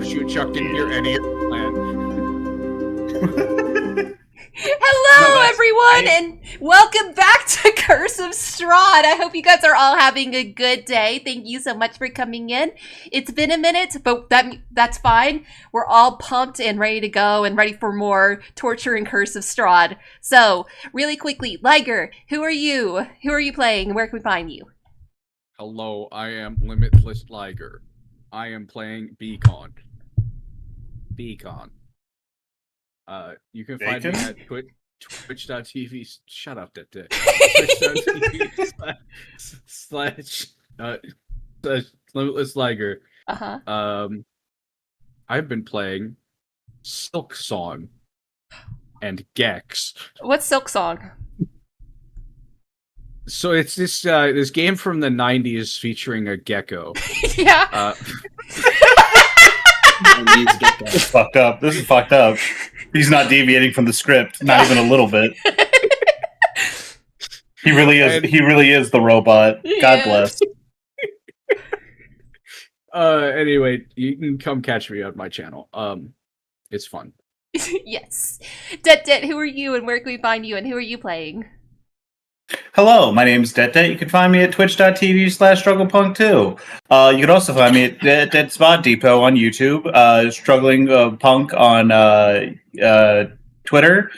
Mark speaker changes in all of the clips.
Speaker 1: shoot, Chuck didn't hear any of the plan.
Speaker 2: Hello, everyone, and welcome back to Curse of Strahd. I hope you guys are all having a good day. Thank you so much for coming in. It's been a minute, but that's fine. We're all pumped and ready to go and ready for more torture and Curse of Strahd. So, really quickly, Liger, who are you? Who are you playing? Where can we find you?
Speaker 1: Hello, I am Limitless Liger. I am playing Beacon. You can find me at twitch.tv. Shut up, Detdet. Twitch.tv slash Limitless Liger. I've been playing Silk Song and Gex.
Speaker 2: What's Silk Song?
Speaker 1: So it's this game from the 90s featuring a gecko.
Speaker 2: Yeah.
Speaker 3: This is fucked up. This is fucked up. He's not deviating from the script, not even a little bit. He really is. He really is the robot. God bless.
Speaker 1: Anyway, you can come catch me on my channel. It's fun.
Speaker 2: Yes. Detdet, who are you and where can we find you and who are you playing?
Speaker 3: Hello, my name is Detdet. You can find me at twitch.tv/strugglepunk2. You can also find me at Dead Spot Depot on YouTube, Struggling Punk on Twitter,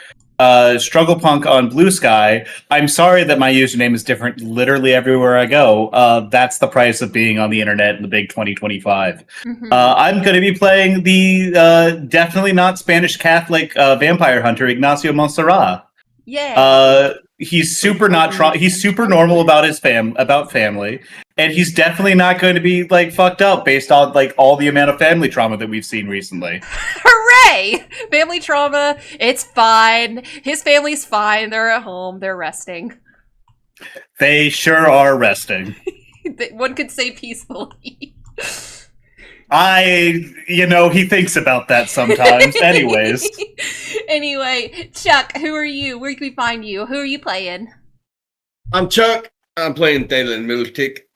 Speaker 3: Struggle Punk on Blue Sky. I'm sorry that my username is different literally everywhere I go. That's the price of being on the internet in the big 2025. I'm going to be playing the definitely not Spanish Catholic vampire hunter, Ignacio Montserrat.
Speaker 2: Yeah.
Speaker 3: He's super he's super normal about his family, and he's definitely not going to be like fucked up based on like all the amount of family trauma that we've seen recently.
Speaker 2: Hooray! Family trauma, it's fine. His family's fine. They're at home. They're resting.
Speaker 3: They sure are resting.
Speaker 2: One could say peacefully.
Speaker 3: He thinks about that sometimes. Anyways.
Speaker 2: Anyway, Chuck, who are you? Where can we find you? Who are you playing?
Speaker 4: I'm Chuck. I'm playing Thalin Miltic.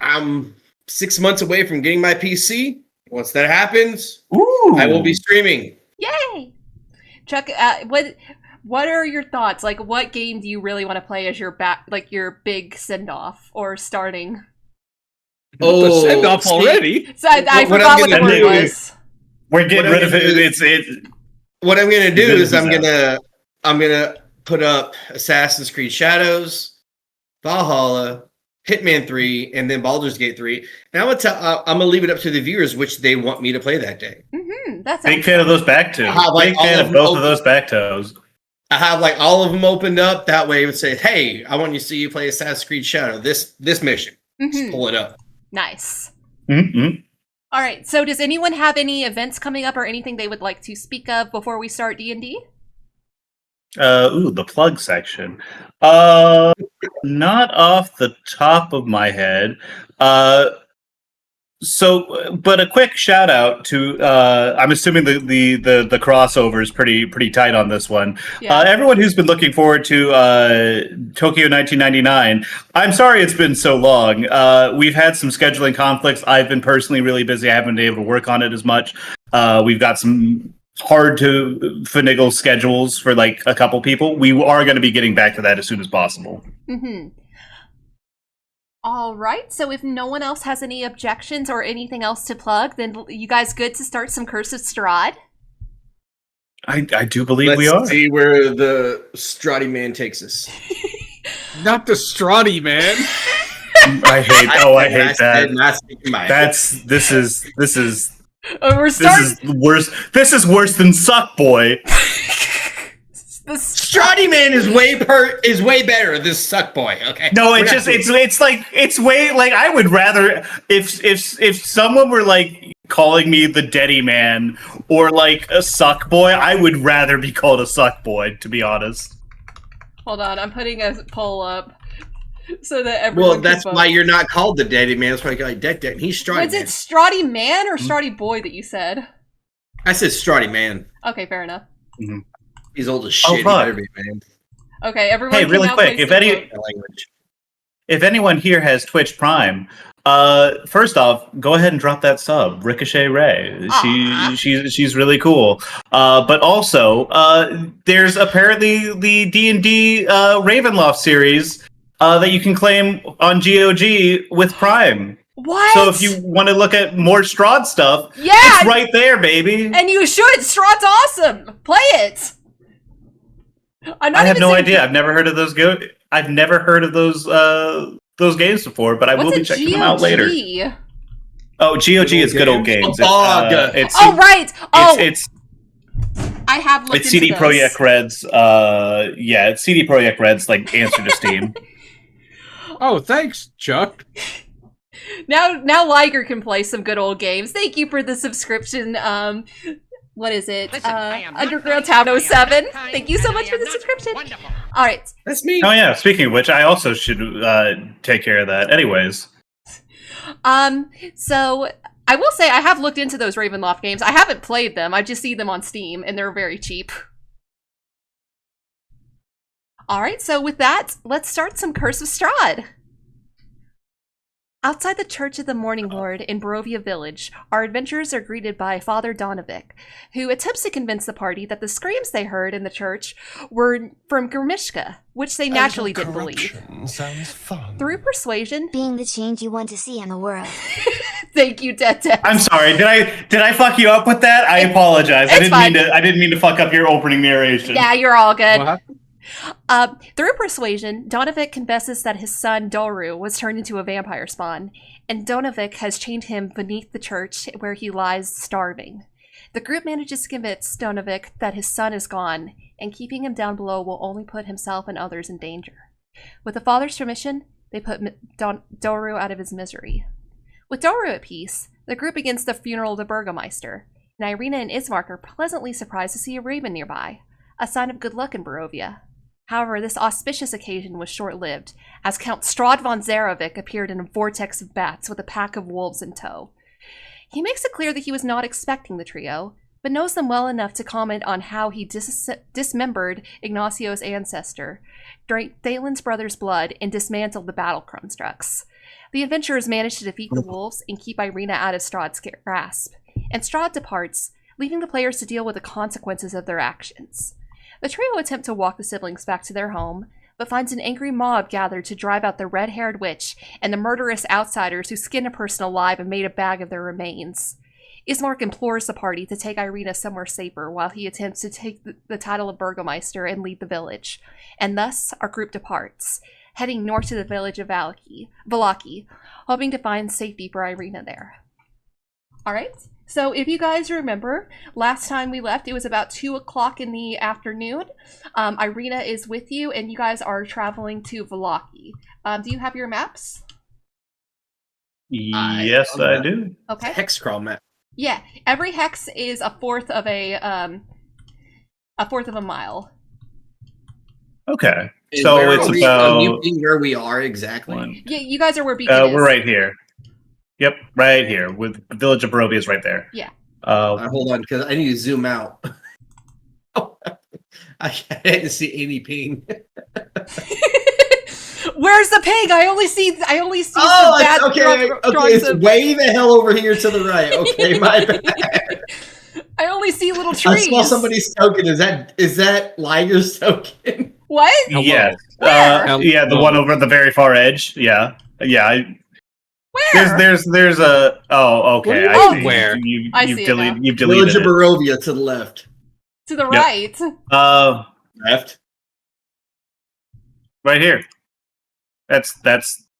Speaker 4: I'm 6 months away from getting my PC. Once that happens, I will be streaming.
Speaker 2: Yay! Chuck, what are your thoughts? Like, what game do you really want to play as your your big send-off or starting?
Speaker 1: The send-off already?
Speaker 2: So I forgot what the word was.
Speaker 3: We're getting rid of it.
Speaker 4: What I'm gonna do is I'm gonna put up Assassin's Creed Shadows, Valhalla, Hitman 3, and then Baldur's Gate 3. And I'm gonna leave it up to the viewers which they want me to play that day.
Speaker 2: That's
Speaker 3: big fan of those back toes. Big fan of both of those back toes.
Speaker 4: I have like all of them opened up. That way it would say, "Hey, I want you to see you play Assassin's Creed Shadow. This mission." Just pull it up.
Speaker 2: Nice.
Speaker 3: Mm-hmm.
Speaker 2: All right. So, does anyone have any events coming up or anything they would like to speak of before we start D&D?
Speaker 3: The plug section. Not off the top of my head. But a quick shout out to I'm assuming the crossover is pretty tight on this one. Yeah. Everyone who's been looking forward to Tokyo 1999. I'm sorry it's been so long. We've had some scheduling conflicts. I've been personally really busy. I haven't been able to work on it as much. We've got some hard to finagle schedules for like a couple people. We are going to be getting back to that as soon as possible.
Speaker 2: All right, so if no one else has any objections or anything else to plug, then you guys good to start some Curse of Strahd?
Speaker 3: I do believe we are.
Speaker 4: Let's see where the Strahdy man takes us.
Speaker 1: Not the Strahdy man.
Speaker 3: I hate that. This is worse. This is worse than Suck Boy.
Speaker 4: The Strahdy man is way better than Suck Boy. Okay.
Speaker 3: No, it's way like I would rather if someone were like calling me the Deddy man or like a Suck Boy, I would rather be called a Suck Boy, to be honest.
Speaker 2: Hold on, I'm putting a poll up so that everyone.
Speaker 4: Well, that's why you're not called the Deddy man. That's why you call Detdet. He's Strahdy.
Speaker 2: Was it Strahdy man or Strahdy boy that you said?
Speaker 4: I said Strahdy man.
Speaker 2: Okay, fair enough.
Speaker 3: Mm-hmm.
Speaker 4: He's old as shit.
Speaker 3: Oh,
Speaker 4: he better be, man.
Speaker 2: Okay, everyone.
Speaker 3: Hey, really quick, if anyone here has Twitch Prime, first off, go ahead and drop that sub, Ricochet Ray. She's really cool. But also, there's apparently the D&D Ravenloft series that you can claim on GOG with Prime.
Speaker 2: What?
Speaker 3: So if you want to look at more Strahd stuff,
Speaker 2: yeah,
Speaker 3: it's right there, baby.
Speaker 2: And you should. Strahd's awesome. Play it.
Speaker 3: I have no idea. I've never heard of those. I've never heard of those games before, but I will be checking them out later. Oh, GOG is good old games. It's
Speaker 2: I have looked
Speaker 3: it's CD
Speaker 2: into
Speaker 3: Projekt Red's. It's CD Projekt Red's like answer to Steam.
Speaker 1: Oh, thanks, Chuck.
Speaker 2: Now Liger can play some good old games. Thank you for the subscription. What is it? Underground Town 07. Thank you so much for the subscription.
Speaker 5: Wonderful.
Speaker 2: All right.
Speaker 4: That's me.
Speaker 3: Oh yeah. Speaking of which, I also should take care of that. Anyways.
Speaker 2: So I will say I have looked into those Ravenloft games. I haven't played them. I just see them on Steam, and they're very cheap. All right. So with that, let's start some Curse of Strahd. Outside the Church of the Morning Lord in Barovia Village, our adventurers are greeted by Father Donovic, who attempts to convince the party that the screams they heard in the church were from Grimishka, which they naturally didn't believe.
Speaker 5: Sounds fun.
Speaker 2: Through persuasion,
Speaker 6: Being the change you want to see in the world.
Speaker 2: thank you, Detdet.
Speaker 3: I'm sorry. Did I fuck you up with that? I apologize. I didn't mean to fuck up your opening narration.
Speaker 2: Yeah, you're all good.
Speaker 1: What happened?
Speaker 2: Through persuasion, Donovic confesses that his son Doru was turned into a vampire spawn, and Donovic has chained him beneath the church where he lies starving. The group manages to convince Donovic that his son is gone, and keeping him down below will only put himself and others in danger. With the father's permission, they put Doru out of his misery. With Doru at peace, the group begins the funeral of the Burgomeister, and Ireena and Ismark are pleasantly surprised to see a raven nearby, a sign of good luck in Barovia. However, this auspicious occasion was short-lived, as Count Strahd von Zarovic appeared in a vortex of bats with a pack of wolves in tow. He makes it clear that he was not expecting the trio, but knows them well enough to comment on how he dismembered Ignacio's ancestor, drank Thalin's brother's blood, and dismantled the battle constructs. The adventurers manage to defeat the wolves and keep Ireena out of Strahd's grasp, and Strahd departs, leaving the players to deal with the consequences of their actions. The trio attempt to walk the siblings back to their home, but finds an angry mob gathered to drive out the red-haired witch and the murderous outsiders who skinned a person alive and made a bag of their remains. Ismark implores the party to take Ireena somewhere safer while he attempts to take the title of Burgomeister and lead the village, and thus our group departs, heading north to the village of Vallaki, hoping to find safety for Ireena there. Alright? So if you guys remember, last time we left, it was about 2 o'clock in the afternoon. Ireena is with you, and you guys are traveling to Vallaki. Do you have your maps?
Speaker 3: Yes, I do.
Speaker 2: Okay.
Speaker 4: Hex crawl map.
Speaker 2: Yeah, every hex is a fourth of a mile.
Speaker 3: Okay,
Speaker 4: And
Speaker 3: so
Speaker 4: where
Speaker 3: it's
Speaker 4: are we?
Speaker 3: about.
Speaker 4: You being where we are exactly.
Speaker 2: Yeah, you guys are where Beacon is.
Speaker 3: We're right here. Yep, right here. With the village of Barovia is right there.
Speaker 2: Yeah.
Speaker 4: Hold on, because I need to zoom out. I had to see any ping.
Speaker 2: Where's the pig? I only see some bad drawings
Speaker 4: It's way the hell over here to the right. Okay, my bad.
Speaker 2: I only see little trees.
Speaker 4: I saw somebody's token. Is that Liger's token?
Speaker 2: What?
Speaker 3: Yes.
Speaker 2: Where?
Speaker 3: Yeah, the one over at the very far edge. Yeah.
Speaker 2: Where?
Speaker 3: There's a. Oh, okay.
Speaker 2: Oh,
Speaker 3: I see.
Speaker 1: where?
Speaker 3: You've deleted
Speaker 4: Village of
Speaker 3: it.
Speaker 4: Barovia to the left.
Speaker 2: To the right.
Speaker 4: Left.
Speaker 3: Right here. That's.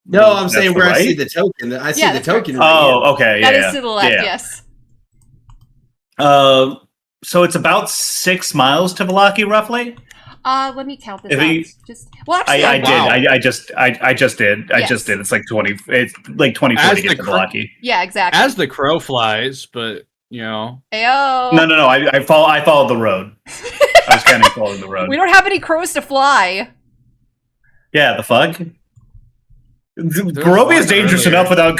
Speaker 4: No, I'm saying where
Speaker 3: right?
Speaker 4: I see the token. I see the token.
Speaker 3: Okay.
Speaker 2: That
Speaker 3: Yeah.
Speaker 2: is to the left, yes.
Speaker 3: So it's about 6 miles to Vallaki, roughly.
Speaker 2: Let me count this out.
Speaker 3: I just did. It's like 20. It's like 24 to get to Vallaki.
Speaker 2: Yeah, exactly.
Speaker 1: As the crow flies, but you know.
Speaker 2: Ayo.
Speaker 3: No. I followed the road. I was kind of following the road.
Speaker 2: We don't have any crows to fly.
Speaker 3: Yeah, the fuck. Barovia is dangerous enough without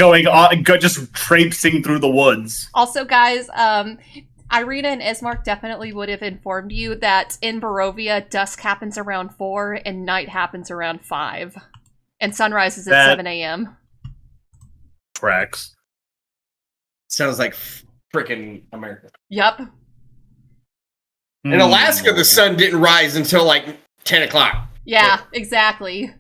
Speaker 3: just traipsing through the woods.
Speaker 2: Also, guys, Ireena and Ismark definitely would have informed you that in Barovia, dusk happens around 4 and night happens around 5. And sunrise is at 7 a.m.
Speaker 3: Tracks.
Speaker 4: Sounds like freaking America.
Speaker 2: Yep.
Speaker 4: In Alaska, the sun didn't rise until like 10 o'clock.
Speaker 2: Yeah, exactly.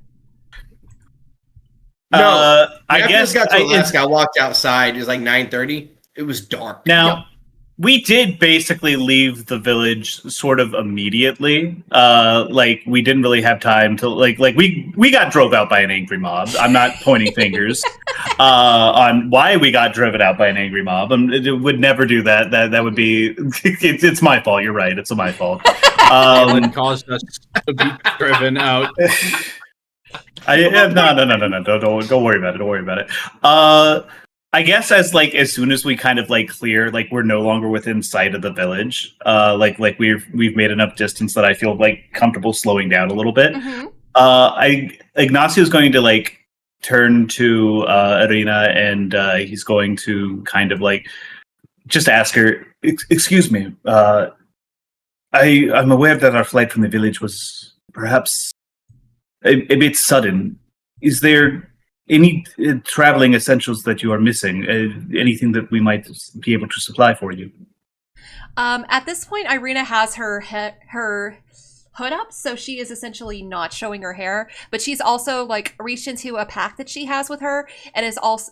Speaker 4: No,
Speaker 3: I guess
Speaker 4: got to Alaska. I walked outside. It was like 9:30. It was dark.
Speaker 3: Now, we did basically leave the village sort of immediately. Like we didn't really have time to like we got drove out by an angry mob. I'm not pointing fingers on why we got driven out by an angry mob. It would never do that. That would be it's my fault. You're right. It's my fault.
Speaker 1: It caused us to be driven out.
Speaker 3: No. Don't worry about it. Don't worry about it. I guess as soon as we kind of clear, we're no longer within sight of the village. We've made enough distance that I feel comfortable slowing down a little bit.
Speaker 2: Mm-hmm.
Speaker 3: Ignacio is going to turn to Ireena, and he's going to kind of just ask her, "Excuse me, I'm aware that our flight from the village was perhaps a bit sudden. Is there any traveling essentials that you are missing? Anything that we might be able to supply for you?"
Speaker 2: At this point, Ireena has her hood up, so she is essentially not showing her hair, but she's also reached into a pack that she has with her and is also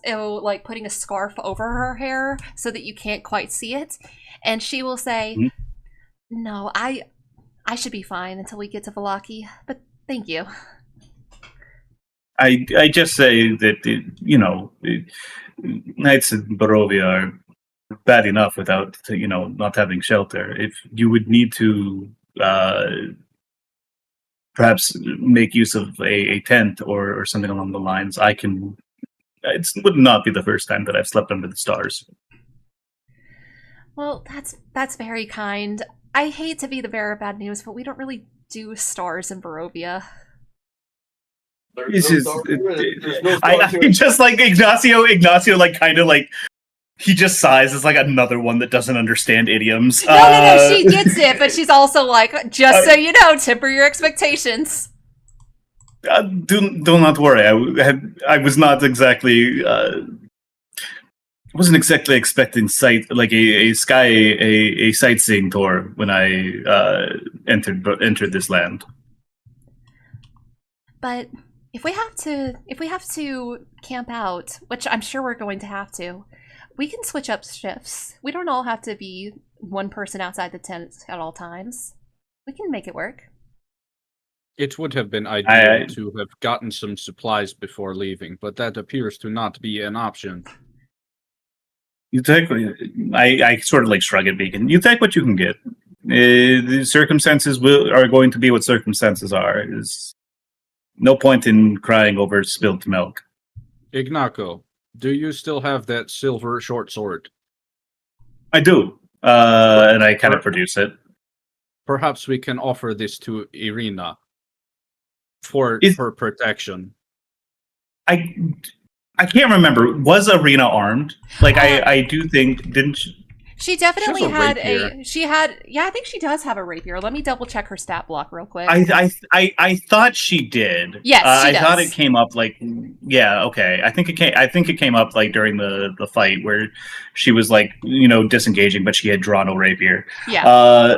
Speaker 2: putting a scarf over her hair so that you can't quite see it. And she will say, "No, I should be fine until we get to Vallaki, but thank you."
Speaker 3: I just say that, nights in Barovia are bad enough without, not having shelter. If you would need to perhaps make use of a tent or something along the lines, I can. It would not be the first time that I've slept under the stars.
Speaker 2: Well, that's very kind. I hate to be the bearer of bad news, but we don't really do stars in Barovia.
Speaker 3: This is. I just Ignacio. He just sighs as another one that doesn't understand idioms.
Speaker 2: No, she gets it, but she's also just so you know, temper your expectations.
Speaker 3: Do not worry. I was not exactly. Wasn't exactly expecting a sightseeing tour when I entered this land.
Speaker 2: But if we have to camp out, which I'm sure we're going to have to, we can switch up shifts. We don't all have to be one person outside the tent at all times. We can make it work.
Speaker 1: It would have been ideal to have gotten some supplies before leaving, but that appears to not be an option.
Speaker 3: You take. I sort of shrug at Beacon. You take what you can get. The circumstances are going to be what circumstances are. There's no point in crying over spilt milk.
Speaker 1: Ignacio, do you still have that silver short sword?
Speaker 3: I do, and I kind of produce it.
Speaker 1: Perhaps we can offer this to Ireena for protection.
Speaker 3: I can't remember. Was Ireena armed? I do think, didn't she?
Speaker 2: She definitely had
Speaker 1: rapier.
Speaker 2: I think she does have a rapier. Let me double check her stat block real quick.
Speaker 3: I thought she did.
Speaker 2: Yes, she does.
Speaker 3: I thought it came up okay. I think it came up during the fight where she was disengaging, but she had drawn a rapier.
Speaker 2: Yeah.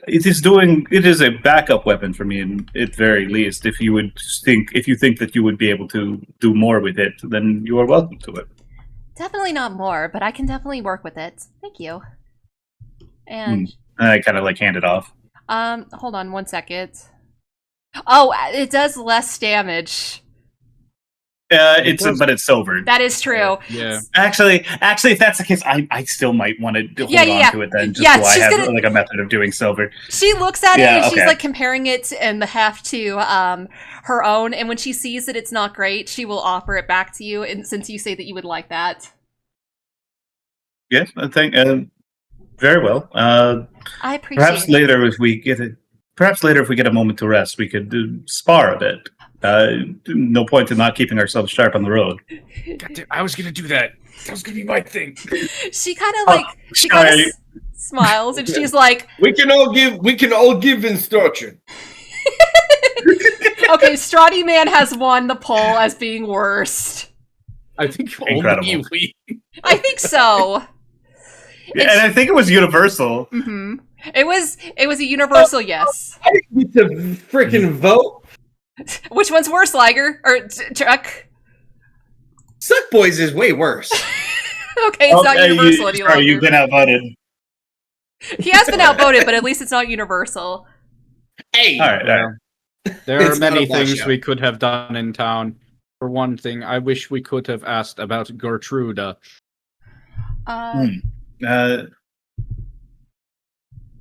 Speaker 3: It is a backup weapon for me, at very least. If you think that you would be able to do more with it, then you are welcome to it.
Speaker 2: Definitely not more, but I can definitely work with it. Thank you. And
Speaker 3: I kind of hand it off.
Speaker 2: Hold on 1 second. Oh, it does less damage.
Speaker 3: But it's silver.
Speaker 2: That is true.
Speaker 1: Yeah.
Speaker 3: Actually, if that's the case, I still might want to hold on to it then. Just so I have a method of doing silver.
Speaker 2: She looks at it and she's comparing it and the heft to her own. And when she sees that it's not great, she will offer it back to you. And since you say that you would like that,
Speaker 3: yes, I think very well.
Speaker 2: I appreciate.
Speaker 3: Perhaps later, if we get a moment to rest, we could spar a bit. No point in not keeping ourselves sharp on the road.
Speaker 1: I was gonna do that. That was gonna be my thing.
Speaker 2: She kind of smiles and she's like,
Speaker 4: "We can all give instruction."
Speaker 2: Okay, Strahd Man has won the poll as being worst.
Speaker 1: I think
Speaker 3: Incredible.
Speaker 1: only we.
Speaker 2: I think so.
Speaker 3: And I think it was universal.
Speaker 2: Mm-hmm. It was a universal yes.
Speaker 4: I didn't get to freaking vote.
Speaker 2: Which one's worse, Liger or Chuck?
Speaker 4: Suck Boys is way worse.
Speaker 2: Okay, it's not universal any longer.
Speaker 3: You've been outvoted.
Speaker 2: He has been outvoted, but at least it's not universal.
Speaker 4: Hey,
Speaker 3: All right.
Speaker 1: There are
Speaker 4: It's not
Speaker 1: many
Speaker 4: a washout.
Speaker 1: things we could have done in town. For one thing, I wish we could have asked about Gertruda.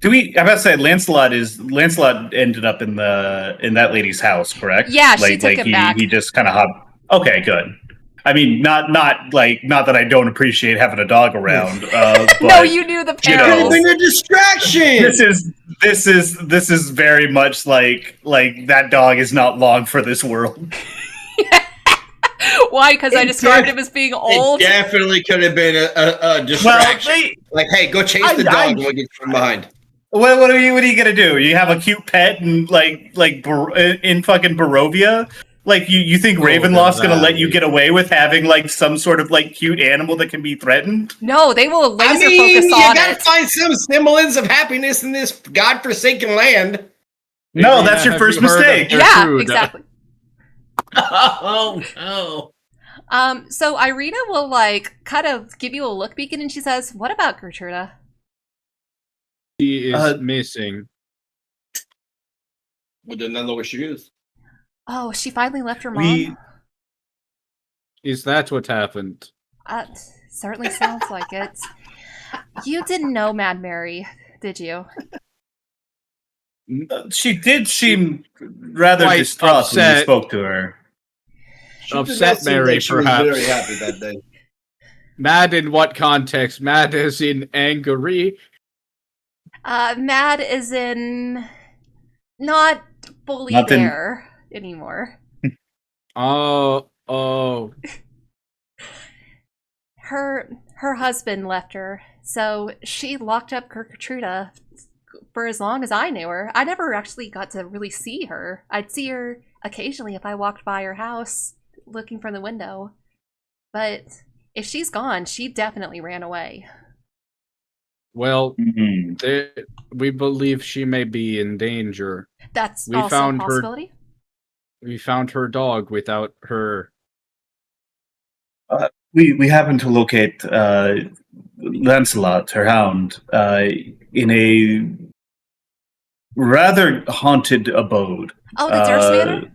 Speaker 3: Do we? I'm about to say Lancelot ended up in that lady's house, correct?
Speaker 2: Yeah, she took him back.
Speaker 3: He just kind of hopped. Okay, good. I mean, not that I don't appreciate having a dog around. But,
Speaker 2: No, you knew the
Speaker 4: could have
Speaker 2: perils.
Speaker 4: been a distraction.
Speaker 3: This is very much like that dog is not long for this world.
Speaker 2: Why? Because I described him as being old?
Speaker 4: It definitely could have been a distraction. Like, hey, go chase the dog and we'll get from behind.
Speaker 3: What are you gonna do? You have a cute pet and in fucking Barovia? Like you think Ravenloft's gonna let you get away with having like some sort of like cute animal that can be threatened?
Speaker 2: No, they will laser focus
Speaker 4: you
Speaker 2: on
Speaker 4: gotta
Speaker 2: it.
Speaker 4: find some semblance of happiness in this godforsaken land.
Speaker 3: No, that's your first mistake.
Speaker 2: Yeah,
Speaker 1: Gertrude?
Speaker 2: exactly.
Speaker 4: Oh no.
Speaker 2: So Ireena will kind of give you a look beacon, and she says, "What about Gertruda?"
Speaker 1: She is missing.
Speaker 4: We didn't know where she is.
Speaker 2: Oh, she finally left her mom?
Speaker 1: Is that what happened?
Speaker 2: Certainly sounds like it. You didn't know Mad Mary, did you?
Speaker 3: She did seem rather
Speaker 1: Quite
Speaker 3: distraught when you
Speaker 1: upset.
Speaker 3: spoke to her.
Speaker 1: Upset Mary,
Speaker 4: she was
Speaker 1: perhaps.
Speaker 4: very happy that day.
Speaker 1: Mad in what context? Mad as in angry?
Speaker 2: Mad is in not fully
Speaker 3: Nothing.
Speaker 2: there anymore.
Speaker 1: Oh.
Speaker 2: Her husband left her, so she locked up Gertruda for as long as I knew her. I never actually got to really see her. I'd see her occasionally if I walked by her house looking from the window. But if she's gone, she definitely ran away.
Speaker 1: Well, we believe she may be in danger.
Speaker 2: That's
Speaker 1: We
Speaker 2: also
Speaker 1: found
Speaker 2: a
Speaker 1: her-
Speaker 2: possibility.
Speaker 1: We found her dog without her.
Speaker 3: We happened to locate Lancelot, her hound, in a rather haunted abode.
Speaker 2: Oh, the Durst Manor?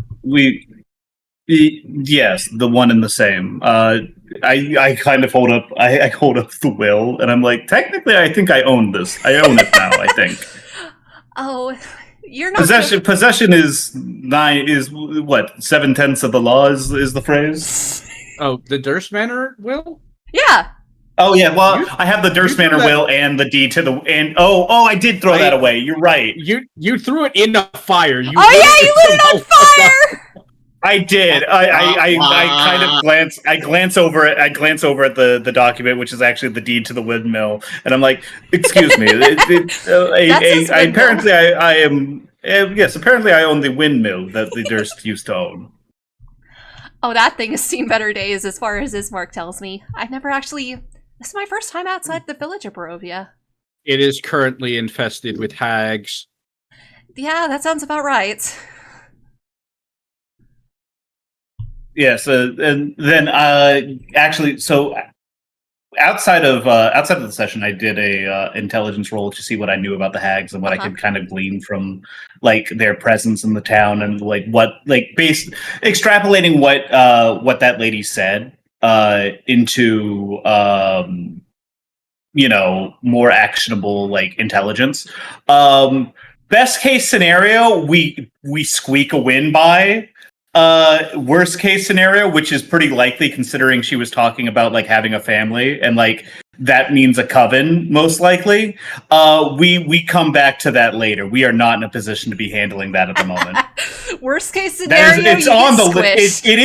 Speaker 3: Yes, the one and the same. I kind of hold up. I hold up the will, and I'm like, technically, I think I own this. I own it now. I think
Speaker 2: Oh, you're not
Speaker 3: possession is what 7/10 of the law is the phrase.
Speaker 1: Oh, the Durst Manor will?
Speaker 2: Yeah.
Speaker 3: Oh yeah, well, I have the Durst Manor will and the deed to the and I did throw that away. You're right.
Speaker 1: You threw it in the fire. You
Speaker 2: You lit it on fire!
Speaker 3: I did. I kind of glance. I glance over it. I glance over at the document, which is actually the deed to the windmill, and I'm like, "Excuse me." Apparently, I am. Yes, apparently, I own the windmill that the Durst used to own.
Speaker 2: Oh, that thing has seen better days, as far as Ismark tells me. I've never actually. This is my first time outside the village of Barovia.
Speaker 1: It is currently infested with hags.
Speaker 2: Yeah, that sounds about right.
Speaker 3: Yes, and then actually, so outside of the session, I did a intelligence roll to see what I knew about the hags and what I could kind of glean from like their presence in the town and like extrapolating what that lady said into more actionable like intelligence. Best case scenario, we squeak a win by. Worst case scenario, which is pretty likely considering she was talking about like having a family and like that means a coven most likely. We come back to that later. We are not in a position to be handling that at the moment.
Speaker 2: Worst case scenario,
Speaker 3: it's on the list. It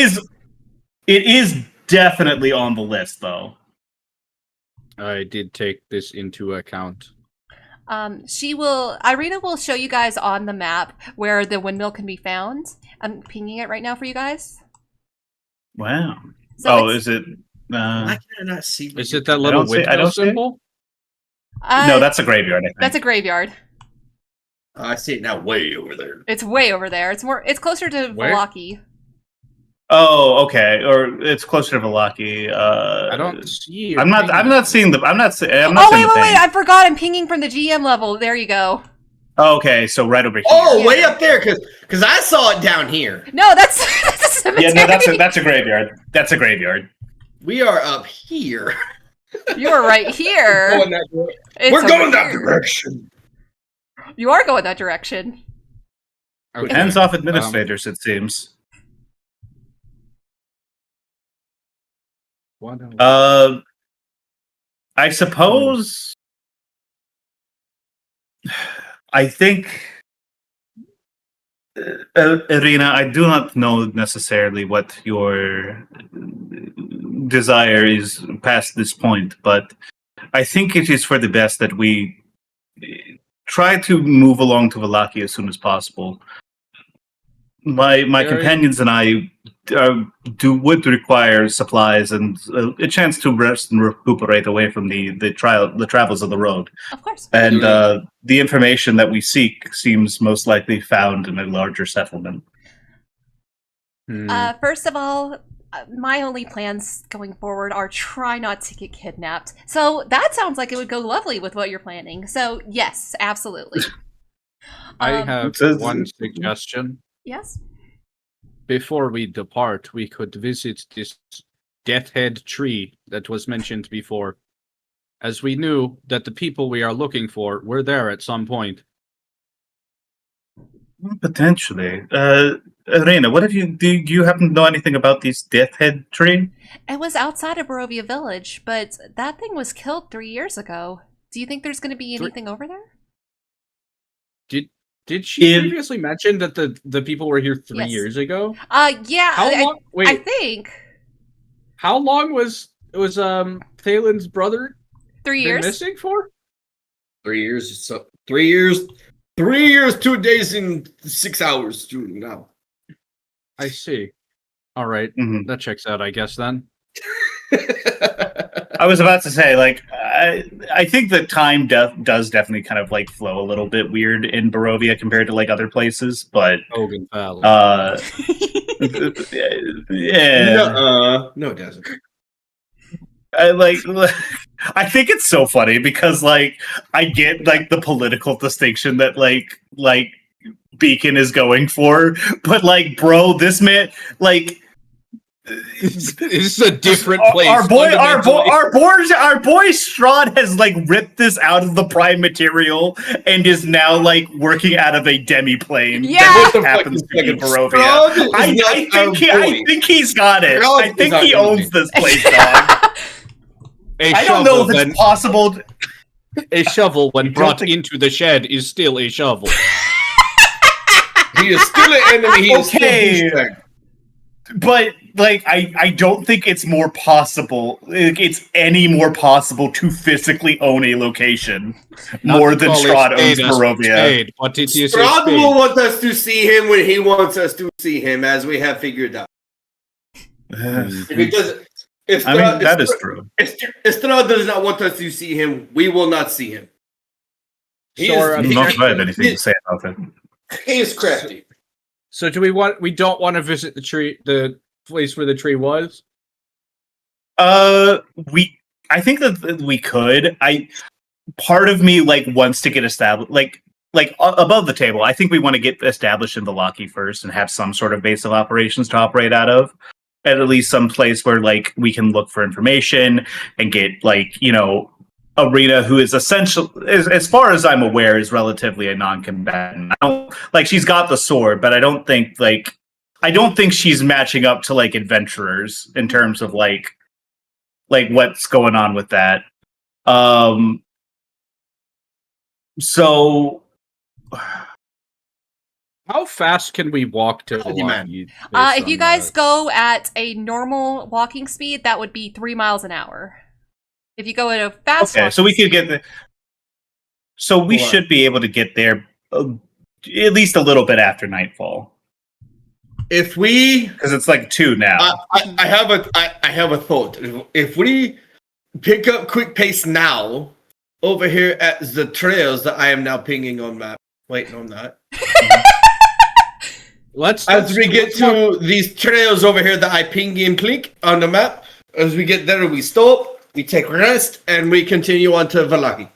Speaker 3: is definitely on the list though.
Speaker 1: I did take this into account.
Speaker 2: Ireena will show you guys on the map where the windmill can be found. I'm pinging it right now for you guys.
Speaker 3: Wow.
Speaker 2: So
Speaker 3: is it?
Speaker 4: Why can I not see?
Speaker 1: Is it that little windmill symbol?
Speaker 3: No, that's a graveyard. I think
Speaker 2: that's a graveyard.
Speaker 4: I see it now, way over there.
Speaker 2: It's way over there. It's closer to Velaki.
Speaker 3: Oh, okay. Or it's closer to Velaki.
Speaker 1: I don't see it.
Speaker 3: I'm not seeing the. I'm not.
Speaker 2: Wait! I forgot. I'm pinging from the GM level. There you go.
Speaker 3: Okay, so right over here.
Speaker 4: Oh, way up there, because I saw it down here.
Speaker 2: No, that's a cemetery.
Speaker 3: Yeah, no, that's a graveyard. That's a graveyard.
Speaker 4: We are up here.
Speaker 2: You are right here.
Speaker 4: We're going that direction.
Speaker 2: You are going that direction.
Speaker 3: Okay. Hands off administrators, it seems. I suppose. I think, Ireena, I do not know necessarily what your desire is past this point, but I think it is for the best that we try to move along to Velaki as soon as possible. My companions and I would require supplies and a chance to rest and recuperate away from the travels of the road.
Speaker 2: Of course.
Speaker 3: And the information that we seek seems most likely found in a larger settlement.
Speaker 2: First of all, my only plans going forward are try not to get kidnapped. So that sounds like it would go lovely with what you're planning. So yes, absolutely.
Speaker 1: I have one suggestion.
Speaker 2: Yes?
Speaker 1: Before we depart, we could visit this Detdet tree that was mentioned before, as we knew that the people we are looking for were there at some point.
Speaker 3: Potentially. Ireena, do you happen to know anything about this Detdet tree?
Speaker 2: It was outside of Barovia Village, but that thing was killed 3 years ago. Do you think there's going to be anything over there?
Speaker 1: Did she previously mention that the people were here 3 years ago?
Speaker 2: Yeah.
Speaker 1: How long? Wait,
Speaker 2: I think.
Speaker 1: How long was Thalin's brother
Speaker 2: 3 years
Speaker 1: missing for?
Speaker 4: 3 years. So 3 years. 3 years, 2 days, and 6 hours to now.
Speaker 1: I see. All right, that checks out, I guess. Then.
Speaker 3: I was about to say, like, I think that time does definitely kind of like flow a little bit weird in Barovia compared to like other places, but
Speaker 4: yeah, no, it doesn't.
Speaker 3: I think it's so funny because like I get like the political distinction that like Beacon is going for, but like, bro, this man like.
Speaker 1: This is a different place.
Speaker 3: Our boy Strahd has like ripped this out of the prime material and is now like working out of a demi-plane.
Speaker 2: Yeah,
Speaker 3: that happens to be Barovia. I think he's got it. I think he owns this place, dog. I don't know if it's possible.
Speaker 1: A shovel, when brought into the shed, is still a shovel.
Speaker 4: He is still an enemy. He is still
Speaker 3: but like I don't think it's more possible. It's any more possible to physically own a location more than Strahd owns Barovia.
Speaker 4: Strahd will want us to see him when he wants us to see him, as we have figured out. Because
Speaker 3: that is true.
Speaker 4: If Strahd does not want us to see him, we will not see him.
Speaker 3: I'm not sure I have anything to say about that.
Speaker 4: He is crafty.
Speaker 1: So we don't want to visit the place where the tree was?
Speaker 3: I think that we could. Part of me like wants to get established, like above the table. I think we want to get established in Velaki first and have some sort of base of operations to operate out of. At least some place where like we can look for information and get like, you know, Ireena, who is essential, as far as I'm aware, is relatively a non-combatant. She's got the sword, but I don't think she's matching up to like adventurers in terms of like what's going on with that. So
Speaker 1: how fast can we walk to Velaki?
Speaker 2: If you guys go at a normal walking speed, that would be 3 miles an hour. If you go at a fast
Speaker 3: so we could get So we
Speaker 4: What?
Speaker 3: should be able to get there at least a little bit after nightfall.
Speaker 4: If we,
Speaker 3: Because it's like 2 now.
Speaker 4: I have a thought. If we pick up quick pace now, over here at the trails that I am now pinging on map. Wait, no, I'm not. As we get to these trails over here that I ping and click on the map, as we get there, we stop, we take rest, and we continue on to Valaki.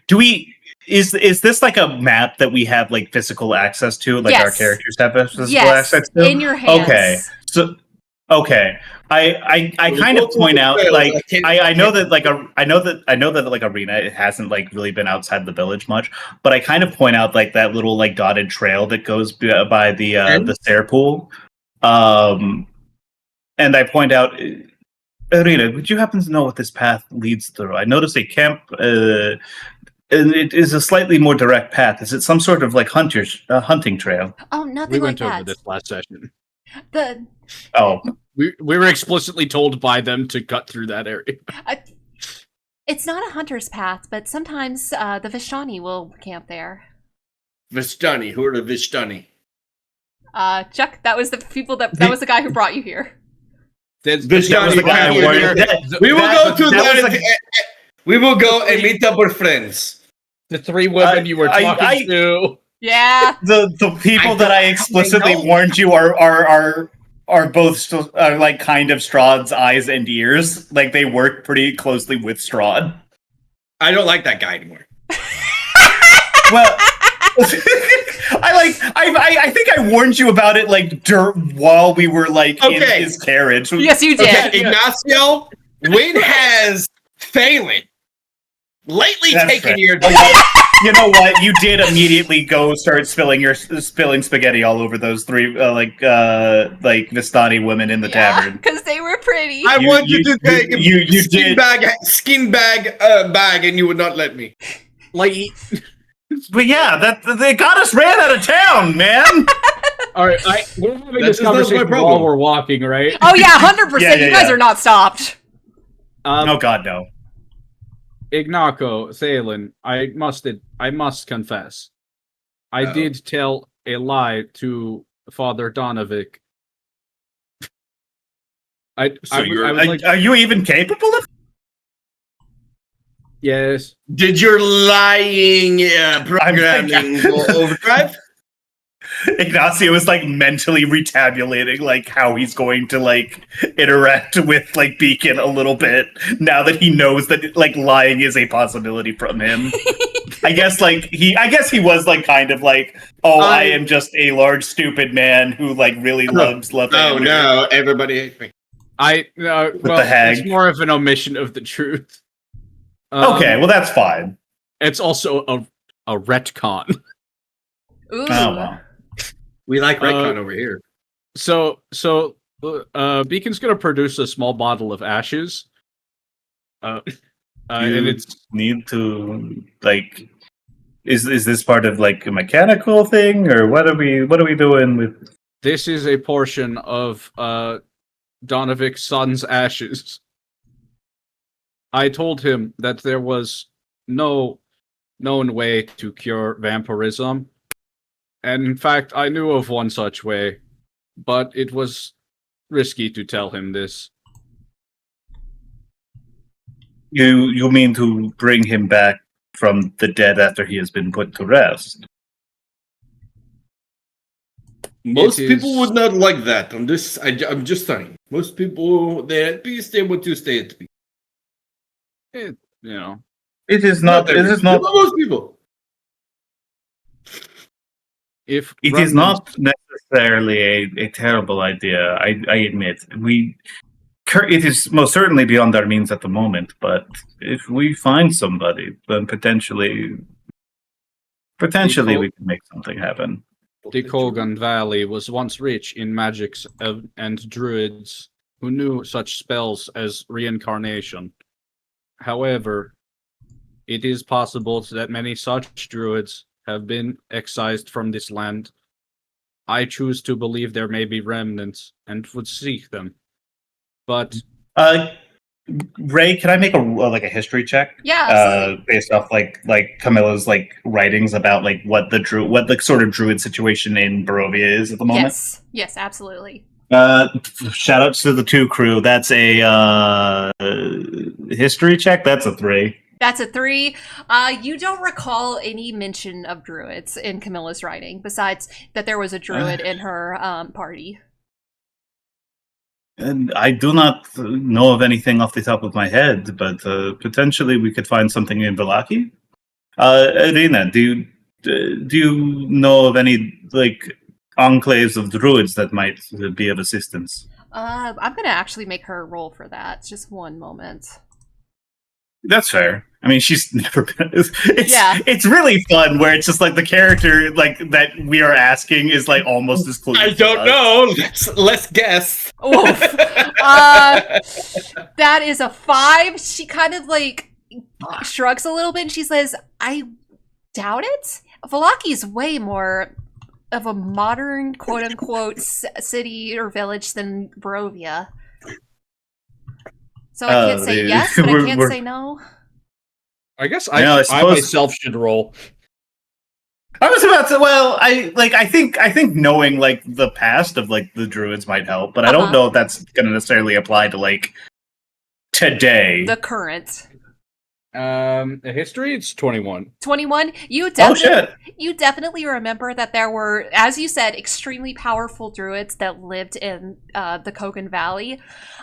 Speaker 3: Do we? Is this like a map that we have like physical access to? Like our characters have physical access to?
Speaker 2: In your hands.
Speaker 3: Okay. So I kind of point out like I know that like I know that like Ireena, it hasn't like really been outside the village much, but I kind of point out like that little like dotted trail that goes by the stair pool, and I point out, Ireena, would you happen to know what this path leads through? I noticed a camp, and it is a slightly more direct path. Is it some sort of like hunting trail?
Speaker 2: Oh, nothing
Speaker 1: We
Speaker 2: like
Speaker 1: went over
Speaker 2: that.
Speaker 1: this last session. We were explicitly told by them to cut through that area.
Speaker 2: It's not a hunter's path, but sometimes the Vishtani will camp there.
Speaker 4: Vishtani, who are the Vishtani?
Speaker 2: Chuck, that was the people that was the guy who brought you here.
Speaker 4: Vishtani,
Speaker 3: the guy who
Speaker 4: we will go to that. We will go and meet up with friends.
Speaker 1: The 3 women you were talking to.
Speaker 2: Yeah.
Speaker 3: The people that I explicitly warned you are both like kind of Strahd's eyes and ears. Like they work pretty closely with Strahd.
Speaker 4: I don't like that guy anymore.
Speaker 3: Well, I think I warned you about it like while we were like in his carriage.
Speaker 2: Yes, you did.
Speaker 4: Okay, Ignacio, when has Thalin lately taken your?
Speaker 3: You know what? You did immediately go start spilling spaghetti all over those 3 Vistani women in the tavern
Speaker 2: because they were pretty.
Speaker 4: I wanted to take a skin bag, and you would not let me.
Speaker 1: Like,
Speaker 3: but yeah, they got us ran out of town, man.
Speaker 1: all right, we're having this conversation while we're walking, right?
Speaker 2: Oh yeah, 100%.
Speaker 3: Yeah,
Speaker 2: you guys are not stopped.
Speaker 3: Oh God, no.
Speaker 1: Ignacio, Thalin, I must confess. I did tell a lie to Father Donovic.
Speaker 3: Are you even capable of?
Speaker 1: Yes.
Speaker 4: Did your lying programming go overdrive?
Speaker 3: Ignacio is like mentally retabulating like how he's going to like interact with like Beacon a little bit now that he knows that like lying is a possibility from him. I guess he was like kind of like, I am just a large stupid man who like really loves love.
Speaker 4: Oh no, everybody hates me.
Speaker 1: It's more of an omission of the truth.
Speaker 3: Okay, well that's fine.
Speaker 1: It's also a retcon.
Speaker 2: Ooh.
Speaker 3: Oh well.
Speaker 4: We like retcon over here.
Speaker 1: So Beacon's gonna produce a small bottle of ashes. And it's
Speaker 3: need to like. Is this part of like a mechanical thing, or what are we doing with?
Speaker 1: This is a portion of Donovic's son's ashes. I told him that there was no known way to cure vampirism. And in fact, I knew of one such way, but it was risky to tell him this.
Speaker 3: You mean to bring him back from the dead after he has been put to rest?
Speaker 4: Most people would not like that. I'm just saying. Most people, they're at peace. They want to stay at peace.
Speaker 1: It
Speaker 3: is not. It is not.
Speaker 4: Most people.
Speaker 1: If
Speaker 3: it is not necessarily a terrible idea, I admit. It is most certainly beyond our means at the moment, but if we find somebody, then potentially we can make something happen.
Speaker 1: The Kogan Valley was once rich in magics and druids who knew such spells as reincarnation. However, it is possible that many such druids have been excised from this land. I choose to believe there may be remnants and would seek them. But
Speaker 3: Ray, can I make a history check?
Speaker 2: Yeah, absolutely.
Speaker 3: Based off like Camilla's like writings about like what the sort of druid situation in Barovia is at the moment.
Speaker 2: Yes, absolutely.
Speaker 3: Shout out to the 2 crew. That's a history check. That's a 3.
Speaker 2: That's a 3. You don't recall any mention of druids in Camilla's writing, besides that there was a druid in her party.
Speaker 3: And I do not know of anything off the top of my head, but potentially we could find something in Villaki. Ireena, do you know of any like enclaves of druids that might be of assistance?
Speaker 2: I'm gonna actually make her roll for that. Just one moment.
Speaker 3: That's fair. I mean, she's never been. It's really fun where it's just like the character like that we are asking is like almost as close.
Speaker 4: I don't know. Let's guess.
Speaker 2: Oof. That is a 5. She kind of like shrugs a little bit and she says, "I doubt it. Villaki is way more of a modern, quote unquote, city or village than Barovia. So I can't say yes, but I can't say no."
Speaker 1: I guess I myself should roll.
Speaker 3: I was about to. Well, I think knowing like the past of like the druids might help, but I don't know if that's going to necessarily apply to like today.
Speaker 2: The current.
Speaker 1: History, it's 21.
Speaker 2: 21? You definitely remember that there were, as you said, extremely powerful druids that lived in the Kogan Valley.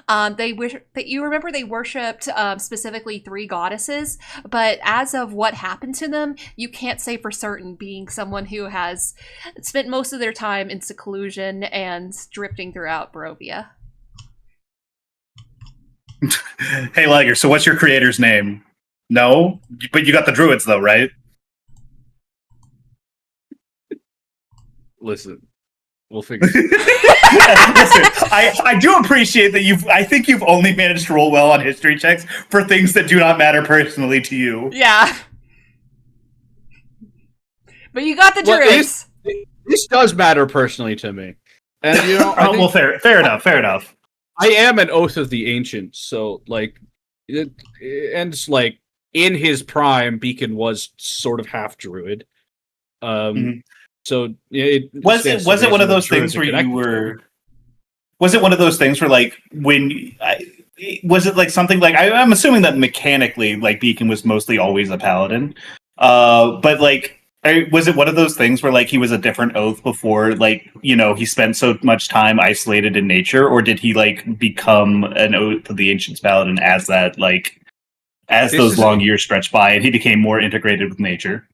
Speaker 2: You remember they worshipped specifically 3 goddesses, but as of what happened to them, you can't say for certain, being someone who has spent most of their time in seclusion and drifting throughout Barovia.
Speaker 3: Hey, Liger, so what's your creator's name? No, but you got the druids though, right?
Speaker 1: Listen, we'll figure it
Speaker 3: Listen, I do appreciate that I think you've only managed to roll well on history checks for things that do not matter personally to you.
Speaker 2: Yeah. But you got the druids.
Speaker 1: This does matter personally to me. And you know,
Speaker 3: well, fair enough.
Speaker 1: I am an Oath of the Ancients, so like and like in his prime, Beacon was sort of half druid. So
Speaker 3: was it one of those things where you were? Was it one of those things where like was it like something like I'm assuming that mechanically like Beacon was mostly always a paladin, but like was it one of those things where like he was a different oath before like he spent so much time isolated in nature, or did he like become an Oath of the Ancients paladin as that like? As those long years stretched by and he became more integrated with nature?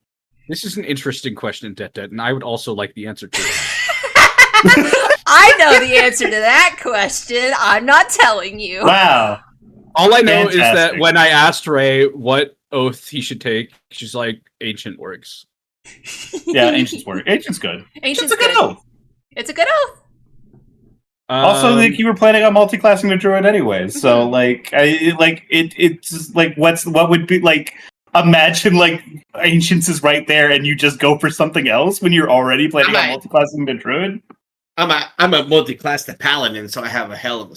Speaker 1: This is an interesting question, Detdet, and I would also like the answer to it.
Speaker 2: I know the answer to that question. I'm not telling you.
Speaker 3: Wow.
Speaker 1: All I know is that when I asked Ray what oath he should take, she's like, Ancient works.
Speaker 3: Yeah, Ancient's work. Ancient's good.
Speaker 2: Ancient's
Speaker 3: a good oath.
Speaker 2: It's a good oath.
Speaker 3: Also, like you were planning on multi-classing the druid anyways, so it's like what would be like? Imagine like Ancients is right there, and you just go for something else when you're already planning on multi-classing the druid.
Speaker 4: I'm a multi-class the paladin, so I have a hell of a.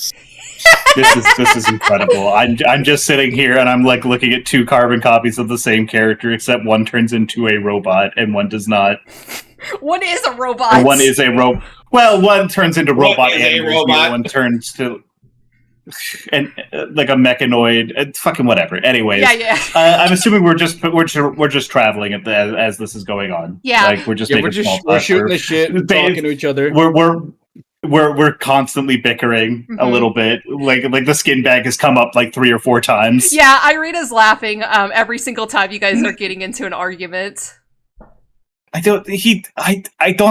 Speaker 3: This is incredible. I'm just sitting here and I'm like looking at 2 carbon copies of the same character, except one turns into a robot and one does not.
Speaker 2: One is a robot.
Speaker 3: One is a robot. Well, one turns into robot animals, the other one turns to and like a mechanoid. It's fucking whatever. Anyways,
Speaker 2: yeah.
Speaker 3: I'm assuming we're just traveling as this is going on.
Speaker 2: Yeah,
Speaker 3: like we're shooting
Speaker 1: the shit, talking to each other.
Speaker 3: We're constantly bickering a little bit. Like the skin bag has come up like 3 or 4 times.
Speaker 2: Yeah, Ireena's laughing every single time you guys are getting into an argument.
Speaker 3: I don't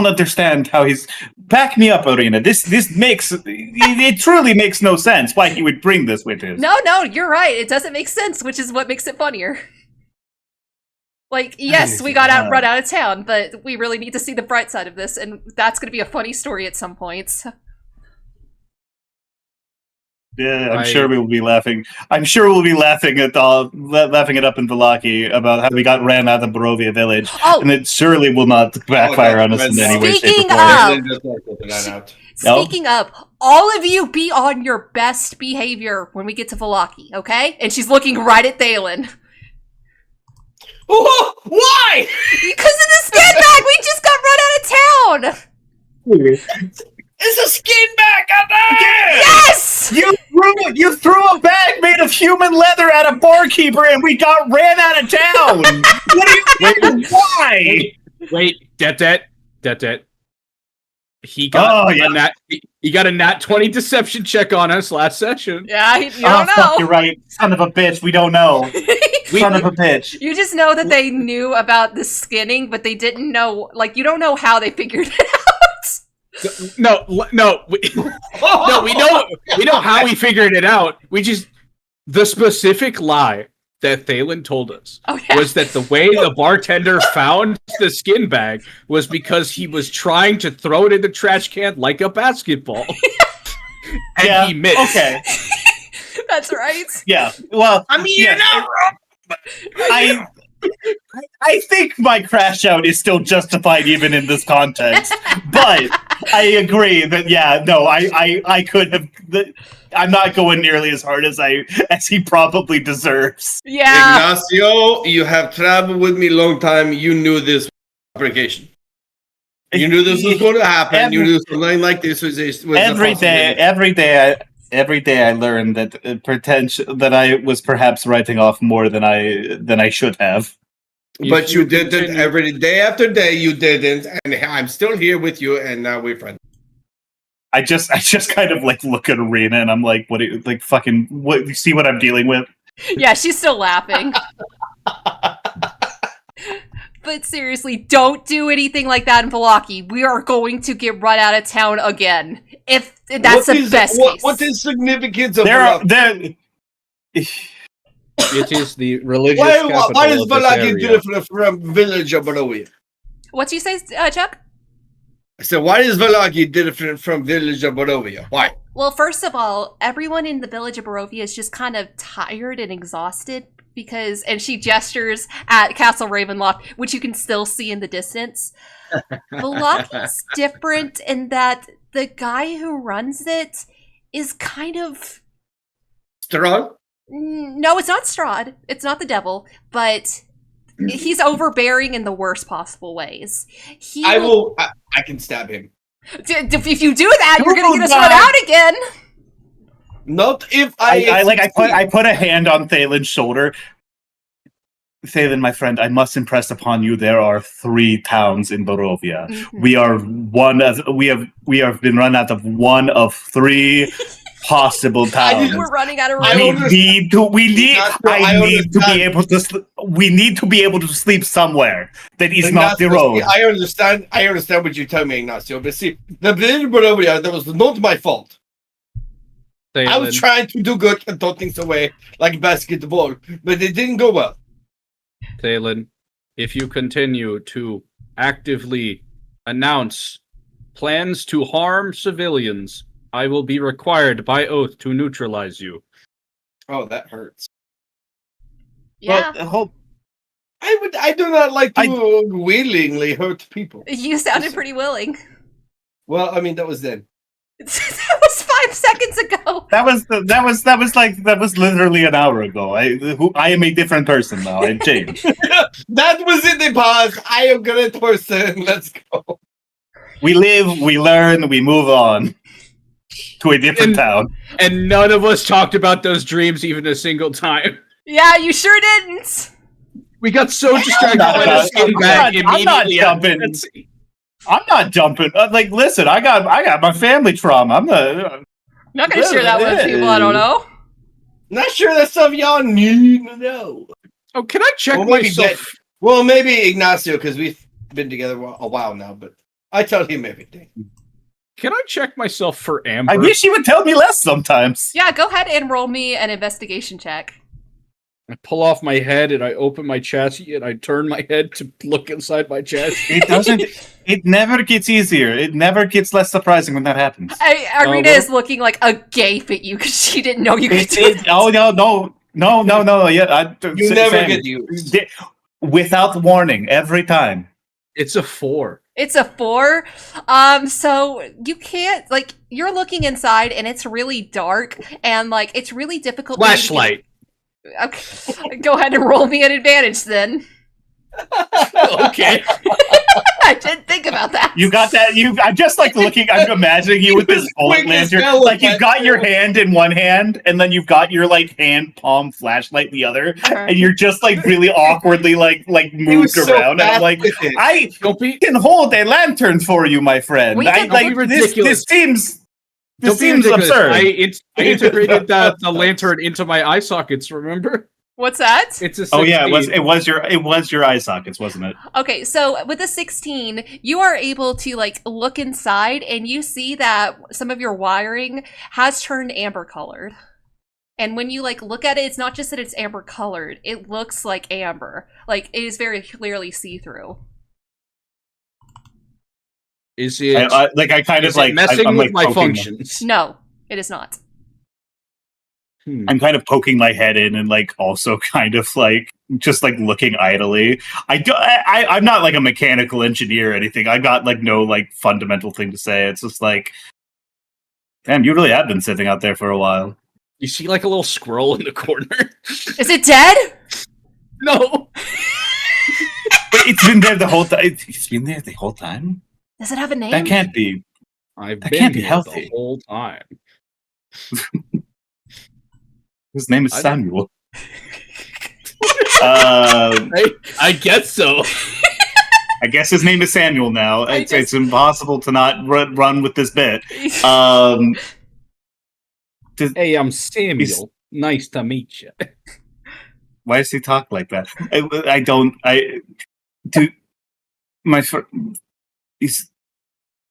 Speaker 3: understand how he's back me up, Ireena. This makes it truly makes no sense why he would bring this with him.
Speaker 2: No, you're right. It doesn't make sense, which is what makes it funnier. Like, yes, we got run out of town, but we really need to see the bright side of this, and that's going to be a funny story at some points.
Speaker 3: Yeah, I'm sure we will be laughing. I'm sure we'll be laughing it up in Villaki about how we got ran out of Barovia Village, and it surely will not backfire on us in any way, shape, or form.
Speaker 2: Speaking of, all of you be on your best behavior when we get to Vallaki, okay? And she's looking right at Thalin.
Speaker 4: Why?
Speaker 2: Because of the skin bag! We just got run out of town!
Speaker 4: It's a skin bag out there!
Speaker 2: Yes!
Speaker 3: You threw a bag made of human leather at a barkeeper and we ran out of town! What do you mean? Why?
Speaker 1: Wait, Detdet. He got he got a nat 20 deception check on us last session.
Speaker 2: Yeah, you don't know.
Speaker 3: Fuck, you're right. Son of a bitch, we don't know. Son of a bitch.
Speaker 2: You just know that they knew about the skinning, but they didn't know, like, you don't know how they figured it out.
Speaker 1: No, we know how we figured it out. The specific lie that Thalin told us was that the way the bartender found the skin bag was because he was trying to throw it in the trash can like a basketball. And he missed.
Speaker 3: Okay.
Speaker 2: That's right.
Speaker 3: Yeah. Well,
Speaker 4: I mean, you're not wrong.
Speaker 3: I think my crash out is still justified even in this context. But I agree that I could have. I'm not going nearly as hard as he probably deserves.
Speaker 2: Yeah.
Speaker 4: Ignacio, you have traveled with me a long time. You knew this application. You knew this was going to happen. You knew something like this was
Speaker 3: every day I learned that that I was perhaps writing off more than I should have.
Speaker 4: But you didn't. Every day after day, you didn't, and I'm still here with you, and now we're friends.
Speaker 3: I just kind of like look at Ireena and I'm like, what? What? You see what I'm dealing with?
Speaker 2: Yeah, she's still laughing. But seriously, don't do anything like that in Vallaki. We are going to get run out of town again. If that's the best case.
Speaker 4: What is significance of
Speaker 1: It is the religious capital
Speaker 4: why is
Speaker 1: of this
Speaker 4: Vallaki
Speaker 1: area.
Speaker 4: different from Village of Barovia?
Speaker 2: What you say, Chuck?
Speaker 4: I said, why is Vallaki different from Village of Barovia? Why?
Speaker 2: Well, first of all, everyone in the Village of Barovia is just kind of tired and exhausted and she gestures at Castle Ravenloft, which you can still see in the distance. Vallaki's different in that the guy who runs it is kind of...
Speaker 4: Strahd?
Speaker 2: No, it's not Strahd. It's not the devil, but he's overbearing in the worst possible ways.
Speaker 4: I can stab him.
Speaker 2: If you do that, you're going to get us run out again.
Speaker 4: Not if
Speaker 3: I put a hand on Thalin's shoulder. Thalin, my friend, I must impress upon you there are 3 towns in Barovia. Mm-hmm. We have been run out of one of 3 possible towns.
Speaker 2: We're running out of
Speaker 3: room. We need to be able to sleep somewhere that is not the road.
Speaker 4: I understand what you're telling me, Ignacio, but see, the village of Barovia, that was not my fault.
Speaker 1: Thalin.
Speaker 4: I was trying to do good and throw things away like basketball, but it didn't go well.
Speaker 1: Thalin, if you continue to actively announce plans to harm civilians, I will be required by oath to neutralize you.
Speaker 4: Oh, that hurts.
Speaker 2: Yeah.
Speaker 3: Well,
Speaker 4: I do not like to willingly hurt people.
Speaker 2: You sounded pretty willing.
Speaker 4: Well, I mean, that was then.
Speaker 2: That was 5 seconds ago.
Speaker 3: That was literally an hour ago. I am a different person now. I've changed.
Speaker 4: That was in the past. I am a good person. Let's go.
Speaker 3: We live, we learn, we move on to a different town.
Speaker 1: And none of us talked about those dreams even a single time.
Speaker 2: Yeah, you sure didn't.
Speaker 1: We got so distracted by the skin bag immediately.
Speaker 3: I'm not jumping. Listen, I got my family trauma. I'm
Speaker 2: not gonna share that with people I don't know.
Speaker 4: Not sure that's stuff y'all need to know.
Speaker 1: Oh, can I check myself?
Speaker 4: Maybe Ignacio, because we've been together a while now, but I tell him everything.
Speaker 1: Can I check myself for Amber?
Speaker 3: I wish he would tell me less sometimes.
Speaker 2: Yeah, go ahead and roll me an investigation check.
Speaker 1: I pull off my head and I open my chassis and I turn my head to look inside my chest.
Speaker 3: It never gets easier. It never gets less surprising when that happens.
Speaker 2: Ireena is looking like agape at you because she didn't know you could do it.
Speaker 3: Oh, no. Yeah,
Speaker 4: you never get used.
Speaker 3: Without warning, every time.
Speaker 1: It's a 4.
Speaker 2: It's a 4. So you can't, like, you're looking inside and it's really dark and, like, it's really difficult.
Speaker 1: Flashlight.
Speaker 2: Okay. Go ahead and roll me an advantage then.
Speaker 1: Okay.
Speaker 2: I didn't think about that.
Speaker 3: You got that? I'm just like looking. I'm imagining you with this bullet lantern. Like you've got your hand in one hand, and then you've got your like hand palm flashlight in the other, and you're just like really awkwardly like moved around. And I'm like, I can hold a lantern for you, my friend. This seems absurd.
Speaker 1: I integrated the lantern into my eye sockets. Remember?
Speaker 2: What's that?
Speaker 1: It's a 16.
Speaker 3: Oh yeah, it was your eye sockets, wasn't it?
Speaker 2: Okay, so with the 16, you are able to like look inside and you see that some of your wiring has turned amber colored. And when you like look at it, it's not just that it's amber colored, it looks like amber. Like it is very clearly see-through.
Speaker 1: Is it
Speaker 3: messing
Speaker 1: with my functions?
Speaker 2: No, it is not.
Speaker 3: I'm kind of poking my head in and like also kind of like just like looking idly. I'm not like a mechanical engineer or anything. I got like no like fundamental thing to say. It's just like, damn, you really have been sitting out there for a while.
Speaker 1: You see like a little squirrel in the corner.
Speaker 2: Is it dead?
Speaker 1: No.
Speaker 3: But it's been there the whole time. It's been there the whole time.
Speaker 2: Does it have a name?
Speaker 3: That can't be.
Speaker 1: That
Speaker 3: can't be healthy
Speaker 1: the whole time.
Speaker 3: His name is Samuel.
Speaker 1: I guess so.
Speaker 3: I guess his name is Samuel now. It's impossible to not run with this bit.
Speaker 1: Hey, I'm Samuel. Nice to meet you.
Speaker 3: Why does he talk like that?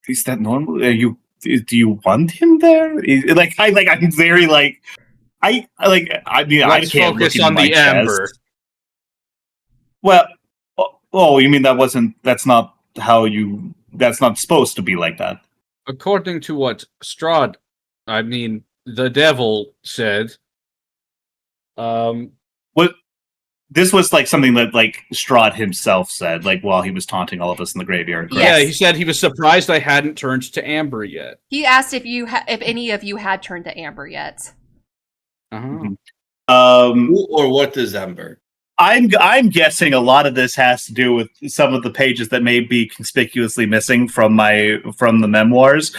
Speaker 3: Is that normal? Do you want him there? I'm very like. I mean,
Speaker 1: Let's focus on the amber.
Speaker 3: Well, you mean that's not supposed to be like that.
Speaker 1: According to what Strahd, I mean, the devil said,
Speaker 3: this was like something that like Strahd himself said, like while he was taunting all of us in the graveyard.
Speaker 2: Yes.
Speaker 1: Yeah, he said he was surprised I hadn't turned to amber yet.
Speaker 2: He asked if any of you had turned to amber yet.
Speaker 4: Who or what is amber?
Speaker 3: I'm guessing a lot of this has to do with some of the pages that may be conspicuously missing from the memoirs.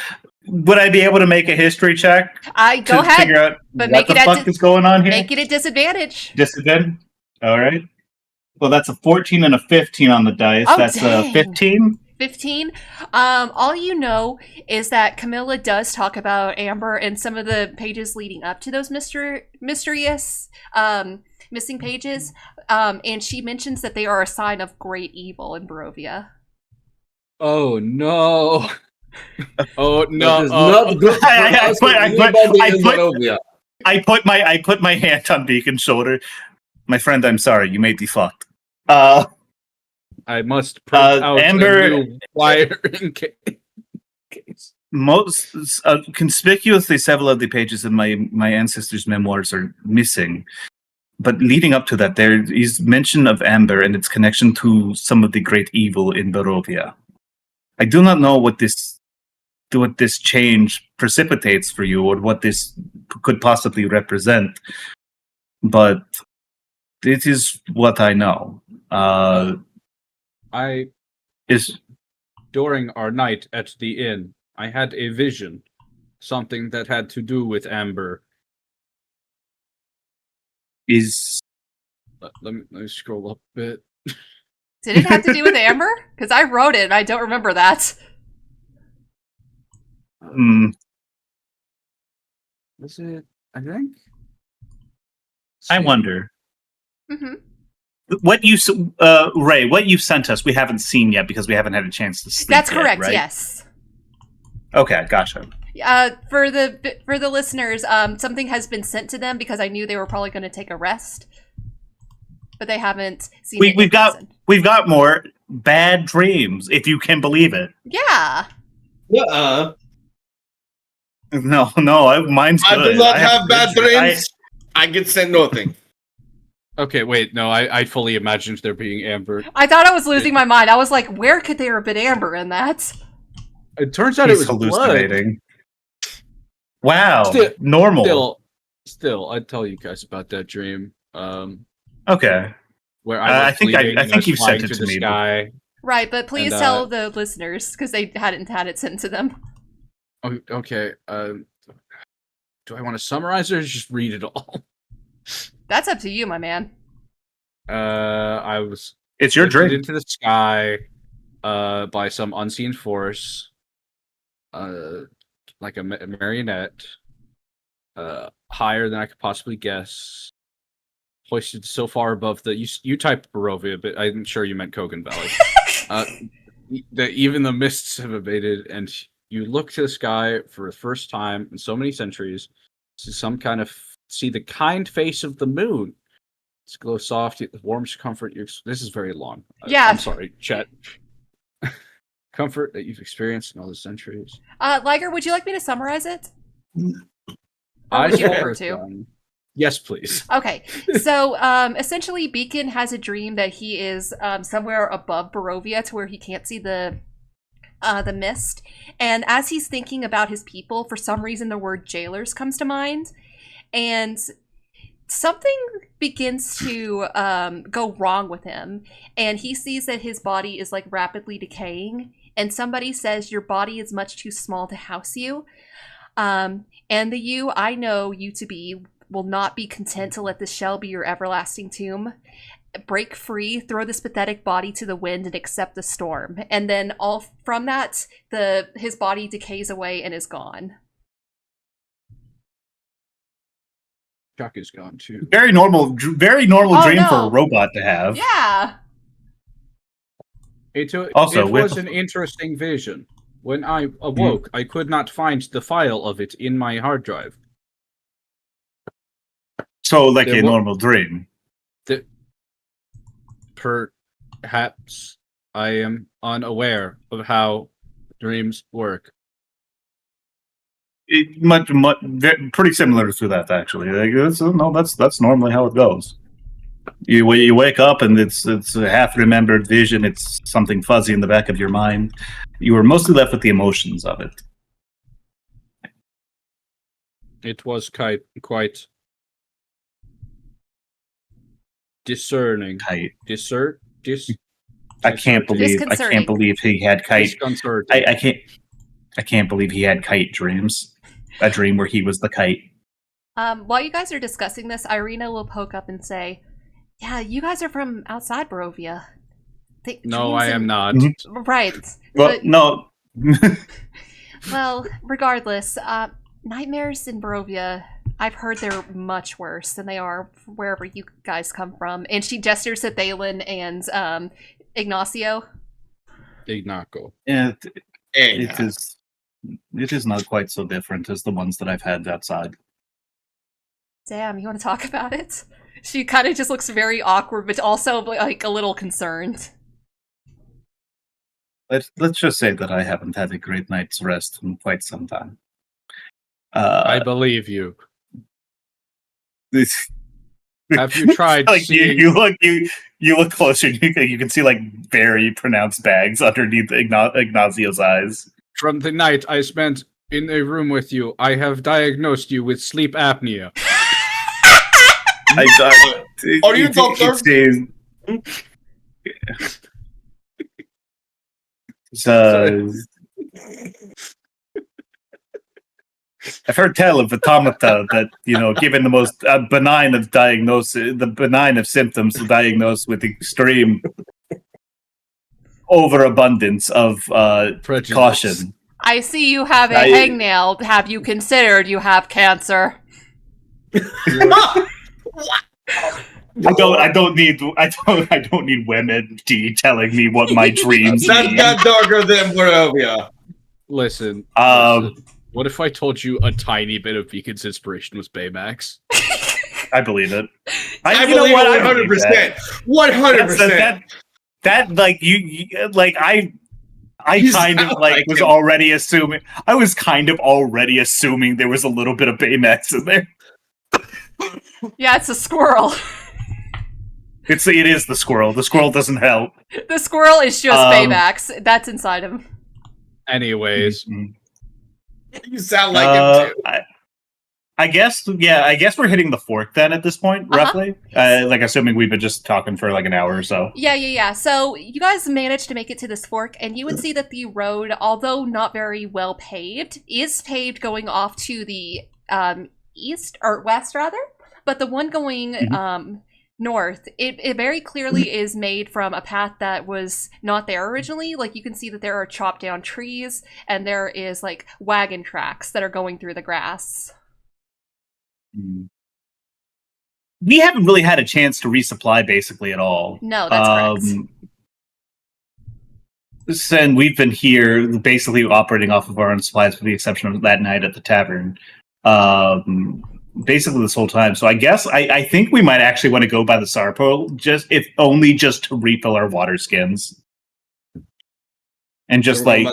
Speaker 3: Would I be able to make a history check?
Speaker 2: Go ahead,
Speaker 3: figure out
Speaker 2: but
Speaker 3: what the fuck is going on here?
Speaker 2: Make it a disadvantage.
Speaker 3: Disadvantage. All right. Well, that's a 14 and a 15 on the dice.
Speaker 2: Oh,
Speaker 3: that's
Speaker 2: dang.
Speaker 3: a 15.
Speaker 2: 15. All you know is that Camilla does talk about amber in some of the pages leading up to those mysterious missing pages, and she mentions that they are a sign of great evil in Barovia.
Speaker 1: Oh no! Oh no!
Speaker 3: I put my hand on Beacon's shoulder. My friend, I'm sorry. You may be fucked.
Speaker 1: I must print out
Speaker 3: amber
Speaker 1: a new wire in case.
Speaker 3: Most conspicuously, several of the pages in my ancestors' memoirs are missing. But leading up to that, there is mention of amber and its connection to some of the great evil in Barovia. I do not know what this change precipitates for you, or what this could possibly represent. But it is what I know.
Speaker 1: During our night at the inn, I had a vision, something that had to do with amber. Let me scroll up a bit.
Speaker 2: Did it have to do with amber? Because I wrote it and I don't remember that.
Speaker 1: Was it? I think.
Speaker 3: I wonder.
Speaker 2: Mm-hmm.
Speaker 3: What you Ray, what you sent us, we haven't seen yet because we haven't had a chance to sleep.
Speaker 2: That's
Speaker 3: yet,
Speaker 2: correct.
Speaker 3: right?
Speaker 2: Yes.
Speaker 3: Okay, gotcha.
Speaker 2: For the listeners, something has been sent to them because I knew they were probably going to take a rest, but they haven't seen it.
Speaker 3: We've got more bad dreams, if you can believe it.
Speaker 2: Yeah.
Speaker 3: No, mine's good.
Speaker 4: I do not have bad dreams. I get sent nothing.
Speaker 1: Okay, wait, no, I fully imagined there being amber.
Speaker 2: I thought I was losing my mind. I was like, where could there have been amber in that?
Speaker 1: It turns out
Speaker 3: He's
Speaker 1: it was
Speaker 3: hallucinating. Wow,
Speaker 1: Still-
Speaker 3: normal.
Speaker 1: Still, I'd tell you guys about that dream.
Speaker 3: Okay.
Speaker 1: Where I was bleeding
Speaker 3: I
Speaker 1: and
Speaker 3: think
Speaker 1: was
Speaker 3: you've
Speaker 1: flying
Speaker 3: sent it
Speaker 1: to
Speaker 3: to
Speaker 1: the
Speaker 3: me.
Speaker 1: sky.
Speaker 2: Right, but please
Speaker 1: And,
Speaker 2: tell the listeners, because they hadn't had it sent to them.
Speaker 1: Okay, do I want to summarize or just read it all?
Speaker 2: That's up to you, my man.
Speaker 1: I was
Speaker 3: It's your
Speaker 1: lifted
Speaker 3: dream.
Speaker 1: into the sky by some unseen force, like a marionette, higher than I could possibly guess, hoisted so far above the you typed Barovia, but I'm sure you meant Kogan Valley. That even the mists have abated, and you look to the sky for the first time in so many centuries, see the kind face of the moon. It's glow soft, it warms comfort. This is very long.
Speaker 2: Yeah.
Speaker 1: I'm sorry, chat. Comfort that you've experienced in all the centuries.
Speaker 2: Liger, would you like me to summarize it?
Speaker 1: I
Speaker 2: would you
Speaker 1: saw
Speaker 2: prefer
Speaker 1: it,
Speaker 2: to?
Speaker 1: Yes, please.
Speaker 2: Okay, so essentially, Beacon has a dream that he is somewhere above Barovia to where he can't see the mist. And as he's thinking about his people, for some reason, the word jailers comes to mind. And something begins to go wrong with him. And he sees that his body is like rapidly decaying. And somebody says, your body is much too small to house you. And the you I know you to be will not be content to let this shell be your everlasting tomb. Break free, throw this pathetic body to the wind, and accept the storm. And then all from that, his body decays away and is gone.
Speaker 1: Chuck is gone too.
Speaker 3: Very normal dream for a robot to have.
Speaker 2: Yeah.
Speaker 1: It
Speaker 3: Also,
Speaker 1: was an interesting vision. When I awoke, I could not find the file of it in my hard drive.
Speaker 3: So, like
Speaker 1: There
Speaker 3: a
Speaker 1: wa-
Speaker 3: normal dream.
Speaker 1: Perhaps I am unaware of how dreams work.
Speaker 3: Pretty similar to that, actually. That's normally how it goes. You wake up and it's a half remembered vision. It's something fuzzy in the back of your mind. You are mostly left with the emotions of it.
Speaker 1: It was quite discerning.
Speaker 3: Kite.
Speaker 1: I
Speaker 3: I can't believe he had kite. I can't believe he had kite dreams. A dream where he was the kite.
Speaker 2: While you guys are discussing this, Ireena will poke up and say, yeah, you guys are from outside Barovia.
Speaker 1: No, I am not.
Speaker 2: Right.
Speaker 3: Well,
Speaker 2: But,
Speaker 3: no.
Speaker 2: well, regardless, nightmares in Barovia, I've heard they're much worse than they are wherever you guys come from. And she gestures at Thalin and Ignacio.
Speaker 1: Ignacio.
Speaker 3: Yeah, it is not quite so different as the ones that I've had outside.
Speaker 2: Damn, you want to talk about it? She kind of just looks very awkward, but also like a little concerned.
Speaker 3: Let's just say that I haven't had a great night's rest in quite some time.
Speaker 1: I believe you.
Speaker 3: This,
Speaker 1: Have you tried
Speaker 3: like
Speaker 1: seeing...
Speaker 3: you look closer, you can see like very pronounced bags underneath Ignacio's eyes.
Speaker 1: From the night I spent in a room with you, I have diagnosed you with sleep apnea.
Speaker 4: Are you doctor?
Speaker 3: I've heard tell of automata that, given the most benign of diagnosis, the benign of symptoms diagnosed with extreme overabundance of caution.
Speaker 2: I see you have a hangnail. Have you considered you have cancer?
Speaker 3: I don't need women telling me what my dreams
Speaker 4: That's
Speaker 3: mean.
Speaker 4: got darker than Barovia.
Speaker 1: Listen. What if I told you a tiny bit of Beacon's inspiration was Baymax?
Speaker 3: I believe it.
Speaker 4: I believe it 100%. 100%.
Speaker 3: That like you like I kind of like was already assuming. I was kind of already assuming there was a little bit of Baymax in there.
Speaker 2: Yeah, it's a squirrel.
Speaker 3: It is the squirrel. The squirrel doesn't help.
Speaker 2: The squirrel is just Baymax. That's inside him.
Speaker 1: Anyways.
Speaker 4: You sound like him too.
Speaker 3: I guess we're hitting the fork then at this point, roughly. Like assuming we've been just talking for like an hour or so.
Speaker 2: Yeah. So you guys managed to make it to this fork, and you would see that the road, although not very well paved, is paved going off to the east or west rather. But the one going north, it very clearly is made from a path that was not there originally. Like you can see that there are chopped down trees, and there is like wagon tracks that are going through the grass.
Speaker 3: We haven't really had a chance to resupply basically at all.
Speaker 2: No, that's correct.
Speaker 3: And we've been here basically operating off of our own supplies, with the exception of that night at the tavern. Basically this whole time. So I guess I think we might actually want to go by the Sarpo, if only to refill our water skins. And just like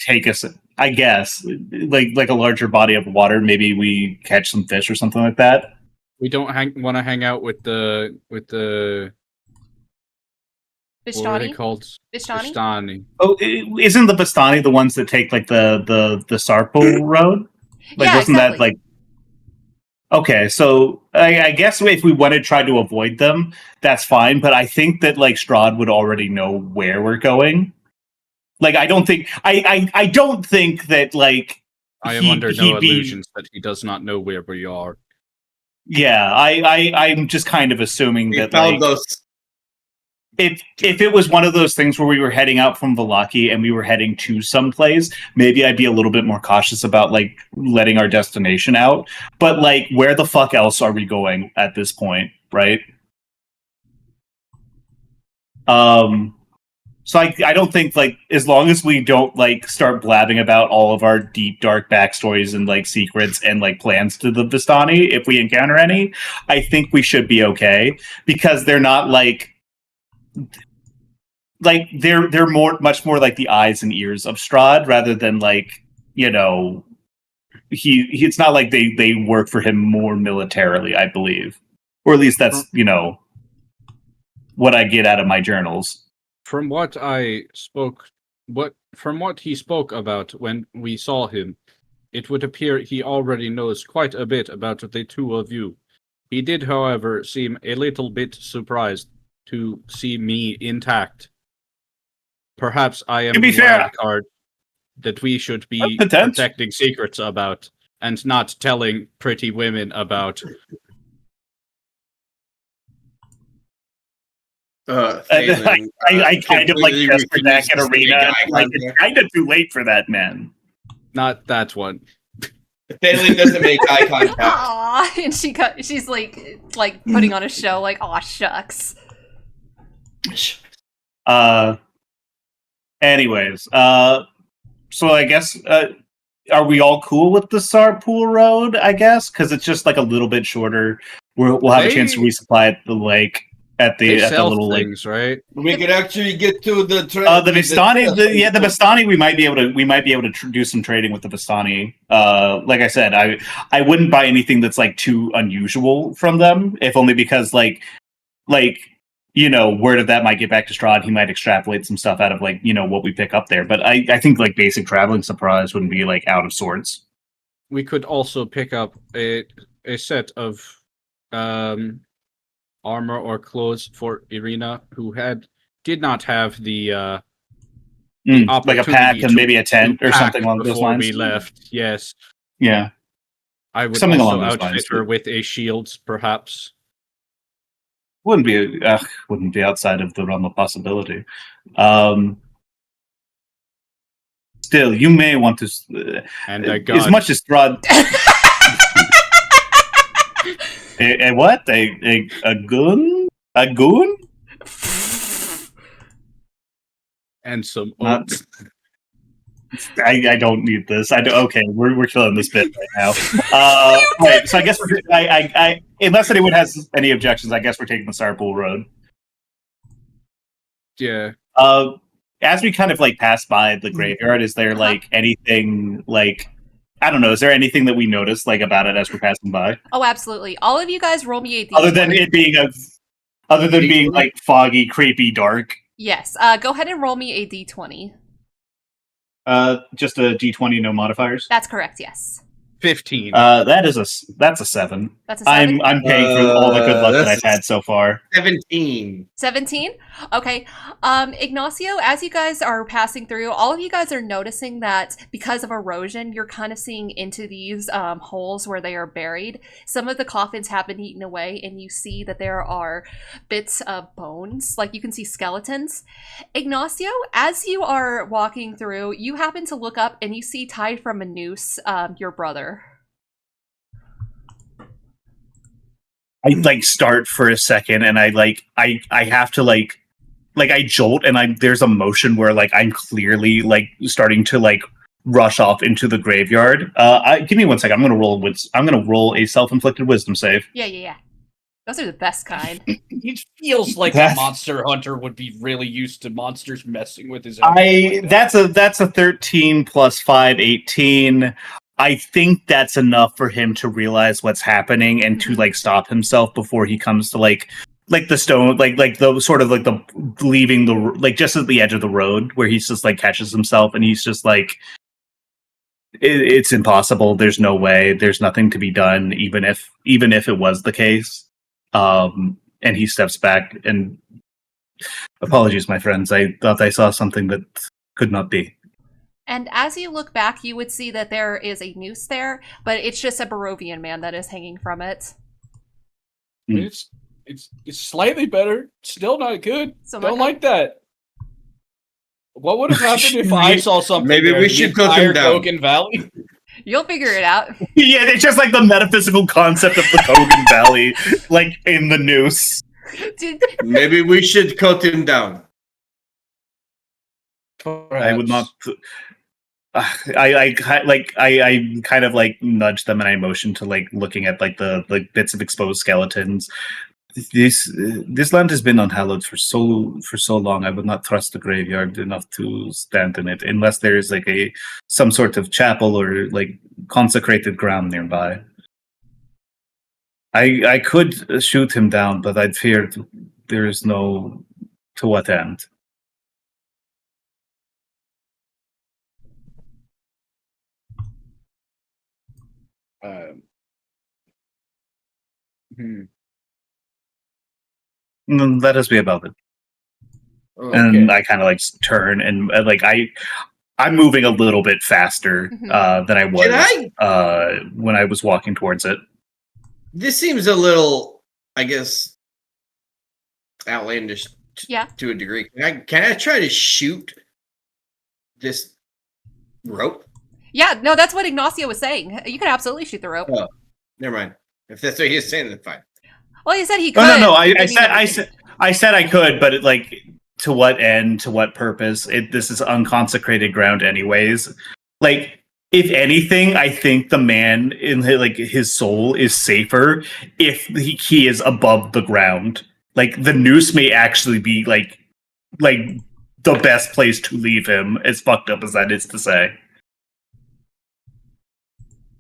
Speaker 3: take us, I guess, like a larger body of water. Maybe we catch some fish or something like that.
Speaker 1: We don't want to hang out with the
Speaker 2: Vistani?
Speaker 1: What are they called?
Speaker 2: Vistani?
Speaker 3: Oh, isn't the Vistani the ones that take like the Sarpo road? Like,
Speaker 2: yeah,
Speaker 3: wasn't
Speaker 2: exactly.
Speaker 3: that like? Okay, so I guess if we want to try to avoid them, that's fine. But I think that like Strahd would already know where we're going. Like, I don't think that like
Speaker 1: I am under no illusions that he does not know where we are.
Speaker 3: Yeah, I'm just kind of assuming that like
Speaker 4: those.
Speaker 3: If it was one of those things where we were heading out from Vallaki and we were heading to someplace, maybe I'd be a little bit more cautious about like letting our destination out. But like, where the fuck else are we going at this point, right? So I don't think like, as long as we don't like start blabbing about all of our deep dark backstories and like secrets and like plans to the Vistani, if we encounter any, I think we should be okay, because they're not like they're much more like the eyes and ears of Strahd rather than like, you know, it's not like they work for him more militarily, I believe, or at least that's, you know, what I get out of my journals.
Speaker 1: From what he spoke about when we saw him, it would appear he already knows quite a bit about the two of you. He did, however, seem a little bit surprised to see me intact. Perhaps I am the wild card that we should be protecting secrets about and not telling pretty women about.
Speaker 3: I kind of like Jesper Dak and Ireena. Like, it's kind of too late for that, man.
Speaker 1: Not that one.
Speaker 4: Thalin doesn't make eye contact.
Speaker 2: Aww, and she's like putting on a show, like, aw, shucks.
Speaker 3: Anyways, so I guess are we all cool with the Sarpool Road? I guess because it's just like a little bit shorter. We'll have a chance to resupply at the lake. At the little
Speaker 1: things,
Speaker 3: lake,
Speaker 1: right?
Speaker 4: We could actually get to the
Speaker 3: the Vistani. The Vistani. We might be able to do some trading with the Vistani. Like I said, I wouldn't buy anything that's like too unusual from them, if only because like you know, word of that might get back to Strahd. He might extrapolate some stuff out of like, you know, what we pick up there. But I think like basic traveling supplies wouldn't be like out of sorts.
Speaker 1: We could also pick up a set of armor or clothes for Ireena, who did not have the
Speaker 3: like a pack and maybe a tent or something along those lines.
Speaker 1: We left, yes.
Speaker 3: Yeah.
Speaker 1: I would
Speaker 3: something
Speaker 1: also
Speaker 3: along those
Speaker 1: outfit
Speaker 3: lines.
Speaker 1: her with a shield, perhaps.
Speaker 3: Wouldn't be outside of the realm of possibility. Still, you may want to,
Speaker 1: and
Speaker 3: as much as Strahd. A what? A goon? A goon?
Speaker 1: And some
Speaker 3: oats. I don't need this. Okay, we're killing this bit right now. Right, so I guess I unless anyone has any objections, I guess we're taking the Sarpool Road.
Speaker 1: Yeah.
Speaker 3: As we kind of like pass by the graveyard, is there like anything like, I don't know, is there anything that we noticed like about it as we're passing by?
Speaker 2: Oh, absolutely. All of you guys roll me a d20.
Speaker 3: Other than it being Other than being like foggy, creepy, dark.
Speaker 2: Yes. Go ahead and roll me a d20.
Speaker 3: Just a d20, no modifiers.
Speaker 2: That's correct. Yes.
Speaker 1: 15.
Speaker 3: That's a 7.
Speaker 2: That's a 7.
Speaker 3: I'm paying for all the good luck that I've had so far.
Speaker 4: 17.
Speaker 2: 17? Okay. Ignacio, as you guys are passing through, all of you guys are noticing that because of erosion, you're kind of seeing into these holes where they are buried. Some of the coffins have been eaten away, and you see that there are bits of bones. Like, you can see skeletons. Ignacio, as you are walking through, you happen to look up and you see tied from a noose your brother.
Speaker 3: I like start for a second, and I have to like I jolt, and there's a motion where like I'm clearly like starting to like rush off into the graveyard. Give me 1 second. I'm gonna roll a self-inflicted wisdom save.
Speaker 2: Yeah. Those are the best kind.
Speaker 1: He feels like a monster hunter would be really used to monsters messing with his own.
Speaker 3: That's a 13 plus 5, 18. I think that's enough for him to realize what's happening and to like stop himself before he comes to like the stone, like the sort of like the leaving the like just at the edge of the road where he's just like catches himself and he's just like, it's impossible. There's no way. There's nothing to be done, even if it was the case. And he steps back and apologies, my friends. I thought I saw something that could not be.
Speaker 2: And as you look back, you would see that there is a noose there, but it's just a Barovian man that is hanging from it.
Speaker 1: It's slightly better. Still not good.
Speaker 2: So
Speaker 1: don't like that. What would have happened if I saw something?
Speaker 4: Maybe we should cook him down.
Speaker 1: Kogan Valley.
Speaker 2: You'll figure it out.
Speaker 3: Yeah, it's just like the metaphysical concept of the Kogan Valley, like in the noose.
Speaker 4: Maybe we should cut him down.
Speaker 1: Perhaps.
Speaker 3: I would not. I kind of like nudge them and I motion to like looking at like the bits of exposed skeletons. This land has been unhallowed for so long. I would not trust the graveyard enough to stand in it unless there is like some sort of chapel or like consecrated ground nearby. I could shoot him down, but I'd fear there is no to what end. Let us be about it.
Speaker 1: Okay.
Speaker 3: And I kind of like turn and like I'm moving a little bit faster than I was when I was walking towards it.
Speaker 4: This seems a little, I guess, outlandish to a degree. Can I try to shoot this rope?
Speaker 2: Yeah, no, that's what Ignacio was saying. You can absolutely shoot the rope.
Speaker 4: Oh, never mind. If that's what he's saying, then fine.
Speaker 2: Well, he said he could.
Speaker 3: No. I said I could, but like to what end? To what purpose? This is unconsecrated ground, anyways. Like, if anything, I think the man in his soul is safer if he is above the ground. Like the noose may actually be like the best place to leave him. As fucked up as that is to say.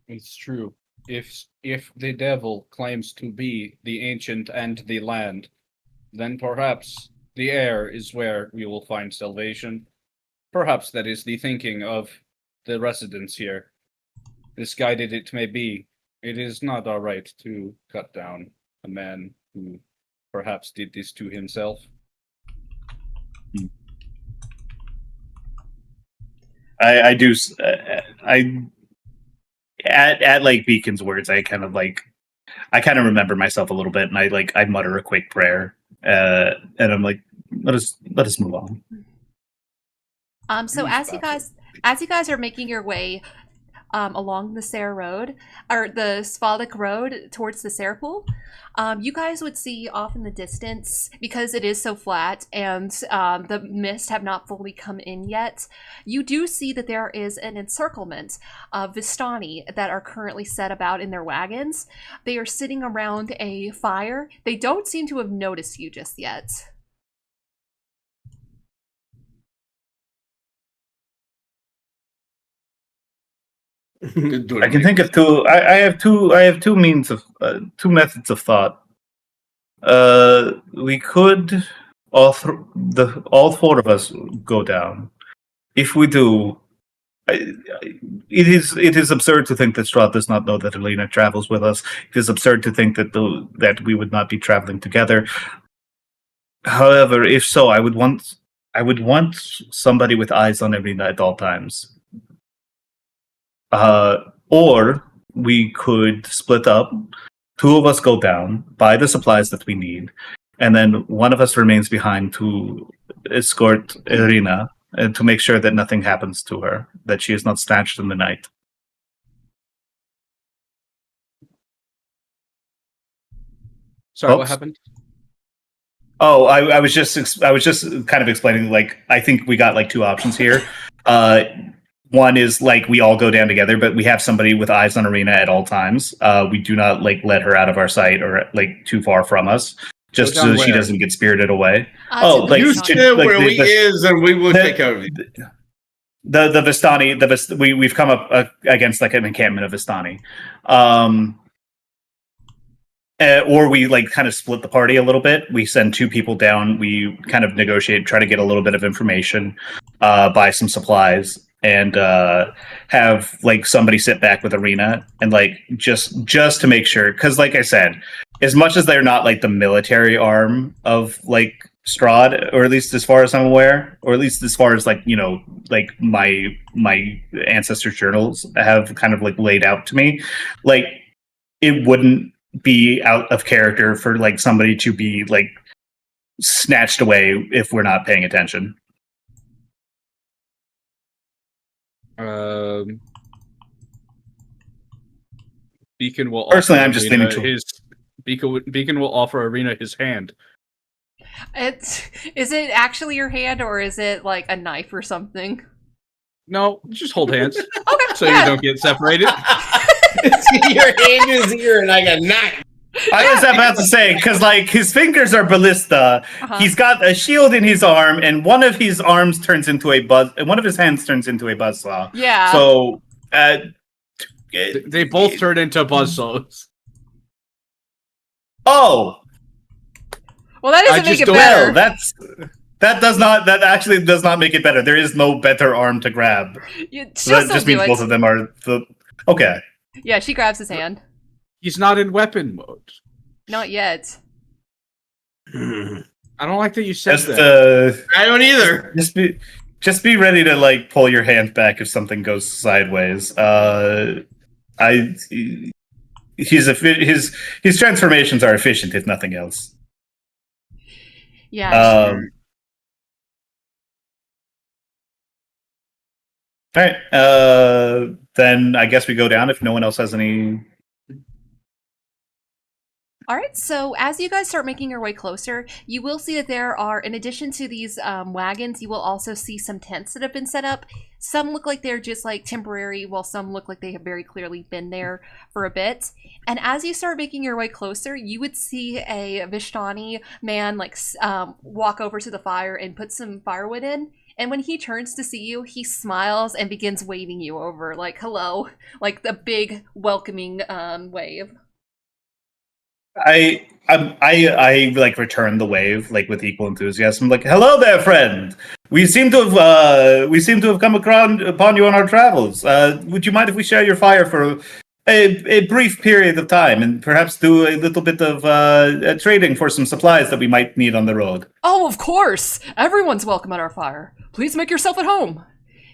Speaker 1: It's true. If the devil claims to be the ancient and the land, then perhaps the air is where we will find salvation. Perhaps that is the thinking of the residents here. Misguided it may be, it is not our right to cut down a man who perhaps did this to himself.
Speaker 3: I do. At like Beacon's words, I kind of remember myself a little bit, and I mutter a quick prayer, and I'm like, let us move on.
Speaker 2: So as you guys are making your way along the Sayre Road, or the Svaldic Road towards the Sayre Pool, you guys would see off in the distance, because it is so flat and the mist have not fully come in yet, you do see that there is an encirclement of Vistani that are currently set about in their wagons. They are sitting around a fire. They don't seem to have noticed you just yet.
Speaker 3: I can think of two. I have two means of two methods of thought. We could all four of us go down. If we do, it is absurd to think that Strahd does not know that Ireena travels with us. It is absurd to think that we would not be traveling together. However, if so, I would want somebody with eyes on Ireena at all times. Or we could split up. Two of us go down, buy the supplies that we need, and then one of us remains behind to escort Ireena and to make sure that nothing happens to her, that she is not snatched in the night.
Speaker 1: Sorry,
Speaker 3: Oops.
Speaker 1: what happened?
Speaker 3: Oh, I was just kind of explaining. Like, I think we got like two options here. One is like we all go down together, but we have somebody with eyes on Ireena at all times. We do not like let her out of our sight or like too far from us, just so she doesn't get spirited away.
Speaker 4: Like you stay where we is, and we will take over.
Speaker 3: The Vistani, we've come up against like an encampment of Vistani, or we like kind of split the party a little bit. We send two people down. We kind of negotiate, try to get a little bit of information, buy some supplies, and have like somebody sit back with Ireena and like just to make sure, because like I said, as much as they're not like the military arm of like Strahd, or at least as far as I'm aware, or at least as far as like, you know, like my ancestors' journals have kind of like laid out to me, like it wouldn't be out of character for like somebody to be like snatched away if we're not paying attention.
Speaker 1: Beacon will
Speaker 3: personally,
Speaker 1: offer
Speaker 3: I'm just
Speaker 1: Ireena
Speaker 3: leaning to
Speaker 1: his Beacon will offer Ireena his hand.
Speaker 2: Is it actually your hand, or is it like a knife or something?
Speaker 1: No, just hold hands.
Speaker 2: Okay,
Speaker 1: so you don't get separated.
Speaker 4: Your hand is here, and I got knife.
Speaker 3: I was about to say, because like his fingers are ballista, he's got a shield in his arm, and one of his arms turns into a buzz, and one of his hands turns into a buzzsaw.
Speaker 2: Yeah.
Speaker 3: So
Speaker 1: they both turn into buzzsaws.
Speaker 3: Oh.
Speaker 2: Well, that doesn't make it better.
Speaker 3: Well, that actually does not make it better. There is no better arm to grab. So that just means both of them are okay.
Speaker 2: Yeah, she grabs his hand.
Speaker 1: He's not in weapon mode.
Speaker 2: Not yet.
Speaker 1: I don't like that you said that.
Speaker 4: I don't either.
Speaker 3: Just be ready to like pull your hand back if something goes sideways. His transformations are efficient, if nothing else.
Speaker 2: Yeah.
Speaker 3: All right. Then I guess we go down if no one else has any.
Speaker 2: All right, so as you guys start making your way closer, you will see that there are, in addition to these wagons, you will also see some tents that have been set up. Some look like they're just like temporary, while some look like they have very clearly been there for a bit. And as you start making your way closer, you would see a Vistani man like walk over to the fire and put some firewood in. And when he turns to see you, he smiles and begins waving you over, like hello, like the big welcoming wave.
Speaker 3: I like return the wave like with equal enthusiasm. Like, hello there, friend. We seem to have come upon you on our travels. Would you mind if we share your fire for a brief period of time and perhaps do a little bit of trading for some supplies that we might need on the road?
Speaker 2: Oh, of course. Everyone's welcome at our fire. Please make yourself at home.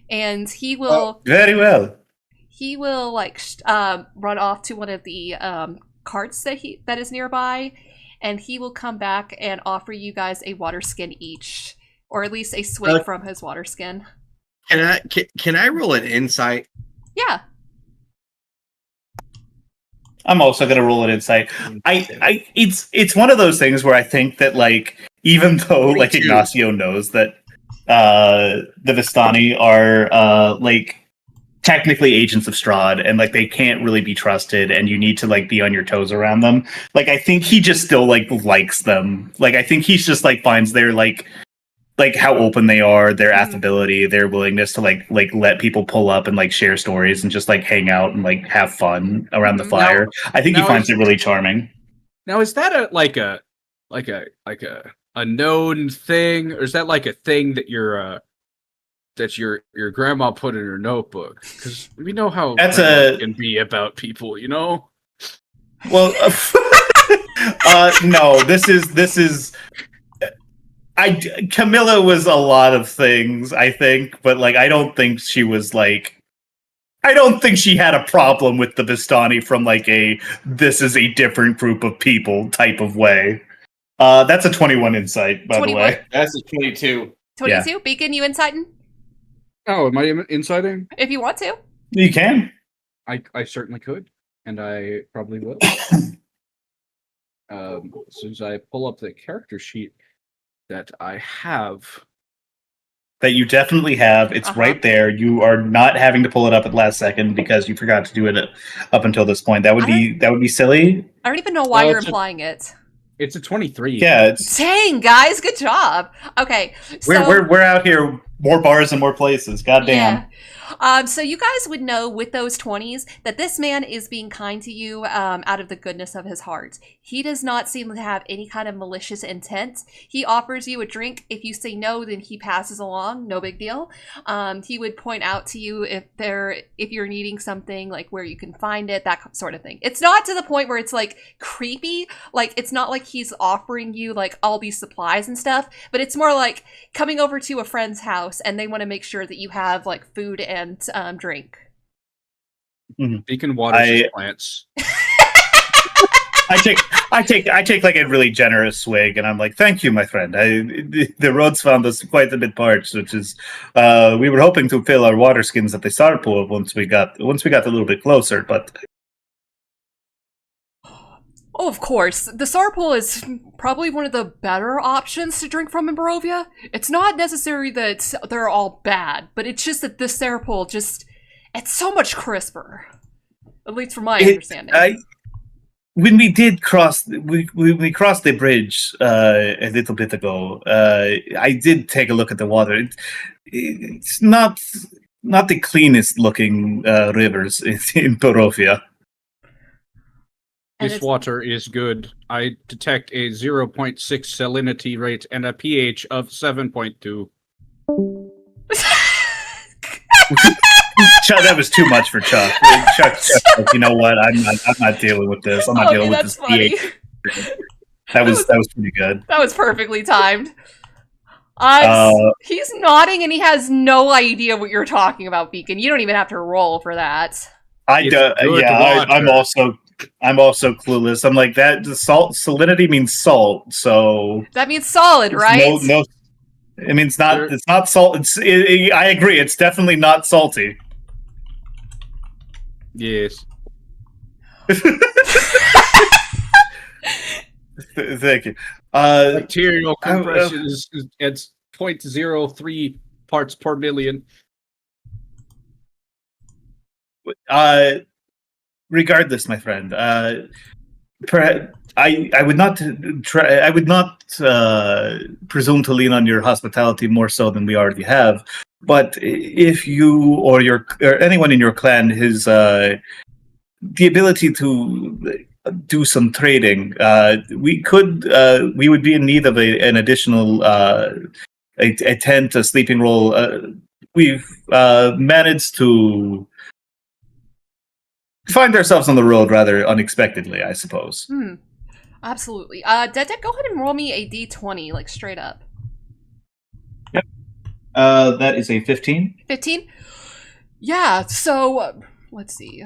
Speaker 2: And he will.
Speaker 3: Very well.
Speaker 2: He will like run off to one of the carts that is nearby, and he will come back and offer you guys a water skin each, or at least a swig from his water skin.
Speaker 4: Can I roll an insight?
Speaker 2: Yeah.
Speaker 3: I'm also gonna roll an insight. It's one of those things where I think that like even though like Ignacio knows that the Vistani are like technically agents of Strahd, and like they can't really be trusted, and you need to like be on your toes around them. Like I think he just still like likes them. Like I think he's just like finds their like how open they are, their affability, their willingness to like let people pull up and like share stories and just like hang out and like have fun around the fire. I think he finds it really charming.
Speaker 1: Now is that a known thing, or is that like a thing that your grandma put in her notebook? Because we know how it can be about people, you know.
Speaker 3: Well, no. This is. Camilla was a lot of things, I think, but like I don't think she was like. I don't think she had a problem with the Vistani from like this is a different group of people type of way. That's a 21 insight, by 21. The way.
Speaker 4: That's a 22.
Speaker 2: 22? Yeah. Beacon, you inciting?
Speaker 1: Oh, am I inciting?
Speaker 2: If you want to.
Speaker 3: You can.
Speaker 1: I certainly could, and I probably will. As soon as I pull up the character sheet that I have.
Speaker 3: That you definitely have. It's right there. You are not having to pull it up at last second because you forgot to do it up until this point. That would be silly.
Speaker 2: I don't even know why you're implying it.
Speaker 1: It's a 23.
Speaker 3: Yeah.
Speaker 2: Dang, guys, good job. Okay, so
Speaker 3: we're out here, more bars and more places. Goddamn.
Speaker 2: Yeah. So you guys would know with those 20s that this man is being kind to you out of the goodness of his heart. He does not seem to have any kind of malicious intent. He offers you a drink. If you say no, then he passes along. No big deal. He would point out to you if you're needing something, like where you can find it, that sort of thing. It's not to the point where it's like creepy. Like it's not like he's offering you like all these supplies and stuff, but it's more like coming over to a friend's house and they want to make sure that you have like food and drink.
Speaker 1: Beacon waters his plants.
Speaker 3: I take like a really generous swig, and I'm like, "Thank you, my friend. The roads found us quite a bit parched, which is we were hoping to fill our water skins at the star pool once we got a little bit closer, but."
Speaker 2: Oh, of course. The star pool is probably one of the better options to drink from in Barovia. It's not necessary that they're all bad, but it's just that this star pool it's so much crisper. At least from my understanding.
Speaker 3: When we did cross the bridge a little bit ago, I did take a look at the water. It's not the cleanest looking rivers in Barovia.
Speaker 1: This water is good. I detect a 0.6 salinity rate and a pH of 7.2.
Speaker 3: Chuck, that was too much for Chuck. Chuck, you know what? I'm not dealing with this. I'm not dealing with this pH. That was pretty good.
Speaker 2: That was perfectly timed. He's nodding and he has no idea what you're talking about, Beacon. You don't even have to roll for that.
Speaker 3: I'm also clueless. I'm like that. The salinity means salt, so
Speaker 2: that means solid, right?
Speaker 3: No. It means not. It's not salt. I agree. It's definitely not salty.
Speaker 1: Yes.
Speaker 3: Thank you.
Speaker 1: Bacterial compression is at 0.03 parts per million.
Speaker 3: Regardless, my friend, I would not presume to lean on your hospitality more so than we already have. But if you or anyone in your clan has the ability to do some trading, we would be in need of an additional a tent, a sleeping roll. We've managed to find ourselves on the road rather unexpectedly, I suppose.
Speaker 2: Absolutely. Detdet, go ahead and roll me a d20, like straight up.
Speaker 3: Yep. That is a 15.
Speaker 2: 15? Yeah, so let's see.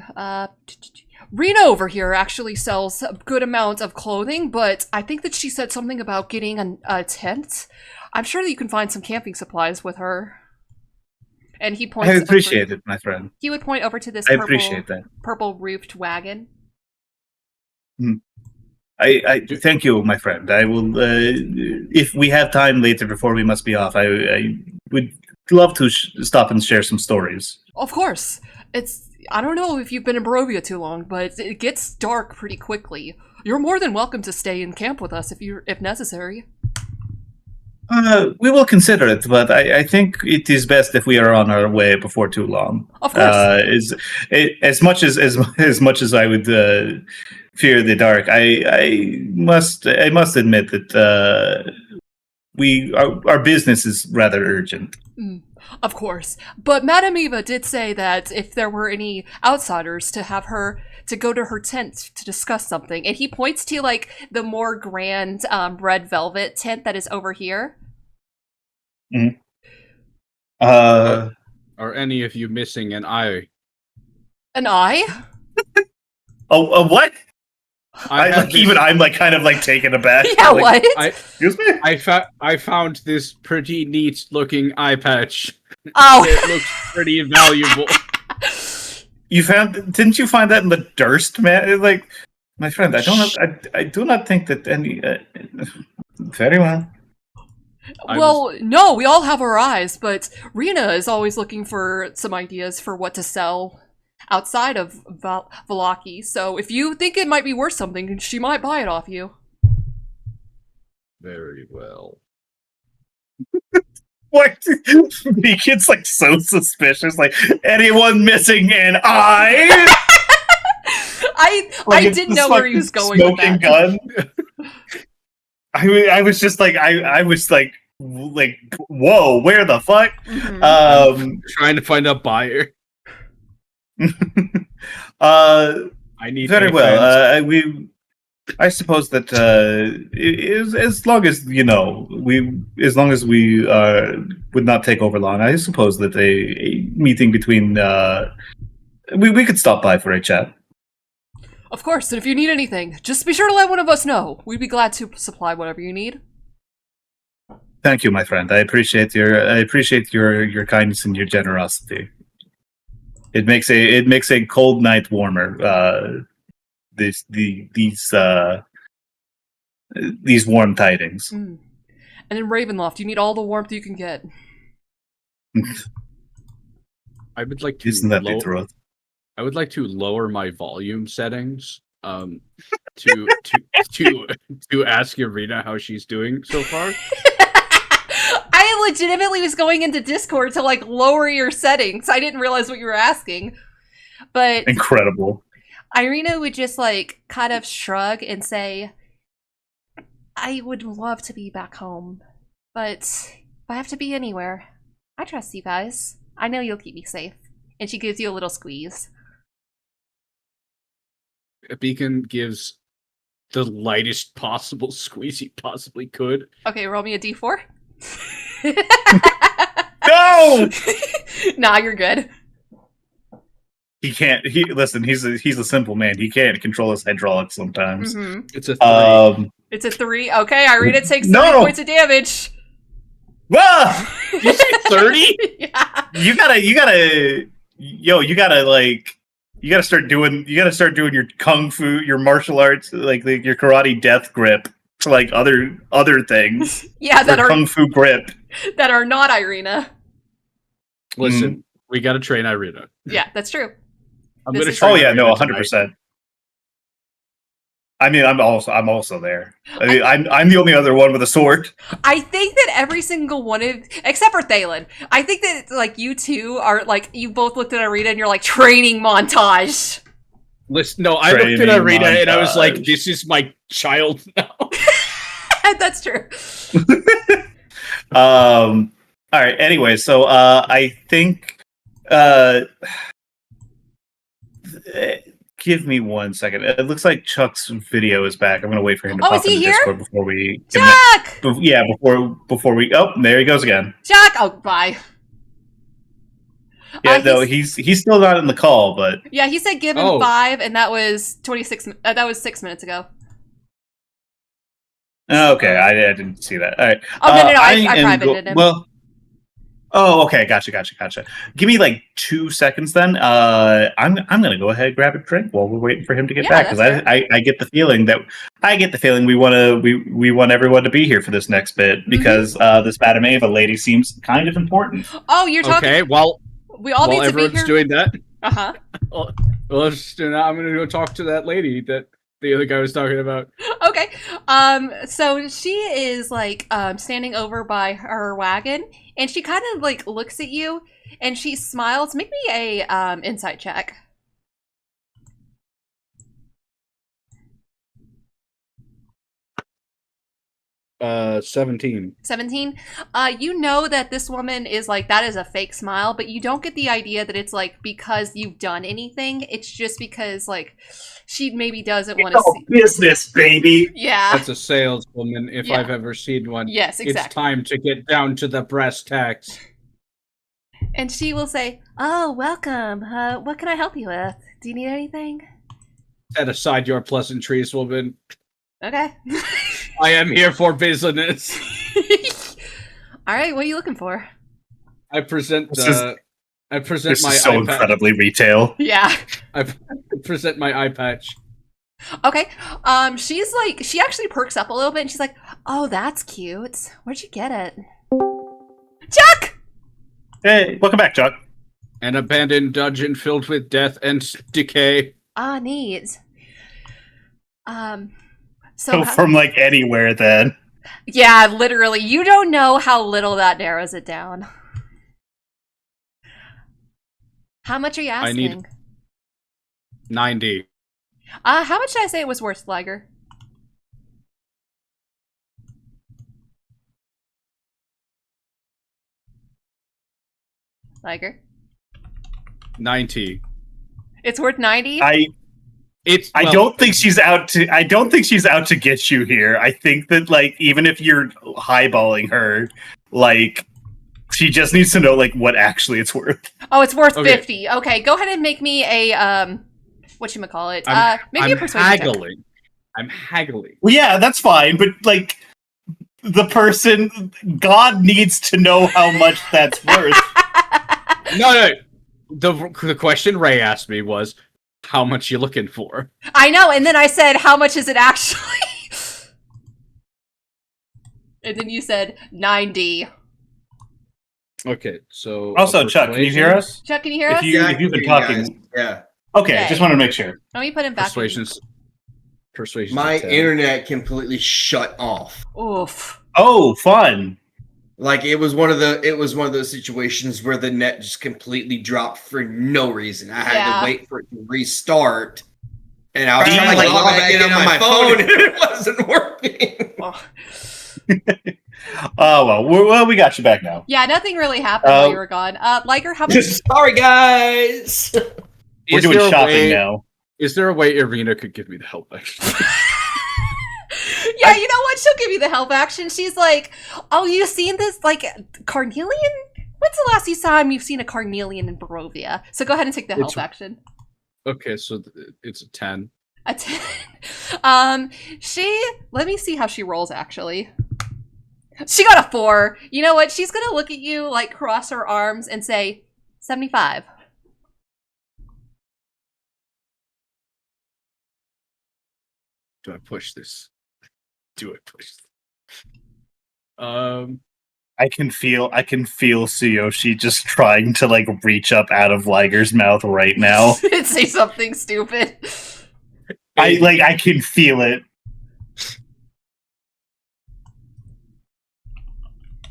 Speaker 2: Rena over here actually sells a good amount of clothing, but I think that she said something about getting a tent. I'm sure that you can find some camping supplies with her. And he points.
Speaker 3: I appreciate it, my friend.
Speaker 2: He would point over to this purple roofed wagon.
Speaker 3: I thank you, my friend. I will, if we have time later before we must be off, I would love to stop and share some stories.
Speaker 2: Of course. I don't know if you've been in Barovia too long, but it gets dark pretty quickly. You're more than welcome to stay in camp with us if necessary.
Speaker 3: We will consider it, but I think it is best if we are on our way before too long.
Speaker 2: Of course.
Speaker 3: As much as I would fear the dark. I must admit that our business is rather urgent.
Speaker 5: Of course. But Madame Eva did say that if there were any outsiders to have her to go to her tent to discuss something. And he points to like the more grand red velvet tent that is over here.
Speaker 3: Mm-hmm.
Speaker 1: Are any of you missing an eye?
Speaker 5: An eye?
Speaker 3: What?
Speaker 1: I'm
Speaker 3: like kind of like taken aback.
Speaker 5: Yeah,
Speaker 3: like,
Speaker 5: what?
Speaker 3: Excuse me?
Speaker 1: I found this pretty neat looking eye patch.
Speaker 5: Oh.
Speaker 1: It looks pretty valuable.
Speaker 3: Didn't you find that in the Durst, man? Like, my friend, I do not think that any. Very well.
Speaker 5: Well, no, we all have our eyes, but Rena is always looking for some ideas for what to sell outside of Vallaki. So if you think it might be worth something, she might buy it off you.
Speaker 1: Very well.
Speaker 3: What? The kid's like so suspicious. Like, anyone missing an eye?
Speaker 5: I didn't know where he was going with that.
Speaker 3: Gun. I was just like, I was like, whoa, where the fuck?
Speaker 1: Mm-hmm. Trying to find a buyer. I need
Speaker 3: very well. I suppose that as long as we would not take over long, I suppose that a meeting between we could stop by for a chat.
Speaker 5: Of course, and if you need anything, just be sure to let one of us know. We'd be glad to supply whatever you need.
Speaker 3: Thank you, my friend. I appreciate your kindness and your generosity. It makes a cold night warmer. These warm tidings.
Speaker 5: And in Ravenloft, you need all the warmth you can get.
Speaker 1: I would like to.
Speaker 3: Isn't that the truth?
Speaker 1: I would like to lower my volume settings. To ask Ireena how she's doing so far.
Speaker 2: I legitimately was going into Discord to like lower your settings. I didn't realize what you were asking. But
Speaker 3: incredible.
Speaker 2: Ireena would just like kind of shrug and say, I would love to be back home, but if I have to be anywhere, I trust you guys. I know you'll keep me safe. And she gives you a little squeeze.
Speaker 1: Beacon gives the lightest possible squeeze he possibly could.
Speaker 2: Okay, roll me a d4.
Speaker 3: No!
Speaker 2: Nah, you're good.
Speaker 3: He can't. He's a simple man. He can't control his hydraulics sometimes.
Speaker 2: Mm-hmm.
Speaker 1: It's a 3.
Speaker 2: It's a 3. Okay, Ireena takes 30 points of damage.
Speaker 3: Ah!
Speaker 1: You say 30?
Speaker 2: Yeah.
Speaker 3: You gotta start doing your kung fu, your martial arts, like your karate death grip for like other things.
Speaker 2: Yeah, that are
Speaker 3: kung fu grip
Speaker 2: that are not Ireena.
Speaker 1: Listen, we gotta train Ireena.
Speaker 2: Yeah, that's true.
Speaker 1: I'm gonna train.
Speaker 3: Oh yeah, no, 100%.
Speaker 1: Tonight.
Speaker 3: I mean, I'm also there. I mean, I'm the only other one with a sword.
Speaker 2: I think that every single one of, except for Thalin, I think that like you two are like, you both looked at Ireena and you're like, training montage.
Speaker 1: Listen, no, I looked at Ireena and I was like, this is my child now.
Speaker 2: That's true.
Speaker 3: All right. Anyway, so I think give me 1 second. It looks like Chuck's video is back. I'm gonna wait for him to pop in the Discord before we.
Speaker 2: Chuck!
Speaker 3: Before we. Oh, there he goes again.
Speaker 2: Chuck! Oh, bye.
Speaker 3: Yeah, no, he's still not in the call, but
Speaker 2: yeah, he said give him 5, and that was 26. That was 6 minutes ago.
Speaker 3: Okay, I didn't see that. All right.
Speaker 2: Oh no, I privated him.
Speaker 3: Well. Oh, okay, gotcha. Give me like 2 seconds then. I'm gonna go ahead and grab a drink while we're waiting for him to get back, because I get the feeling we want everyone to be here for this next bit, because this Madame Eva lady seems kind of important.
Speaker 2: Oh, you're talking.
Speaker 1: Okay, well,
Speaker 2: we all need to be here.
Speaker 1: Everyone's doing that.
Speaker 2: Well,
Speaker 1: let's do that. I'm gonna go talk to that lady that the other guy was talking about.
Speaker 2: Okay. So she is like standing over by her wagon, and she kind of like looks at you and she smiles. Make me a insight check.
Speaker 1: 17.
Speaker 5: 17. You know that this woman is like, that is a fake smile, but you don't get the idea that it's like because you've done anything. It's just because like she maybe doesn't want to see
Speaker 3: business, baby.
Speaker 5: Yeah.
Speaker 1: That's a saleswoman if
Speaker 5: Yeah.
Speaker 1: I've ever seen one.
Speaker 5: Yes, exactly.
Speaker 1: It's time to get down to the brass tacks.
Speaker 5: And she will say, "Oh, welcome. What can I help you with? Do you need anything?"
Speaker 1: Set aside your pleasantries, woman.
Speaker 5: Okay.
Speaker 1: I am here for business.
Speaker 5: All right, what are you looking for?
Speaker 1: I present
Speaker 3: This is
Speaker 1: my
Speaker 3: so
Speaker 1: eye
Speaker 3: incredibly retail.
Speaker 5: Yeah.
Speaker 1: I present my eye patch.
Speaker 5: Okay. She's like, she actually perks up a little bit and she's like, "Oh, that's cute. Where'd you get it?" Chuck!
Speaker 3: Hey, welcome back, Chuck.
Speaker 1: An abandoned dungeon filled with death and decay.
Speaker 5: Ah, neat.
Speaker 3: So from like anywhere then.
Speaker 5: Yeah, literally. You don't know how little that narrows it down. How much are you asking?
Speaker 1: I need 90.
Speaker 5: How much did I say it was worth, Liger? Liger?
Speaker 1: 90.
Speaker 5: It's worth 90?
Speaker 3: I don't think she's out to get you here. I think that like even if you're highballing her, like she just needs to know like what actually it's worth.
Speaker 5: Oh, it's worth 50. Okay, go ahead and make me a whatchamacallit? Maybe a persuasion check.
Speaker 1: I'm haggling.
Speaker 3: Well, yeah, that's fine, but like the person, God needs to know how much that's worth.
Speaker 1: No. The question Ray asked me was, how much you looking for?
Speaker 5: I know, and then I said, how much is it actually? And then you said 90.
Speaker 1: Okay, so
Speaker 3: Also, Chuck, can you hear us?
Speaker 5: Chuck, can you hear us?
Speaker 3: If you've been talking,
Speaker 4: yeah.
Speaker 3: Okay, just want to make sure.
Speaker 5: Let me put him back.
Speaker 1: Persuasion.
Speaker 4: My internet completely shut off.
Speaker 5: Oof.
Speaker 3: Oh, fun.
Speaker 4: Like it was one of those situations where the net just completely dropped for no reason. I had to wait for it to restart, and I was trying to log back in on my phone, and it wasn't working.
Speaker 3: Oh well, we got you back now.
Speaker 5: Yeah, nothing really happened while you were gone. Liger, how much?
Speaker 4: Sorry, guys.
Speaker 3: We're doing shopping now.
Speaker 1: Is there a way Ireena could give me the help action?
Speaker 5: Yeah, you know what? She'll give you the help action. She's like, "Oh, you seen this like carnelian? When's the last time you've seen a carnelian in Barovia?" So go ahead and take the help action.
Speaker 1: Okay, so it's a 10.
Speaker 5: A 10. Let me see how she rolls actually. She got a 4. You know what? She's gonna look at you, like cross her arms and say, 75.
Speaker 1: Do I push this?
Speaker 3: I can feel Tsuyoshi just trying to like reach up out of Liger's mouth right now.
Speaker 5: And say something stupid.
Speaker 3: I can feel it.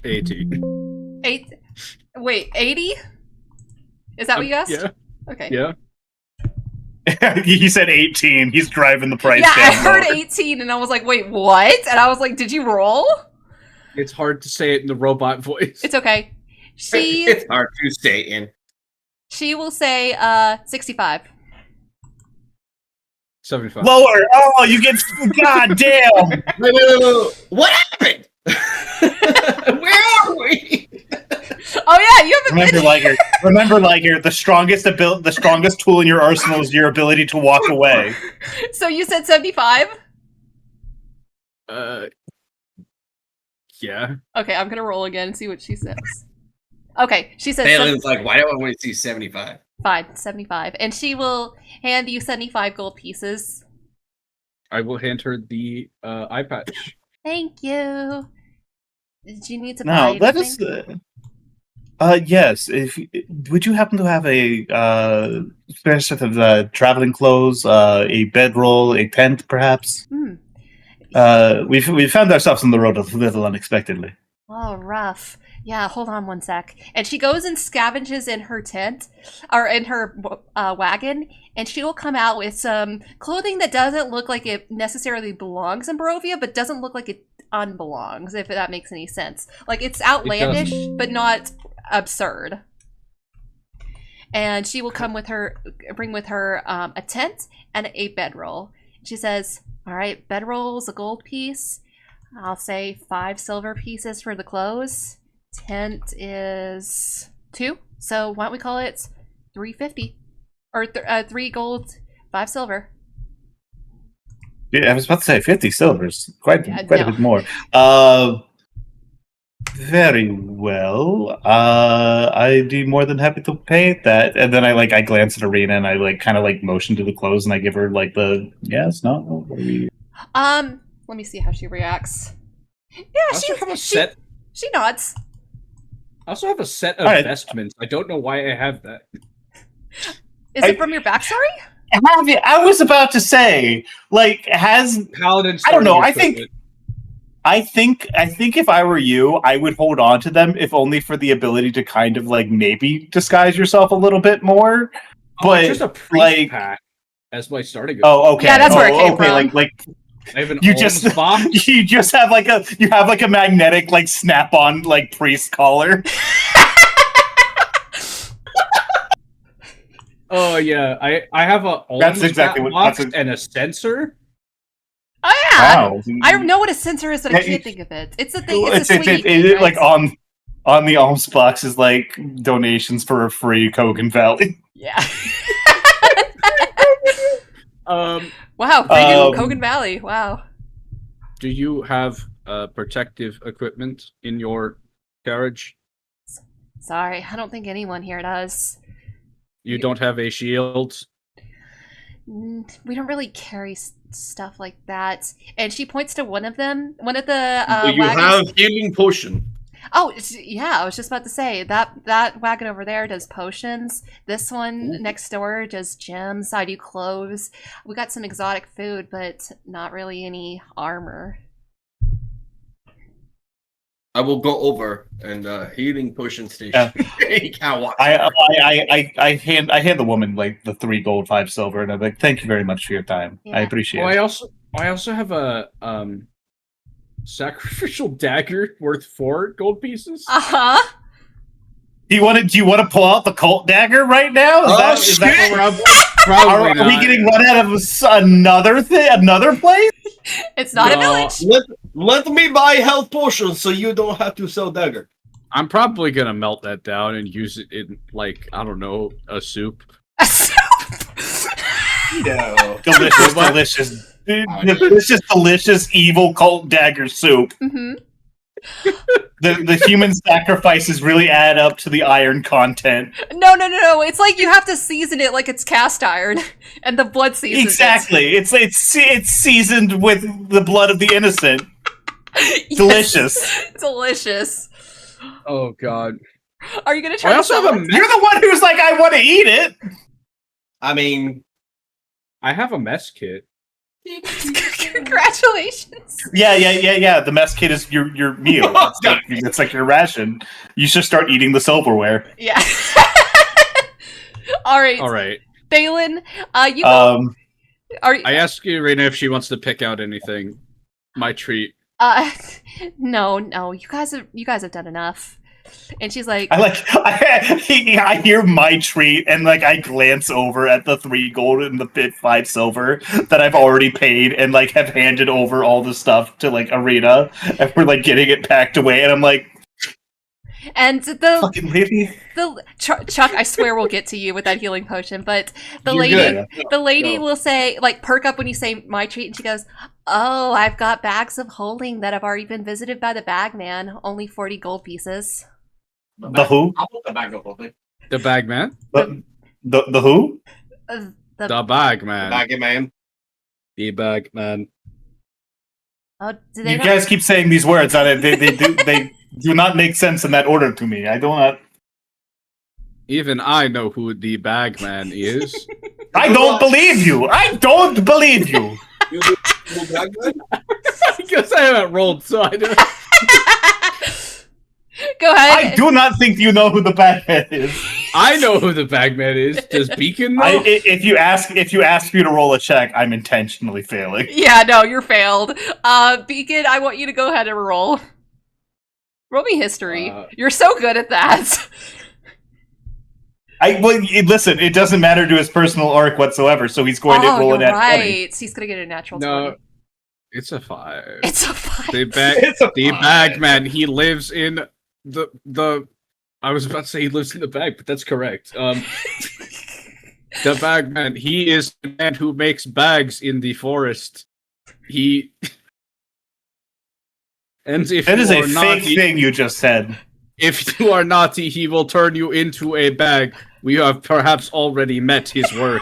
Speaker 1: 80.
Speaker 5: Wait, 80? Is that what you asked?
Speaker 1: Yeah.
Speaker 5: Okay.
Speaker 1: Yeah.
Speaker 3: He said 18. He's driving the price
Speaker 5: down. Yeah, I heard
Speaker 3: lower.
Speaker 5: 18 and I was like, wait, what? And I was like, did you roll?
Speaker 1: It's hard to say it in the robot voice.
Speaker 5: It's okay.
Speaker 4: It's hard to say in.
Speaker 5: She will say 65.
Speaker 1: 75.
Speaker 3: Lower. Oh, you get. God damn.
Speaker 4: Wait. What happened? Where are we?
Speaker 5: Oh yeah, you haven't been.
Speaker 3: Remember, Liger. The strongest tool in your arsenal is your ability to walk away.
Speaker 5: So you said 75?
Speaker 1: Yeah.
Speaker 5: Okay, I'm gonna roll again and see what she says. Okay, she says.
Speaker 4: Thalin's like, why do I want to see 75?
Speaker 5: Fine, 75, and she will hand you 75 gold pieces.
Speaker 1: I will hand her the eye patch.
Speaker 5: Thank you. Did you need to buy anything?
Speaker 3: That is. Yes. Would you happen to have a spare set of traveling clothes, a bedroll, a tent, perhaps? We found ourselves on the road a little unexpectedly.
Speaker 5: Oh, rough. Yeah, hold on one sec. And she goes and scavenges in her tent, or in her wagon, and she will come out with some clothing that doesn't look like it necessarily belongs in Barovia, but doesn't look like it unbelongs, if that makes any sense. Like, it's outlandish, but not absurd. And she will bring with her a tent and a bedroll. She says, all right, bedroll's a gold piece. I'll say 5 silver pieces for the clothes. Tent is 2. So why don't we call it 350? Or 3 gold, 5 silver.
Speaker 3: Yeah, I was about to say 50 silvers. Quite a bit more. Very well. I'd be more than happy to pay that. And then I glance at Ireena and I kind of motion to the clothes and I give her the yes, no, what are we...
Speaker 5: Let me see how she reacts. Yeah, she nods.
Speaker 1: I also have a set of vestments. I don't know why I have that.
Speaker 5: Is it from your backstory?
Speaker 3: I was about to say, has
Speaker 1: Paladin?
Speaker 3: I don't know. I think if I were you, I would hold on to them, if only for the ability to kind of maybe disguise yourself a little bit more. But
Speaker 1: just a priest pack as my starting.
Speaker 3: Oh, okay.
Speaker 5: Yeah, that's where it came from.
Speaker 1: I have an
Speaker 3: you just
Speaker 1: box.
Speaker 3: You just have a magnetic snap-on priest collar.
Speaker 1: Oh yeah, I have a
Speaker 3: that's exactly what
Speaker 1: box and a sensor.
Speaker 5: Oh yeah,
Speaker 3: wow.
Speaker 5: I know what a sensor is, but I can't think of it. It's a thing. It's a sweetie thing, right?
Speaker 3: on the alms box is donations for a free Kogan Valley.
Speaker 5: Yeah.
Speaker 1: Wow,
Speaker 5: thank you, Kogan Valley. Wow.
Speaker 1: Do you have protective equipment in your carriage?
Speaker 5: Sorry, I don't think anyone here does.
Speaker 1: You don't have a shield?
Speaker 5: We don't really carry stuff like that. And she points to one of them. One of the
Speaker 4: you
Speaker 5: wagons.
Speaker 4: have healing potion.
Speaker 5: Oh, yeah, I was just about to say, that wagon over there does potions. This one next door does gems. I do clothes. We got some exotic food, but not really any armor.
Speaker 4: I will go over and healing potion station.
Speaker 3: Yeah. I hand the woman the 3 gold, 5 silver, and I'm like, thank you very much for your time. Yeah. I appreciate it.
Speaker 1: I also have a sacrificial dagger worth 4 gold pieces.
Speaker 3: Do you want to pull out the cult dagger right now? Is that what we're are we getting run out of another place?
Speaker 5: It's not a village.
Speaker 4: Let me buy health potions so you don't have to sell dagger.
Speaker 1: I'm probably gonna melt that down and use it in I don't know, a soup.
Speaker 5: A soup?
Speaker 3: No. Delicious evil cult dagger soup.
Speaker 5: Mm-hmm.
Speaker 3: The human sacrifices really add up to the iron content.
Speaker 5: No. It's you have to season it like it's cast iron, and the blood seasons
Speaker 3: exactly.
Speaker 5: it.
Speaker 3: It's seasoned with the blood of the innocent. Delicious.
Speaker 5: Yes. Delicious.
Speaker 1: Oh God.
Speaker 5: Are you gonna try to sell it?
Speaker 3: You're the one who's I want to eat it.
Speaker 4: I mean,
Speaker 1: I have a mess kit.
Speaker 5: Congratulations.
Speaker 3: Yeah. The mess kit is your meal. It's your ration. You should start eating the silverware.
Speaker 5: Yeah. All right. Thalin, you go.
Speaker 1: I asked Ireena if she wants to pick out anything. My treat.
Speaker 5: No. You guys have done enough. And she's like,
Speaker 3: I hear my treat, and I glance over at the 3 gold and the 5 silver that I've already paid, and have handed over all the stuff to Ireena, and we're getting it packed away, and I'm like,
Speaker 5: and the
Speaker 3: fucking lady.
Speaker 5: Chuck, I swear we'll get to you with that healing potion, but the lady will say, perk up when you say my treat, and she goes, oh, I've got bags of holding that have already been visited by the bagman, only 40 gold pieces.
Speaker 3: The who?
Speaker 4: I'll put the bag of holding.
Speaker 1: The bagman?
Speaker 3: The who?
Speaker 1: The bagman.
Speaker 4: Bagman.
Speaker 1: The bagman.
Speaker 5: Oh,
Speaker 3: you guys keep saying these words. They do not make sense in that order to me. I do not.
Speaker 1: Even I know who the bagman is.
Speaker 3: I don't believe you.
Speaker 4: You do bagman?
Speaker 1: I guess I haven't rolled, so I don't.
Speaker 5: Go ahead.
Speaker 3: I do not think you know who the bagman is.
Speaker 1: I know who the bagman is. Does Beacon know?
Speaker 3: If you ask me to roll a check, I'm intentionally failing.
Speaker 5: Yeah, no, you're failed. Beacon, I want you to go ahead and roll. Roll me history. You're so good at that.
Speaker 3: Listen, it doesn't matter to his personal arc whatsoever, so he's going to roll a nat 20.
Speaker 5: He's going to get a natural 20.
Speaker 1: No, it's a 5.
Speaker 5: It's a 5.
Speaker 1: The bagman, he lives in the. I was about to say he lives in the bag, but that's correct. The bagman, he is the man who makes bags in the forest. And if
Speaker 3: that is a
Speaker 1: naughty,
Speaker 3: fake thing you just said.
Speaker 1: If you are naughty, he will turn you into a bag. We have perhaps already met his work.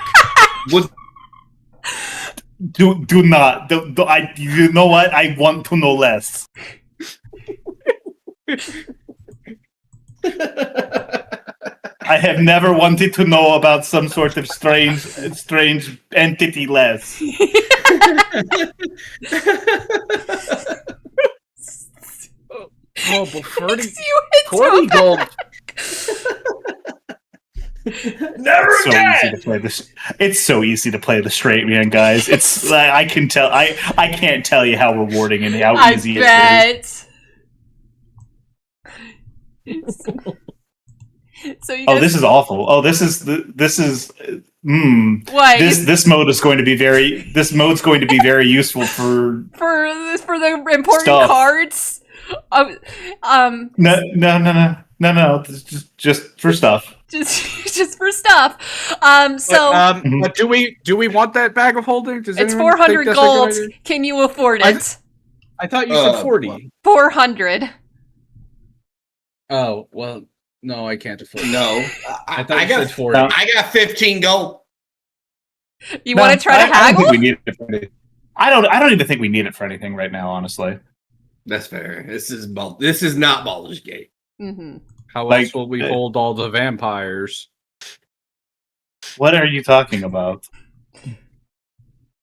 Speaker 3: Do not. You know what? I want to know less. I have never wanted to know about some sort of strange entity less.
Speaker 1: Oh, but 40 gold.
Speaker 3: Never again. It's so easy to play the straight man, guys. It's I can tell. I can't tell you how rewarding and how easy it is.
Speaker 5: So you
Speaker 3: this is awful. What? This mode is going to be very. This mode's going to be very useful for
Speaker 5: the important
Speaker 3: stuff.
Speaker 5: Cards.
Speaker 3: No. Just for stuff.
Speaker 5: Just for stuff.
Speaker 1: But do we want that bag of holding?
Speaker 5: It's 400 gold. Can you afford it?
Speaker 1: I thought you said 40.
Speaker 5: 400.
Speaker 1: Oh well, no, I can't afford it.
Speaker 4: No,
Speaker 1: I thought you said 40.
Speaker 4: I got 15 gold.
Speaker 5: You want to try to haggle?
Speaker 3: I don't think we need it for anything. I don't even think we need it for anything right now, honestly.
Speaker 4: That's fair. This is not Baldur's Gate.
Speaker 5: Mm-hmm.
Speaker 1: How else will we hold all the vampires?
Speaker 3: What are you talking about?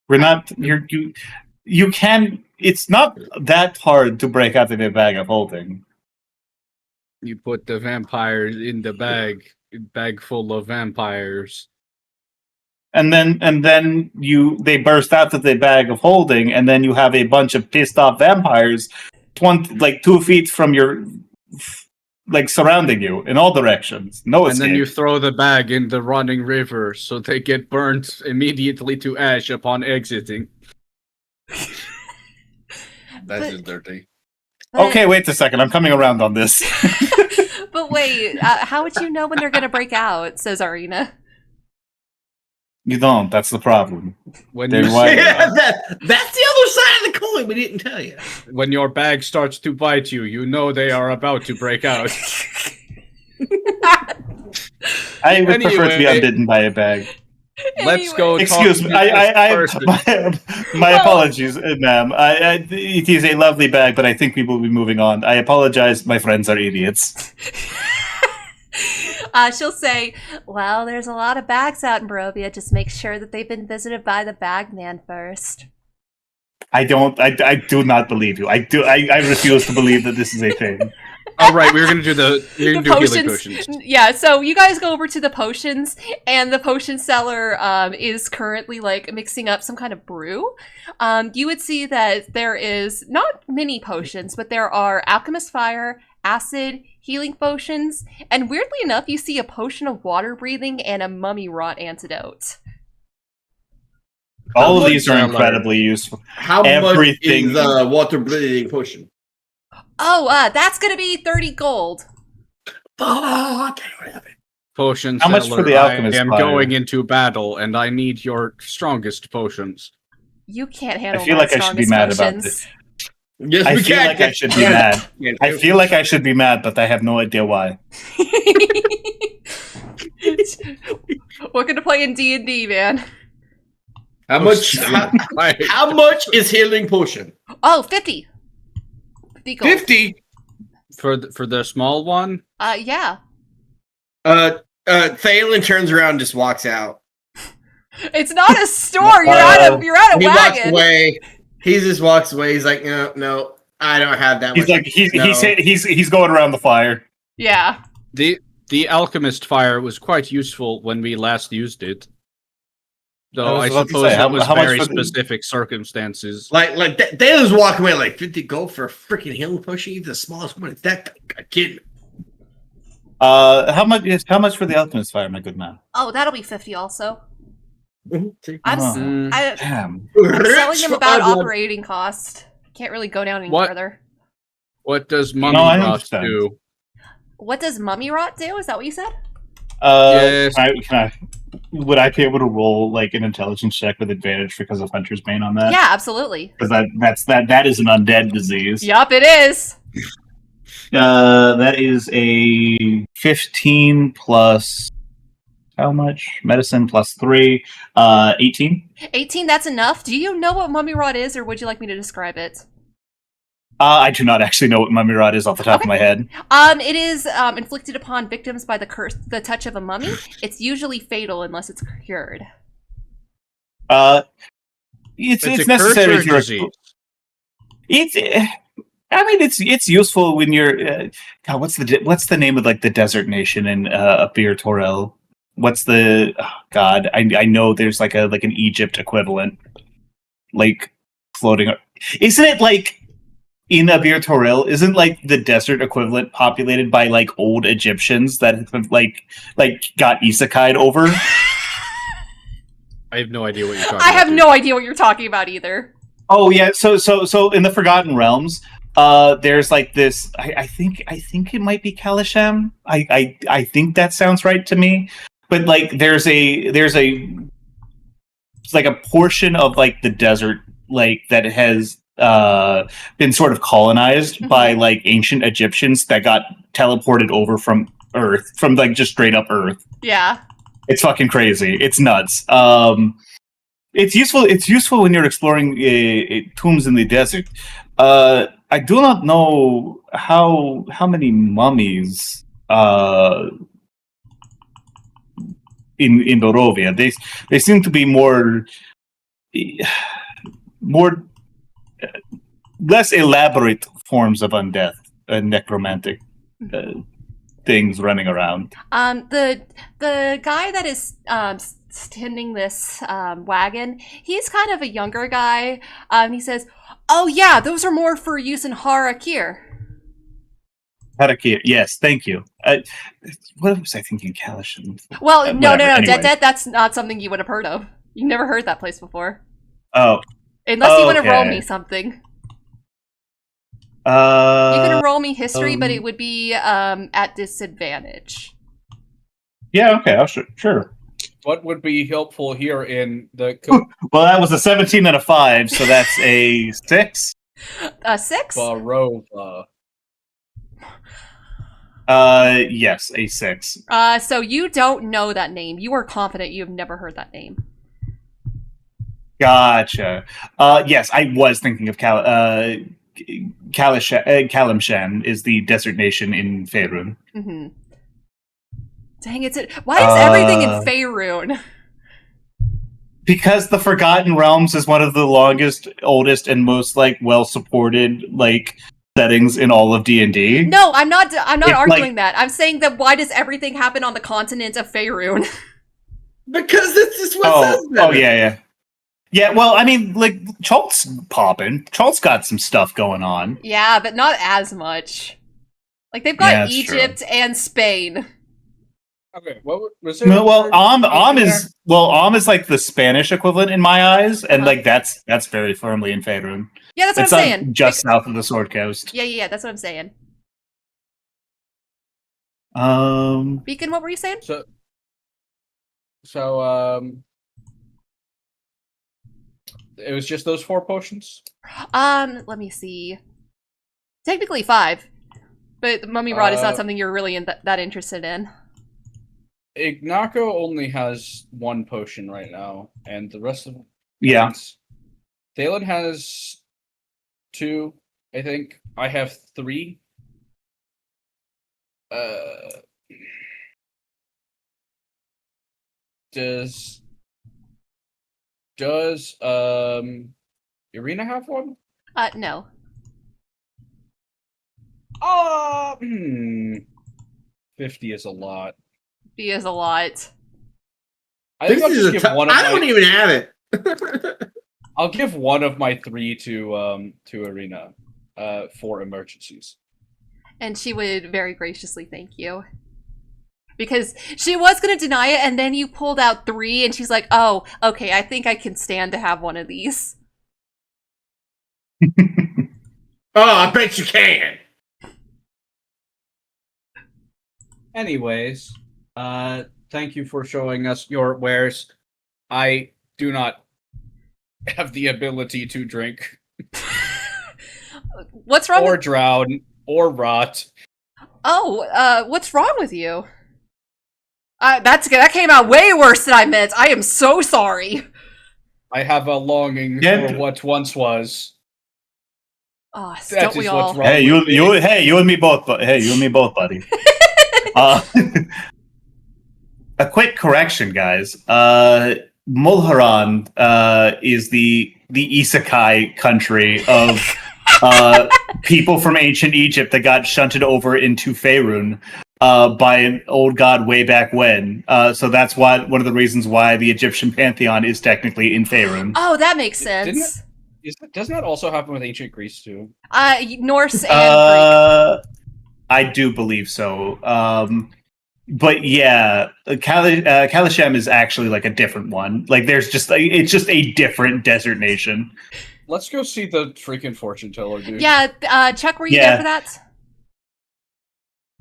Speaker 3: We're not. You can. It's not that hard to break out of a bag of holding.
Speaker 1: You put the vampires in the bag full of vampires.
Speaker 3: And then they burst out of the bag of holding, and then you have a bunch of pissed off vampires 2 feet from your surrounding you in all directions. No escape.
Speaker 1: And then you throw the bag in the running river so they get burnt immediately to ash upon exiting.
Speaker 4: That's just dirty.
Speaker 3: Okay, wait a second. I'm coming around on this.
Speaker 5: But wait, how would you know when they're going to break out, says Ireena?
Speaker 3: You don't. That's the problem.
Speaker 1: When
Speaker 4: that's the other side of the coin we didn't tell you.
Speaker 1: When your bag starts to bite you, you know they are about to break out.
Speaker 3: I would prefer to be unbidden by a bag.
Speaker 1: Let's go.
Speaker 3: Excuse me. My apologies, ma'am. It is a lovely bag, but I think we will be moving on. I apologize. My friends are idiots.
Speaker 5: She'll say, well, there's a lot of bags out in Barovia. Just make sure that they've been visited by the bagman first.
Speaker 3: I do not believe you. I refuse to believe that this is a thing.
Speaker 1: All right, we're gonna do healing potions.
Speaker 5: Yeah, so you guys go over to the potions, and the potion seller is currently mixing up some kind of brew. You would see that there is not many potions, but there are alchemist fire, acid, healing potions, and weirdly enough, you see a potion of water breathing and a mummy rot antidote.
Speaker 3: All of these are incredibly useful.
Speaker 4: How much is the water breathing potion?
Speaker 5: Oh, that's gonna be 30 gold.
Speaker 4: Oh, I don't have it.
Speaker 1: Potion
Speaker 3: How much for the alchemist?
Speaker 1: I am going into battle, and I need your strongest potions.
Speaker 5: You can't handle.
Speaker 3: I feel like I should be mad about this.
Speaker 4: Yes,
Speaker 3: I feel like I should be mad. I feel like I should be mad, but I have no idea why.
Speaker 5: We're gonna play in D&D, man.
Speaker 4: How much is healing potion?
Speaker 5: Oh, 50. 50 gold.
Speaker 4: 50?
Speaker 1: For the small one?
Speaker 5: Yeah.
Speaker 4: Thalin turns around and just walks out.
Speaker 5: It's not a store. You're at a
Speaker 4: He
Speaker 5: wagon.
Speaker 4: walks away. He just walks away. He's like, no, I don't have that.
Speaker 3: He's like, he's going around the fire.
Speaker 5: Yeah.
Speaker 1: The The alchemist fire was quite useful when we last used it. Though I
Speaker 3: about to
Speaker 1: suppose
Speaker 3: say,
Speaker 1: that was
Speaker 3: how much
Speaker 1: very
Speaker 3: for the-
Speaker 1: specific circumstances.
Speaker 4: They was walking away like 50 gold for a freaking healing potion. Even the smallest one. That kid.
Speaker 3: How much for the alchemist fire, my good man?
Speaker 2: Oh, that'll be 50 also.
Speaker 4: Mhm.
Speaker 2: I'm
Speaker 3: Damn.
Speaker 2: selling them about operating cost. Can't really go down any
Speaker 1: What?
Speaker 2: further.
Speaker 1: What does mummy
Speaker 3: I
Speaker 1: rot
Speaker 3: understand.
Speaker 1: do?
Speaker 2: What does mummy rot do? Is that what you said?
Speaker 1: Yes.
Speaker 3: Would I be able to roll like an intelligence check with advantage because of Hunter's Bane on that?
Speaker 2: Yeah, absolutely.
Speaker 3: Because that is an undead disease.
Speaker 2: Yup, it is.
Speaker 3: That is a 15 plus how much? Medicine plus 3, 18.
Speaker 2: 18, that's enough. Do you know what mummy rot is, or would you like me to describe it?
Speaker 3: I do not actually know what mummy rot is off the top of my head.
Speaker 2: It is inflicted upon victims by the touch of a mummy. It's usually fatal unless it's cured.
Speaker 3: It's
Speaker 1: a
Speaker 3: necessary
Speaker 1: curse or disease?
Speaker 3: It's useful when you're. God, what's the name of like the desert nation in Bir Torel? What's the God? I know there's like an Egypt equivalent, like floating. Isn't it like in Bir Torel? Isn't like the desert equivalent populated by like old Egyptians that have like got isekai'd over?
Speaker 1: I have no idea what you're talking about.
Speaker 2: I have no idea what you're talking about either.
Speaker 3: Oh yeah, so in the Forgotten Realms, there's like this. I think it might be Kalisham. I think that sounds right to me. But like, there's like a portion of like the desert like that has been sort of colonized by like ancient Egyptians that got teleported over from Earth, from like just straight up Earth.
Speaker 2: Yeah.
Speaker 3: It's fucking crazy. It's nuts. It's useful. It's useful when you're exploring tombs in the desert. I do not know how many mummies in Barovia. They seem to be more less elaborate forms of undeath and necromantic things running around.
Speaker 2: The guy that is tending this wagon, he's kind of a younger guy. He says, "Oh yeah, those are more for use in Harakir."
Speaker 3: Harakir, yes, thank you. What was I thinking, Kalisham?
Speaker 2: Well, no,
Speaker 3: anyway.
Speaker 2: Detdet, that's not something you would have heard of. You've never heard that place before.
Speaker 3: Oh.
Speaker 2: Unless you want to roll
Speaker 3: Okay.
Speaker 2: me something. You can roll me history, but it
Speaker 3: um,
Speaker 2: would be at disadvantage.
Speaker 3: Yeah, okay, sure.
Speaker 1: What would be helpful here in the...
Speaker 3: Well, that was a 17 and a 5, so that's a 6.
Speaker 2: 6?
Speaker 1: Barovia.
Speaker 3: Yes, a 6.
Speaker 2: So you don't know that name. You are confident you have never heard that name.
Speaker 3: Gotcha. Yes, I was thinking of Kalimshan is the desert nation in Faerun.
Speaker 2: Mm-hmm. Dang, why is everything in Faerun?
Speaker 3: Because the Forgotten Realms is one of the longest, oldest, and most like well-supported like settings in all of D&D.
Speaker 2: No, I'm not arguing
Speaker 3: like,
Speaker 2: that. I'm saying that why does everything happen on the continent of Faerun?
Speaker 4: Because this is what says that.
Speaker 3: Oh yeah. Yeah, well, I mean, like, Chalt's popping. Chalt's got some stuff going on.
Speaker 2: Yeah, but not as much. Like, they've got Egypt and Spain.
Speaker 1: Okay, what was it?
Speaker 3: No, well, Am is like the Spanish equivalent in my eyes, and like that's very firmly in Faerun.
Speaker 2: Yeah, that's what
Speaker 3: It's
Speaker 2: I'm saying.
Speaker 3: Just south of the Sword Coast.
Speaker 2: Yeah, that's what I'm saying. Beacon, what were you saying?
Speaker 1: So, it was just those 4 potions?
Speaker 2: Let me see. Technically 5. But the mummy rod is not something you're really that interested in.
Speaker 1: Ignacio only has 1 potion right now, and the rest of Thalin has 2, I think. I have 3. Does Ireena have 1?
Speaker 2: No.
Speaker 1: 50 is a lot.
Speaker 5: B is a lot.
Speaker 1: I think I'll just give one of
Speaker 4: I don't even have it.
Speaker 1: I'll give one of my 3 to Ireena for emergencies.
Speaker 5: And she would very graciously thank you. Because she was going to deny it, and then you pulled out 3, and she's like, oh, okay, I think I can stand to have one of these.
Speaker 4: Oh, I bet you can.
Speaker 1: Anyways, thank you for showing us your wares. I do not have the ability to drink.
Speaker 5: What's wrong
Speaker 1: or
Speaker 5: with...
Speaker 1: drown, or rot.
Speaker 5: Oh, what's wrong with you? That came out way worse than I meant. I am so sorry.
Speaker 1: I have a longing for what once was.
Speaker 5: Oh,
Speaker 1: That
Speaker 5: don't
Speaker 1: is
Speaker 5: we
Speaker 1: what's
Speaker 5: all?
Speaker 1: wrong
Speaker 7: Hey,
Speaker 1: with me.
Speaker 7: you and me both. Hey, you and me both, buddy. A quick correction, guys. Mulharan is the isekai country of people from ancient Egypt that got shunted over into Faerun by an old god way back when. So that's one of the reasons why the Egyptian pantheon is technically in Faerun.
Speaker 5: Oh, that makes sense.
Speaker 1: Doesn't that also happen with ancient Greece too?
Speaker 5: Norse and Greek.
Speaker 7: I do believe so. But yeah, Kalisham is actually like a different one. Like it's just a different desert nation.
Speaker 1: Let's go see the freaking fortune teller, dude.
Speaker 5: Yeah, Chuck, were you there for that?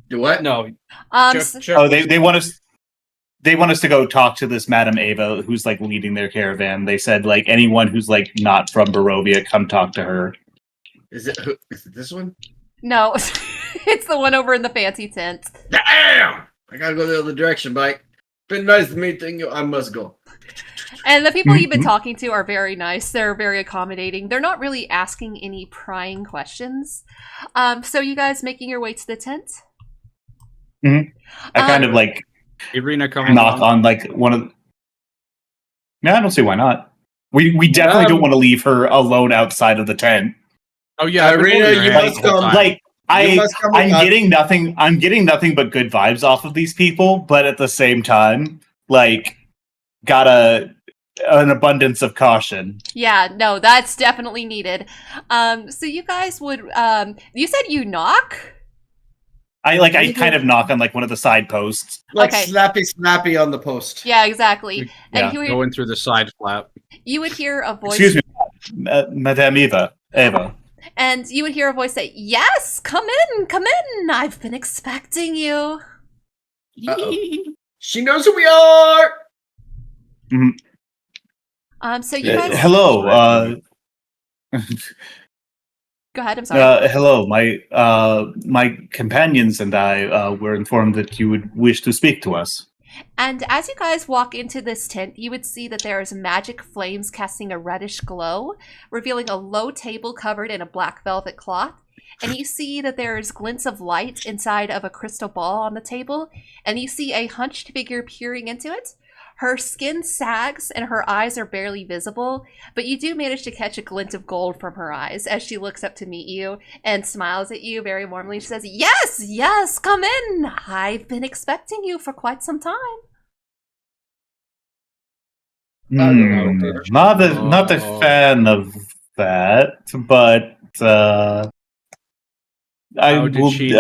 Speaker 4: Do what?
Speaker 1: No.
Speaker 5: Chuck,
Speaker 7: Oh, they want us. They want us to go talk to this Madame Ava, who's like leading their caravan. They said like anyone who's like not from Barovia, come talk to her.
Speaker 4: Is it this one?
Speaker 5: No, it's the one over in the fancy tent.
Speaker 4: Damn! I gotta go the other direction, Mike. Been nice meeting you. I must go.
Speaker 5: And the people you've been talking to are very nice. They're very accommodating. They're not really asking any prying questions. So you guys making your way to the tent?
Speaker 7: I kind of like
Speaker 1: Ireena coming
Speaker 7: knock on like one of. No, I don't see why not. We definitely don't want to leave her alone outside of the tent.
Speaker 1: Oh yeah,
Speaker 4: Ireena, you must come.
Speaker 7: Like I'm
Speaker 4: with us.
Speaker 7: getting nothing. I'm getting nothing but good vibes off of these people, but at the same time, like, got an abundance of caution.
Speaker 5: Yeah, no, that's definitely needed. So you guys would. You said you knock.
Speaker 7: I kind of knock on like one of the side posts.
Speaker 4: Like
Speaker 5: Okay.
Speaker 4: slappy on the post.
Speaker 5: Yeah, exactly.
Speaker 7: Yeah,
Speaker 5: And
Speaker 1: going through the side flap.
Speaker 5: you would hear a voice.
Speaker 7: Excuse me, Madame Eva.
Speaker 5: And you would hear a voice say, "Yes, come in, come in. I've been expecting you."
Speaker 4: She knows who we are.
Speaker 5: So you guys.
Speaker 7: Hello.
Speaker 5: Go ahead. I'm sorry.
Speaker 7: Hello. My companions and I were informed that you would wish to speak to us.
Speaker 5: And as you guys walk into this tent, you would see that there is magic flames casting a reddish glow, revealing a low table covered in a black velvet cloth. And you see that there is glints of light inside of a crystal ball on the table. And you see a hunched figure peering into it. Her skin sags and her eyes are barely visible, but you do manage to catch a glint of gold from her eyes as she looks up to meet you and smiles at you very warmly. She says, "Yes, yes, come in. I've been expecting you for quite some time."
Speaker 7: Not a fan of that, but I would be.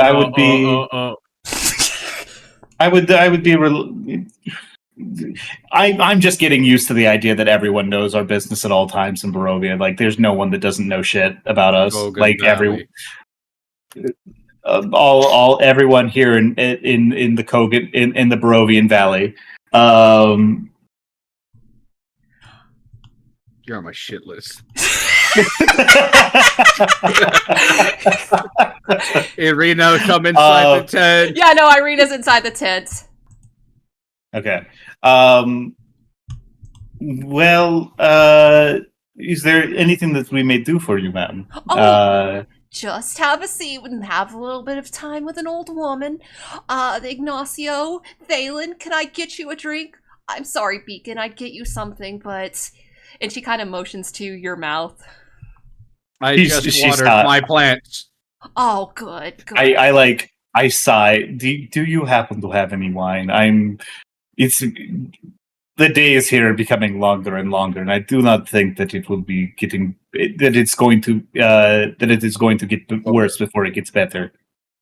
Speaker 7: I'm just getting used to the idea that everyone knows our business at all times in Barovia. Like, there's no one that doesn't know shit about us. Everyone here in the Kogan in the Barovian Valley.
Speaker 1: You're on my shit list. Ireena, come inside the tent.
Speaker 5: Yeah, no, Ireena's inside the tent.
Speaker 7: Okay. Well, is there anything that we may do for you, ma'am?
Speaker 5: Just have a seat and have a little bit of time with an old woman. Ignacio, Thalin, can I get you a drink? I'm sorry, Beacon, I'd get you something, but... And she kind of motions to your mouth.
Speaker 1: I just watered my plants.
Speaker 5: Oh, good.
Speaker 7: I like I sigh. Do you happen to have any wine? The days here are becoming longer and longer, and I do not think that it will be that it is going to get worse before it gets better.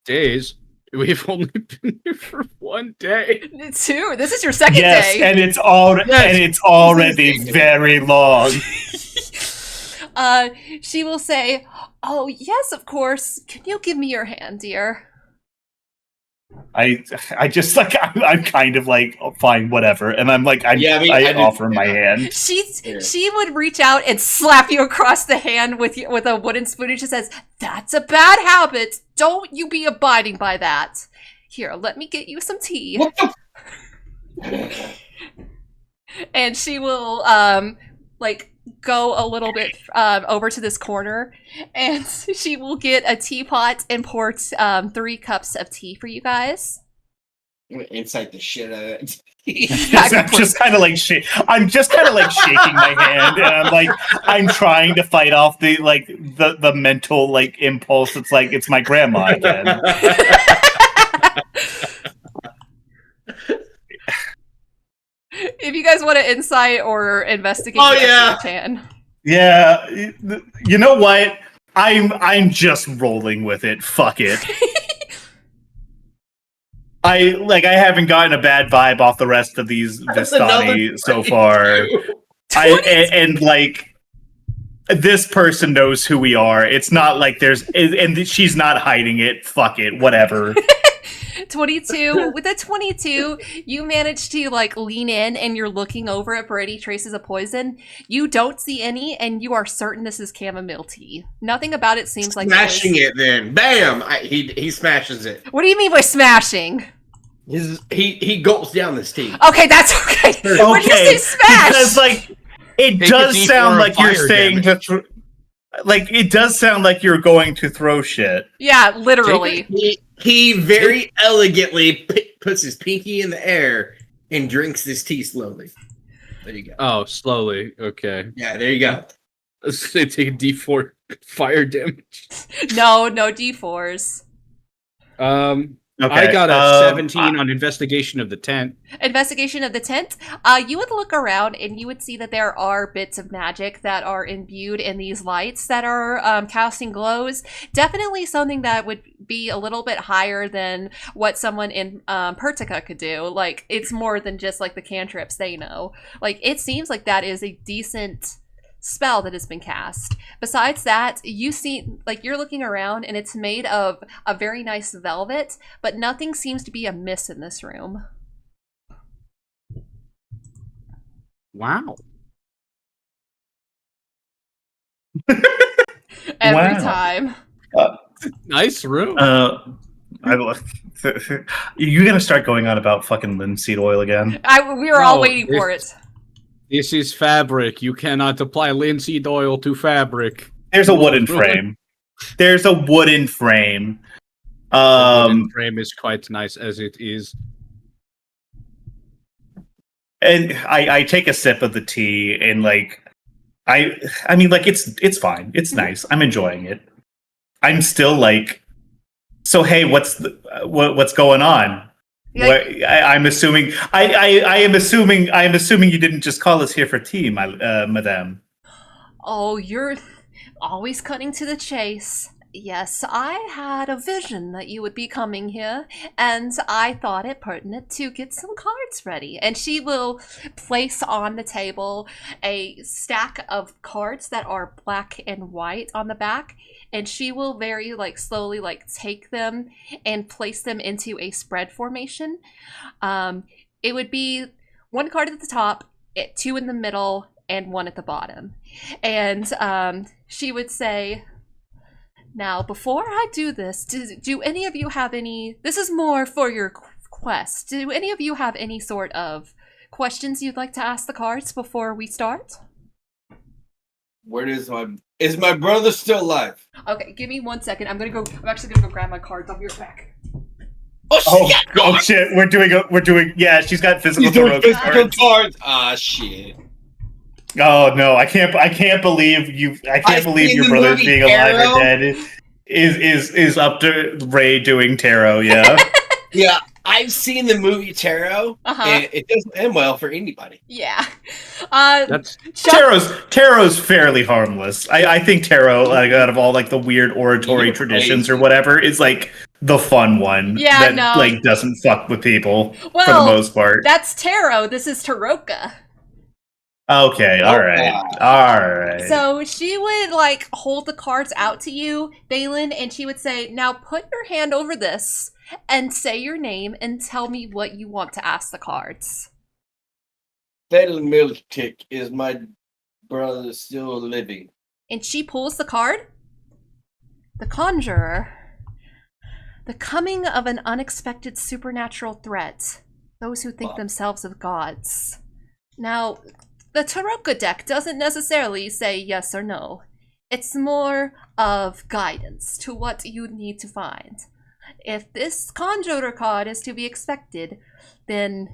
Speaker 1: Days? We've only been here for 1 day.
Speaker 5: 2. This is your second
Speaker 7: yes,
Speaker 5: day.
Speaker 7: and it's already very long.
Speaker 5: She will say, "Oh yes, of course. Can you give me your hand, dear?"
Speaker 7: I just like I'm kind of like fine, whatever, and I'm like I offer my hand.
Speaker 5: She would reach out and slap you across the hand with a wooden spoon, and she says, "That's a bad habit. Don't you be abiding by that. Here, let me get you some tea."
Speaker 4: What the?
Speaker 5: And she will go a little bit over to this corner, and she will get a teapot and pour 3 cups of tea for you guys.
Speaker 4: I'm gonna insight the shit out of it.
Speaker 7: I'm just kind of like shaking my hand, and I'm trying to fight off the mental impulse. It's like it's my grandma again.
Speaker 5: If you guys want to insight or investigate, you can.
Speaker 7: Yeah, you know what? I'm just rolling with it. Fuck it. I haven't gotten a bad vibe off the rest of these Vistani so far. This person knows who we are. It's not like and she's not hiding it. Fuck it, whatever.
Speaker 5: 22. With a 22, you manage to lean in, and you're looking over it for any traces of poison. You don't see any, and you are certain this is chamomile tea. Nothing about it seems like
Speaker 4: smashing it. Then, bam! He smashes it.
Speaker 5: What do you mean by smashing?
Speaker 4: He gulps down this tea.
Speaker 5: Okay, that's okay. When you say smash,
Speaker 7: because it does sound like you're saying to. It does sound like you're going to throw shit.
Speaker 5: Yeah, literally.
Speaker 4: He very elegantly puts his pinky in the air and drinks this tea slowly. There you go.
Speaker 1: Oh, slowly. Okay.
Speaker 4: Yeah, there you go.
Speaker 1: They take a D4 fire damage.
Speaker 5: No D4s.
Speaker 1: Okay. I got a 17 on investigation of the tent.
Speaker 5: Investigation of the tent. You would look around and you would see that there are bits of magic that are imbued in these lights that are casting glows. Definitely something that would be a little bit higher than what someone in Pertica could do. It's more than just the cantrips they know. It seems like that is a decent spell that has been cast. Besides that, you see, you're looking around and it's made of a very nice velvet, but nothing seems to be amiss in this room.
Speaker 1: Wow.
Speaker 5: Every time.
Speaker 1: Nice room.
Speaker 7: You're gonna start going on about fucking linseed oil again?
Speaker 5: We were all waiting for it.
Speaker 1: This is fabric. You cannot apply linseed oil to fabric.
Speaker 7: There's a wooden frame. The wooden frame
Speaker 1: is quite nice as it is.
Speaker 7: And I take a sip of the tea and I mean it's fine. It's nice. I'm enjoying it. I'm still so hey, what's going on? I'm assuming. I am assuming you didn't just call us here for tea, madame.
Speaker 5: Oh, you're always cutting to the chase. Yes, I had a vision that you would be coming here, and I thought it pertinent to get some cards ready. And she will place on the table a stack of cards that are black and white on the back, and she will very slowly take them and place them into a spread formation. It would be 1 card at the top, 2 in the middle, and 1 at the bottom. And she would say, "Now, before I do this, do any of you have any... This is more for your quest. Do any of you have any sort of questions you'd like to ask the cards before we start?"
Speaker 4: Is my brother still alive?
Speaker 5: Okay, give me 1 second. I'm actually gonna go grab my cards. I'll be right back.
Speaker 7: Oh shit! We're doing. Yeah, she's got physical
Speaker 4: cards. Ah, shit.
Speaker 7: Oh no! I can't believe you. I can't believe your brother's being alive or dead.
Speaker 3: is up to Ray doing tarot. Yeah.
Speaker 4: Yeah, I've seen the movie Tarot,
Speaker 2: Uh-huh.
Speaker 4: and it doesn't end well for anybody.
Speaker 2: Yeah.
Speaker 1: That's
Speaker 3: Tarot's fairly harmless. I think tarot, like out of all like the weird oratory traditions or whatever, is like the fun one
Speaker 2: Yeah,
Speaker 3: that like doesn't fuck with people for the most part.
Speaker 2: That's tarot. This is Taroka.
Speaker 3: Okay, all right.
Speaker 2: So she would like hold the cards out to you, Thalin, and she would say, "Now put your hand over this and say your name and tell me what you want to ask the cards."
Speaker 4: Thalin Miltic, is my brother still living?
Speaker 2: And she pulls the card. The Conjurer. The coming of an unexpected supernatural threat. Those who think themselves of gods. Now, the Taroka deck doesn't necessarily say yes or no. It's more of guidance to what you need to find. If this Conjurer card is to be expected, then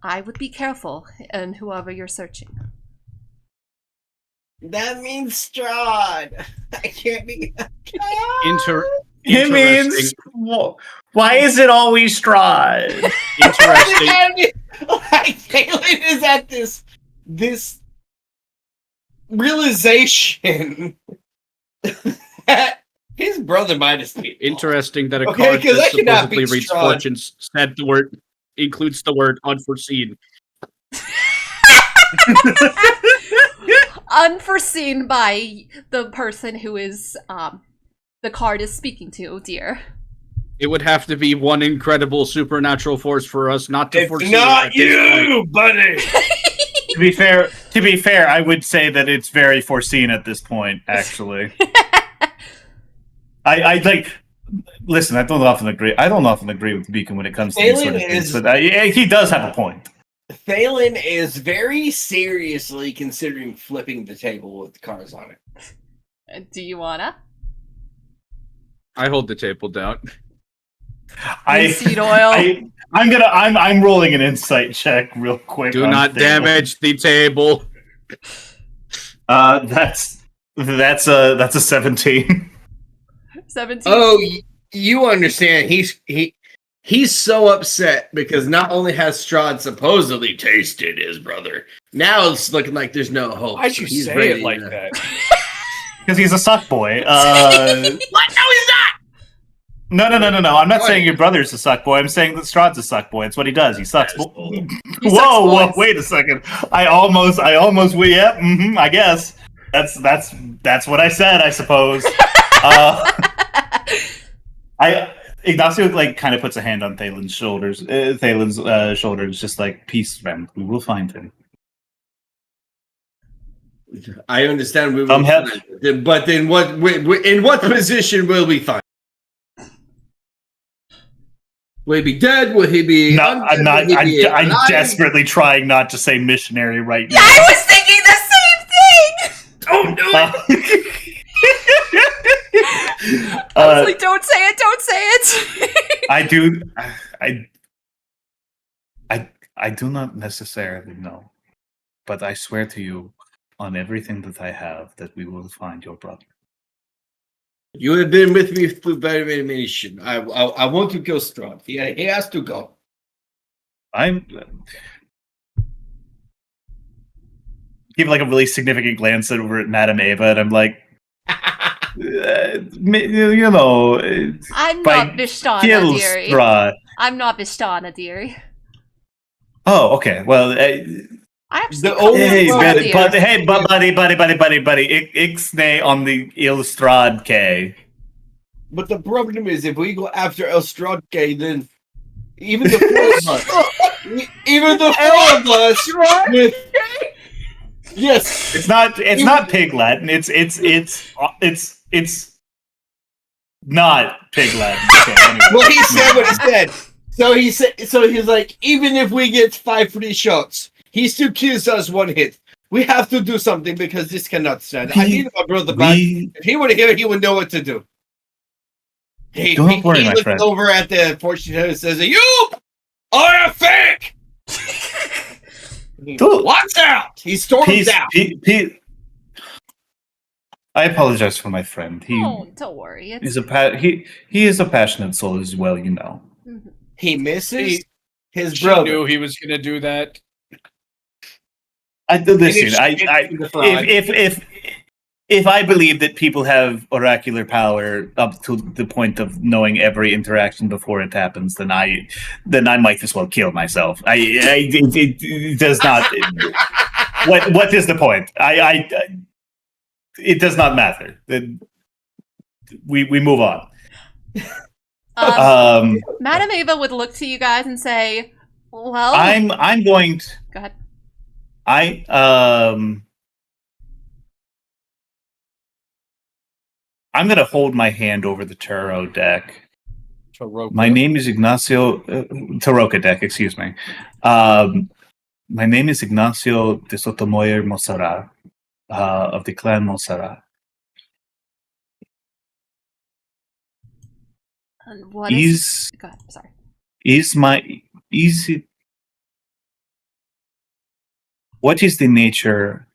Speaker 2: I would be careful in whoever you're searching.
Speaker 4: That means Strahd. I can't be.
Speaker 3: It means why is it always Strahd?
Speaker 1: Interesting.
Speaker 4: Like Thalin is at this realization that his brother might have been
Speaker 1: Interesting that a
Speaker 4: Okay,
Speaker 1: card
Speaker 4: 'cause
Speaker 1: that
Speaker 4: I cannot
Speaker 1: supposedly
Speaker 4: be
Speaker 1: reads
Speaker 4: Strahd.
Speaker 1: fortunes said the word includes the word unforeseen.
Speaker 2: Unforeseen by the person who is the card is speaking to, dear.
Speaker 1: It would have to be one incredible supernatural force for us not to
Speaker 4: It's
Speaker 1: foresee.
Speaker 4: not
Speaker 1: at this point.
Speaker 4: you, buddy.
Speaker 3: To be fair, I would say that it's very foreseen at this point. Actually, I like. Listen, I don't often agree with Beacon when it comes to these sort of things, but he does have a point.
Speaker 4: Thalin is very seriously considering flipping the table with the cards on it.
Speaker 2: Do you wanna?
Speaker 1: I hold the table down.
Speaker 2: Seed oil.
Speaker 3: I'm rolling an insight check real quick.
Speaker 1: Do not damage the table.
Speaker 3: That's a 17.
Speaker 2: 17.
Speaker 4: Oh, you understand? He's so upset because not only has Strahd supposedly tasted his brother, now it's looking like there's no hope.
Speaker 8: Why'd you
Speaker 4: He's
Speaker 8: say
Speaker 4: ready
Speaker 8: it like
Speaker 4: to-
Speaker 8: that?
Speaker 3: Because he's a suck boy.
Speaker 4: What? No, he's not.
Speaker 3: No. I'm not saying your brother's a suck boy. I'm saying that Strahd's a suck boy. It's what he does. He sucks. Whoa! Wait a second. I almost. Yeah. I guess that's what I said. I suppose. Ignacio like kind of puts a hand on Thalin's shoulders. Shoulders, just like, peace, friend. We will find him.
Speaker 4: I understand. We will
Speaker 3: Come help.
Speaker 4: find him, but in what position will we find? Will he be dead? Will he be?
Speaker 3: No,
Speaker 4: undead?
Speaker 3: I'm not.
Speaker 4: Will he be
Speaker 3: I'm
Speaker 4: alive?
Speaker 3: desperately trying not to say missionary right now.
Speaker 2: I was thinking the same thing!
Speaker 4: Don't do it.
Speaker 2: I was like, don't say it!
Speaker 3: I do. I do not necessarily know, but I swear to you, on everything that I have, that we will find your brother.
Speaker 4: You have been with me for very many missions. I want to go strong. He has to go.
Speaker 3: I'm give like a really significant glance over at Madame Ava, and I'm like, you know,
Speaker 2: I'm
Speaker 3: by
Speaker 2: not Vishtana,
Speaker 3: kill
Speaker 2: dearie.
Speaker 3: Strahd.
Speaker 2: I'm not Vishtana, dearie.
Speaker 3: Oh, okay. Well,
Speaker 2: I actually
Speaker 4: The old-
Speaker 3: hey,
Speaker 4: Hey,
Speaker 3: buddy, Ixnay on the Strahd K.
Speaker 4: But the problem is, if we go after Strahd, then even the four of us, with yes,
Speaker 3: It's not Pig Latin. It's not Pig Latin. Okay, anyway.
Speaker 4: well, he said what he said. So he's like, even if we get 5 free shots, he still kills us one hit. We have to do something because this cannot stand. I need my brother back. If he were here, he would know what to do.
Speaker 3: Don't worry,
Speaker 4: he
Speaker 3: my
Speaker 4: looks
Speaker 3: friend.
Speaker 4: over at the fortune teller and says, "You are a fake."
Speaker 3: Dude.
Speaker 4: Watch out! He storms
Speaker 3: Peace,
Speaker 4: out.
Speaker 7: I apologize for my friend.
Speaker 2: Don't worry.
Speaker 7: He is a passionate soul as well, you know.
Speaker 2: Mhm.
Speaker 4: He misses his
Speaker 1: She
Speaker 4: brother.
Speaker 1: knew he was going to do that.
Speaker 7: Listen, if I believe that people have oracular power up to the point of knowing every interaction before it happens, then I might as well kill myself. It does not. What is the point? It does not matter. We move on.
Speaker 2: Madame Ava would look to you guys and say, "Well,
Speaker 7: I'm going to.
Speaker 2: Go ahead.
Speaker 7: I'm going to hold my hand over the tarot deck.
Speaker 1: Taroka.
Speaker 7: My name is Ignacio. Taroka deck, excuse me. My name is Ignacio de Sotomayor Mosara, of the clan Mosara.
Speaker 2: And what is? Go ahead. Sorry.
Speaker 7: What is the nature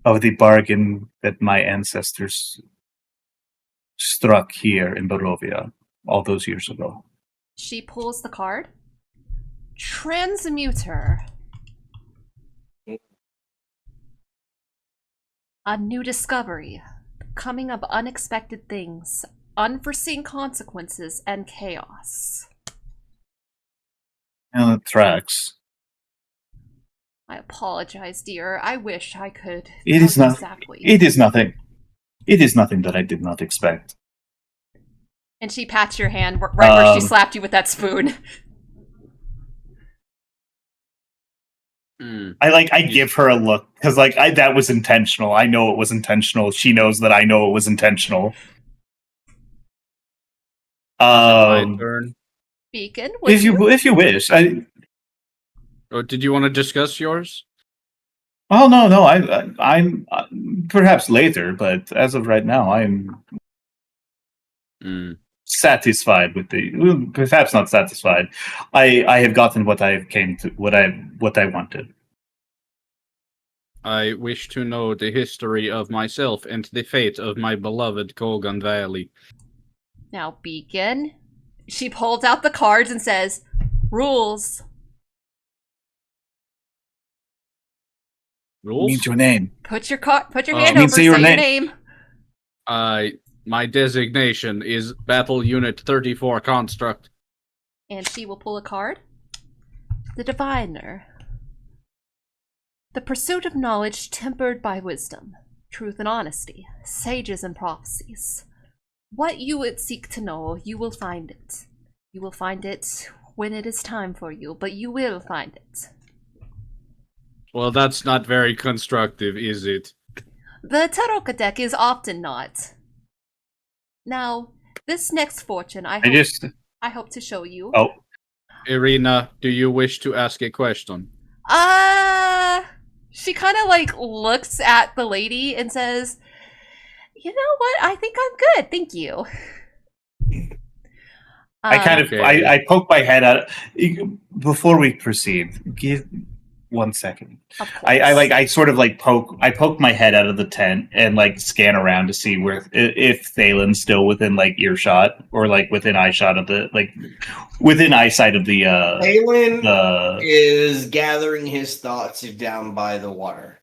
Speaker 7: of the bargain that my ancestors struck here in Barovia all those years ago?
Speaker 2: She pulls the card. Transmuter. A new discovery. Coming of unexpected things. Unforeseen consequences and chaos.
Speaker 7: And it tracks.
Speaker 2: I apologize, dear. I wish I could.
Speaker 7: It is not.
Speaker 2: Exactly.
Speaker 7: It is nothing. It is nothing that I did not expect.
Speaker 2: And she pats your hand right where she slapped you with that spoon.
Speaker 7: I give her a look because that was intentional. I know it was intentional. She knows that I know it was intentional.
Speaker 1: My turn.
Speaker 2: Beacon,
Speaker 7: if you wish.
Speaker 1: Or did you want to discuss yours?
Speaker 7: Oh no, I'm perhaps later, but as of right now, I'm satisfied with perhaps not satisfied. I have gotten what I wanted.
Speaker 1: I wish to know the history of myself and the fate of my beloved Kogan Valley.
Speaker 2: Now, Beacon. She pulls out the cards and says, "Rules."
Speaker 1: Rules?
Speaker 7: Means your name.
Speaker 2: Put your hand over. Say your name.
Speaker 1: My designation is Battle Unit 34 Construct.
Speaker 2: And she will pull a card. The Diviner. The pursuit of knowledge tempered by wisdom, truth and honesty, sages and prophecies. What you would seek to know, you will find it. You will find it when it is time for you, but you will find it.
Speaker 1: Well, that's not very constructive, is it?
Speaker 2: The Taroka deck is often not. Now, this next fortune, I hope to show you.
Speaker 7: Oh.
Speaker 1: Ireena, do you wish to ask a question?
Speaker 2: She kind of looks at the lady and says, "You know what? I think I'm good. Thank you."
Speaker 7: I poke my head out before we proceed. Give 1 second. I sort of poke my head out of the tent and scan around to see if Thalin's still within earshot or within eyeshot of within eyesight of the
Speaker 4: Thalin is gathering his thoughts down by the water.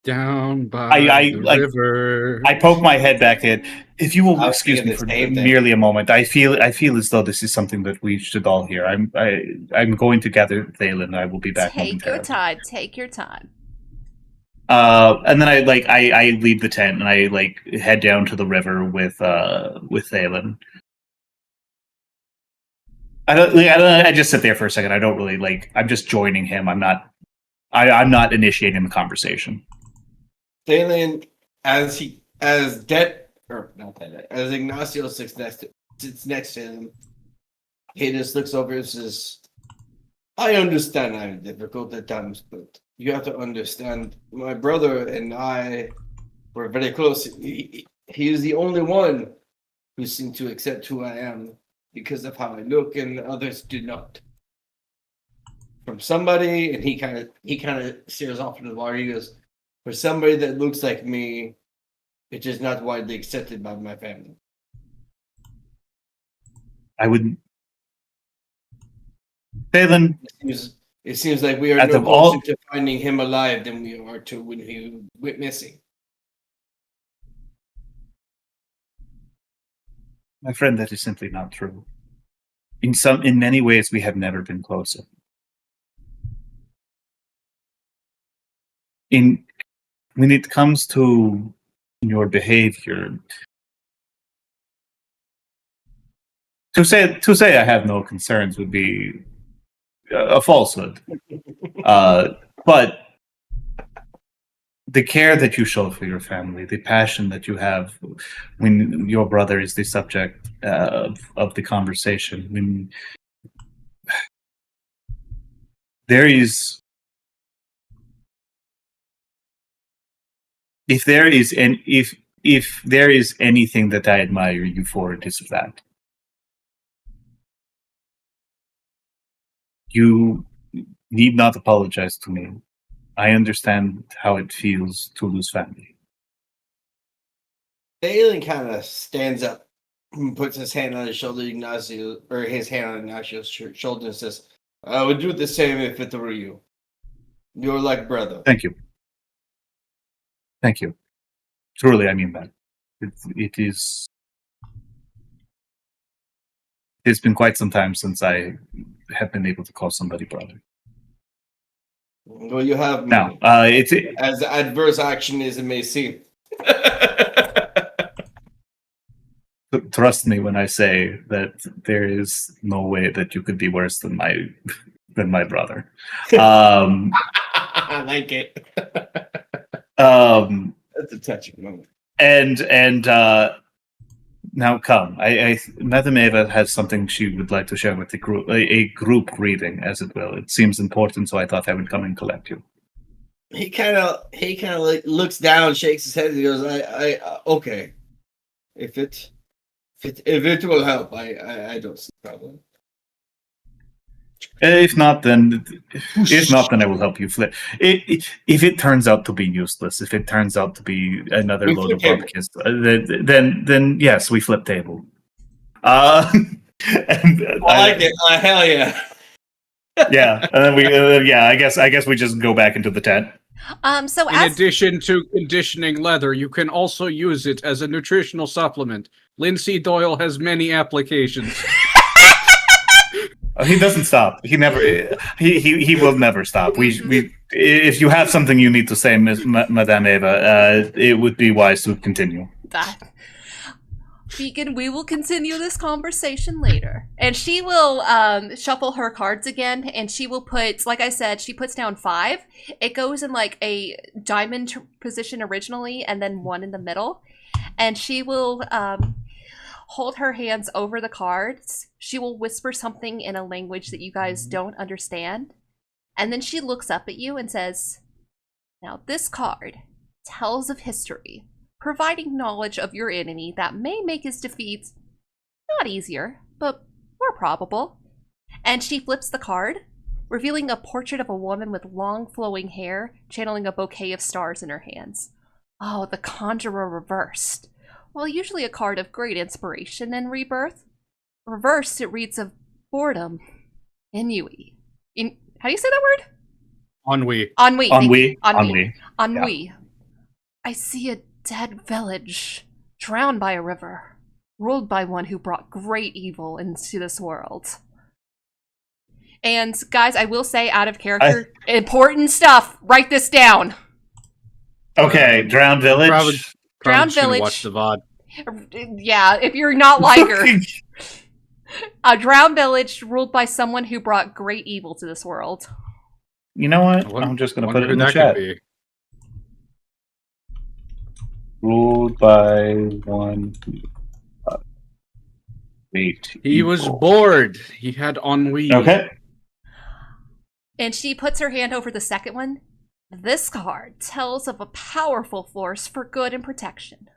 Speaker 1: Down by the river.
Speaker 7: I poke my head back in. If you will excuse me for merely a moment, I feel as though this is something that we should all hear. I'm going to gather Thalin. I will be back.
Speaker 2: Take your time. Take your time.
Speaker 7: And then I leave the tent and I head down to the river with Thalin. I just sit there for a second. I don't really I'm just joining him. I'm not initiating the conversation.
Speaker 4: Thalin, as Ignacio sits next to him, he just looks over and says, "I understand I'm difficult at times, but you have to understand, my brother and I were very close. He is the only one who seemed to accept who I am because of how I look, and others do not. From somebody," and he kind of stares off into the water. He goes, "For somebody that looks like me, It is not widely accepted by my family.
Speaker 7: I wouldn't. Thalin,
Speaker 4: It seems like we are no closer to finding him alive than we are to when he went missing.
Speaker 7: my friend, that is simply not true. In many ways, we have never been closer. When it comes to your behavior, to say I have no concerns would be a falsehood. But the care that you show for your family, the passion that you have when your brother is the subject of the conversation, when there is, if there is anything that I admire you for, it is that. You need not apologize to me. I understand how it feels to lose family.
Speaker 4: Thalin kind of stands up and puts his hand on his shoulder, Ignacio, or his hand on Ignacio's shoulder, and says, "I would do the same if it were you. You're like brother."
Speaker 7: Thank you. Thank you. Truly, I mean that. It's been quite some time since I have been able to call somebody brother.
Speaker 4: Well, you have me.
Speaker 7: Now, it's
Speaker 4: as adverse action as it may seem.
Speaker 7: Trust me when I say that there is no way that you could be worse than my brother.
Speaker 4: I like it. That's a touching moment.
Speaker 7: And now come. Madame Eva has something she would like to share with the group, a group reading, as it will. It seems important, so I thought I would come and collect you.
Speaker 4: He kind of like looks down, shakes his head, and he goes, "I okay. If it will help, I don't see a problem."
Speaker 7: If not, then I will help you flip. If it turns out to be useless, if it turns out to be another load of bumpkins, then yes, we flip table.
Speaker 4: I like it. Hell yeah.
Speaker 7: Yeah, and then I guess we just go back into the tent.
Speaker 2: So
Speaker 1: in addition to conditioning leather, you can also use it as a nutritional supplement. Lindsay Doyle has many applications.
Speaker 7: He doesn't stop. He never. He will never stop. We. If you have something you need to say, Madame Eva, it would be wise to continue.
Speaker 5: Beacon, we will continue this conversation later.
Speaker 2: And she will shuffle her cards again, and she will put, like I said, she puts down 5. It goes in like a diamond position originally, and then 1 in the middle. And she will hold her hands over the cards. She will whisper something in a language that you guys don't understand. And then she looks up at you and says, "Now this card tells of history, providing knowledge of your enemy that may make his defeat not easier, but more probable." And she flips the card, revealing a portrait of a woman with long flowing hair, channeling a bouquet of stars in her hands. Oh, the Conjurer reversed. While usually a card of great inspiration and rebirth, reversed it reads of boredom, ennui. How do you say that word?
Speaker 1: Ennui.
Speaker 2: Ennui. I see a dead village, drowned by a river, ruled by one who brought great evil into this world. And guys, I will say, out of character, important stuff. Write this down.
Speaker 7: Okay, drowned village.
Speaker 2: Drowned village.
Speaker 1: Watch the VOD.
Speaker 2: Yeah, if you're not Liger. A drowned village ruled by someone who brought great evil to this world.
Speaker 7: You know what? I'm just going to put it in the chat. Ruled by one.
Speaker 1: He was bored. He had ennui.
Speaker 7: Okay.
Speaker 2: And she puts her hand over the second one. This card tells of a powerful force for good and protection,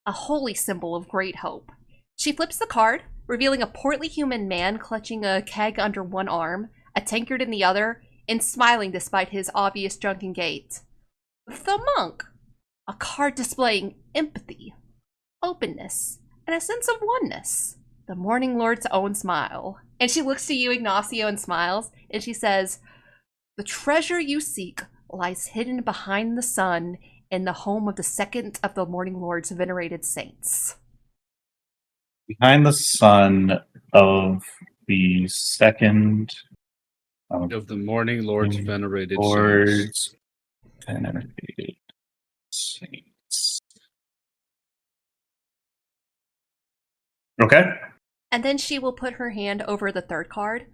Speaker 2: a holy symbol of great hope. She flips the card, revealing a portly human man clutching a keg under one arm, a tankard in the other, and smiling despite his obvious drunken gait. The monk, A card displaying empathy, openness, and a sense of oneness. The Morning Lord's own smile. And she looks to you, Ignacio, and smiles, and she says, "The treasure you seek lies hidden behind the sun in the home of the second of the Morning Lord's venerated saints."
Speaker 7: Behind the sun of the second
Speaker 1: Of the Morning Lord's venerated saints.
Speaker 7: Lord's venerated saints. Okay.
Speaker 2: And then she will put her hand over the third card.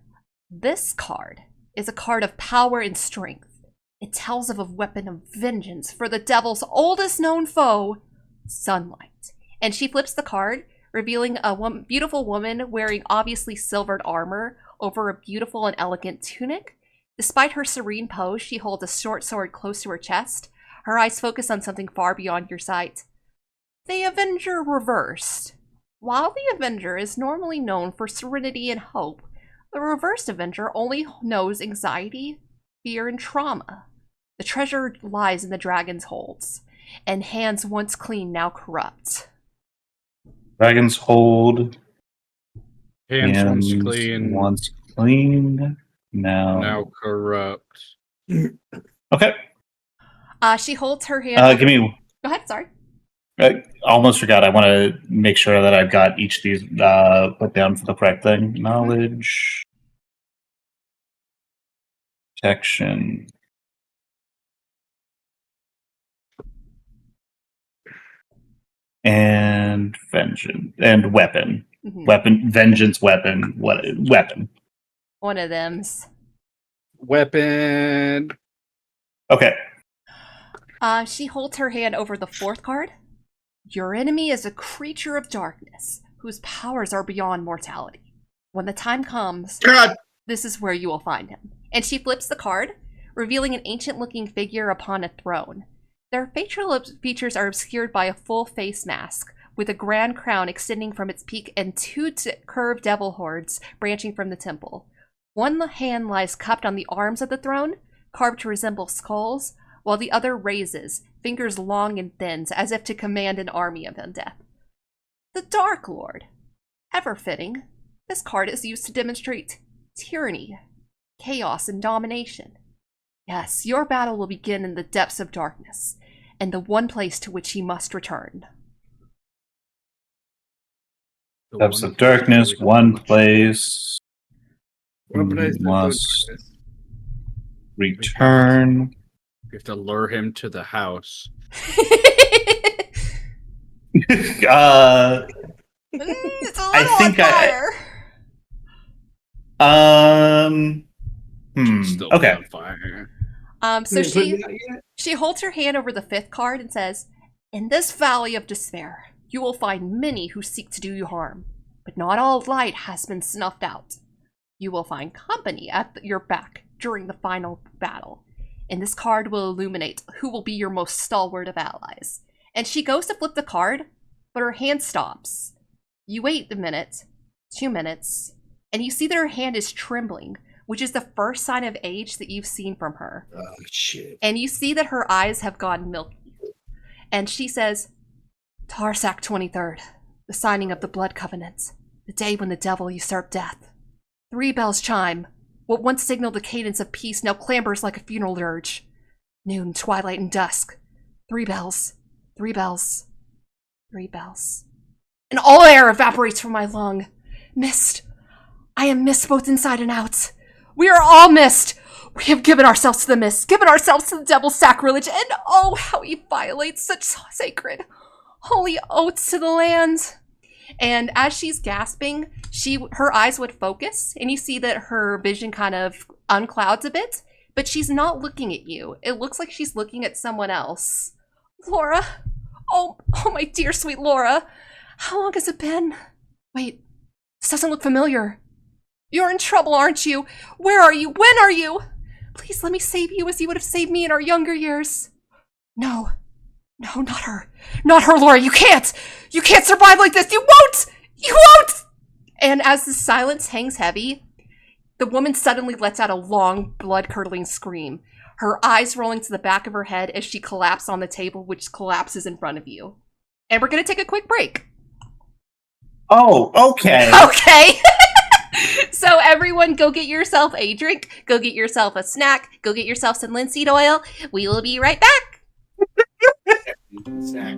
Speaker 2: This card is a card of power and strength. It tells of a weapon of vengeance for the devil's oldest known foe, sunlight. And she flips the card, revealing a beautiful woman wearing obviously silvered armor over a beautiful and elegant tunic. Despite her serene pose, she holds a short sword close to her chest. Her eyes focus on something far beyond your sight. The Avenger reversed. While the Avenger is normally known for serenity and hope, the reversed Avenger only knows anxiety, fear, and trauma. The treasure lies in the dragon's holds, and hands once clean now corrupt.
Speaker 7: Dragon's hold.
Speaker 1: Hands once clean.
Speaker 7: Once clean.
Speaker 1: Now corrupt.
Speaker 7: Okay.
Speaker 2: She holds her hand.
Speaker 7: Give me.
Speaker 2: Go ahead, sorry.
Speaker 7: I almost forgot. I want to make sure that I've got each of these put down for the correct thing. Knowledge, protection, and vengeance, and weapon. Weapon, vengeance, weapon. What weapon?
Speaker 2: One of them's.
Speaker 1: Weapon.
Speaker 7: Okay.
Speaker 2: She holds her hand over the fourth card. Your enemy is a creature of darkness, whose powers are beyond mortality. When the time comes, this is where you will find him. And she flips the card, revealing an ancient-looking figure upon a throne. Their facial features are obscured by a full face mask, with a grand crown extending from its peak and two curved devil horns branching from the temple. One hand lies cupped on the arms of the throne, carved to resemble skulls, while the other raises, fingers long and thin, as if to command an army of undeath. The Dark Lord. Ever fitting, this card is used to demonstrate tyranny, chaos, and domination. Yes, your battle will begin in the depths of darkness, and the one place to which he must return.
Speaker 7: Depths of darkness, one place. Must return.
Speaker 1: You have to lure him to the house.
Speaker 2: It's a little on fire.
Speaker 1: Still
Speaker 7: Okay.
Speaker 1: on fire.
Speaker 2: So she holds her hand over the fifth card and says, "In this valley of despair, you will find many who seek to do you harm, but not all light has been snuffed out. You will find company at your back during the final battle, and this card will illuminate who will be your most stalwart of allies." And she goes to flip the card, but her hand stops. You wait a minute, 2 minutes, and you see that her hand is trembling, which is the first sign of age that you've seen from her.
Speaker 4: Oh, shit.
Speaker 2: And you see that her eyes have gone milky. And she says, "Tarsak 23rd, the signing of the blood covenant, the day when the devil usurped death. 3 bells chime. What once signaled the cadence of peace now clambers like a funeral dirge. Noon, twilight, and dusk. 3 bells, 3 bells, 3 bells. And all air evaporates from my lung. Mist. I am mist both inside and out. We are all mist. We have given ourselves to the mist, given ourselves to the devil's sacrilege, and oh, how he violates such sacred, holy oaths to the land." And as she's gasping, her eyes would focus, and you see that her vision kind of unclouds a bit, but she's not looking at you. It looks like she's looking at someone else. "Laura, oh my dear sweet Laura, how long has it been? Wait, this doesn't look familiar. You're in trouble, aren't you? Where are you? When are you? Please let me save you as you would have saved me in our younger years." No, not her. Not her, Laura. You can't survive like this. You won't. And as the silence hangs heavy, the woman suddenly lets out a long, blood-curdling scream.
Speaker 5: her eyes rolling to the back of her head as she collapses on the table, which collapses in front of you. And we're going to take a quick break.
Speaker 7: Oh, okay.
Speaker 5: Okay. So everyone go get yourself a drink, go get yourself a snack, go get yourself some linseed oil. We will be right back.
Speaker 4: Snack.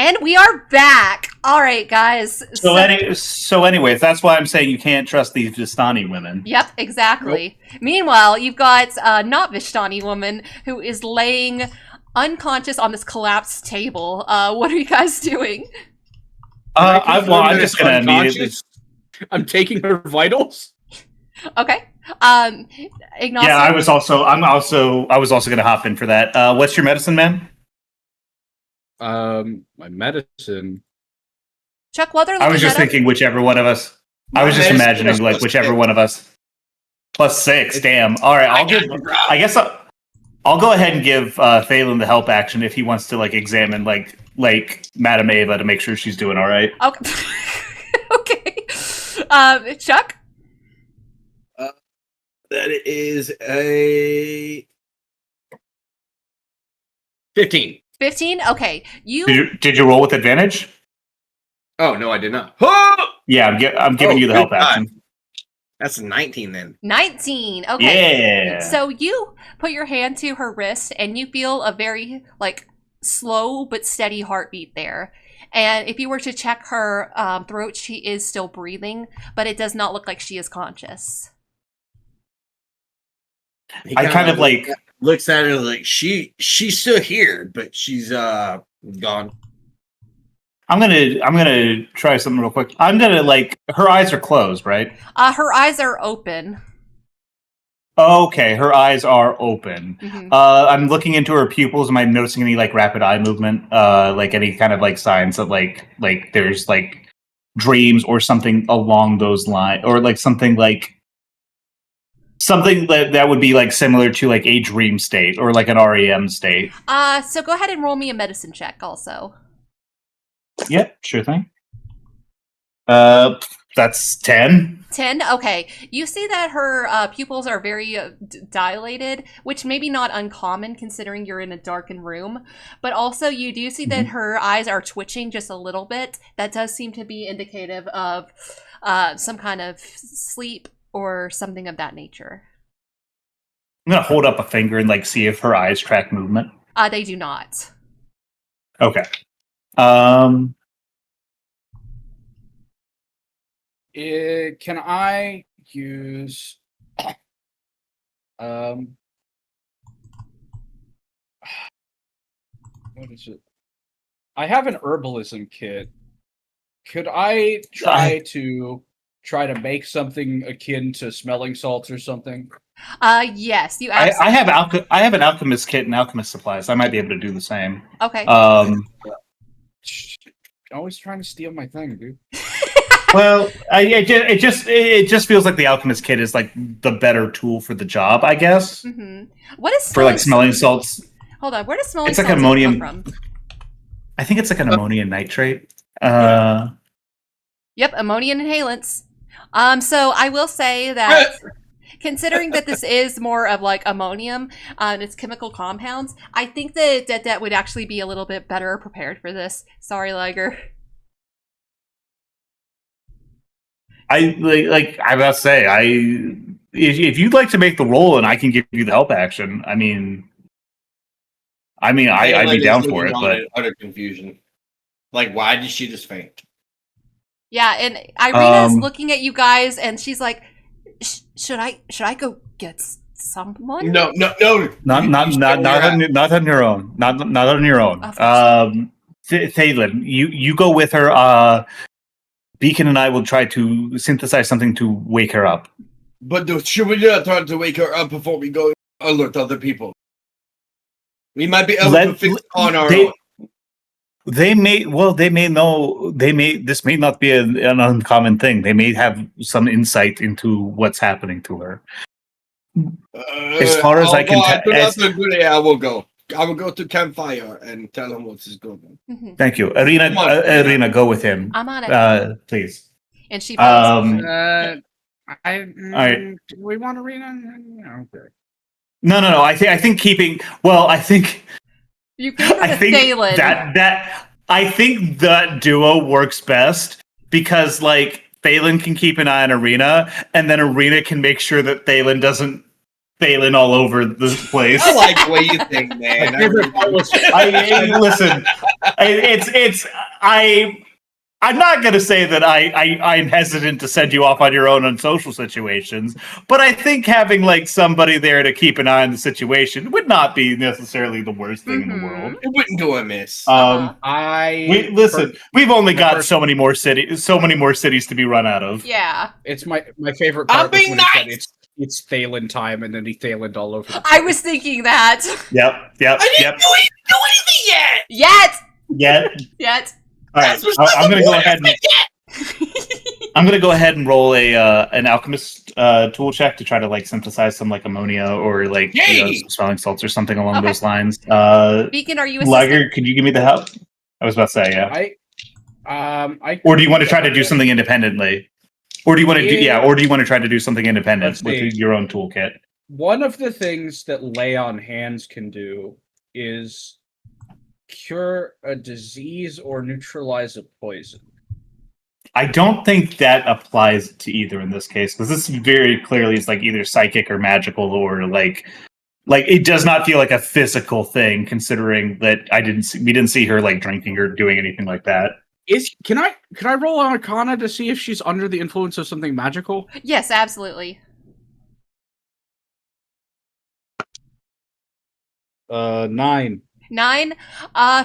Speaker 2: And we are back. All right, guys.
Speaker 7: So anyways, that's why I'm saying you can't trust these Vistani women.
Speaker 2: Yep, exactly. Nope. Meanwhile, you've got not Vistani woman who is laying unconscious on this collapsed table. What are you guys doing?
Speaker 7: I'm just gonna immediately.
Speaker 1: I'm taking her vitals.
Speaker 2: Okay. Ignacio?
Speaker 7: Yeah, I was also gonna hop in for that. What's your medicine, man?
Speaker 1: My medicine.
Speaker 2: Chuck, while they're
Speaker 7: I was just thinking whichever one of us. I was just imagining like whichever one of us. +6. Damn. All right, I guess I'll go ahead and give Thalin the help action if he wants to like examine like Madame Ava to make sure she's doing all right.
Speaker 2: Okay. Okay. Chuck?
Speaker 4: That is a 15.
Speaker 2: 15? Okay.
Speaker 7: Did you roll with advantage?
Speaker 4: Oh, no, I did not.
Speaker 7: Yeah, I'm giving you the help action.
Speaker 4: That's a 19 then.
Speaker 2: 19. Okay.
Speaker 7: Yeah.
Speaker 2: So you put your hand to her wrist and you feel a very like slow but steady heartbeat there. And if you were to check her throat, she is still breathing, but it does not look like she is conscious.
Speaker 4: He
Speaker 7: I kind of like
Speaker 4: looks at her like she's still here, but she's gone.
Speaker 7: I'm gonna try something real quick. I'm gonna like her eyes are closed, right?
Speaker 2: Her eyes are open.
Speaker 7: Okay, her eyes are open.
Speaker 2: Mm-hmm.
Speaker 7: I'm looking into her pupils. Am I noticing any like rapid eye movement? Like any kind of like signs of like there's like dreams or something along those lines, or like something that would be like similar to like a dream state or like an REM state.
Speaker 2: So go ahead and roll me a medicine check also.
Speaker 7: Yeah, sure thing. That's 10.
Speaker 2: 10? Okay. You see that her pupils are very dilated, which may be not uncommon considering you're in a darkened room. But also you do see that her eyes are twitching just a little bit. That does seem to be indicative of some kind of sleep or something of that nature.
Speaker 7: I'm going to hold up a finger and like see if her eyes track movement.
Speaker 2: They do not.
Speaker 7: Okay.
Speaker 1: Can I use what is it? I have an herbalism kit. Could I try to make something akin to smelling salts or something?
Speaker 2: Yes, you
Speaker 7: I have an alchemist kit and alchemist supplies. I might be able to do the same.
Speaker 2: Okay.
Speaker 1: Always trying to steal my thing, dude.
Speaker 7: Well, it just feels like the alchemist kit is like the better tool for the job, I guess.
Speaker 2: Mm-hmm. What is
Speaker 7: for like smelling salts?
Speaker 2: Hold on, where does smelling
Speaker 7: salts
Speaker 2: come from?
Speaker 7: I think it's like an ammonium nitrate.
Speaker 2: Yep, ammonium inhalants. So I will say that considering that this is more of like ammonium and its chemical compounds, I think that Detdet would actually be a little bit better prepared for this. Sorry, Liger.
Speaker 7: I about to say, if you'd like to make the roll and I can give you the help action, I'd be down for it. But
Speaker 4: utter confusion, like why did she just faint?
Speaker 2: Yeah, and Ireena's looking at you guys, and she's like, "Should I go get someone?"
Speaker 4: No.
Speaker 7: Not on your own. Not on your own. Thalin, you go with her. Beacon and I will try to synthesize something to wake her up.
Speaker 4: But should we not try to wake her up before we go alert other people? We might be able to fix it on our own.
Speaker 7: This may not be an uncommon thing. They may have some insight into what's happening to her. As far as I can tell,
Speaker 4: I will go. I will go to campfire and tell him what's going on.
Speaker 2: Mm-hmm.
Speaker 7: Thank you, Ireena. Go with him.
Speaker 2: I'm on it,
Speaker 7: please.
Speaker 2: And she. All
Speaker 1: right. Do we want Ireena? Okay.
Speaker 7: No. I think keeping. Well, I think.
Speaker 2: You Thalin.
Speaker 7: I think that duo works best because like Thalin can keep an eye on Ireena, and then Ireena can make sure that Thalin doesn't Thalin all over the place.
Speaker 4: I like the way you think, man.
Speaker 7: Listen, I'm not going to say that I'm hesitant to send you off on your own on social situations, but I think having like somebody there to keep an eye on the situation would not be necessarily the worst thing in the world.
Speaker 4: It wouldn't go amiss.
Speaker 7: We've only got so many more cities to be run out of.
Speaker 2: Yeah.
Speaker 1: It's my favorite part.
Speaker 4: I'm being
Speaker 1: when
Speaker 4: nice.
Speaker 1: He said it's Thalin time, and then he Thalined all over.
Speaker 2: I was thinking that.
Speaker 7: Yep.
Speaker 4: I didn't do anything yet.
Speaker 2: Yet.
Speaker 7: All right, I'm going to go ahead and roll an alchemist tool check to try to like synthesize some like ammonia or like some smelling salts or something along those lines.
Speaker 2: Beacon, are you
Speaker 7: Liger, could you give me the help? I was about to say, yeah. Or do you want to try to do something independently? Or do you want to try to do something independent with your own toolkit?
Speaker 1: One of the things that lay on hands can do is cure a disease or neutralize a poison.
Speaker 7: I don't think that applies to either in this case, because this very clearly is like either psychic or magical, or like it does not feel like a physical thing, considering that we didn't see her like drinking or doing anything like that.
Speaker 1: Can I roll on Arcana to see if she's under the influence of something magical?
Speaker 2: Yes, absolutely.
Speaker 1: 9.
Speaker 2: 9.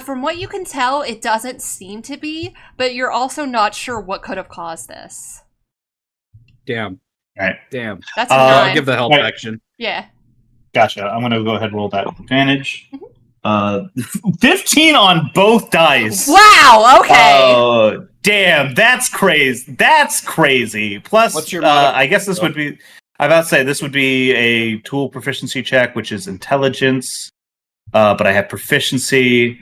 Speaker 2: From what you can tell, it doesn't seem to be, but you're also not sure what could have caused this.
Speaker 1: Damn.
Speaker 7: All right.
Speaker 1: Damn.
Speaker 2: That's a 9.
Speaker 1: I'll give the help action.
Speaker 2: Yeah.
Speaker 7: Gotcha. I'm gonna go ahead and roll that advantage. 15 on both dice.
Speaker 2: Wow. Okay.
Speaker 7: Oh, damn. That's crazy. Plus,
Speaker 1: what's your
Speaker 7: I guess this would be. I about to say this would be a tool proficiency check, which is intelligence. But I have proficiency,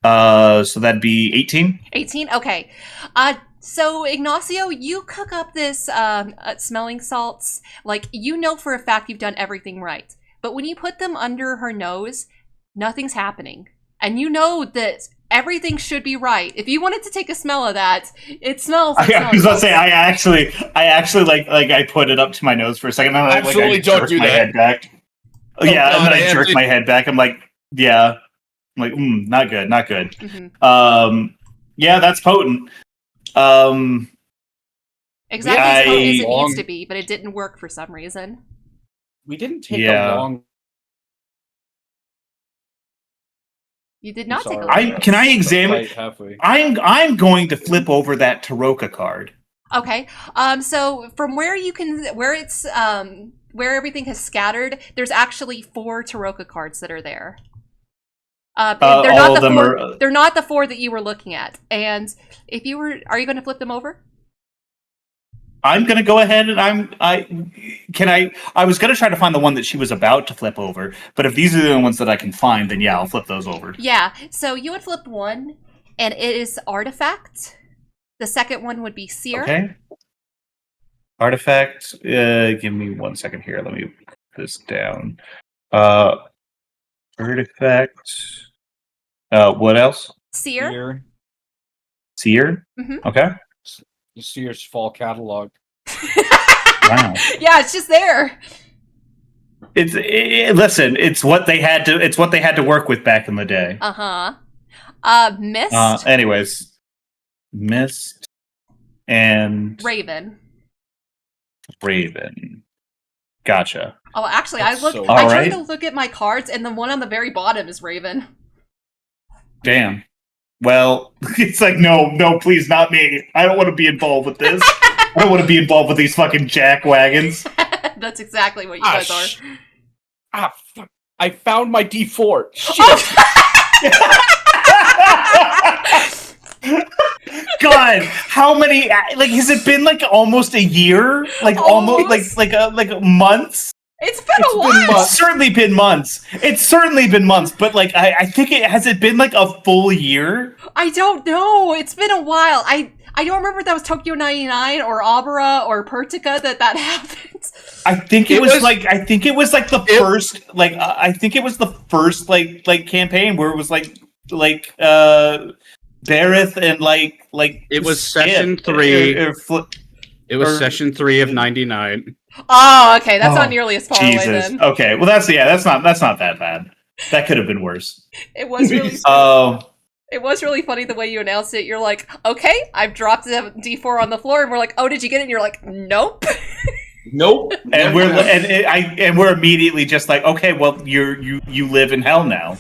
Speaker 7: so that'd be 18.
Speaker 2: 18? Okay. So, Ignacio, you cook up this smelling salts. Like, you know for a fact you've done everything right. But when you put them under her nose, nothing's happening. And you know that everything should be right. If you wanted to take a smell of that, it smells like
Speaker 7: I was about to say, I actually like I put it up to my nose for a second. And I
Speaker 4: don't do
Speaker 7: my
Speaker 4: that.
Speaker 7: head back. And then I jerk my head back. I'm like, yeah. I'm like, not good.
Speaker 2: Mm-hmm.
Speaker 7: Yeah, that's potent.
Speaker 2: Exactly as potent as it needs to be, but it didn't work for some reason.
Speaker 1: We didn't take a long...
Speaker 2: You did not take a long...
Speaker 7: Can I examine... I'm going to flip over that Taroka card.
Speaker 2: Okay. So from where everything has scattered, there's actually 4 Taroka cards that are there. They're not the 4 that you were looking at. And are you going to flip them over?
Speaker 7: I'm going to go ahead and I was going to try to find the one that she was about to flip over, but if these are the ones that I can find, then yeah, I'll flip those over.
Speaker 2: Yeah. So you would flip one, and it is artifact. The second one would be seer.
Speaker 7: Okay. Artifact. Give me 1 second here. Let me put this down. Artifact. What else?
Speaker 2: Seer.
Speaker 7: Seer?
Speaker 2: Mm-hmm.
Speaker 7: Okay.
Speaker 1: The Seer's fall catalog.
Speaker 7: Wow.
Speaker 2: Yeah, it's just there.
Speaker 7: Listen, it's what they had to work with back in the day.
Speaker 2: Uh-huh. Mist.
Speaker 7: Anyways. Mist and
Speaker 2: Raven.
Speaker 7: Gotcha.
Speaker 2: Oh, actually, I tried to look at my cards, and the one on the very bottom is Raven.
Speaker 7: Damn. Well, it's like, no, please, not me. I don't want to be involved with this. I don't want to be involved with these fucking jack wagons.
Speaker 2: That's exactly what you guys are.
Speaker 1: I found my D4. Shit.
Speaker 7: God, how many? Like, has it been like almost a year? Like almost like months?
Speaker 2: It's been a while.
Speaker 7: It's certainly been months. But like, I think has it been like a full year?
Speaker 2: I don't know. It's been a while. I don't remember if that was Tokyo 99 or Abra or Pertica that happened.
Speaker 7: I think it was the first campaign where it was like Bareth and like
Speaker 1: it was session 3. It was session 3 of 99.
Speaker 2: Oh, okay. That's not nearly as far away then.
Speaker 7: Okay, well that's not that bad. That could have been worse.
Speaker 2: It was really.
Speaker 5: It was really funny the way you announced it. You're like, okay, I've dropped a D4 on the floor, and we're like, oh, did you get it? And you're like, nope.
Speaker 4: Nope.
Speaker 7: And we're immediately just like, okay, well, you live in hell now.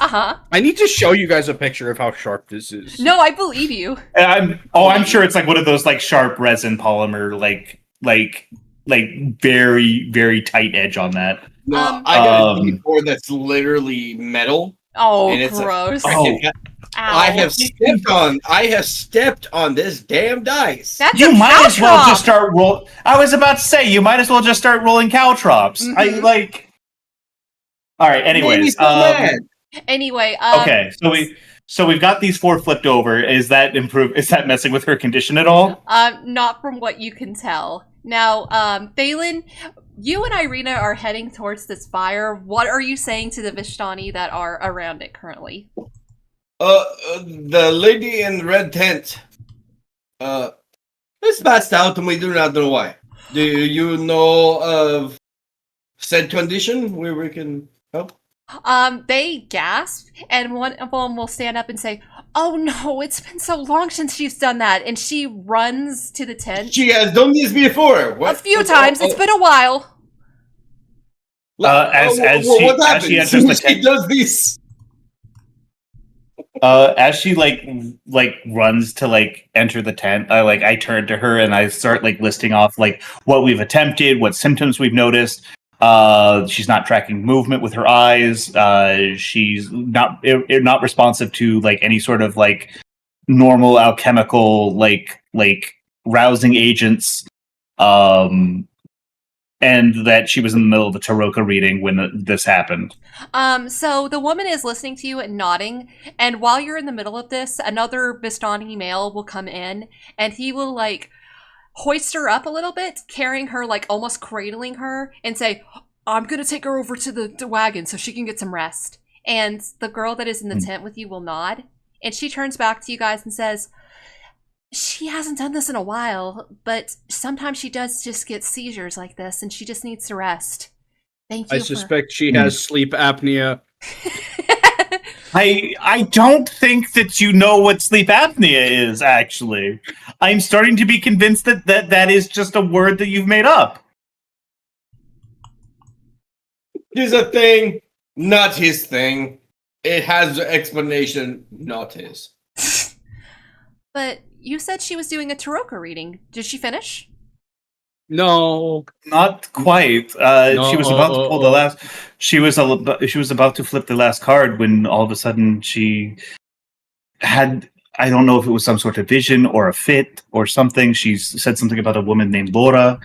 Speaker 1: I need to show you guys a picture of how sharp this is.
Speaker 5: No, I believe you.
Speaker 7: I'm sure it's like one of those like sharp resin polymer, like very, very tight edge on that.
Speaker 4: No, I got a D4 that's literally metal.
Speaker 5: Oh,
Speaker 4: and it's
Speaker 5: gross.
Speaker 4: I have stepped on this damn dice.
Speaker 5: That's
Speaker 7: You
Speaker 5: a
Speaker 7: might as well
Speaker 5: caltrop.
Speaker 7: just start roll. I was about to say you might as well just start rolling caltrops.
Speaker 5: Mhm.
Speaker 7: I like. All right.
Speaker 4: Made me
Speaker 7: Anyways,
Speaker 4: so mad.
Speaker 5: Anyway,
Speaker 7: okay. So we've got these 4 flipped over. Is that Is that messing with her condition at all?
Speaker 5: Not from what you can tell. Now, Thalin, you and Ireena are heading towards this fire. What are you saying to the Vishtani that are around it currently?
Speaker 4: The lady in the red tent. Is passed out, and we do not know why. Do you know of said condition where we can help?
Speaker 5: They gasp, and one of them will stand up and say, "Oh no, it's been so long since she's done that," and she runs to the tent.
Speaker 4: She has done this before. What?
Speaker 5: A few times. It's been a while.
Speaker 4: What
Speaker 7: As
Speaker 4: happens?
Speaker 7: she enters the
Speaker 4: She
Speaker 7: tent,
Speaker 4: does this.
Speaker 7: as she like runs to like enter the tent, I turn to her and I start like listing off like what we've attempted, what symptoms we've noticed. She's not tracking movement with her eyes. She's not responsive to like any sort of like normal alchemical like rousing agents. And that she was in the middle of the Taroka reading when this happened.
Speaker 5: So the woman is listening to you and nodding, and while you're in the middle of this, another Vistani male will come in, and he will like hoist her up a little bit, carrying her, like almost cradling her, and say, "I'm gonna take her over to the wagon so she can get some rest." And the girl that is in the tent with you will nod, and she turns back to you guys and says, "She hasn't done this in a while, but sometimes she does just get seizures like this, and she just needs to rest. Thank you."
Speaker 1: I suspect she has sleep apnea.
Speaker 7: I don't think that you know what sleep apnea is, actually. I'm starting to be convinced that is just a word that you've made up.
Speaker 4: Here's a thing, not his thing. It has an explanation, not his.
Speaker 5: But you said she was doing a Taroka reading. Did she finish?
Speaker 1: No.
Speaker 7: Not quite. She was about to pull the last. She was about to flip the last card when all of a sudden she had. I don't know if it was some sort of vision or a fit or something. She said something about a woman named Laura.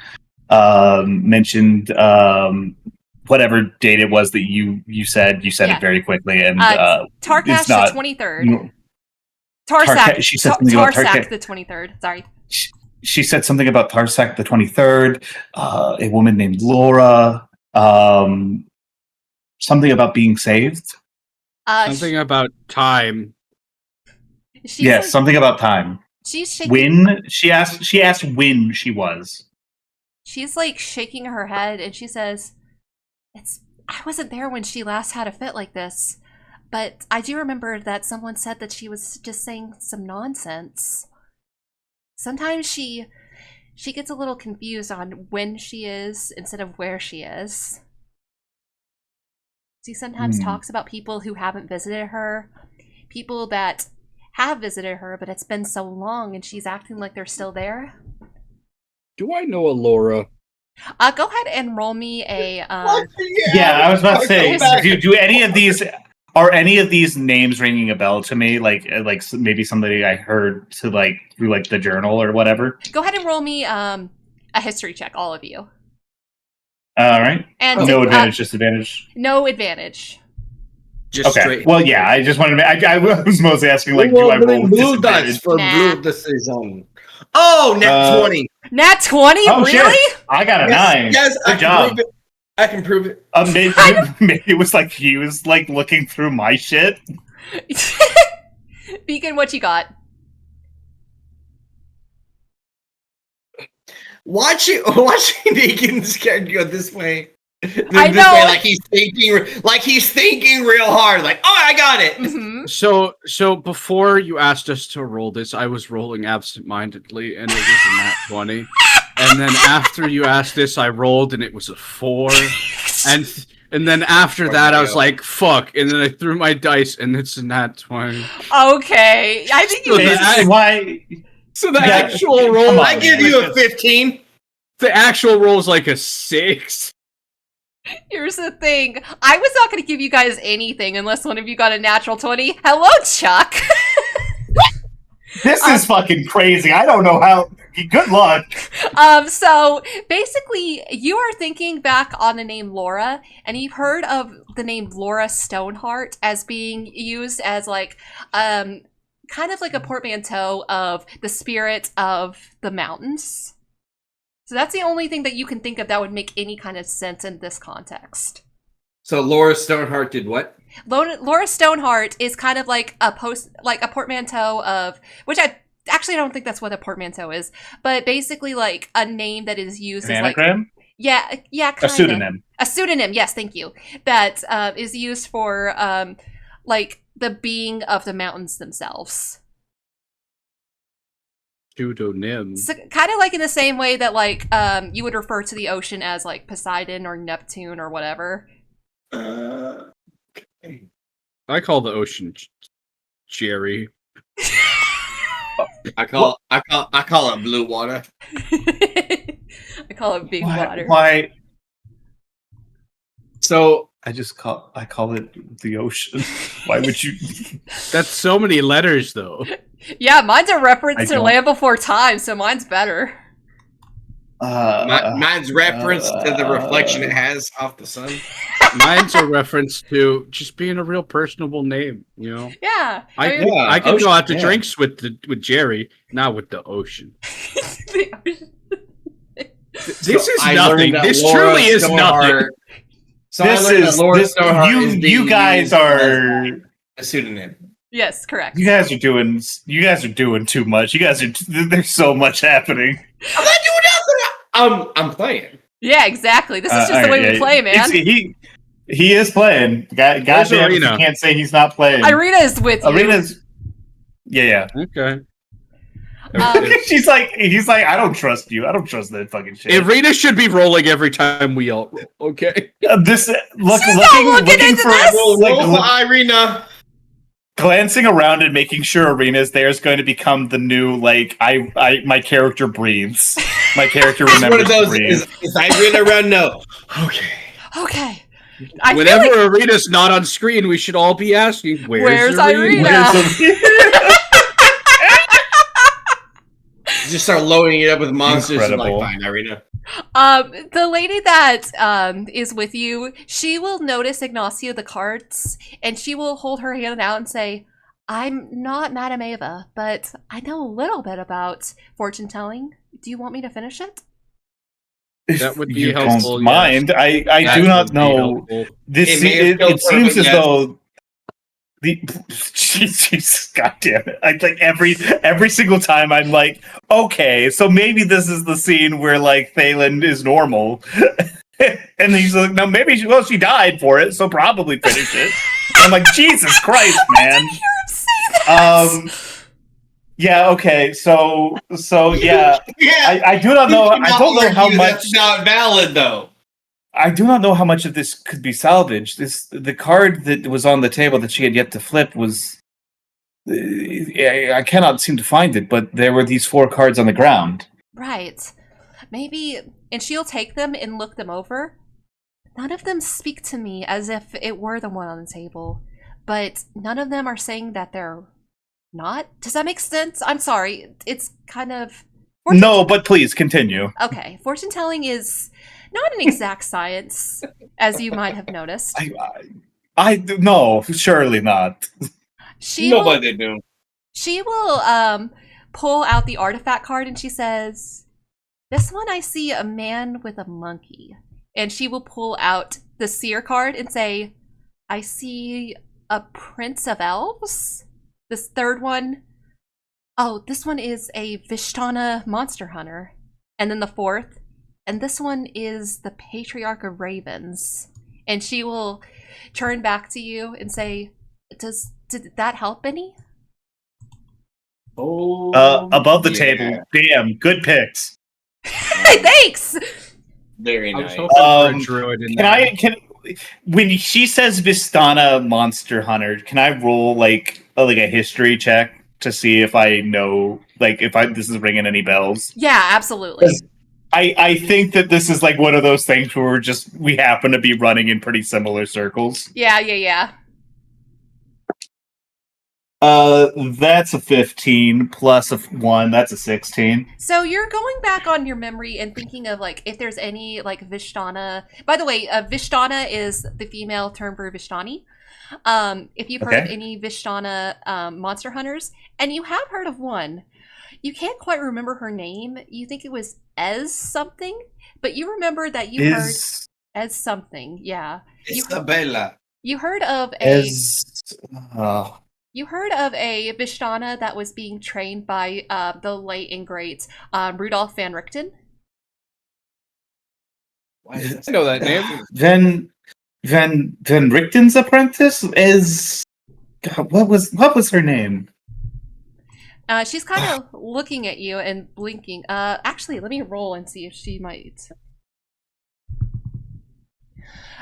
Speaker 7: Mentioned whatever date it was that you said. You said it very quickly, and
Speaker 5: Tarkash
Speaker 7: it's not
Speaker 5: the 23rd. Tarsak.
Speaker 7: She said something about
Speaker 5: Tarsak the 23rd. Sorry.
Speaker 7: She said something about Tarsak the 23rd. A woman named Laura. Something about being saved.
Speaker 1: Something about time.
Speaker 7: Yes, something about time.
Speaker 5: She's shaking.
Speaker 7: When she asked when she was.
Speaker 5: She's like shaking her head, and she says, I wasn't there when she last had a fit like this, but I do remember that someone said that she was just saying some nonsense. Sometimes she gets a little confused on when she is instead of where she is. She sometimes talks about people who haven't visited her, people that have visited her, but it's been so long and she's acting like they're still there.
Speaker 1: Do I know a Laura?
Speaker 5: Go ahead and roll me a...
Speaker 7: Yeah, I was about to say, do any of these... Are any of these names ringing a bell to me? Like maybe somebody I heard to like through like the journal or whatever.
Speaker 5: Go ahead and roll me a history check, all of you.
Speaker 7: All right.
Speaker 5: And
Speaker 7: no advantage, disadvantage.
Speaker 5: No advantage.
Speaker 4: Just
Speaker 7: okay.
Speaker 4: straight.
Speaker 7: Well, yeah. I just wanted to. I was mostly asking like, do I roll
Speaker 4: blue dice for blue decision? Oh, nat 20.
Speaker 5: Nat 20?
Speaker 7: Oh,
Speaker 5: really?
Speaker 7: Shit. I got a 9.
Speaker 4: Yes,
Speaker 7: good job.
Speaker 4: I can prove it.
Speaker 7: Maybe it was like he was like looking through my shit.
Speaker 5: Beacon, what you got?
Speaker 4: Watching Beacon's character go this way
Speaker 2: I know.
Speaker 4: Way, like he's thinking real hard. Like, oh, I got it.
Speaker 2: Mm-hmm.
Speaker 1: So before you asked us to roll this, I was rolling absentmindedly, and it was a nat 20. And then after you asked this, I rolled, and it was a 4. And then after that, I was like, fuck. And then I threw my dice, and it's a nat 20.
Speaker 2: Okay. I think you
Speaker 7: Why?
Speaker 1: So the actual roll...
Speaker 4: I give you a 15.
Speaker 1: The actual roll is like a 6.
Speaker 2: Here's the thing. I was not going to give you guys anything unless one of you got a natural 20. Hello, Chuck.
Speaker 7: This is fucking crazy. I don't know how. Good luck.
Speaker 2: So basically, you are thinking back on the name Laura, and you've heard of the name Laura Stoneheart as being used as like, kind of like a portmanteau of the spirit of the mountains. So that's the only thing that you can think of that would make any kind of sense in this context.
Speaker 4: So Laura Stoneheart did what?
Speaker 2: Laura Stoneheart is kind of like a portmanteau of, which I actually don't think that's what a portmanteau is, but basically like a name that is used as
Speaker 7: anagram?
Speaker 2: Yeah, kind of.
Speaker 7: A pseudonym.
Speaker 2: A pseudonym, yes, thank you. That is used for like the being of the mountains themselves.
Speaker 1: Pseudonym.
Speaker 2: So, kind of like in the same way that like you would refer to the ocean as like Poseidon or Neptune or whatever.
Speaker 1: I call the ocean Jerry.
Speaker 4: I call it blue water.
Speaker 2: I call it big water.
Speaker 7: Why?
Speaker 4: So
Speaker 7: I call it the ocean. Why would you?
Speaker 1: That's so many letters, though.
Speaker 2: Yeah, mine's a reference to Land Before Time, so mine's better.
Speaker 4: mine's reference to the reflection it has off the sun.
Speaker 1: Mine's a reference to just being a real personable name, you know?
Speaker 2: Yeah.
Speaker 1: I can go out to drinks with Jerry, not with the ocean. This is nothing. This truly is nothing.
Speaker 4: So
Speaker 7: you guys are
Speaker 4: a pseudonym.
Speaker 2: Yes, correct.
Speaker 7: You guys are doing too much. There's so much happening.
Speaker 4: I'm not doing nothing. I'm playing.
Speaker 2: Yeah, exactly. This is just the way we play, man.
Speaker 7: He is playing. Goddamn, you can't say he's not playing.
Speaker 2: Ireena is with you.
Speaker 7: Ireena's. Yeah.
Speaker 1: Okay.
Speaker 7: He's like, I don't trust you. I don't trust that fucking shit.
Speaker 1: Ireena should be rolling every time we all roll. Okay.
Speaker 7: Looking for
Speaker 4: Ireena.
Speaker 7: Glancing around and making sure Ireena's there is going to become the new my character breathes. My character remembers.
Speaker 4: One of those is Ireena around? No.
Speaker 2: Okay.
Speaker 1: Whenever Ireena's not on screen, we should all be asking, "Where's Ireena?"
Speaker 4: Just start loading it up with monsters. Incredible. And fine, Ireena.
Speaker 2: The lady that is with you, she will notice Ignacio the cards, and she will hold her hand out and say, "I'm not Madame Eva, but I know a little bit about fortune telling. Do you want me to finish it?"
Speaker 1: That would be helpful.
Speaker 7: Mind, I do not know. It seems as though Jesus, goddamn it! I like every single time I'm like, okay, so maybe this is the scene where like Thalin is normal, and he's like, no, maybe she died for it, so probably finish it. I'm like, Jesus Christ, man!
Speaker 2: I didn't hear him say that.
Speaker 7: Yeah. Okay. So yeah. I do not know. I don't know how much.
Speaker 4: That's not valid, though.
Speaker 7: I do not know how much of this could be salvaged. The card that was on the table that she had yet to flip was. I cannot seem to find it, but there were these 4 cards on the ground.
Speaker 2: Right. Maybe, and she'll take them and look them over. None of them speak to me as if it were the one on the table, but none of them are saying that they're not. Does that make sense? I'm sorry. It's kind of...
Speaker 7: No, but please continue.
Speaker 2: Okay. Fortune telling is not an exact science, as you might have noticed.
Speaker 7: No, surely not.
Speaker 2: She will pull out the artifact card and she says, "This one I see a man with a monkey." And she will pull out the seer card and say, "I see a prince of elves." This third one, oh, this one is a Vishtana monster hunter. And then the fourth,
Speaker 5: And this one is the Patriarch of Ravens. And she will turn back to you and say, did that help any?
Speaker 3: Oh, above the table. Damn, good picks.
Speaker 5: Thanks!
Speaker 4: Very
Speaker 1: I was
Speaker 4: nice.
Speaker 1: hoping for a druid in there.
Speaker 3: When she says Vistana Monster Hunter, can I roll like a history check to see if I know, like, if this is ringing any bells?
Speaker 5: Yeah, absolutely.
Speaker 3: I think that this is like one of those things where we happen to be running in pretty similar circles.
Speaker 5: Yeah.
Speaker 3: That's a 15 plus a 1. That's a 16.
Speaker 5: So you're going back on your memory and thinking of like if there's any like Vishtana. By the way, Vishtana is the female term for Vishtani. If you've heard of any Vishtana monster hunters, and you have heard of one, you can't quite remember her name. You think it was Ez something, but you remember that you heard Ez something. Yeah,
Speaker 4: Isabella.
Speaker 5: You heard of You heard of a Vishtana that was being trained by the late and great Rudolf van Richten?
Speaker 1: I know that name.
Speaker 3: Van Richten's apprentice is what was her name?
Speaker 5: She's kind of looking at you and blinking. Actually, let me roll and see if she might.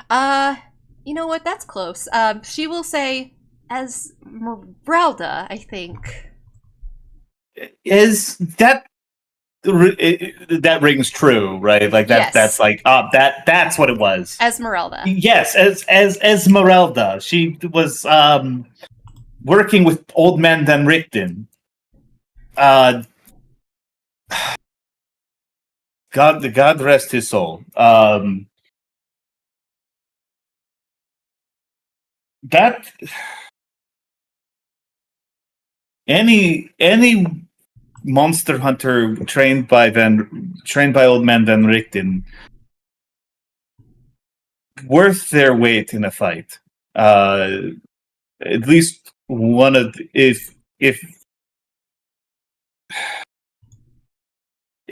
Speaker 5: You know what? That's close. She will say Esmeralda, I think.
Speaker 3: Is that rings true, right? Like that.
Speaker 5: Yes.
Speaker 3: That's like that's what it was.
Speaker 5: Esmeralda.
Speaker 3: Yes, as Esmeralda. She was working with old man Van Richten. God rest his soul. That any monster hunter trained by old man Van Richten worth their weight in a fight. At least one of if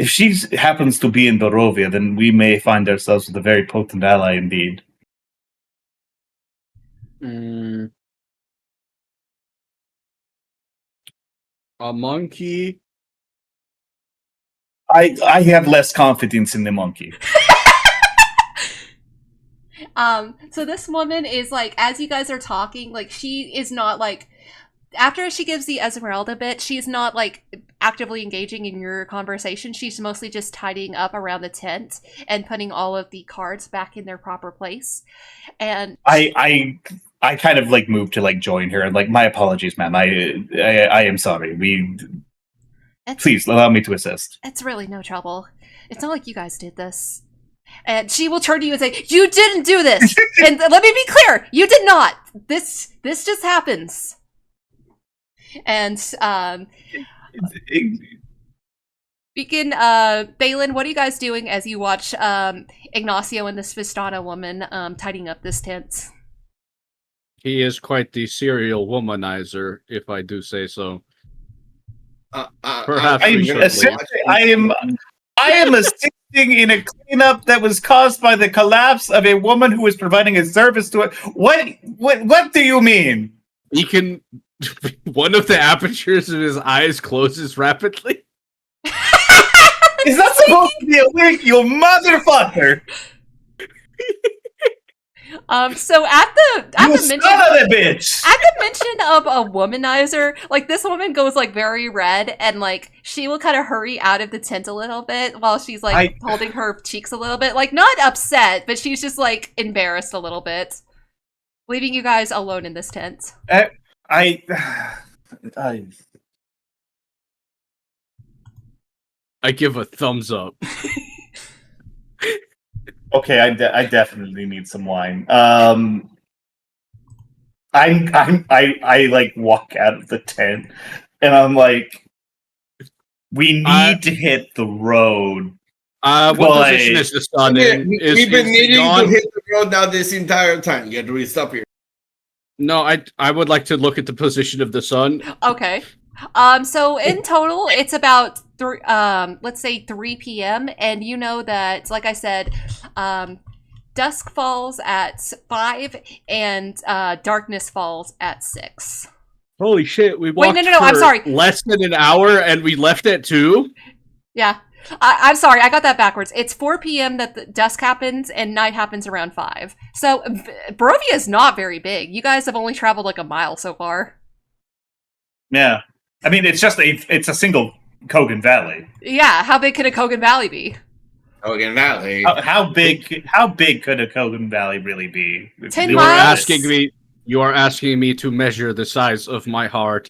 Speaker 3: she happens to be in Barovia, then we may find ourselves with a very potent ally indeed.
Speaker 1: A monkey.
Speaker 3: I have less confidence in the monkey.
Speaker 5: So this woman is like, as you guys are talking, like she is not like, after she gives the Esmeralda bit, she's not like actively engaging in your conversation. She's mostly just tidying up around the tent and putting all of the cards back in their proper place. And
Speaker 3: I kind of like moved to like join her and like, my apologies, ma'am. I am sorry. Please allow me to assist.
Speaker 5: It's really no trouble. It's not like you guys did this. And she will turn to you and say, "You didn't do this." And let me be clear, you did not. This just happens. And begin, Thalin, what are you guys doing as you watch Ignacio and this Vistana woman tidying up this tent?
Speaker 1: He is quite the serial womanizer, if I do say so. Perhaps
Speaker 3: I am assisting in a cleanup that was caused by the collapse of a woman who was providing a service to it. What do you mean?
Speaker 1: He can. One of the apertures of his eyes closes rapidly.
Speaker 3: Is that supposed to be a wink, you motherfucker?
Speaker 5: So at the mention of a womanizer, like this woman goes like very red and like she will kind of hurry out of the tent a little bit while she's like holding her cheeks a little bit, like not upset, but she's just like embarrassed a little bit, leaving you guys alone in this tent.
Speaker 1: I give a thumbs up.
Speaker 3: Okay, I definitely need some wine. I like walk out of the tent, and I'm like, we need to hit the road.
Speaker 1: What position is the sun in?
Speaker 4: We've been needing to hit the road now this entire time. You got to really stop here.
Speaker 1: No, I would like to look at the position of the sun.
Speaker 5: Okay. So in total, it's about let's say 3 p.m. and you know that, like I said, dusk falls at 5 and darkness falls at 6.
Speaker 1: Holy shit, we walked
Speaker 5: no, I'm
Speaker 1: for
Speaker 5: sorry.
Speaker 1: less than an hour and we left at 2?
Speaker 5: Yeah. I'm sorry, I got that backwards. It's 4 p.m. that the dusk happens and night happens around 5. So Barovia is not very big. You guys have only traveled like a mile so far.
Speaker 7: Yeah. I mean, it's a single Kogan Valley.
Speaker 5: Yeah, how big could a Kogan Valley be?
Speaker 4: Kogan Valley.
Speaker 7: How big could a Kogan Valley really be?
Speaker 5: 10
Speaker 1: You
Speaker 5: miles?
Speaker 1: are asking me to measure the size of my heart.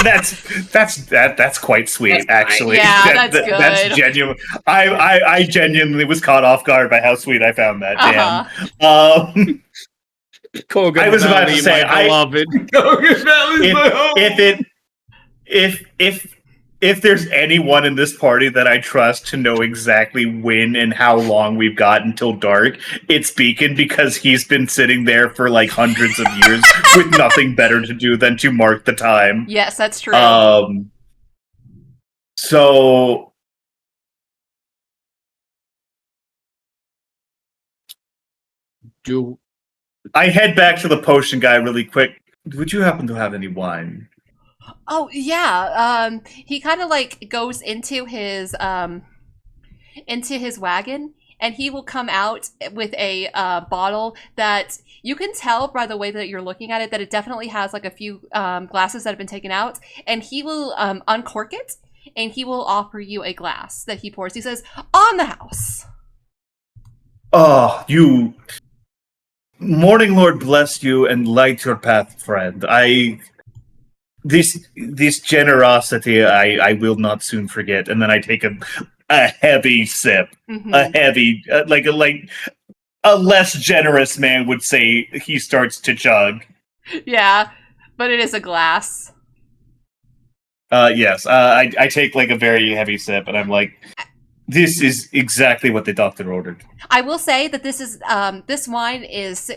Speaker 7: That's quite sweet, actually.
Speaker 5: Yeah, that's good.
Speaker 7: That's genuine. I genuinely was caught off guard by how sweet I found that. Damn.
Speaker 1: Kogan
Speaker 7: I was about
Speaker 1: Valley,
Speaker 7: to say,
Speaker 1: my beloved.
Speaker 4: Kogan Valley's my home.
Speaker 7: if there's anyone in this party that I trust to know exactly when and how long we've got until dark, it's Beacon, because he's been sitting there for like hundreds of years with nothing better to do than to mark the time.
Speaker 5: Yes, that's true.
Speaker 7: So I head back to the potion guy really quick. Would you happen to have any wine?
Speaker 5: Oh yeah, he kind of like goes into his wagon, and he will come out with a bottle that you can tell by the way that you're looking at it that it definitely has like a few glasses that have been taken out, and he will uncork it, and he will offer you a glass that he pours. He says, "On the house."
Speaker 7: Oh, you Morning Lord bless you and light your path, friend. This generosity I will not soon forget. And then I take a heavy sip, a heavy like a less generous man would say. He starts to chug.
Speaker 5: Yeah, but it is a glass.
Speaker 7: Yes. I take like a very heavy sip, and I'm like, this is exactly what the doctor ordered.
Speaker 5: I will say that this wine is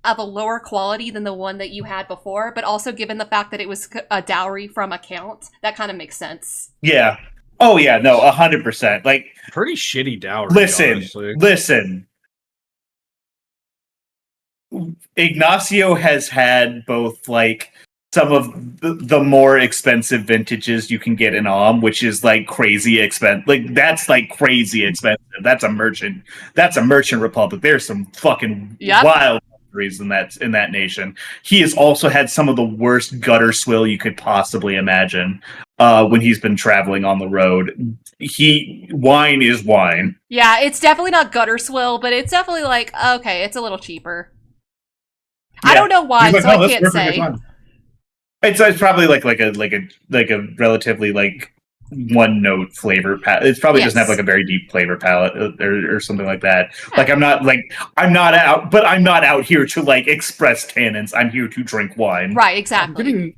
Speaker 5: of a lower quality than the one that you had before, but also given the fact that it was a dowry from a count, that kind of makes sense.
Speaker 7: Yeah. Oh yeah. No. 100%. Like
Speaker 1: Pretty shitty dowry.
Speaker 7: Listen. Ignacio has had both like some of the more expensive vintages you can get in which is like crazy expensive. Like that's like crazy expensive. That's a merchant republic. There's some fucking wild countries in that nation. He has also had some of the worst gutter swill you could possibly imagine when he's been traveling on the road. Wine is wine.
Speaker 5: Yeah, it's definitely not gutter swill, but it's definitely like, okay, it's a little cheaper. Yeah. I don't know why, so I can't say.
Speaker 7: It's probably like a relatively like one note flavor palette. It probably doesn't have like a very deep flavor palette or something like that. Like I'm not out here to like express tannins. I'm here to drink wine.
Speaker 5: Right, exactly.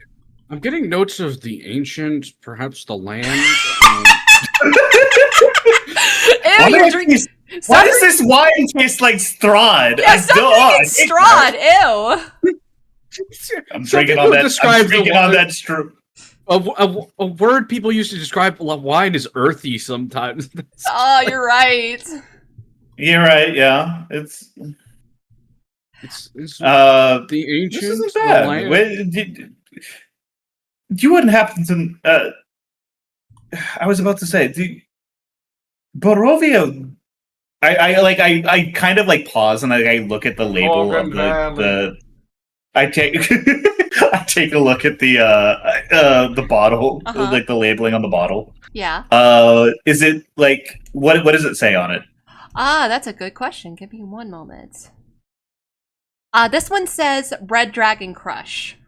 Speaker 1: I'm getting notes of the ancient, perhaps the land.
Speaker 5: Ew, you're drinking.
Speaker 7: Why does this wine taste like Strahd?
Speaker 5: Yeah, stop drinking Strahd. Ew.
Speaker 7: I'm drinking on that.
Speaker 1: A word people used to describe wine is earthy sometimes.
Speaker 5: Oh, you're right.
Speaker 7: You're right. Yeah, it's
Speaker 1: the ancient. This isn't
Speaker 7: bad. You wouldn't happen to. I was about to say the Barovia. I kind of like pause and I look at the label of the. I take a look at the bottle, like the labeling on the bottle.
Speaker 5: Yeah.
Speaker 7: Is it like what does it say on it?
Speaker 5: That's a good question. Give me one moment. This one says Red Dragon Crush.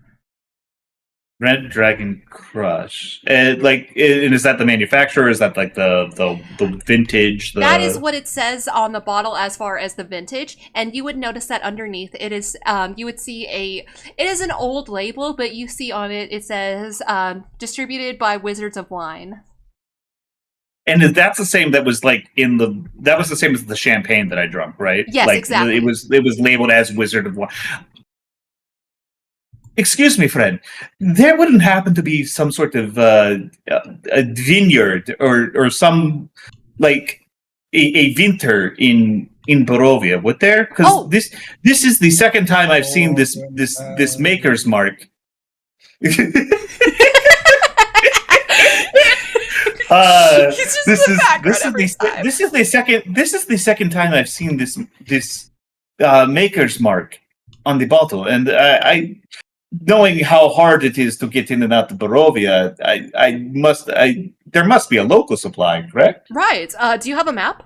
Speaker 7: Red Dragon Crush. And is that the manufacturer? Or is that like the vintage?
Speaker 5: That is what it says on the bottle as far as the vintage. And you would notice that underneath it is you would see it is an old label, but you see on it says distributed by Wizards of Wine.
Speaker 7: And that's the same that was like that was the same as the champagne that I drank, right?
Speaker 5: Yes,
Speaker 7: like,
Speaker 5: exactly.
Speaker 7: It was labeled as Wizard of Wine. excuse me, friend. There wouldn't happen to be some sort of a vineyard or some like a winter in Barovia, would there? Because this is the second time I've seen this maker's mark. This is the second time I've seen this maker's mark on the bottle, and I knowing how hard it is to get in and out of Barovia, there must be a local supply, correct?
Speaker 5: Right. Do you have a map?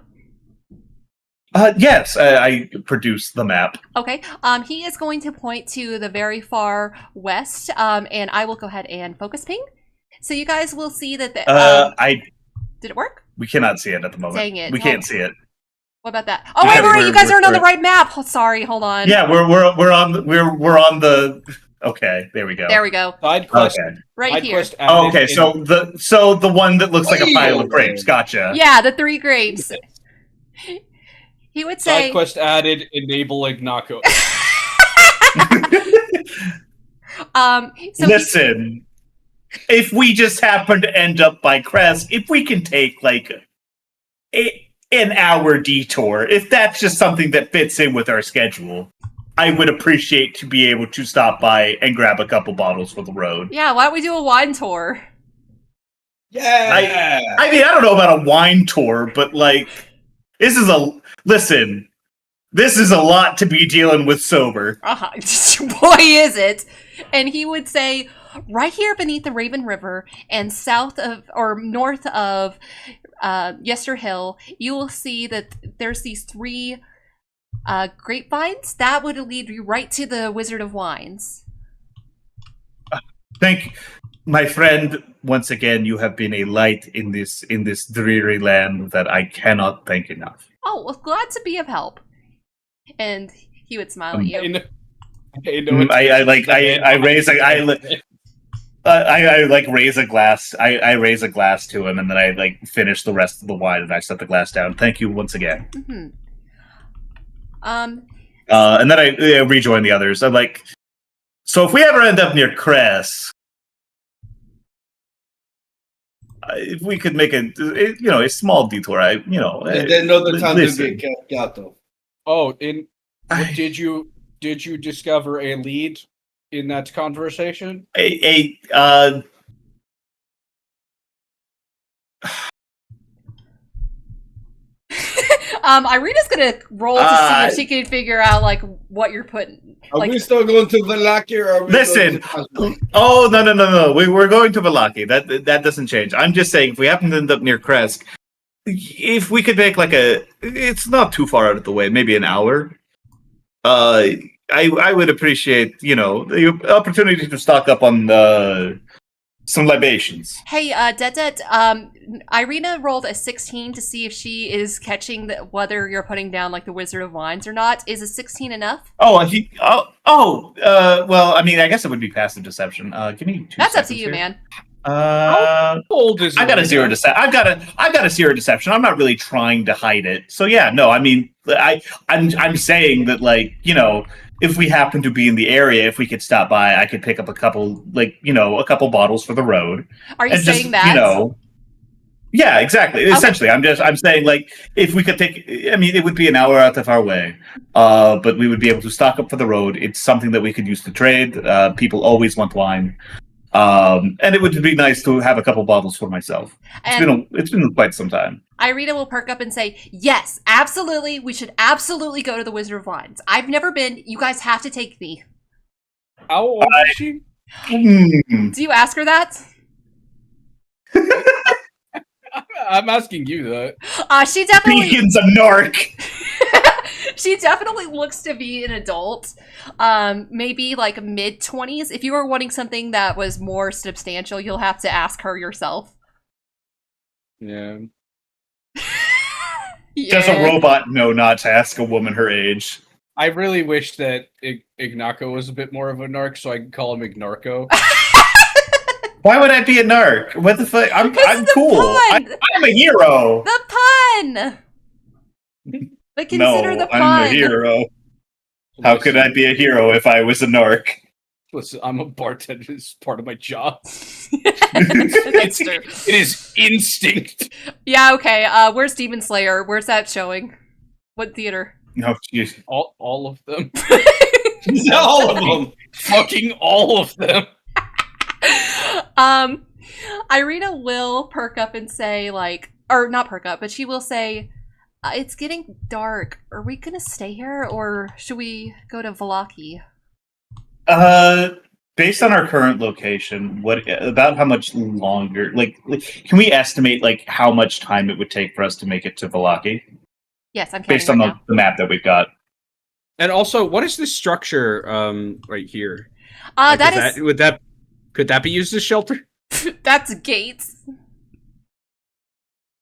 Speaker 7: Yes, I produced the map.
Speaker 5: Okay. He is going to point to the very far west, and I will go ahead and focus ping. So you guys will see that did it work?
Speaker 7: We cannot see it at the moment.
Speaker 5: Dang it.
Speaker 7: We can't see it.
Speaker 5: What about that? Oh, wait, you guys aren't on the right map. Oh, sorry, hold on.
Speaker 7: Yeah, we're on the. Okay, there we go.
Speaker 5: There we go.
Speaker 1: Side quest,
Speaker 7: okay.
Speaker 5: Right here.
Speaker 7: Okay, so the one that looks like a pile of grapes. Gotcha.
Speaker 5: Yeah, the 3 grapes. He would say.
Speaker 1: Side quest added. Enable Ignacio.
Speaker 7: Listen, if we just happen to end up by Crest, if we can take like an hour detour, if that's just something that fits in with our schedule, I would appreciate to be able to stop by and grab a couple bottles for the road.
Speaker 5: Yeah, why don't we do a wine tour?
Speaker 3: Yeah.
Speaker 7: I mean, I don't know about a wine tour, but like, this is a lot to be dealing with sober.
Speaker 5: Boy, is it. And he would say, right here beneath the Raven River and south of or north of Yester Hill, you will see that there's these 3 grapevines that would lead you right to the Wizard of Wines.
Speaker 7: Thank you, my friend. Once again, you have been a light in this dreary land that I cannot thank enough.
Speaker 5: Oh, well, glad to be of help. And he would smile at you.
Speaker 7: I raise a glass. I raise a glass to him, and then I like finish the rest of the wine, and I set the glass down. Thank you once again.
Speaker 5: Mm-hmm.
Speaker 7: And then I rejoin the others. I'm like, so if we ever end up near Cress, if we could make a small detour,
Speaker 4: and then another time to get Gato.
Speaker 1: Oh, did you discover a lead in that conversation?
Speaker 5: Ireena's gonna roll to see if she can figure out like what you're putting.
Speaker 4: Are we still going to Valaki, or are we
Speaker 7: listen? Oh no! We're going to Valaki. That doesn't change. I'm just saying, if we happen to end up near Kresk, if we could make it's not too far out of the way, maybe an hour. I would appreciate the opportunity to stock up on some libations.
Speaker 5: Hey, Detdet, Ireena rolled a 16 to see if she is catching whether you're putting down like the Wizard of Wines or not. Is a 16 enough?
Speaker 7: Well, I mean, I guess it would be passive deception. Give me 2
Speaker 5: That's up to
Speaker 7: seconds
Speaker 5: you,
Speaker 7: here.
Speaker 5: man.
Speaker 1: How old is it?
Speaker 7: I got a 0 deception. I've got a 0 deception. I'm not really trying to hide it. So yeah, no, I mean, I'm saying that, like, if we happen to be in the area, if we could stop by, I could pick up a couple bottles for the road.
Speaker 5: Are you saying that?
Speaker 7: Yeah, exactly. Okay. Essentially, I'm saying, like, if we could it would be an hour out of our way, but we would be able to stock up for the road. It's something that we could use to trade. People always want wine. And it would be nice to have a couple bottles for myself. It's been quite some time.
Speaker 5: Ireena will perk up and say, yes, absolutely. We should absolutely go to the Wizard of Wines. I've never been. You guys have to take me.
Speaker 1: How old is she?
Speaker 5: Do you ask her that?
Speaker 1: I'm asking you that.
Speaker 5: She definitely...
Speaker 7: Beacon's a narc!
Speaker 5: She definitely looks to be an adult. Maybe like mid-20s. If you were wanting something that was more substantial, you'll have to ask her yourself.
Speaker 1: Yeah.
Speaker 7: Does a robot know not to ask a woman her age?
Speaker 1: I really wish that Ignacio was a bit more of a narc, so I could call him Ignarco.
Speaker 7: Why would I be a narc? What the fuck? I'm cool. I'm a hero.
Speaker 5: The pun! But consider the pun.
Speaker 7: I'm a hero. How could I be a hero if I was a narc?
Speaker 1: Listen, I'm a bartender. It's part of my job.
Speaker 5: That's true.
Speaker 1: It is instinct.
Speaker 5: Yeah, okay. Where's Demon Slayer? Where's that showing? What theater?
Speaker 7: No, jeez.
Speaker 1: All of them.
Speaker 4: All of them.
Speaker 1: Fucking all of them.
Speaker 5: Ireena will perk up and say, like, or not perk up, but she will say, it's getting dark. Are we gonna stay here, or should we go to Vallaki?
Speaker 7: Based on our current location, about how much longer? Like, can we estimate like how much time it would take for us to make it to Vallaki?
Speaker 5: Yes, I'm counting
Speaker 7: Based on
Speaker 5: right
Speaker 7: the map that we've got.
Speaker 1: And also, what is this structure right here?
Speaker 5: now.
Speaker 1: Could that be used as shelter?
Speaker 5: That's gates.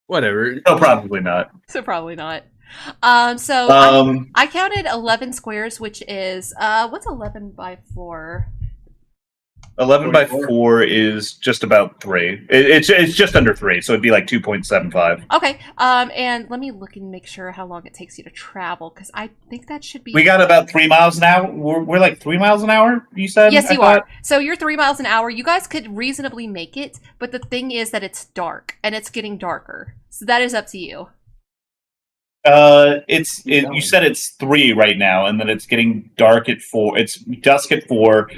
Speaker 1: Whatever.
Speaker 7: No, probably not.
Speaker 5: So probably not. I counted 11 squares, which is what's 11 by 4?
Speaker 7: 11 by 4 is just about 3. It's just under 3, so it'd be like 2.75.
Speaker 5: Okay. And let me look and make sure how long it takes you to travel, because I think that should be.
Speaker 7: We got about 3 miles an hour. We're like 3 miles an hour. You said?
Speaker 5: Yes,
Speaker 7: I
Speaker 5: you
Speaker 7: thought?
Speaker 5: are. So you're 3 miles an hour. You guys could reasonably make it, but the thing is that it's dark and it's getting darker. So that is up to you.
Speaker 7: You said it's 3 right now, and then it's getting dark at 4. It's dusk at 4,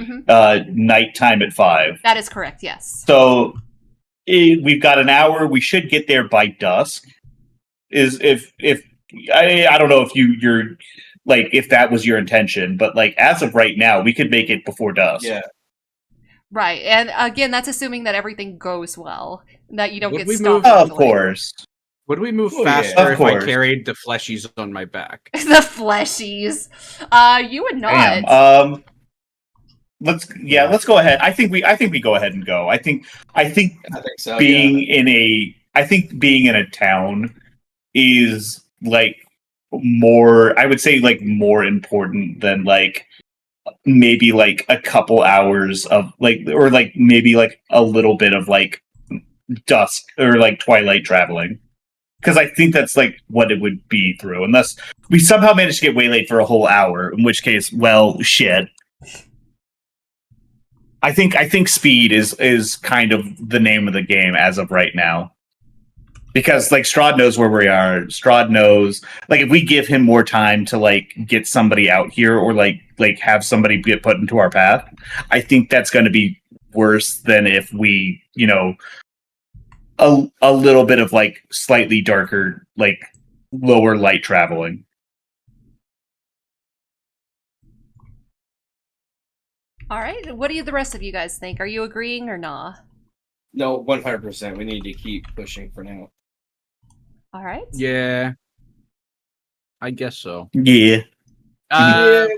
Speaker 7: nighttime at 5.
Speaker 5: That is correct. Yes.
Speaker 7: So we've got an hour. We should get there by dusk. I don't know if you're like if that was your intention, but like as of right now, we could make it before dusk.
Speaker 4: Yeah.
Speaker 5: Right, and again, that's assuming that everything goes well, that you don't
Speaker 1: Would
Speaker 5: get
Speaker 1: we
Speaker 5: stopped.
Speaker 1: move-
Speaker 7: Of
Speaker 5: easily.
Speaker 7: course.
Speaker 1: Would we move
Speaker 4: Oh, yeah.
Speaker 1: faster
Speaker 7: Of
Speaker 1: if I
Speaker 7: course.
Speaker 1: carried the fleshies on my back?
Speaker 5: The fleshies. You would not.
Speaker 7: Damn. Let's go ahead. I think we go ahead and go. I think
Speaker 4: I think so.
Speaker 7: being in a town is like more, I would say like more important than like maybe like a couple hours of like, or like maybe like a little bit of like dusk or like twilight traveling. Because I think that's like what it would be through, unless we somehow manage to get waylaid for a whole hour, in which case, well, shit. I think speed is kind of the name of the game as of right now. Because like Strahd knows where we are. Strahd knows like if we give him more time to like get somebody out here or like have somebody get put into our path, I think that's going to be worse than if we, a little bit of like slightly darker, like lower light traveling.
Speaker 5: All right. What do the rest of you guys think? Are you agreeing or nah?
Speaker 4: No, 100%. We need to keep pushing for now.
Speaker 5: All right.
Speaker 1: Yeah. I guess so.
Speaker 7: Yeah.
Speaker 4: Well,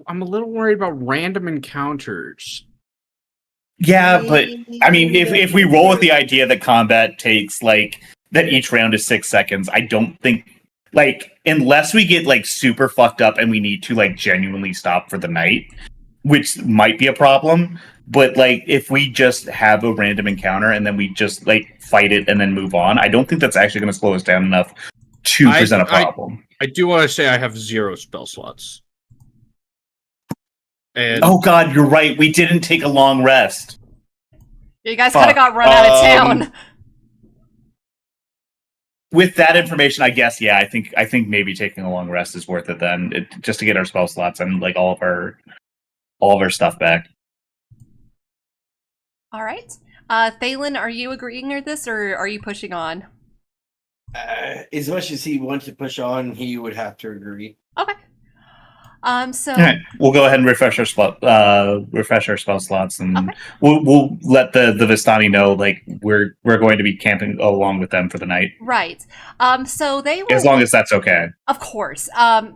Speaker 1: I'm a little worried about random encounters.
Speaker 7: Yeah, but I mean, if we roll with the idea that combat takes like that each round is 6 seconds, I don't think like unless we get like super fucked up and we need to like genuinely stop for the night, which might be a problem. But like if we just have a random encounter and then we just like fight it and then move on, I don't think that's actually going to slow us down enough to present a problem.
Speaker 1: I do want to say I have 0 spell slots. And
Speaker 7: Oh god, you're right. We didn't take a long rest.
Speaker 5: You guys kind of got run out of town.
Speaker 7: With that information, I guess, yeah, I think maybe taking a long rest is worth it then, just to get our spell slots and like all of our stuff back.
Speaker 5: All right. Thalin, are you agreeing with this, or are you pushing on?
Speaker 4: As much as he wants to push on, he would have to agree.
Speaker 5: Okay. So
Speaker 7: All right, we'll go ahead and refresh our spell slots, and
Speaker 5: Okay.
Speaker 7: we'll let the Vistani know like we're going to be camping along with them for the night,
Speaker 5: right. So they will,
Speaker 7: as long as that's okay.
Speaker 5: of course.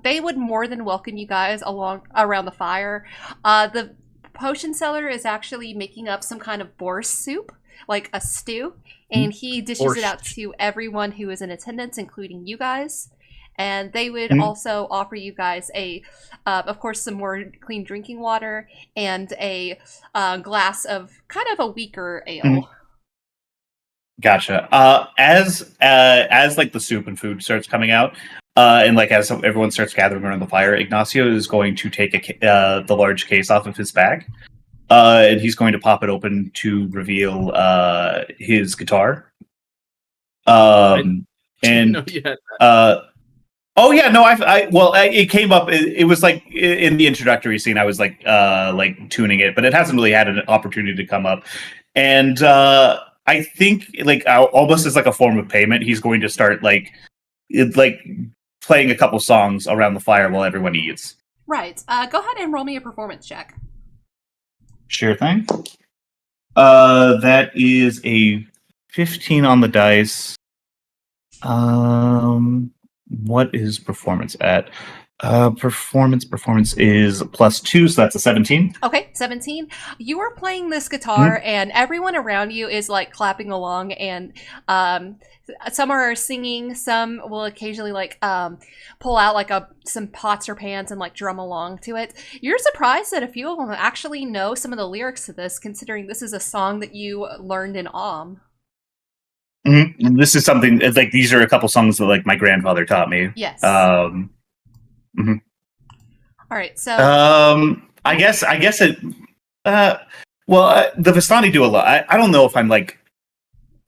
Speaker 5: They would more than welcome you guys along around the fire. The potion seller is actually making up some kind of borscht soup, like a stew, and he dishes it out to everyone who is in attendance, including you guys. And they would also offer you guys of course, some more clean drinking water and a glass of kind of a weaker ale.
Speaker 7: Gotcha. As like the soup and food starts coming out, And like as everyone starts gathering around the fire, Ignacio is going to take the large case off of his back, and he's going to pop it open to reveal his guitar. And oh yeah, no, it came up. It was like in the introductory scene. I was like tuning it, but it hasn't really had an opportunity to come up. And I think like almost as like a form of payment, he's going to start like playing a couple songs around the fire while everyone eats.
Speaker 5: Right. Go ahead and roll me a performance check.
Speaker 7: Sure thing. That is a 15 on the dice. What is performance at? Performance is +2, so that's a 17.
Speaker 5: Okay, 17. You are playing this guitar, and everyone around you is like clapping along, and some are singing. Some will occasionally like pull out like some pots or pans and like drum along to it. You're surprised that a few of them actually know some of the lyrics to this, considering this is a song that you learned in
Speaker 7: Mm-hmm. This is something like these are a couple songs that like my grandfather taught me.
Speaker 5: Yes.
Speaker 7: Mm-hmm.
Speaker 5: All right. So.
Speaker 7: I guess it. The Vistani do a lot. I don't know if I'm like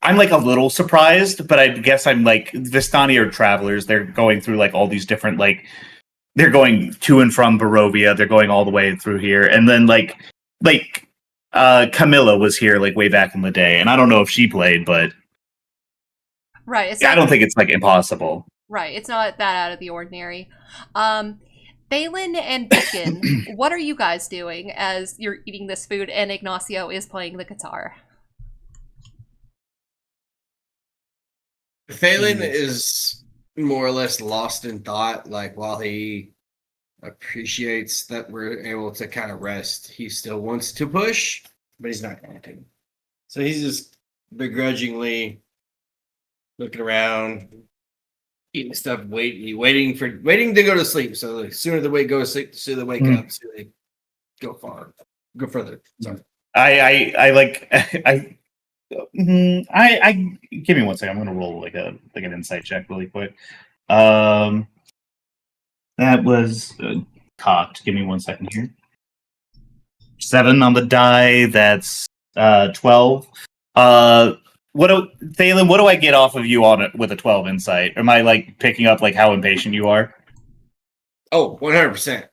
Speaker 7: a little surprised, but I guess I'm like Vistani are travelers. They're going through like all these different like they're going to and from Barovia. They're going all the way through here, and then like Camilla was here like way back in the day, and I don't know if she played, but.
Speaker 5: Right.
Speaker 7: I don't think it's like impossible.
Speaker 5: Right. It's not that out of the ordinary. Thalin and Beacon, what are you guys doing as you're eating this food and Ignacio is playing the guitar?
Speaker 4: Thalin is more or less lost in thought. Like while he appreciates that we're able to kind of rest, he still wants to push, but he's not going to. So he's just begrudgingly looking around, eating stuff, waiting to go to sleep. So the sooner the way go to sleep, the sooner they wake up, so they go further. Sorry. I give me 1 second. I'm gonna roll like an insight check really quick.
Speaker 7: That was cocked. Give me 1 second here. 7 on the die. That's 12. Thalin, what do I get off of you on it with a 12 insight? Am I like picking up like how impatient you are?
Speaker 4: Oh, 100%.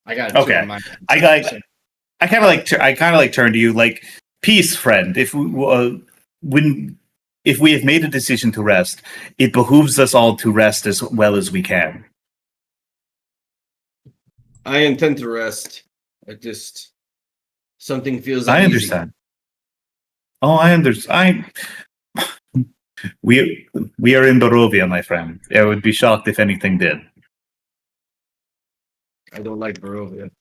Speaker 4: I got it.
Speaker 7: Okay. I kind of like turn to you like, peace, friend. If we have made a decision to rest, it behooves us all to rest as well as we can.
Speaker 4: I intend to rest. Something feels uneasy.
Speaker 7: I understand. Oh, I understand. We are in Barovia, my friend. I would be shocked if anything did.
Speaker 4: I don't like Barovia.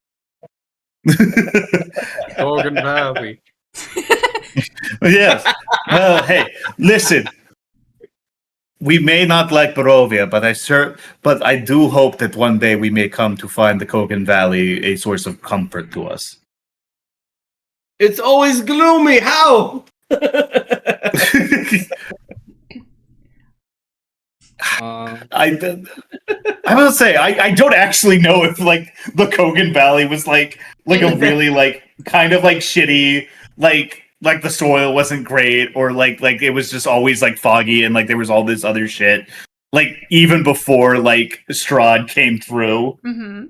Speaker 1: Kogan Valley.
Speaker 7: Yes. Hey, listen. We may not like Barovia, but I do hope that one day we may come to find the Kogan Valley a source of comfort to us.
Speaker 4: It's always gloomy. How?
Speaker 7: I will say I don't actually know if like the Kogan Valley was like a really like kind of like shitty like the soil wasn't great or like it was just always like foggy and like there was all this other shit like even before like Strahd came through.
Speaker 5: Mm-hmm.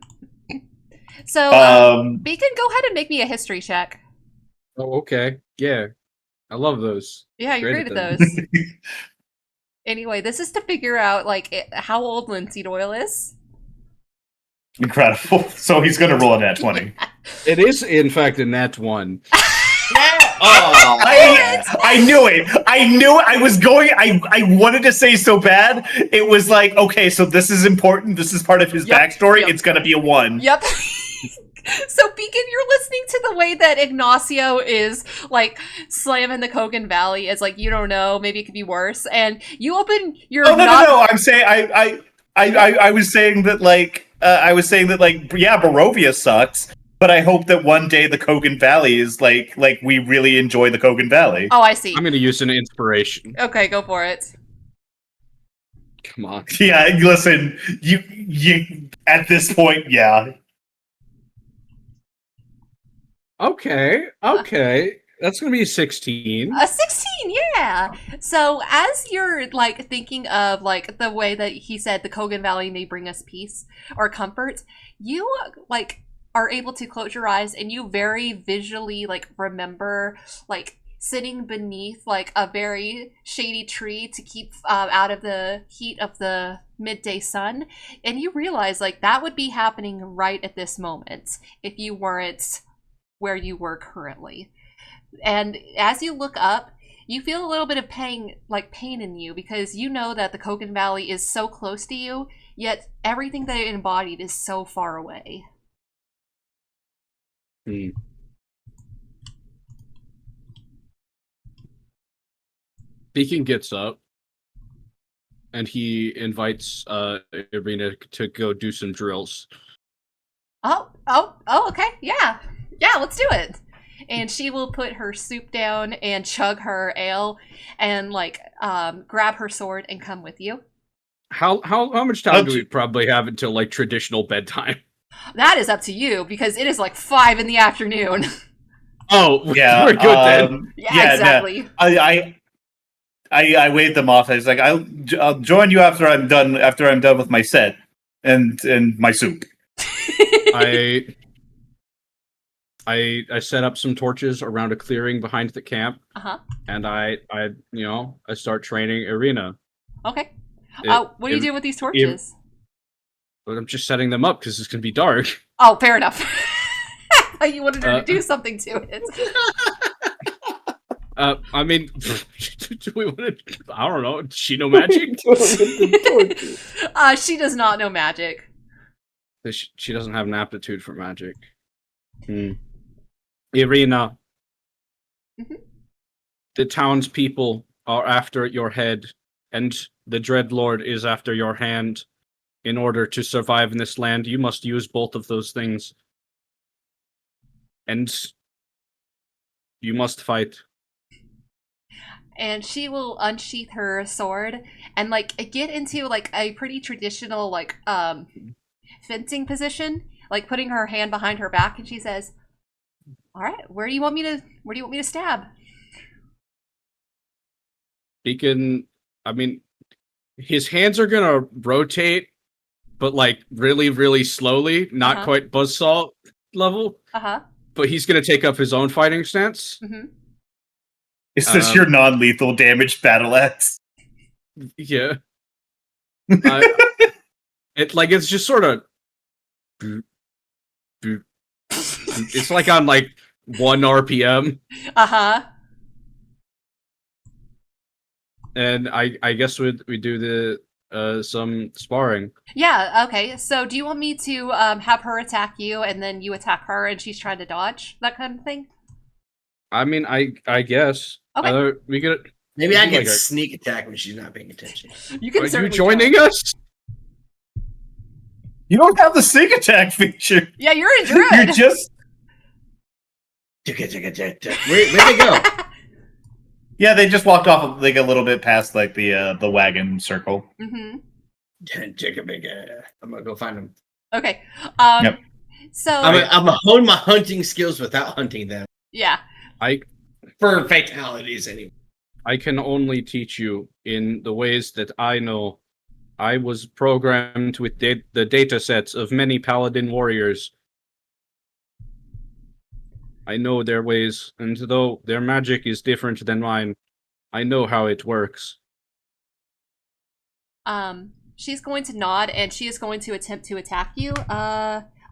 Speaker 5: So Beacon, go ahead and make me a history check.
Speaker 1: Oh, okay. Yeah. I love those.
Speaker 5: Yeah, you're great at those. Anyway, this is to figure out like how old linseed oil is.
Speaker 7: Incredible. So he's going to roll a nat 20.
Speaker 1: It is, in fact, a nat 1.
Speaker 7: I knew it. I knew it. I was going. I wanted to say so bad. It was like, okay, so this is important. This is part of his backstory.
Speaker 5: Yep.
Speaker 7: It's going to be a 1.
Speaker 5: Yep. So, Beacon, you're listening to the way that Ignacio is, like, slamming the Kogan Valley as, like, you don't know, maybe it could be worse. And you open your...
Speaker 7: No. I'm saying, I was saying that, like, yeah, Barovia sucks, but I hope that one day the Kogan Valley is, like we really enjoy the Kogan Valley.
Speaker 5: Oh, I see.
Speaker 1: I'm going to use an inspiration.
Speaker 5: Okay, go for it.
Speaker 1: Come on.
Speaker 7: Yeah, listen, you at this point, yeah.
Speaker 1: Okay. That's gonna be a 16.
Speaker 2: A 16, yeah. So as you're like thinking of like the way that he said the Kogan Valley may bring us peace or comfort, you like are able to close your eyes and you very visually like remember like sitting beneath like a very shady tree to keep out of the heat of the midday sun, and you realize like that would be happening right at this moment if you weren't where you were currently. And as you look up, you feel a little bit of pain in you, because you know that the Kogan Valley is so close to you, yet everything that it embodied is so far away.
Speaker 1: Beacon gets up and he invites Ireena to go do some drills.
Speaker 2: Okay, yeah, let's do it. And she will put her soup down and chug her ale and like grab her sword and come with you.
Speaker 1: How much time do we probably have until like traditional bedtime?
Speaker 2: That is up to you, because it is like 5 in the afternoon.
Speaker 1: Oh,
Speaker 7: yeah,
Speaker 1: we're good then.
Speaker 2: Yeah, exactly.
Speaker 7: No, I waved them off. I was like, I'll join you after I'm done with my set and my soup.
Speaker 1: I set up some torches around a clearing behind the camp. And I start training Ireena.
Speaker 2: Okay. What do you do with these torches?
Speaker 1: But I'm just setting them up because it's gonna be dark.
Speaker 2: Oh, fair enough. I thought you wanted her to do something to it.
Speaker 1: I mean, do we want to? I don't know. Does she know magic?
Speaker 2: She does not know magic.
Speaker 1: She doesn't have an aptitude for magic. Ireena, the townspeople are after your head, and the Dreadlord is after your hand. In order to survive in this land, you must use both of those things. And you must fight.
Speaker 2: And she will unsheath her sword and like get into like a pretty traditional like fencing position, like putting her hand behind her back, and she says, "All right, where do you want me to stab?"
Speaker 1: Beacon, I mean, his hands are gonna rotate, but like really, really slowly, not quite buzzsaw level. But he's gonna take up his own fighting stance.
Speaker 7: Is this your non-lethal damage battle axe?
Speaker 1: Yeah. It's just sort of. It's like on like 1 RPM. And I guess we do the some sparring.
Speaker 2: Yeah, okay. So do you want me to have her attack you and then you attack her and she's trying to dodge? That kind of thing?
Speaker 1: I mean, I guess.
Speaker 2: Okay.
Speaker 1: We get
Speaker 4: Maybe I can sneak attack when she's not paying attention.
Speaker 2: You can.
Speaker 1: Are you joining us?
Speaker 7: You don't have the sneak attack feature.
Speaker 2: Yeah, you're a druid.
Speaker 7: You're just.
Speaker 4: Where'd they go?
Speaker 7: Yeah, they just walked off like a little bit past like the wagon circle.
Speaker 4: I'm gonna go find them.
Speaker 2: Okay.
Speaker 7: Yep.
Speaker 2: So
Speaker 4: I'm gonna hone my hunting skills without hunting them.
Speaker 2: Yeah.
Speaker 4: For fatalities, anyway.
Speaker 1: I can only teach you in the ways that I know. I was programmed with the data sets of many paladin warriors. I know their ways, and though their magic is different than mine, I know how it works.
Speaker 2: She's going to nod and she is going to attempt to attack you.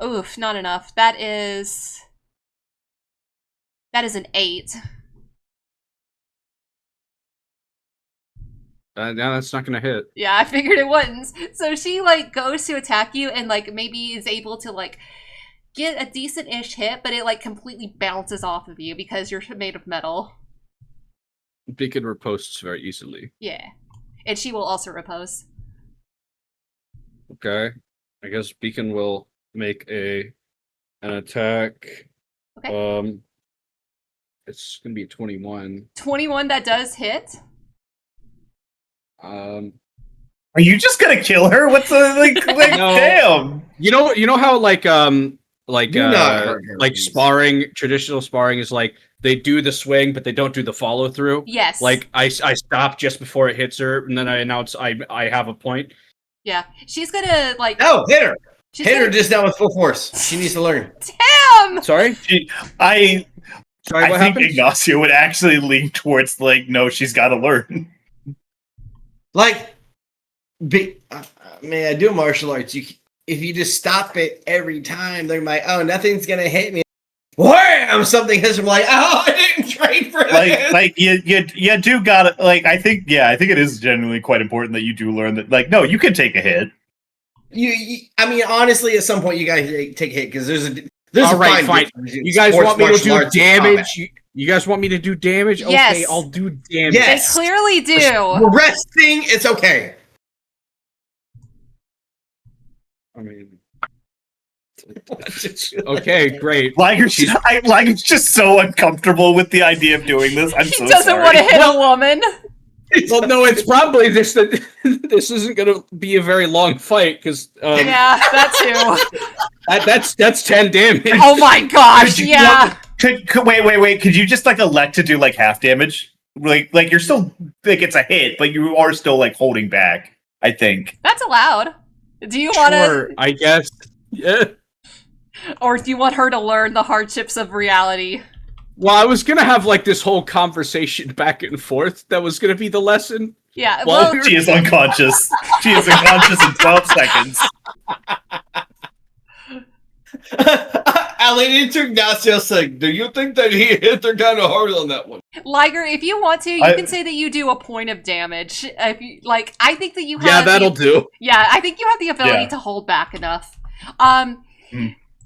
Speaker 2: Oof, not enough. That is an 8.
Speaker 1: Yeah, that's not gonna hit.
Speaker 2: Yeah, I figured it wouldn't. So she like goes to attack you and like maybe is able to like get a decent-ish hit, but it like completely bounces off of you because you're made of metal.
Speaker 1: Beacon riposts very easily.
Speaker 2: Yeah. And she will also repose.
Speaker 1: Okay. I guess Beacon will make an attack.
Speaker 2: Okay.
Speaker 1: It's gonna be 21.
Speaker 2: 21, that does hit.
Speaker 7: Are you just gonna kill her? What's the like
Speaker 1: No.
Speaker 7: damn?
Speaker 1: You know how like
Speaker 4: Do not hurt her,
Speaker 1: like
Speaker 4: please.
Speaker 1: sparring, traditional sparring is like they do the swing but they don't do the follow through.
Speaker 2: Yes.
Speaker 1: Like I stop just before it hits her and then I announce I have a point.
Speaker 2: Yeah. She's gonna like.
Speaker 4: No, hit her.
Speaker 2: She's
Speaker 4: Hit her
Speaker 2: gonna...
Speaker 4: just now with full force. She needs to learn.
Speaker 2: Damn.
Speaker 1: Sorry?
Speaker 7: I
Speaker 1: Sorry,
Speaker 7: I
Speaker 1: what
Speaker 7: think
Speaker 1: happened?
Speaker 7: Ignacio would actually lean towards like, no, she's got to learn.
Speaker 4: Like, I do martial arts. If you just stop it every time, they're like, oh, nothing's gonna hit me. Wham! Something hits them. Like, oh, I didn't train for this.
Speaker 7: Like you do got it. Like I think it is genuinely quite important that you do learn that. Like, no, you can take a hit.
Speaker 4: I mean, honestly, at some point you gotta take a hit because there's
Speaker 1: All
Speaker 4: a
Speaker 1: right,
Speaker 4: fine.
Speaker 1: fine. You guys want me to do damage? You guys want me to do damage?
Speaker 2: Yes.
Speaker 1: Okay, I'll do damage.
Speaker 4: Yes.
Speaker 2: They clearly do.
Speaker 4: We're resting. It's okay.
Speaker 1: I mean, okay, great.
Speaker 7: Liger's just so uncomfortable with the idea of doing this. I'm
Speaker 2: He
Speaker 7: so
Speaker 2: doesn't
Speaker 7: sorry.
Speaker 2: want to hit a woman.
Speaker 1: Well, no, it's probably this that this isn't going to be a very long fight because
Speaker 2: Yeah, that too.
Speaker 1: that's 10 damage.
Speaker 2: Oh my gosh,
Speaker 7: Could you-
Speaker 2: yeah.
Speaker 7: Wait. Could you just like elect to do like half damage? Like you're still like it's a hit, but you are still like holding back. I think.
Speaker 2: That's allowed. Do you want to,
Speaker 1: Sure, I guess. Yeah.
Speaker 2: or do you want her to learn the hardships of reality?
Speaker 1: Well, I was gonna have like this whole conversation back and forth. That was gonna be the lesson.
Speaker 2: Yeah,
Speaker 1: Well,
Speaker 2: well,
Speaker 7: She is unconscious. She is unconscious in 12 seconds.
Speaker 4: I leaned into Ignacio saying, do you think that he hit her kind of hard on that one?
Speaker 2: Liger, if you want to, you can say that you do a point of damage. If you, like, I think that you have.
Speaker 1: Yeah, that'll do.
Speaker 2: Yeah, I think you have the ability
Speaker 7: Yeah.
Speaker 2: to hold back enough.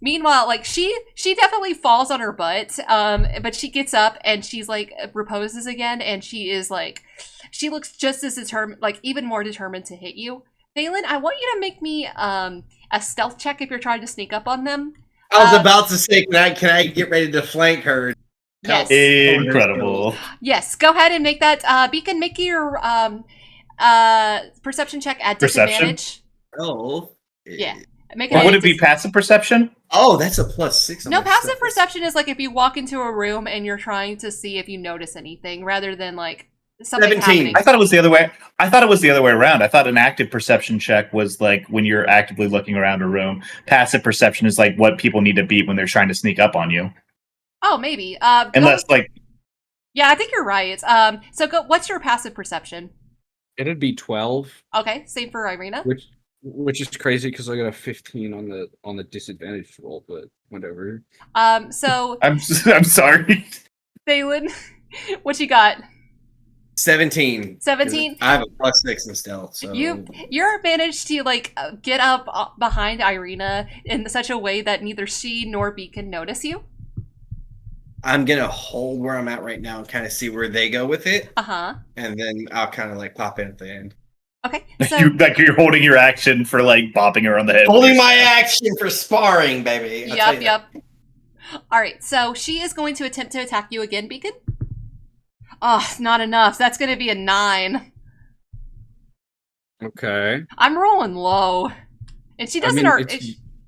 Speaker 2: Meanwhile, like she definitely falls on her butt, but she gets up and she's like reposes again, and she is like, she looks just as determined, like even more determined to hit you. Thalin, I want you to make me a stealth check if you're trying to sneak up on them.
Speaker 4: I was about to say, can I get ready to flank her?
Speaker 2: Yes.
Speaker 7: Incredible.
Speaker 2: Yes, go ahead and make that. Beacon, make your perception check at
Speaker 7: Perception?
Speaker 2: disadvantage.
Speaker 4: Oh.
Speaker 2: Yeah. Make it
Speaker 7: Or
Speaker 2: at
Speaker 7: would it be
Speaker 2: dis-
Speaker 7: passive perception?
Speaker 4: Oh, that's a +6. on
Speaker 2: No,
Speaker 4: my
Speaker 2: passive
Speaker 4: stuff.
Speaker 2: perception is like if you walk into a room and you're trying to see if you notice anything, rather than like something
Speaker 4: 17.
Speaker 2: happening.
Speaker 7: I thought it was the other way. I thought it was the other way around. I thought an active perception check was like when you're actively looking around a room. Passive perception is like what people need to beat when they're trying to sneak up on you.
Speaker 2: Oh, maybe.
Speaker 7: Unless like
Speaker 2: Yeah, I think you're right. So go. What's your passive perception?
Speaker 1: It'd be 12,
Speaker 2: Okay, same for Ireena.
Speaker 1: which is crazy because I got a 15 on the disadvantage roll, but whatever.
Speaker 2: So
Speaker 7: I'm sorry.
Speaker 2: Thalin, what you got?
Speaker 4: 17.
Speaker 2: 17?
Speaker 4: I have a +6 in stealth. So
Speaker 2: You're managed to like get up behind Ireena in such a way that neither she nor Beacon notice you.
Speaker 4: I'm gonna hold where I'm at right now and kind of see where they go with it,
Speaker 2: Uh-huh.
Speaker 4: and then I'll kind of like pop in at the end.
Speaker 2: Okay. So
Speaker 7: You're holding your action for like bopping her on the head.
Speaker 4: Holding my action for sparring, baby. I'll tell you
Speaker 2: Yep. All right. So she is going to attempt to attack you again, Beacon. Oh, not enough. That's going to be a 9.
Speaker 1: Okay.
Speaker 2: I'm rolling low, and she doesn't.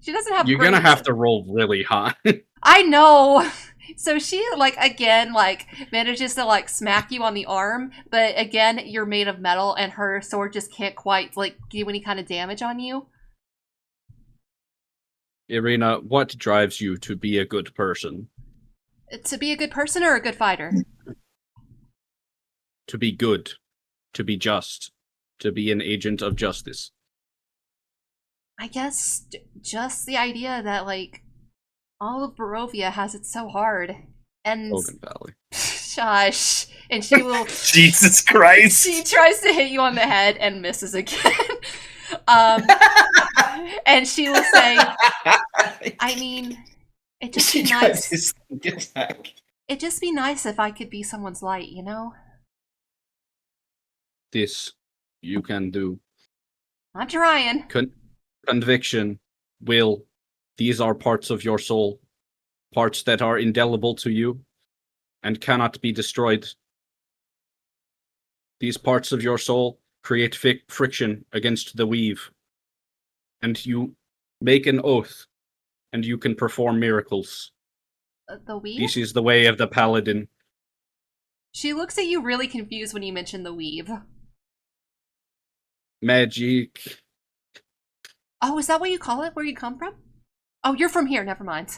Speaker 2: She doesn't have.
Speaker 1: You're
Speaker 2: great-
Speaker 1: gonna have to roll really high.
Speaker 2: I know. So she like again like manages to like smack you on the arm, but again you're made of metal and her sword just can't quite like do any kind of damage on you.
Speaker 1: Ireena, what drives you to be a good person?
Speaker 2: To be a good person or a good fighter?
Speaker 1: To be good, to be just, to be an agent of justice.
Speaker 2: I guess just the idea that like all of Barovia has it so hard, and
Speaker 1: Logan Valley.
Speaker 2: shush, and she will.
Speaker 7: Jesus Christ.
Speaker 2: She tries to hit you on the head and misses again. And she will say, I mean, it'd just be nice. It'd just be nice if I could be someone's light, you know?
Speaker 1: This you can do.
Speaker 2: I'm trying.
Speaker 1: Conviction, will, these are parts of your soul. Parts that are indelible to you and cannot be destroyed. These parts of your soul create friction against the weave, and you make an oath, and you can perform miracles.
Speaker 2: The weave?
Speaker 1: This is the way of the paladin.
Speaker 2: She looks at you really confused when you mention the weave.
Speaker 1: Magic.
Speaker 2: Oh, is that what you call it? Where you come from? Oh, you're from here. Never mind.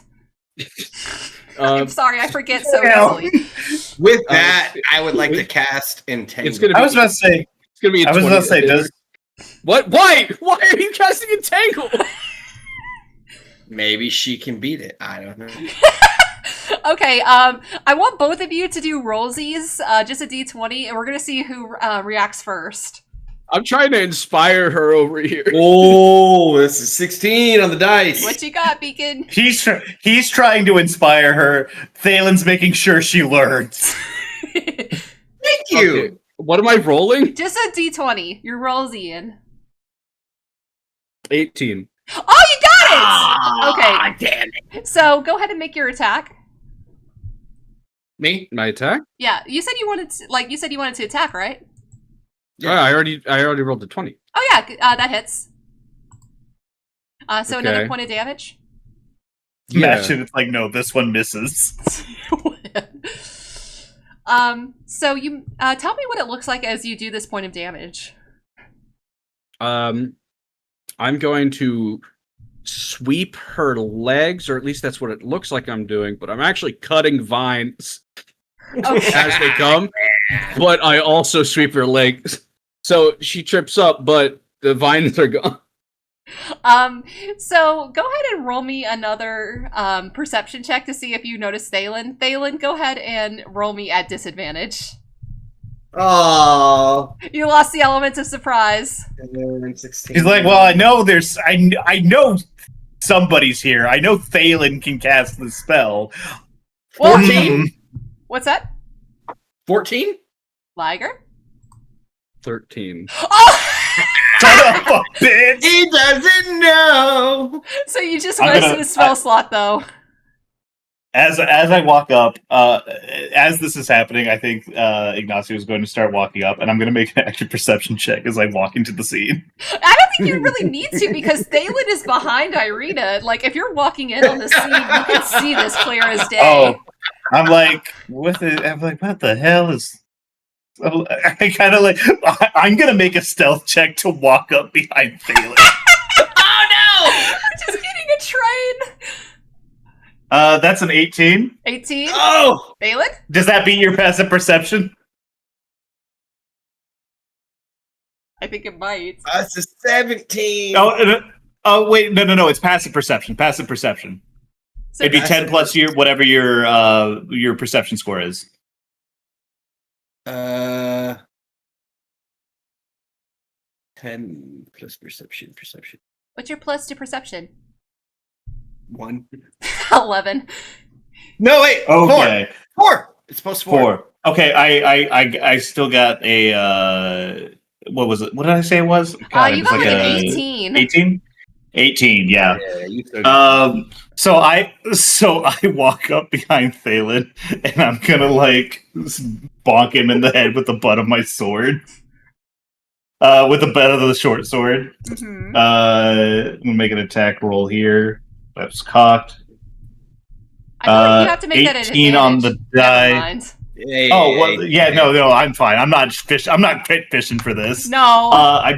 Speaker 1: I'm
Speaker 2: sorry, I forget so easily.
Speaker 4: With that, I would like to cast Entangle.
Speaker 1: It's gonna be,
Speaker 7: I was about to say.
Speaker 1: It's gonna be.
Speaker 7: I was about to say. Does
Speaker 1: what? Why? Why are you casting Entangle?
Speaker 4: Maybe she can beat it. I don't know.
Speaker 2: Okay, I want both of you to do rollsies, just a d20, and we're gonna see who reacts first.
Speaker 1: I'm trying to inspire her over here.
Speaker 4: Oh, this is 16 on the dice.
Speaker 2: What you got, Beacon?
Speaker 7: he's trying to inspire her. Thalin's making sure she learns.
Speaker 4: Thank you.
Speaker 1: Okay. What am I rolling?
Speaker 2: Just a d20. Your rollsy in.
Speaker 1: 18.
Speaker 2: Oh, you got it! Okay.
Speaker 4: Damn it.
Speaker 2: So go ahead and make your attack.
Speaker 4: Me?
Speaker 1: My attack?
Speaker 2: Yeah, you said you wanted to attack, right?
Speaker 1: Yeah, I already rolled a 20.
Speaker 2: Oh yeah, that hits. So
Speaker 1: Okay.
Speaker 2: another point of damage.
Speaker 7: Imagine it's like, no, this one misses.
Speaker 2: So you tell me what it looks like as you do this point of damage.
Speaker 1: I'm going to sweep her legs, or at least that's what it looks like I'm doing, but I'm actually cutting vines
Speaker 2: Okay.
Speaker 1: as they come, but I also sweep her legs. So she trips up, but the vines are gone.
Speaker 2: So go ahead and roll me another perception check to see if you notice Thalin. Thalin, go ahead and roll me at disadvantage.
Speaker 4: Oh.
Speaker 2: You lost the element of surprise.
Speaker 4: 16.
Speaker 7: He's like, well, I know there's, I know somebody's here. I know Thalin can cast the spell.
Speaker 4: 14?
Speaker 2: What's that?
Speaker 4: 14?
Speaker 2: Liger?
Speaker 1: 13.
Speaker 2: Oh!
Speaker 7: Son of a bitch!
Speaker 4: He doesn't know.
Speaker 2: So you just
Speaker 7: I'm
Speaker 2: wasted
Speaker 7: gonna-
Speaker 2: a spell slot, though.
Speaker 7: As I walk up, as this is happening, I think Ignacio is going to start walking up, and I'm going to make an extra perception check as I walk into the scene.
Speaker 2: I don't think you really need to, because Thalin is behind Ireena. Like, if you're walking in on the scene, you can see this clear as day.
Speaker 7: Oh, I'm like, what the hell is? I kind of like. I'm going to make a stealth check to walk up behind Thalin.
Speaker 4: Oh no!
Speaker 2: We're just getting a train.
Speaker 7: That's an 18.
Speaker 2: 18?
Speaker 4: Oh!
Speaker 2: Thalin?
Speaker 7: Does that beat your passive perception?
Speaker 2: I think it might.
Speaker 4: That's a 17.
Speaker 7: Oh, wait, no. It's passive perception. Passive perception.
Speaker 2: So
Speaker 7: It'd be 10 plus whatever your perception score is.
Speaker 4: 10 plus perception.
Speaker 2: what's your plus to perception?
Speaker 4: 1.
Speaker 2: 11.
Speaker 4: No, wait.
Speaker 7: Okay.
Speaker 4: 4. It's supposed to
Speaker 7: 4. Okay, I still got a what was it? What did I say it was? God,
Speaker 2: You
Speaker 7: it was
Speaker 2: got like an
Speaker 7: a
Speaker 2: 18.
Speaker 7: 18? 18, yeah.
Speaker 4: you
Speaker 7: So I walk up behind Thalin and I'm gonna like bonk him in the head with the butt of my sword. With the butt of the short sword.
Speaker 2: Mm-hmm.
Speaker 7: I'm gonna make an attack roll here. That's cocked.
Speaker 2: I feel like you have to make that an
Speaker 7: 18 on the
Speaker 2: advantage. Never
Speaker 7: die.
Speaker 2: mind.
Speaker 7: No, I'm fine. I'm not fishing for this.
Speaker 2: No.
Speaker 7: I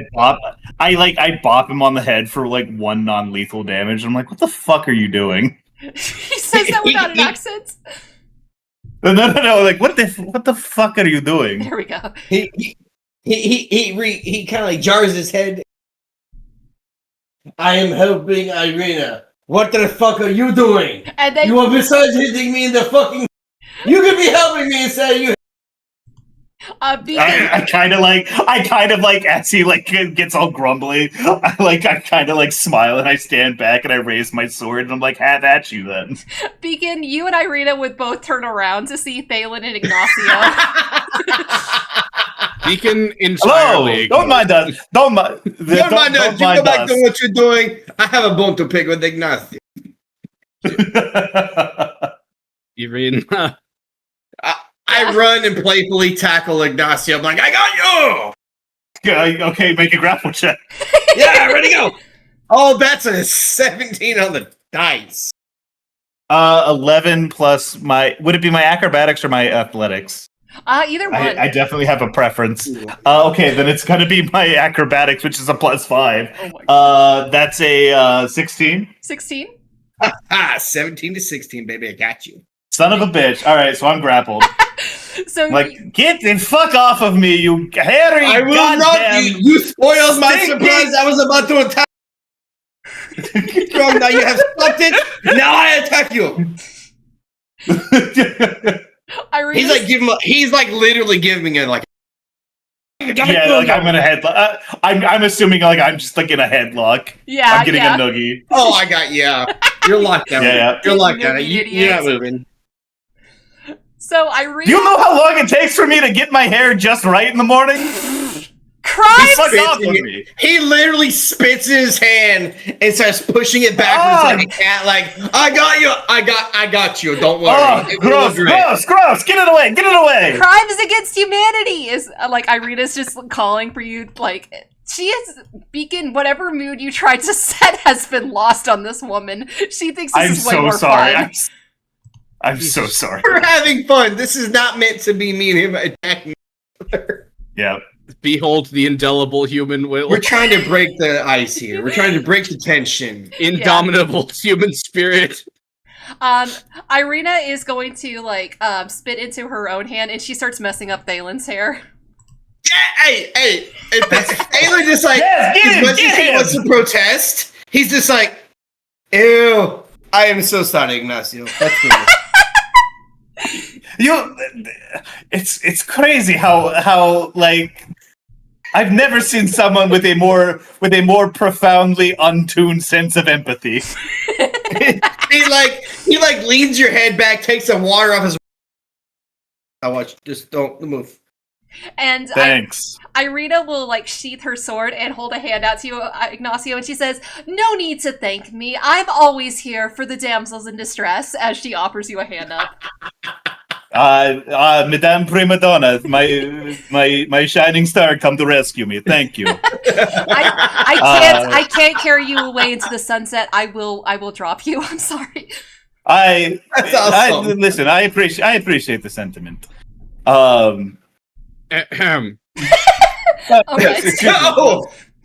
Speaker 7: bop him on the head for like 1 non-lethal damage. I'm like, what the fuck are you doing?
Speaker 2: He says that without an accent.
Speaker 7: No. Like, what the fuck are you doing?
Speaker 2: There we go.
Speaker 4: He kind of like jars his head. I am helping Ireena. What the fuck are you doing?
Speaker 2: And then
Speaker 4: You are besides hitting me in the fucking. You could be helping me instead of you.
Speaker 2: Beacon,
Speaker 7: I kind of like as he like gets all grumbly. I kind of like smile and I stand back and I raise my sword and I'm like, have at you then.
Speaker 2: Beacon, you and Ireena would both turn around to see Thalin and Ignacio.
Speaker 1: Beacon
Speaker 7: Hello,
Speaker 1: entirely.
Speaker 7: don't mind us. Don't mind.
Speaker 4: Don't mind us. You go back to what you're doing. I have a bone to pick with Ignacio.
Speaker 1: Ireena.
Speaker 4: I run and playfully tackle Ignacio. I'm like, I got
Speaker 7: Okay, make a grapple check.
Speaker 4: Yeah, ready to go. Oh, that's a 17 on the dice.
Speaker 7: 11 plus my... Would it be my acrobatics or my athletics?
Speaker 5: Either one.
Speaker 7: I definitely have a preference. Okay, then it's going to be my acrobatics, which is a +5.
Speaker 5: Oh my God.
Speaker 7: That's a 16.
Speaker 5: 16?
Speaker 4: 17 to 16, baby. I got you.
Speaker 7: Son of a bitch. All right, so I'm grappled.
Speaker 5: So
Speaker 7: Like, get the fuck off of me, you hairy
Speaker 4: I will
Speaker 7: goddamn...
Speaker 4: not. You spoiled my
Speaker 7: stinky-
Speaker 4: surprise. I was about to attack. Strong, now you have stopped it. Now I attack you. He's like literally giving it like.
Speaker 7: Yeah, like I'm in a headlock. I'm assuming like I'm just like in a headlock.
Speaker 5: Yeah,
Speaker 7: I'm getting a noogie.
Speaker 4: Oh, I got you're locked down.
Speaker 7: Yeah.
Speaker 4: You're locked down.
Speaker 5: Noogie
Speaker 4: You're not moving.
Speaker 5: So Ireena...
Speaker 7: Do you know how long it takes for me to get my hair just right in the morning?
Speaker 5: Crimes!
Speaker 7: Fuck off with me.
Speaker 4: He literally spits in his hand and starts pushing it backwards like a cat. Like, I got you. I got you. Don't worry.
Speaker 7: Oh, gross! Get it away!
Speaker 5: Crimes against humanity is like Irena's just calling for you. Like she is Beacon. Whatever mood you tried to set has been lost on this woman. She thinks this is way more fun.
Speaker 7: I'm so sorry.
Speaker 4: We're having fun. This is not meant to be me and him attacking.
Speaker 7: Yeah.
Speaker 1: Behold the indelible human will.
Speaker 4: We're trying to break the ice here. We're trying to break the tension.
Speaker 1: Indomitable human spirit.
Speaker 5: Ireena is going to like spit into her own hand, and she starts messing up Thalin's hair.
Speaker 4: Hey! Thalin just like
Speaker 7: yes,
Speaker 4: he wants to protest. He's just like, ew. I am so sorry, Ignacio. That's good.
Speaker 7: It's crazy how like I've never seen someone with a more profoundly untuned sense of empathy.
Speaker 4: he leans your head back, takes some water off his. I watch. Just don't move.
Speaker 5: And
Speaker 7: thanks.
Speaker 5: Ireena will like sheath her sword and hold a hand out to you, Ignacio, and she says, "No need to thank me. I'm always here for the damsels in distress." As she offers you a hand up.
Speaker 7: Madame Prima Donna, my shining star, come to rescue me. Thank you.
Speaker 5: I can't carry you away into the sunset. I will drop you. I'm sorry.
Speaker 4: That's awesome.
Speaker 7: Listen, I appreciate the sentiment.
Speaker 1: Ahem.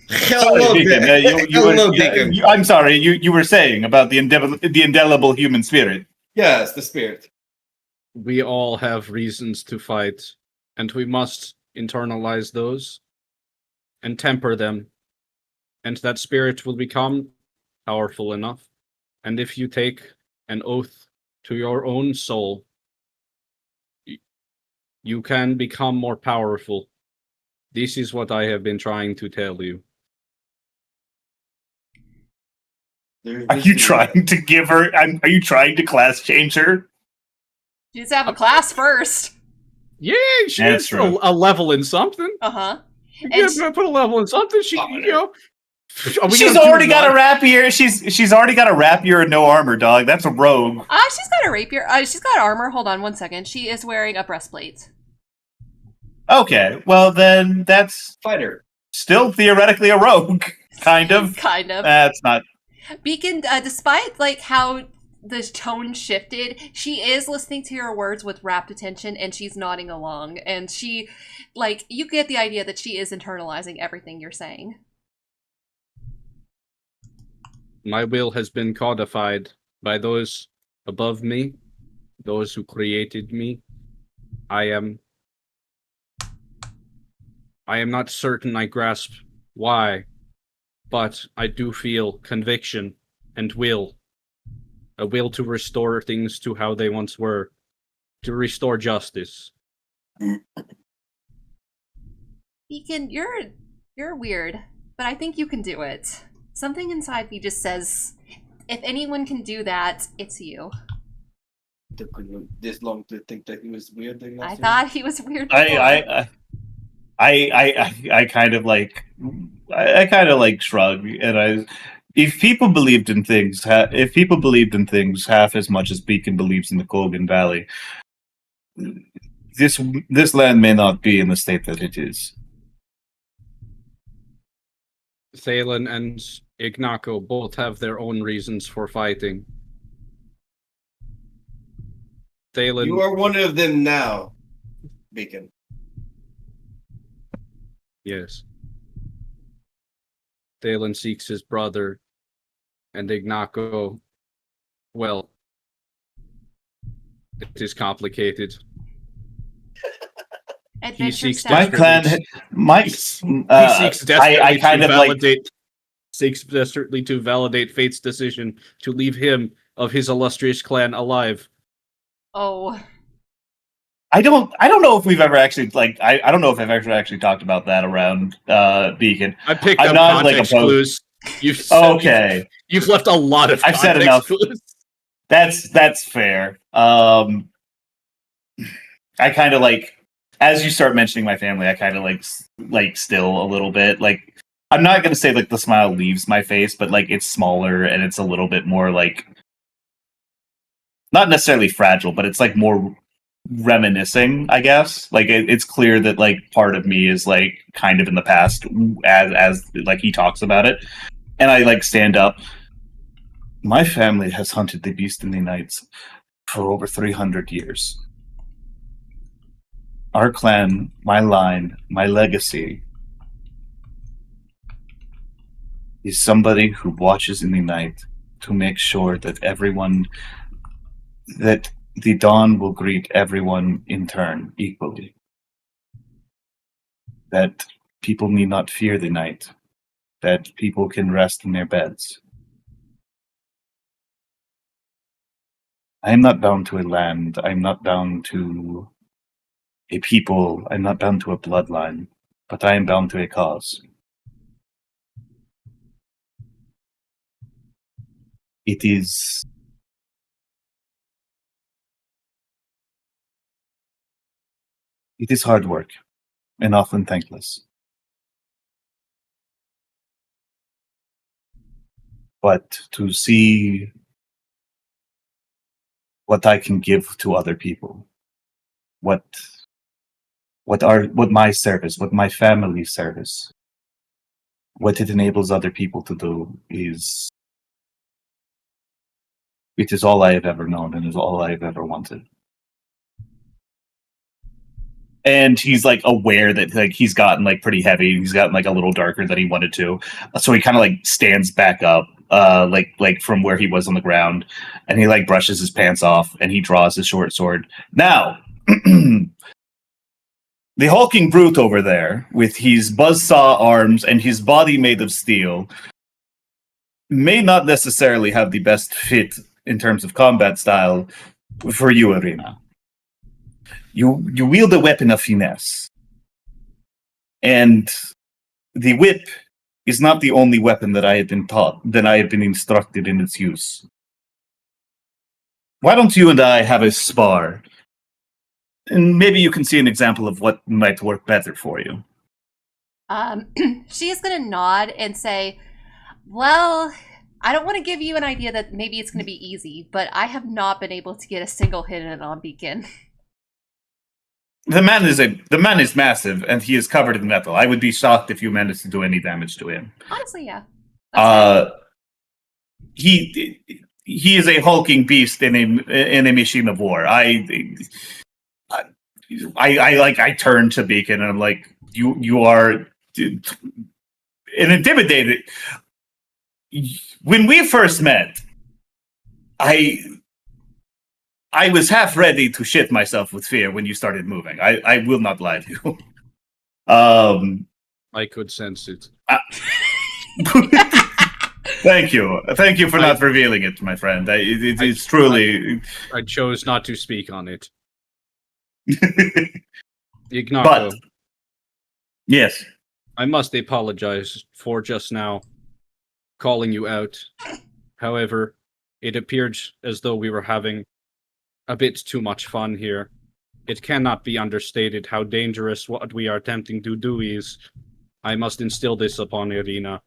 Speaker 4: Hello,
Speaker 7: Deacon. I'm sorry. You were saying about the indelible human spirit.
Speaker 4: Yes, the spirit.
Speaker 1: We all have reasons to fight, and we must internalize those and temper them, and that spirit will become powerful enough. And if you take an oath to your own soul, you can become more powerful. This is what I have been trying to tell you.
Speaker 7: Are you trying to give her? Are you trying to class change her?
Speaker 5: She needs to have a class first.
Speaker 1: Yeah, she needs a level in something.
Speaker 5: Uh-huh.
Speaker 1: Yeah, put a level in something. She's
Speaker 7: already got a rapier. She's already got a rapier and no armor, dog. That's a rogue.
Speaker 5: She's got a rapier. She's got armor. Hold on one second. She is wearing a breastplate.
Speaker 7: Okay, well then that's
Speaker 4: fighter.
Speaker 7: Still theoretically a rogue, kind of.
Speaker 5: Kind of.
Speaker 7: That's not.
Speaker 5: Beacon, despite like how the tone shifted, she is listening to your words with rapt attention, and she's nodding along. And she, like, you get the idea that she is internalizing everything you're saying.
Speaker 1: My will has been codified by those above me, those who created me. I am not certain I grasp why, but I do feel conviction and will. A will to restore things to how they once were, to restore justice.
Speaker 5: Beacon, you're weird, but I think you can do it. Something inside me just says, if anyone can do that, it's you.
Speaker 4: It took you this long to think that he was weird.
Speaker 5: I thought he was weird.
Speaker 7: I kind of like shrug, and if people believed in things half as much as Beacon believes in the Colgan Valley, this land may not be in the state that it is.
Speaker 1: Thalin and Ignacio both have their own reasons for fighting. Thalin...
Speaker 4: You are one of them now, Beacon.
Speaker 1: Yes. Thalin seeks his brother, and Ignacio, well, it is complicated. He seeks
Speaker 7: my clan.
Speaker 1: he seeks desperately seeks desperately to validate fate's decision to leave him of his illustrious clan alive.
Speaker 2: Oh.
Speaker 7: I don't know if we've ever actually I don't know if I've actually talked about that around Beacon.
Speaker 1: I picked up context clues. You've left a lot of
Speaker 7: I've said enough.
Speaker 1: Clues.
Speaker 7: That's fair. I kind of as you start mentioning my family, I kind of like still a little bit I'm not gonna say the smile leaves my face, but it's smaller and it's a little bit more not necessarily fragile, but it's more reminiscing, I guess. It's clear that part of me is kind of in the past as he talks about it, and I stand up. My family has hunted the beast in the nights for over 300 years. Our clan, my line, my legacy is somebody who watches in the night to make sure that that the dawn will greet everyone in turn equally. That people need not fear the night. That people can rest in their beds. I am not bound to a land. I'm not bound to a people. I'm not bound to a bloodline. But I am bound to a cause. It is hard work, and often thankless. But to see what I can give to other people, what my service, what my family's service, what it enables other people to do it is all I have ever known and is all I have ever wanted. And he's aware that he's gotten pretty heavy. He's gotten a little darker than he wanted to. So he kind of stands back up, from where he was on the ground, and he brushes his pants off and he draws his short sword. Now, the hulking brute over there with his buzzsaw arms and his body made of steel may not necessarily have the best fit in terms of combat style for you, Ireena. You wield a weapon of finesse. And the whip is not the only weapon that I have been taught, that I have been instructed in its use. Why don't you and I have a spar? And maybe you can see an example of what might work better for you.
Speaker 2: She is going to nod and say, well, I don't want to give you an idea that maybe it's going to be easy, but I have not been able to get a single hit in it on Beacon.
Speaker 7: The man is massive, and he is covered in metal. I would be shocked if you managed to do any damage to him.
Speaker 2: Honestly, yeah.
Speaker 7: He is a hulking beast in a machine of war. I turn to Beacon and I'm like, you are intimidated. When we first met, I was half ready to shit myself with fear when you started moving. I will not lie to you.
Speaker 1: I could sense it.
Speaker 7: Thank you for not revealing it, my friend. It's truly.
Speaker 1: I chose not to speak on it. Ignacio,
Speaker 7: but yes,
Speaker 1: I must apologize for just now calling you out. However, it appeared as though we were having a bit too much fun here. It cannot be understated how dangerous what we are attempting to do is. I must instill this upon Ireena.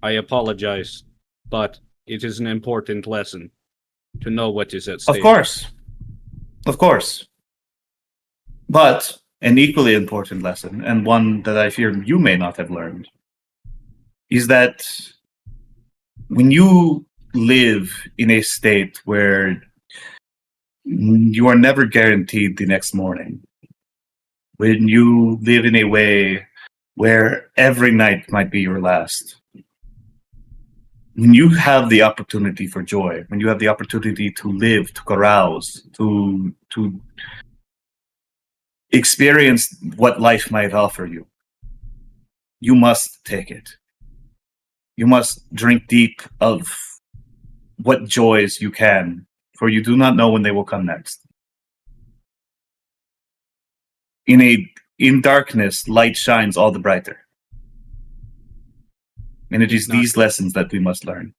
Speaker 1: I apologize, but it is an important lesson to know what is at stake.
Speaker 7: Of course. But an equally important lesson, and one that I fear you may not have learned, is that when you live in a state where you are never guaranteed the next morning, when you live in a way where every night might be your last, when you have the opportunity for joy, when you have the opportunity to live, to carouse, to experience what life might offer you, you must take it. You must drink deep of what joys you can, for you do not know when they will come next. In darkness, light shines all the brighter. And it is these lessons that we must learn.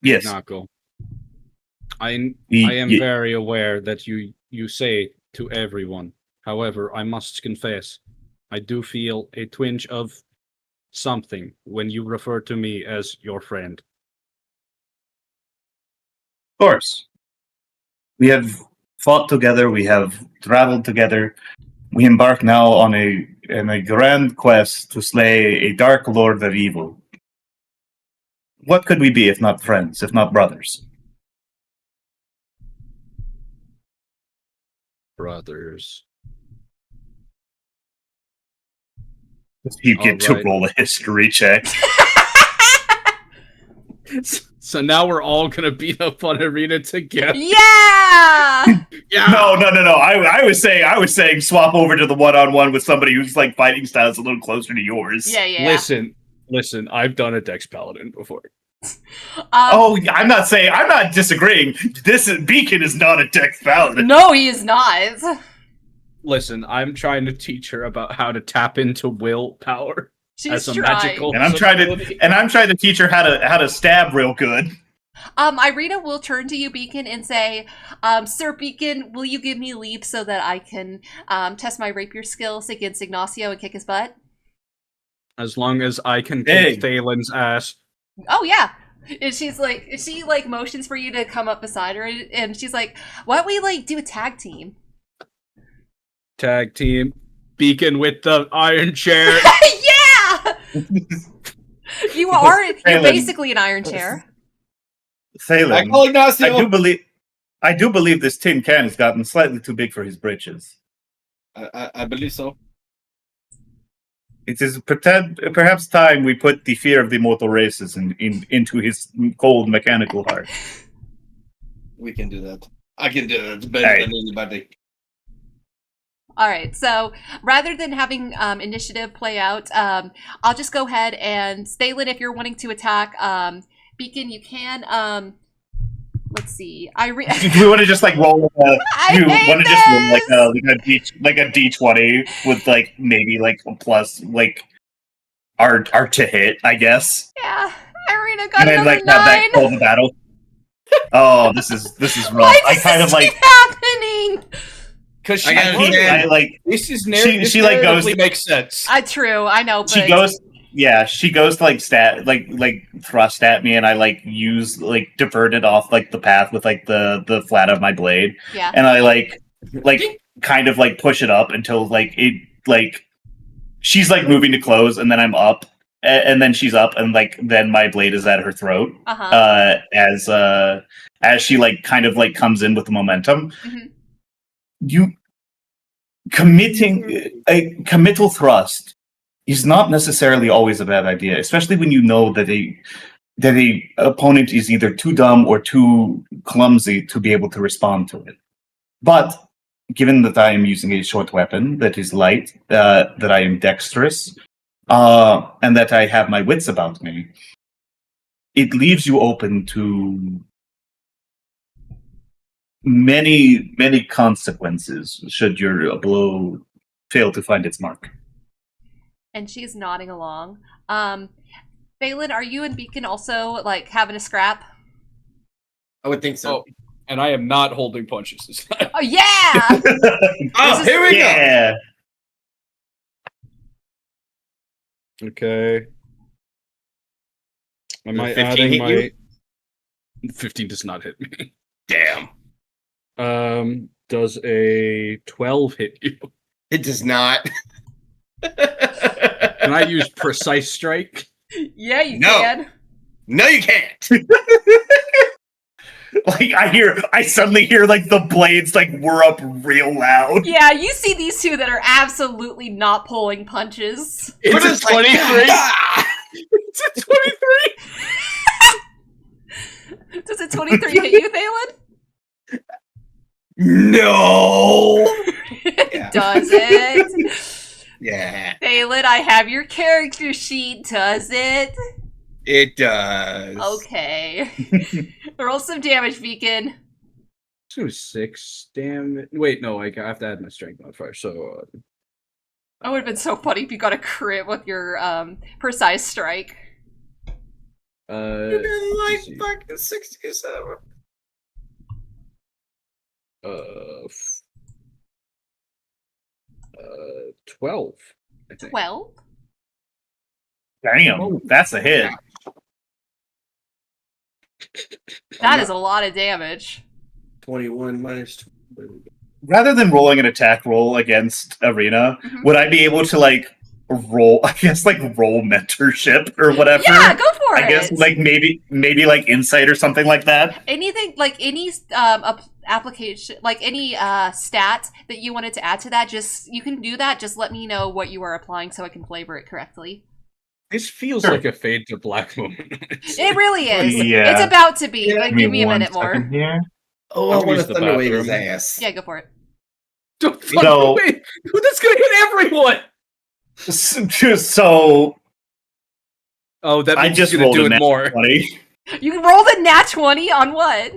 Speaker 7: Yes.
Speaker 1: Ignacio. I am very aware that you say to everyone. However, I must confess, I do feel a twinge of something when you refer to me as your friend.
Speaker 7: Of course. We have fought together, we have traveled together. We embark now on a grand quest to slay a dark lord of evil. What could we be if not friends, if not brothers?
Speaker 1: Brothers.
Speaker 7: You get to roll a history check.
Speaker 1: So now we're all gonna beat up on Ireena together.
Speaker 2: Yeah!
Speaker 1: Yeah.
Speaker 7: No. I was saying swap over to the one-on-one with somebody who's like fighting styles a little closer to yours.
Speaker 2: Yeah.
Speaker 1: Listen, I've done a Dex Paladin before.
Speaker 7: I'm not disagreeing. Beacon is not a Dex Paladin.
Speaker 2: No, he is not.
Speaker 1: Listen, I'm trying to teach her about how to tap into willpower
Speaker 2: She's
Speaker 1: as a
Speaker 2: trying.
Speaker 1: magical
Speaker 7: And I'm trying to teach her how to stab real good.
Speaker 2: Ireena will turn to you, Beacon, and say, Sir Beacon, will you give me leave so that I can test my rapier skills against Ignacio and kick his butt?
Speaker 1: As long as I can kick Thalin's ass.
Speaker 2: Oh, yeah. And she motions for you to come up beside her, and she's like, why don't we, do a tag team?
Speaker 1: Tag team. Beacon with the iron chair.
Speaker 2: Yeah! You're basically an iron chair.
Speaker 7: Thalin,
Speaker 4: I call Ignacio.
Speaker 7: I do believe this tin can has gotten slightly too big for his britches.
Speaker 4: I believe so.
Speaker 7: It is perhaps time we put the fear of the mortal races into his cold mechanical heart.
Speaker 4: We can do that. I can do that. It's better than anybody.
Speaker 2: All right, so rather than having initiative play out, I'll just go ahead and Thalin, if you're wanting to attack Beacon, you can. Let's see. Do we
Speaker 7: want to just roll? You want to just roll like a d20 with maybe a plus our to hit, I guess.
Speaker 2: Yeah, Ireena got
Speaker 7: and then
Speaker 2: another 9.
Speaker 7: Have that call the battle. Oh, this is rough.
Speaker 2: Why does this keep happening?
Speaker 4: Because
Speaker 3: this is narratively makes sense.
Speaker 2: True, I know. But...
Speaker 7: She goes to thrust at me, and I use divert it off the path with the flat of my blade.
Speaker 2: Yeah.
Speaker 7: And I kind of push it up until she's moving to close, and then I'm up, and then she's up, and then my blade is at her throat. As she kind of comes in with the momentum. Mm-hmm. Committing a committal thrust is not necessarily always a bad idea, especially when you know that a opponent is either too dumb or too clumsy to be able to respond to it. But given that I am using a short weapon that is light, that I am dexterous, and that I have my wits about me, it leaves you open to many consequences should your blow fail to find its mark.
Speaker 2: And she's nodding along. Thalin, are you and Beacon also having a scrap?
Speaker 4: I would think so.
Speaker 1: Oh, and I am not holding punches this time.
Speaker 2: Oh yeah!
Speaker 4: Here we go.
Speaker 1: Okay. Am I adding my 15 does not hit me.
Speaker 4: Damn.
Speaker 1: Does a 12 hit you?
Speaker 4: It does not.
Speaker 1: Can I use precise strike?
Speaker 2: Yeah, you
Speaker 4: No.
Speaker 2: can.
Speaker 4: No, you can't.
Speaker 7: Like I suddenly hear like the blades like whir up real loud.
Speaker 2: Yeah, you see these two that are absolutely not pulling punches.
Speaker 3: It's
Speaker 4: We're
Speaker 3: a
Speaker 4: just like,
Speaker 3: 23.
Speaker 4: "Ah!"
Speaker 3: It's a 23.
Speaker 2: Does a 23 hit you, Thalin?
Speaker 4: No. Yeah.
Speaker 2: Does it?
Speaker 4: Yeah,
Speaker 2: Thalin, I have your character sheet. Does it?
Speaker 4: it does.
Speaker 2: Okay. Roll some damage, Beacon.
Speaker 1: So 6 damage. Wait, no, I have to add my strength modifier. So
Speaker 2: That would have been so funny if you got a crit with your precise strike.
Speaker 4: You've been like
Speaker 1: let's see.
Speaker 4: fucking 67.
Speaker 1: 12. I think.
Speaker 2: 12?
Speaker 7: Damn, that's a hit.
Speaker 2: That is a lot of damage.
Speaker 4: 21 minus 20.
Speaker 7: Rather than rolling an attack roll against Ireena,
Speaker 2: Mhm.
Speaker 7: would I be able to like roll? I guess like roll mentorship or whatever.
Speaker 2: Yeah, go for it.
Speaker 7: I guess like maybe like insight or something like that.
Speaker 2: Anything, like any application, like any stat that you wanted to add to that, you can do that. Just let me know what you are applying so I can flavor it correctly.
Speaker 1: This feels
Speaker 7: Sure.
Speaker 1: like a fade to black moment.
Speaker 2: It really is.
Speaker 7: Yeah.
Speaker 2: It's about to be,
Speaker 4: Yeah,
Speaker 2: but give me a minute more.
Speaker 8: Here.
Speaker 4: Oh,
Speaker 1: I'll
Speaker 4: I want
Speaker 1: use
Speaker 4: to
Speaker 1: the
Speaker 4: thunder wave his
Speaker 1: bathroom.
Speaker 4: ass.
Speaker 2: Yeah, go for it.
Speaker 1: Don't
Speaker 7: So-
Speaker 1: fucking wait. That's gonna hit everyone.
Speaker 7: So
Speaker 1: Oh, that
Speaker 7: I
Speaker 1: means
Speaker 7: just
Speaker 1: he's gonna
Speaker 7: rolled
Speaker 1: do
Speaker 7: a
Speaker 1: it
Speaker 7: nat
Speaker 1: more.
Speaker 7: 20.
Speaker 2: You rolled a nat 20 on what?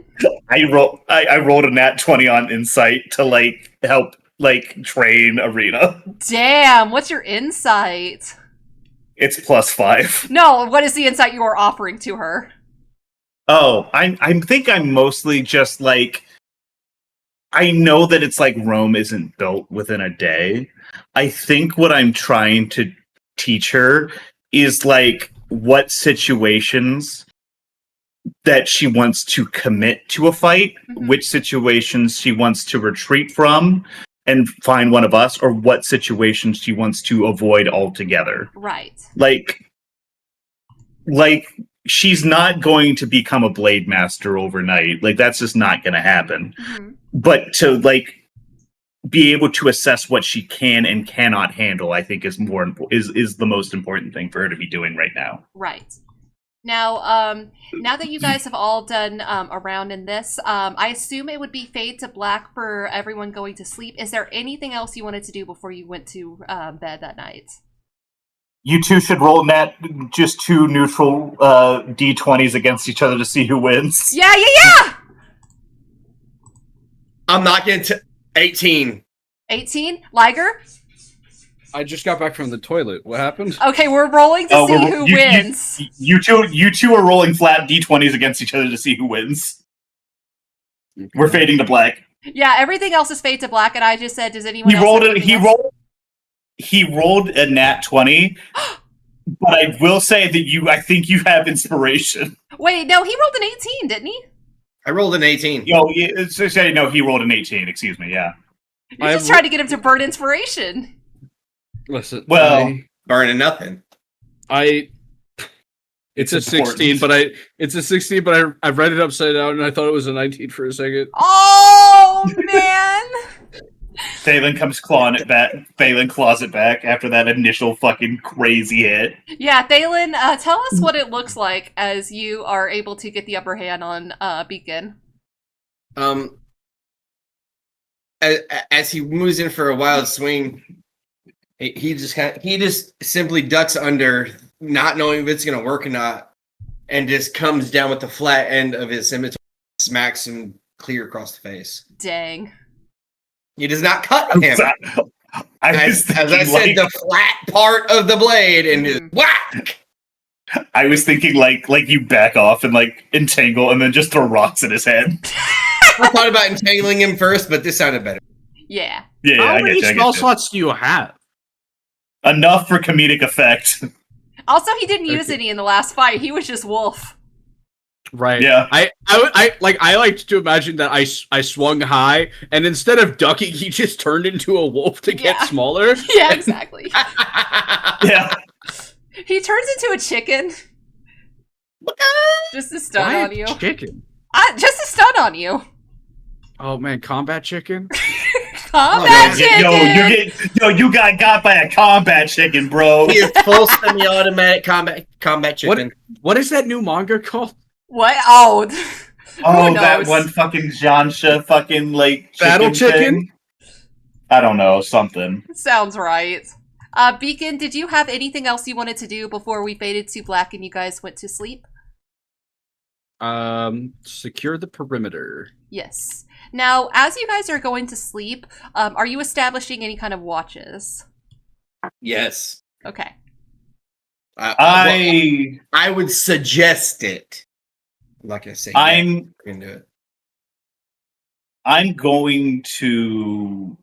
Speaker 7: I rolled a nat 20 on insight to like help like train Ireena.
Speaker 2: Damn, what's your insight?
Speaker 7: It's +5.
Speaker 2: No, what is the insight you are offering to her?
Speaker 7: Oh, I think I'm mostly just like I know that it's like Rome isn't built within a day. I think what I'm trying to teach her is like what situations that she wants to commit to a fight,
Speaker 2: Mhm.
Speaker 7: which situations she wants to retreat from and find one of us, or what situations she wants to avoid altogether.
Speaker 2: Right.
Speaker 7: Like she's not going to become a blade master overnight. Like that's just not going to happen.
Speaker 2: hmm
Speaker 7: But to like be able to assess what she can and cannot handle, I think is is the most important thing for her to be doing right now.
Speaker 2: Right. Now, now that you guys have all done a round in this, I assume it would be fade to black for everyone going to sleep. Is there anything else you wanted to do before you went to bed that night?
Speaker 7: You two should roll just 2 neutral d20s against each other to see who wins.
Speaker 2: Yeah!
Speaker 4: I'm not getting to 18.
Speaker 2: 18? Liger?
Speaker 1: I just got back from the toilet. What happened?
Speaker 2: Okay, we're rolling to see who wins.
Speaker 7: You two are rolling flat d20s against each other to see who wins. We're fading to black.
Speaker 2: Yeah, everything else is fade to black, and I just said, does anyone else have anything else?
Speaker 7: He rolled a nat 20, but I will say that I think you have inspiration.
Speaker 2: Wait, no, he rolled an 18, didn't he?
Speaker 4: I rolled an 18.
Speaker 7: No, he rolled an 18, excuse me, yeah.
Speaker 2: You're just trying to get him to burn inspiration.
Speaker 1: Listen.
Speaker 7: Well,
Speaker 4: Burning nothing.
Speaker 1: It's a 16, but I read it upside down and I thought it was a 19 for a second.
Speaker 2: Oh, man!
Speaker 7: Thalin comes clawing it back. Thalin claws it back after that initial fucking crazy hit.
Speaker 2: Yeah, Thalin, tell us what it looks like as you are able to get the upper hand on Beacon.
Speaker 4: As he moves in for a wild swing, he just simply ducks under, not knowing if it's gonna work or not, and just comes down with the flat end of his scimitar, smacks him clear across the face.
Speaker 2: Dang.
Speaker 4: He does not cut him.
Speaker 7: As
Speaker 4: I said, the flat part of the blade and just whack.
Speaker 7: I was thinking like you back off and like entangle and then just throw rocks at his head.
Speaker 4: I thought about entangling him first, but this sounded better.
Speaker 2: Yeah.
Speaker 7: Yeah,
Speaker 1: How
Speaker 7: I
Speaker 1: many
Speaker 7: get
Speaker 1: spell
Speaker 7: you.
Speaker 1: slots do you have?
Speaker 7: Enough for comedic effect.
Speaker 2: Also, he didn't use any in the last fight. He was just wolf.
Speaker 1: Right.
Speaker 7: Yeah.
Speaker 1: I liked to imagine that I swung high and instead of ducking, he just turned into a wolf to get
Speaker 2: Yeah.
Speaker 1: smaller.
Speaker 2: Yeah, exactly.
Speaker 7: Yeah.
Speaker 2: He turns into a chicken. Just to stun
Speaker 1: Why
Speaker 2: on you.
Speaker 1: chicken?
Speaker 2: Just to stun on you.
Speaker 1: Oh man, combat chicken.
Speaker 2: Combat chicken.
Speaker 7: You got by a combat chicken, bro.
Speaker 4: He is full semi-automatic combat chicken.
Speaker 1: What is that new manga called?
Speaker 2: What? Oh.
Speaker 7: Oh, that one fucking Jansha fucking like
Speaker 1: Battle chicken?
Speaker 7: thing? I don't know, something.
Speaker 2: Sounds right. Beacon, did you have anything else you wanted to do before we faded to black and you guys went to sleep?
Speaker 1: Secure the perimeter.
Speaker 2: Yes. Now, as you guys are going to sleep, are you establishing any kind of watches?
Speaker 4: Yes.
Speaker 2: Okay.
Speaker 4: I would suggest it. I'm not gonna say
Speaker 7: I'm
Speaker 4: gonna do it.
Speaker 7: I'm going to.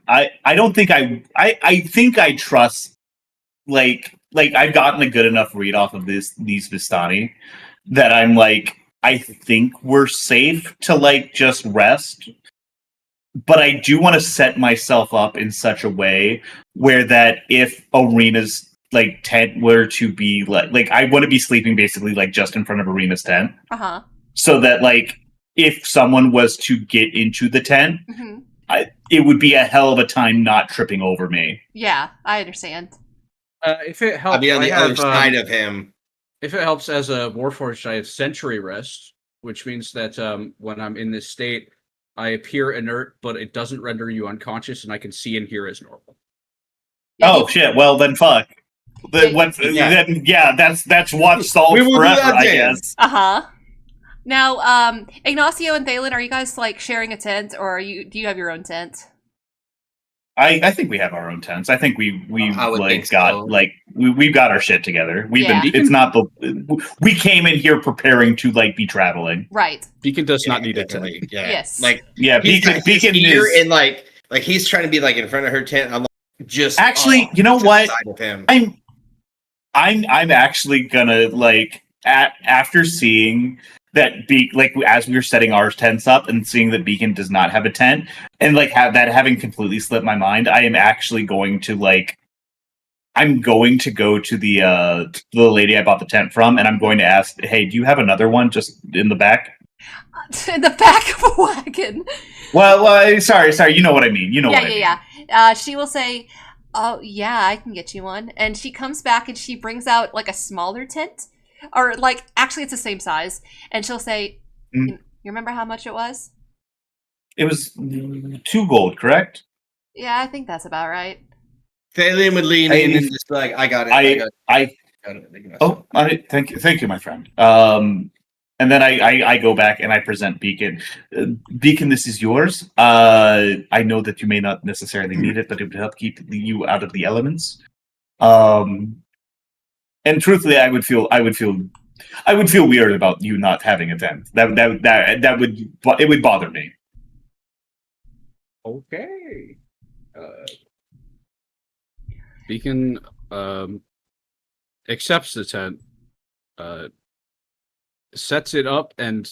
Speaker 7: I don't think I think I trust like I've gotten a good enough read off of these Vistani that I'm like I think we're safe to like just rest. But I do want to set myself up in such a way where that if Ireena's like tent were to be like I want to be sleeping basically like just in front of Ireena's tent.
Speaker 2: Uh-huh.
Speaker 7: So that like if someone was to get into the tent, it would be a hell of a time not tripping over me.
Speaker 2: Yeah, I understand.
Speaker 1: If it helps,
Speaker 4: I'll be on the other side of him.
Speaker 1: If it helps, as a Warforged, I have Sentry Rest, which means that when I'm in this state, I appear inert, but it doesn't render you unconscious, and I can see and hear as normal.
Speaker 7: Oh shit! Well then, fuck. Then that's watch solved forever, I guess.
Speaker 2: Now, Ignacio and Thalin, are you guys like sharing a tent, or do you have your own tent?
Speaker 7: I think we have our own tents. I think we've got our shit together. We came in here preparing to like be traveling.
Speaker 2: Right.
Speaker 1: Beacon does not need a tent.
Speaker 4: Yeah.
Speaker 2: Yes.
Speaker 7: Beacon
Speaker 4: is
Speaker 7: and
Speaker 4: like he's trying to be like in front of her tent. I'm like, just
Speaker 7: actually, you know what?
Speaker 4: Side of him.
Speaker 7: I'm actually gonna like after seeing that as we were setting our tents up and seeing that Beacon does not have a tent and like having completely slipped my mind, I am actually going to I'm going to go to the lady I bought the tent from and I'm going to ask, hey, do you have another one just in the back?
Speaker 2: In the back of a wagon.
Speaker 7: Well, sorry, you know what I mean.
Speaker 2: Yeah. She will say, oh yeah, I can get you one. And she comes back and she brings out like a smaller tent. Or, like, actually, it's the same size. And she'll say, you remember how much it was?
Speaker 7: It was 2 gold, correct?
Speaker 2: Yeah, I think that's about right.
Speaker 4: Thalin would lean in and just like, I got it.
Speaker 7: Thank you, my friend. And then I go back and I present Beacon. Beacon, this is yours. I know that you may not necessarily need it, but it would help keep you out of the elements. And truthfully, I would feel weird about you not having a tent. It would bother me.
Speaker 1: Okay. Beacon accepts the tent, sets it up, and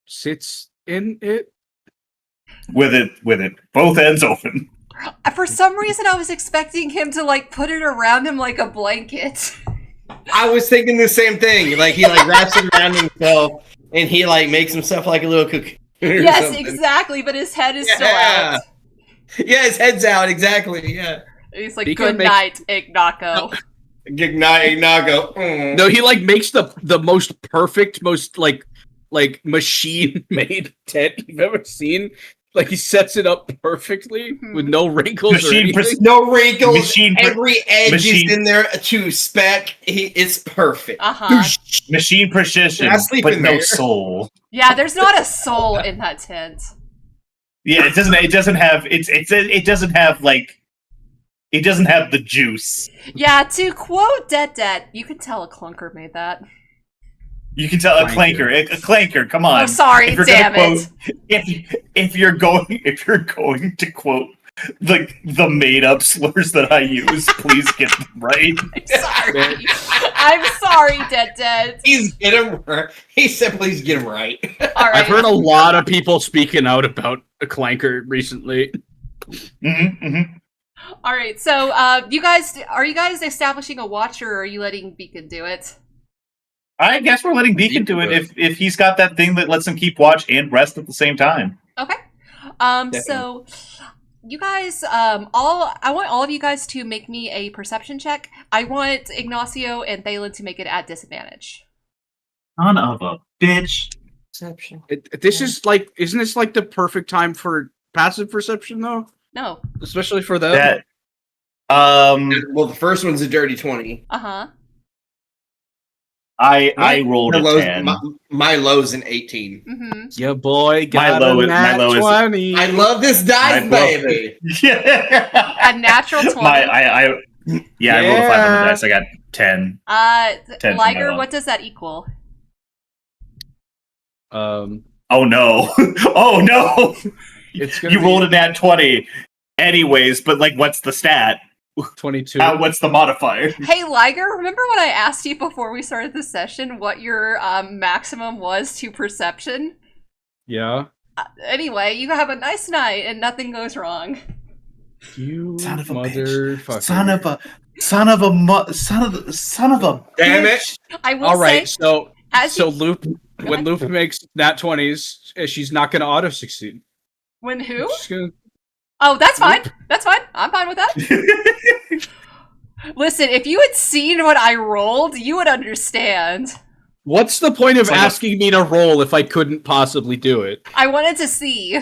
Speaker 1: sits in it
Speaker 7: with it both ends open.
Speaker 2: For some reason, I was expecting him to like put it around him like a blanket.
Speaker 4: I was thinking the same thing. Like he like wraps it around himself and he like makes himself like a little cocoon.
Speaker 2: Yes,
Speaker 4: something.
Speaker 2: Exactly. But his head is still out.
Speaker 4: Yeah, his head's out. Exactly. Yeah.
Speaker 2: He's like, "Good night, Ignacio."
Speaker 4: Good night, Ignacio.
Speaker 1: No, he like makes the most perfect, most like machine made tent you've ever seen. Like he sets it up perfectly with no wrinkles or anything.
Speaker 4: No wrinkles. Every edge is in there to spec. It's perfect.
Speaker 7: Machine precision, but no soul.
Speaker 2: Yeah, there's not a soul in that tent.
Speaker 7: Yeah, it doesn't have the juice.
Speaker 2: Yeah, to quote Detdet, you can tell a clunker made that.
Speaker 7: You can tell a clanker. Come on.
Speaker 2: Oh, sorry, damn it.
Speaker 7: If you're going to quote the made up slurs that I use, please get them right.
Speaker 2: I'm sorry, Detdet.
Speaker 4: He said, please get him right.
Speaker 2: All right.
Speaker 1: I've heard a lot of people speaking out about a clanker recently.
Speaker 2: All
Speaker 5: All right, so are you guys establishing a watch, or are you letting Beacon do it?
Speaker 7: I guess we're letting Beacon do it if he's got that thing that lets him keep watch and rest at the same time.
Speaker 5: Okay. So you guys, I want all of you guys to make me a perception check. I want Ignacio and Thalin to make it at disadvantage.
Speaker 7: Son of a bitch.
Speaker 4: Perception.
Speaker 1: This is like, isn't this like the perfect time for passive perception though?
Speaker 5: No.
Speaker 1: Especially for them.
Speaker 7: That.
Speaker 4: Well, the first one's a dirty 20.
Speaker 5: Uh-huh.
Speaker 7: I rolled a 10.
Speaker 4: My low's an 18.
Speaker 5: Mm-hmm.
Speaker 1: Yeah, boy.
Speaker 7: My low is
Speaker 1: 20.
Speaker 4: I love this dice, baby.
Speaker 7: Yeah.
Speaker 5: A natural 20.
Speaker 7: I rolled a 5 on the dice. I got 10. 10
Speaker 5: Liger, what does that equal?
Speaker 7: Oh no. Oh no.
Speaker 1: It's
Speaker 7: You rolled a nat 20 anyways, but like what's the stat?
Speaker 1: 22.
Speaker 7: What's the modifier?
Speaker 5: Hey, Liger, remember when I asked you before we started the session what your maximum was to perception?
Speaker 1: Yeah.
Speaker 5: Anyway, you have a nice night and nothing goes wrong.
Speaker 1: You
Speaker 7: Son of a
Speaker 1: motherfucker.
Speaker 7: Son of a
Speaker 4: Damn
Speaker 7: bitch.
Speaker 4: it.
Speaker 5: I will
Speaker 1: All right,
Speaker 5: say,
Speaker 1: so Loop, when Loop makes nat 20s, she's not going to auto succeed.
Speaker 5: when who?
Speaker 1: She's gonna...
Speaker 5: Oh, that's fine. That's fine. I'm fine with that. Listen, if you had seen what I rolled, you would understand.
Speaker 1: What's the point of
Speaker 7: like
Speaker 1: asking me to roll if I couldn't possibly do it?
Speaker 5: I wanted to see.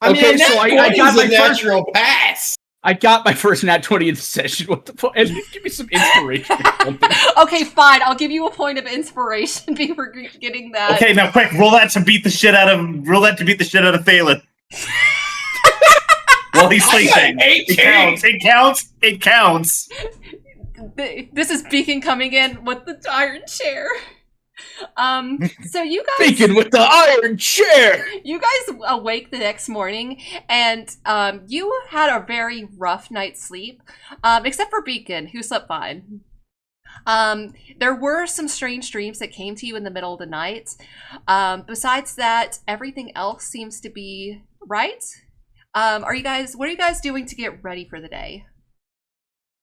Speaker 4: I mean,
Speaker 1: Okay, so I got my
Speaker 4: natural pass.
Speaker 1: I got my first nat 20 in the session. What the fuck? And give me some inspiration or something.
Speaker 5: Okay, fine. I'll give you a point of inspiration for getting that.
Speaker 7: Okay, now quick, roll that to beat the shit out of Thalin. While he's sleeping. It counts.
Speaker 5: This is Beacon coming in with the iron chair. So you guys
Speaker 1: Beacon with the iron chair.
Speaker 5: You guys awake the next morning, and you had a very rough night's sleep, except for Beacon, who slept fine. There were some strange dreams that came to you in the middle of the night. Besides that, everything else seems to be right. What are you guys doing to get ready for the day?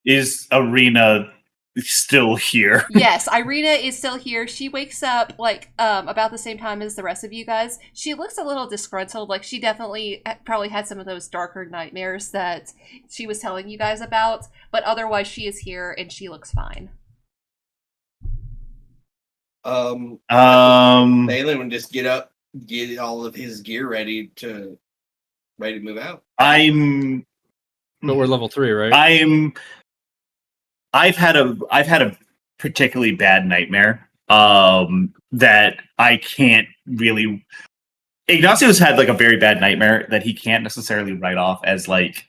Speaker 7: Is Ireena still here?
Speaker 5: Yes, Ireena is still here. She wakes up like about the same time as the rest of you guys. She looks a little disgruntled. Like she definitely probably had some of those darker nightmares that she was telling you guys about. But otherwise, she is here and she looks fine.
Speaker 4: Thalin would just get up, get all of his gear ready to move out.
Speaker 1: But we're level 3, right?
Speaker 7: I've had a particularly bad nightmare that I can't really. Ignacio's had like a very bad nightmare that he can't necessarily write off as like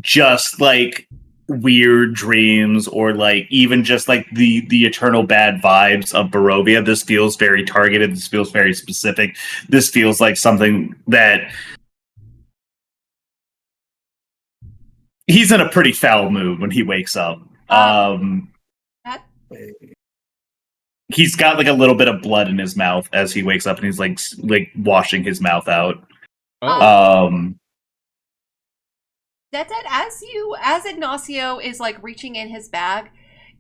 Speaker 7: just like weird dreams or like even just like the eternal bad vibes of Barovia. This feels very targeted. This feels very specific. This feels like something that he's in a pretty foul mood when he wakes up. He's got like a little bit of blood in his mouth as he wakes up, and he's like washing his mouth out.
Speaker 5: Detdet, as Ignacio is like reaching in his bag,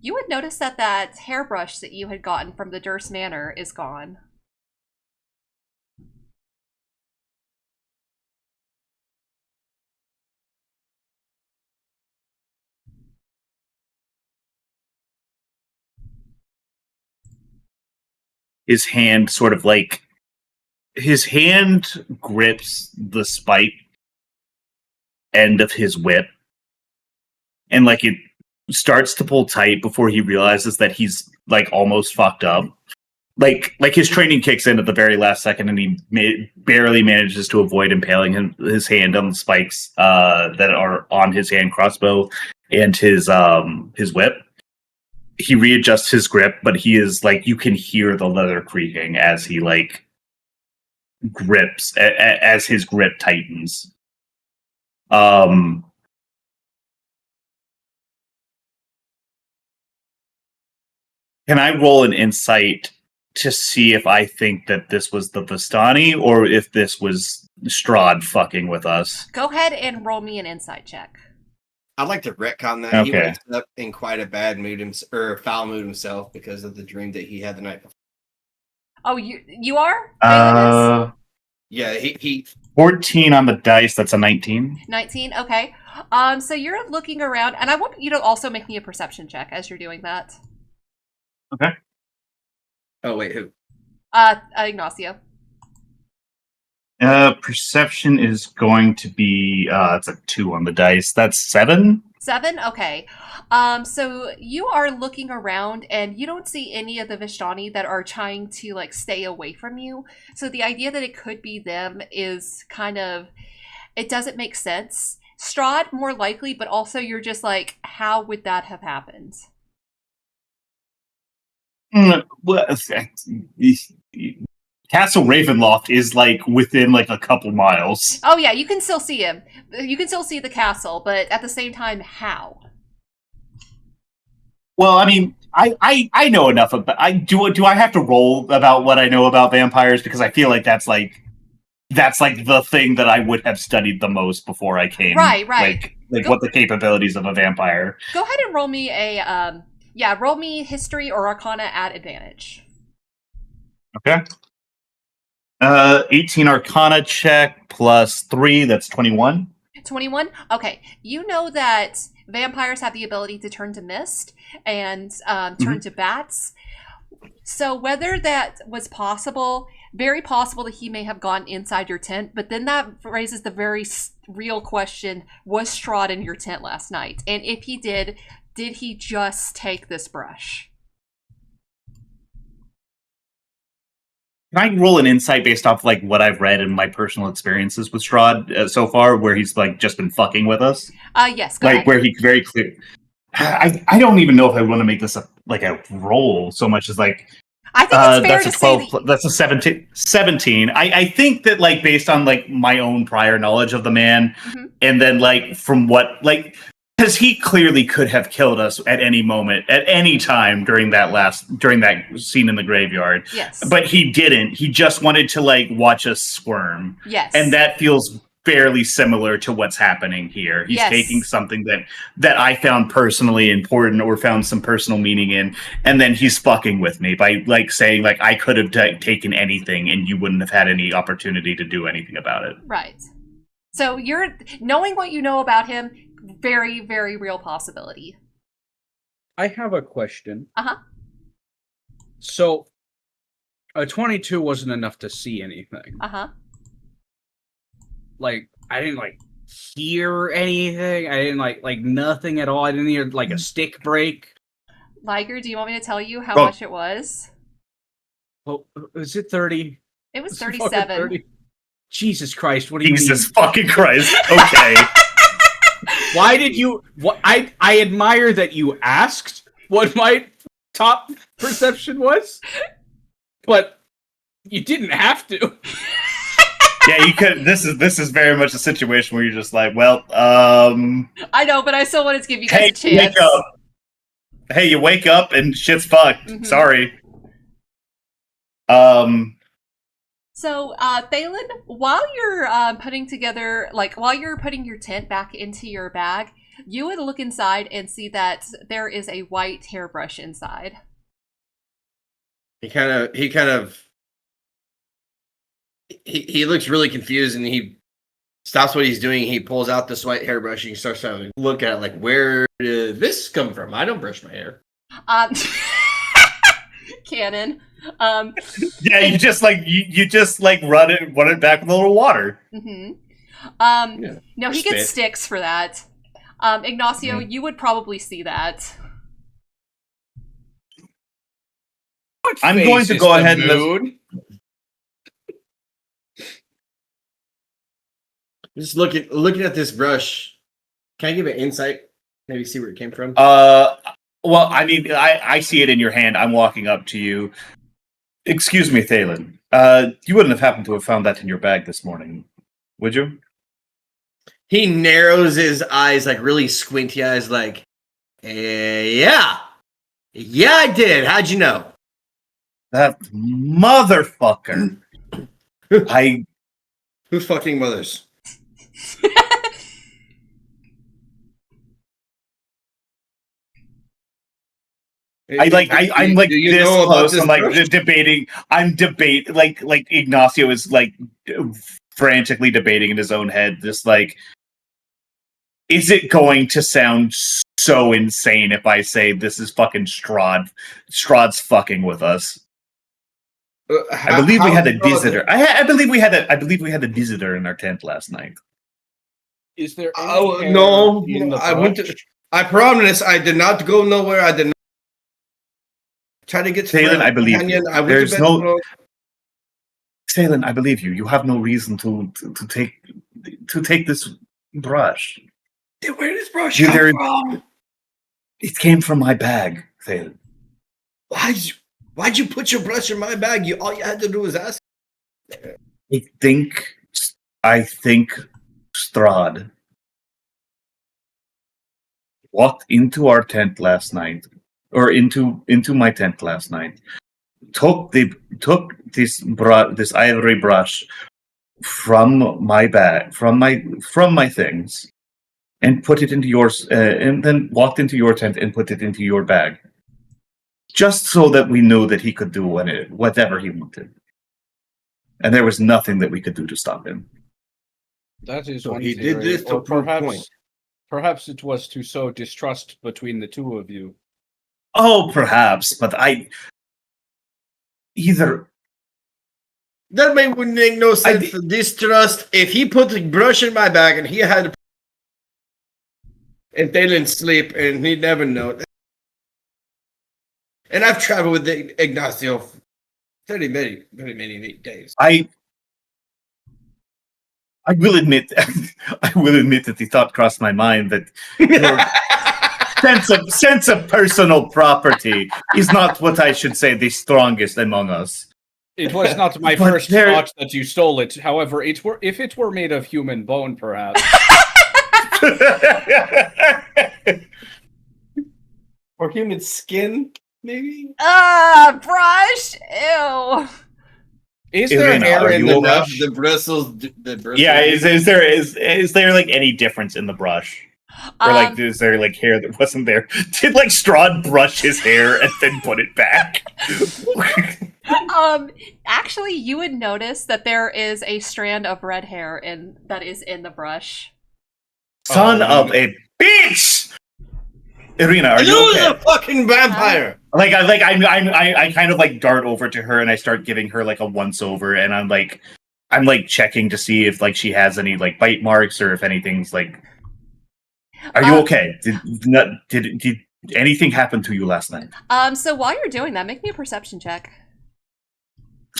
Speaker 5: you would notice that hairbrush that you had gotten from the Durst Manor is gone.
Speaker 7: His hand grips the spike end of his whip, and like it starts to pull tight before he realizes that he's like almost fucked up. Like his training kicks in at the very last second, and he barely manages to avoid impaling his hand on the spikes that are on his hand crossbow and his whip. He readjusts his grip, but he is like, you can hear the leather creaking as he like grips as his grip tightens. Can I roll an insight to see if I think that this was the Vistani or if this was Strahd fucking with us.
Speaker 2: Go ahead and roll me an insight check.
Speaker 4: I'd like to retcon that.
Speaker 7: Okay.
Speaker 4: He wakes up in quite a bad mood or foul mood himself because of the dream that he had the night before.
Speaker 2: Oh, you are?
Speaker 4: Yeah, he
Speaker 7: 14 on the dice. That's a 19.
Speaker 2: 19. Okay. So you're looking around, and I want you to also make me a perception check as you're doing that.
Speaker 7: Okay.
Speaker 4: Oh wait, who?
Speaker 2: Ignacio.
Speaker 7: Perception is going to be it's a 2 on the dice. That's 7.
Speaker 2: 7? Okay. So you are looking around and you don't see any of the Vistani that are trying to like stay away from you. So the idea that it could be them is kind of, it doesn't make sense. Strahd more likely, but also you're just like, how would that have happened?
Speaker 7: Castle Ravenloft is like within like a couple miles.
Speaker 2: Oh yeah, you can still see him. You can still see the castle, but at the same time, how?
Speaker 7: Well, I mean, I know enough about. Do I have to roll about what I know about vampires, because I feel like that's like the thing that I would have studied the most before I came.
Speaker 2: Right.
Speaker 7: Like what the capabilities of a vampire.
Speaker 2: Go ahead and roll me a roll me history or arcana at advantage.
Speaker 7: Okay. 18 Arcana check plus 3, that's 21.
Speaker 2: 21? Okay. You know that vampires have the ability to turn to mist and turn to bats. So whether that was possible, very possible that he may have gone inside your tent, but then that raises the very real question, was Strahd in your tent last night? And if he did he just take this brush?
Speaker 7: Can I roll an insight based off like what I've read and my personal experiences with Strahd so far, where he's like just been fucking with us?
Speaker 2: Yes, go ahead.
Speaker 7: Where he very clear. I don't even know if I want to make this a roll so much as like.
Speaker 2: I think it's fair
Speaker 7: that's
Speaker 2: to
Speaker 7: a 12.
Speaker 2: say
Speaker 7: That's a 17. 17. I think that like based on like my own prior knowledge of the man, and then like from what like. Because he clearly could have killed us at any moment, at any time during that scene in the graveyard.
Speaker 2: Yes.
Speaker 7: But he didn't. He just wanted to like watch us squirm.
Speaker 2: Yes.
Speaker 7: And that feels fairly similar to what's happening here. He's taking something that I found personally important or found some personal meaning in, and then he's fucking with me by like saying like I could have taken anything and you wouldn't have had any opportunity to do anything about it.
Speaker 2: Right. So you're knowing what you know about him. Very, very real possibility.
Speaker 1: I have a question.
Speaker 2: Uh-huh.
Speaker 1: So, a 22 wasn't enough to see anything.
Speaker 2: Uh-huh.
Speaker 1: Like, I didn't, like, hear anything. I didn't, like nothing at all. I didn't hear, like, a stick break.
Speaker 2: Liger, do you want me to tell you how much it was?
Speaker 1: Oh, was it 30?
Speaker 2: It was 37.
Speaker 1: 30? Jesus Christ, what do you mean?
Speaker 7: Jesus fucking Christ. Okay.
Speaker 1: Why did you... I admire that you asked what my top perception was, but you didn't have to.
Speaker 7: Yeah, you could. This is very much a situation where you're just like, well,
Speaker 2: I know, but I still wanted to give you guys a chance.
Speaker 7: Wake up. Hey, you wake up and shit's fucked. Sorry.
Speaker 2: So, Thalin, while you're putting your tent back into your bag, you would look inside and see that there is a white hairbrush inside.
Speaker 4: He looks really confused, and he stops what he's doing. He pulls out this white hairbrush and he starts to look at it like, where did this come from? I don't brush my hair.
Speaker 2: Canon.
Speaker 7: Yeah, you just run it back with a little water.
Speaker 2: No, he gets sticks for that. Ignacio, you would probably see that.
Speaker 7: I'm going to go ahead and
Speaker 4: just looking at this brush. Can I give an insight? Maybe see where it came from.
Speaker 7: Well, I mean, I see it in your hand. I'm walking up to you. Excuse me, Thalin. You wouldn't have happened to have found that in your bag this morning, would you?
Speaker 4: He narrows his eyes, like really squinty eyes, like, yeah, I did. How'd you know?
Speaker 7: That motherfucker.
Speaker 4: Who's fucking mothers?
Speaker 7: I'm like this close. I'm like debating. Like Ignacio is like frantically debating in his own head. Just like, is it going to sound so insane if I say this is fucking Strahd? Strahd's fucking with us. I believe we had a visitor. I believe we had a visitor in our tent last night.
Speaker 1: Is there?
Speaker 4: No! I went to. I promise, I did not go nowhere. I did not try to get to
Speaker 7: Thalin, I believe you. There's no. Thalin, I believe you. You have no reason to take this brush.
Speaker 4: Where does brush come from?
Speaker 7: It came from my bag, Thalin.
Speaker 4: Why'd you put your brush in my bag? All you had to do was ask.
Speaker 7: I think Strahd walked into our tent last night, or into my tent last night. Took this ivory brush from my bag, from my things, and put it into yours, and then walked into your tent and put it into your bag, just so that we knew that he could do whatever he wanted, and there was nothing that we could do to stop him.
Speaker 1: That is
Speaker 4: so
Speaker 1: one
Speaker 4: he
Speaker 1: theory.
Speaker 4: did this to
Speaker 1: perhaps it was to sow distrust between the two of you.
Speaker 7: Oh, perhaps, but either.
Speaker 4: That would make no sense. Distrust. If he put the brush in my bag and he had, and they didn't sleep, and he'd never know. And I've traveled with Ignacio for very many days.
Speaker 7: I will admit that the thought crossed my mind that your sense of personal property is not what I should say the strongest among us.
Speaker 1: It was not my first thought that you stole it. However, if it were made of human bone, perhaps.
Speaker 4: Or human skin, maybe?
Speaker 2: Brush! Ew.
Speaker 1: Is there hair in the brush?
Speaker 4: The bristles.
Speaker 7: Yeah, is there like any difference in the brush? Or like, is there like hair that wasn't there? Did like Strahd brush his hair and then put it back?
Speaker 2: Actually, you would notice that there is a strand of red hair that is in the brush.
Speaker 7: Son of a bitch! Ireena, are you okay?
Speaker 4: a fucking vampire.
Speaker 7: I kind of like dart over to her and I start giving her like a once over, and I'm like checking to see if like she has any like bite marks or if anything's like. Are you okay? Did anything happen to you last night?
Speaker 2: So while you're doing that, make me a perception check.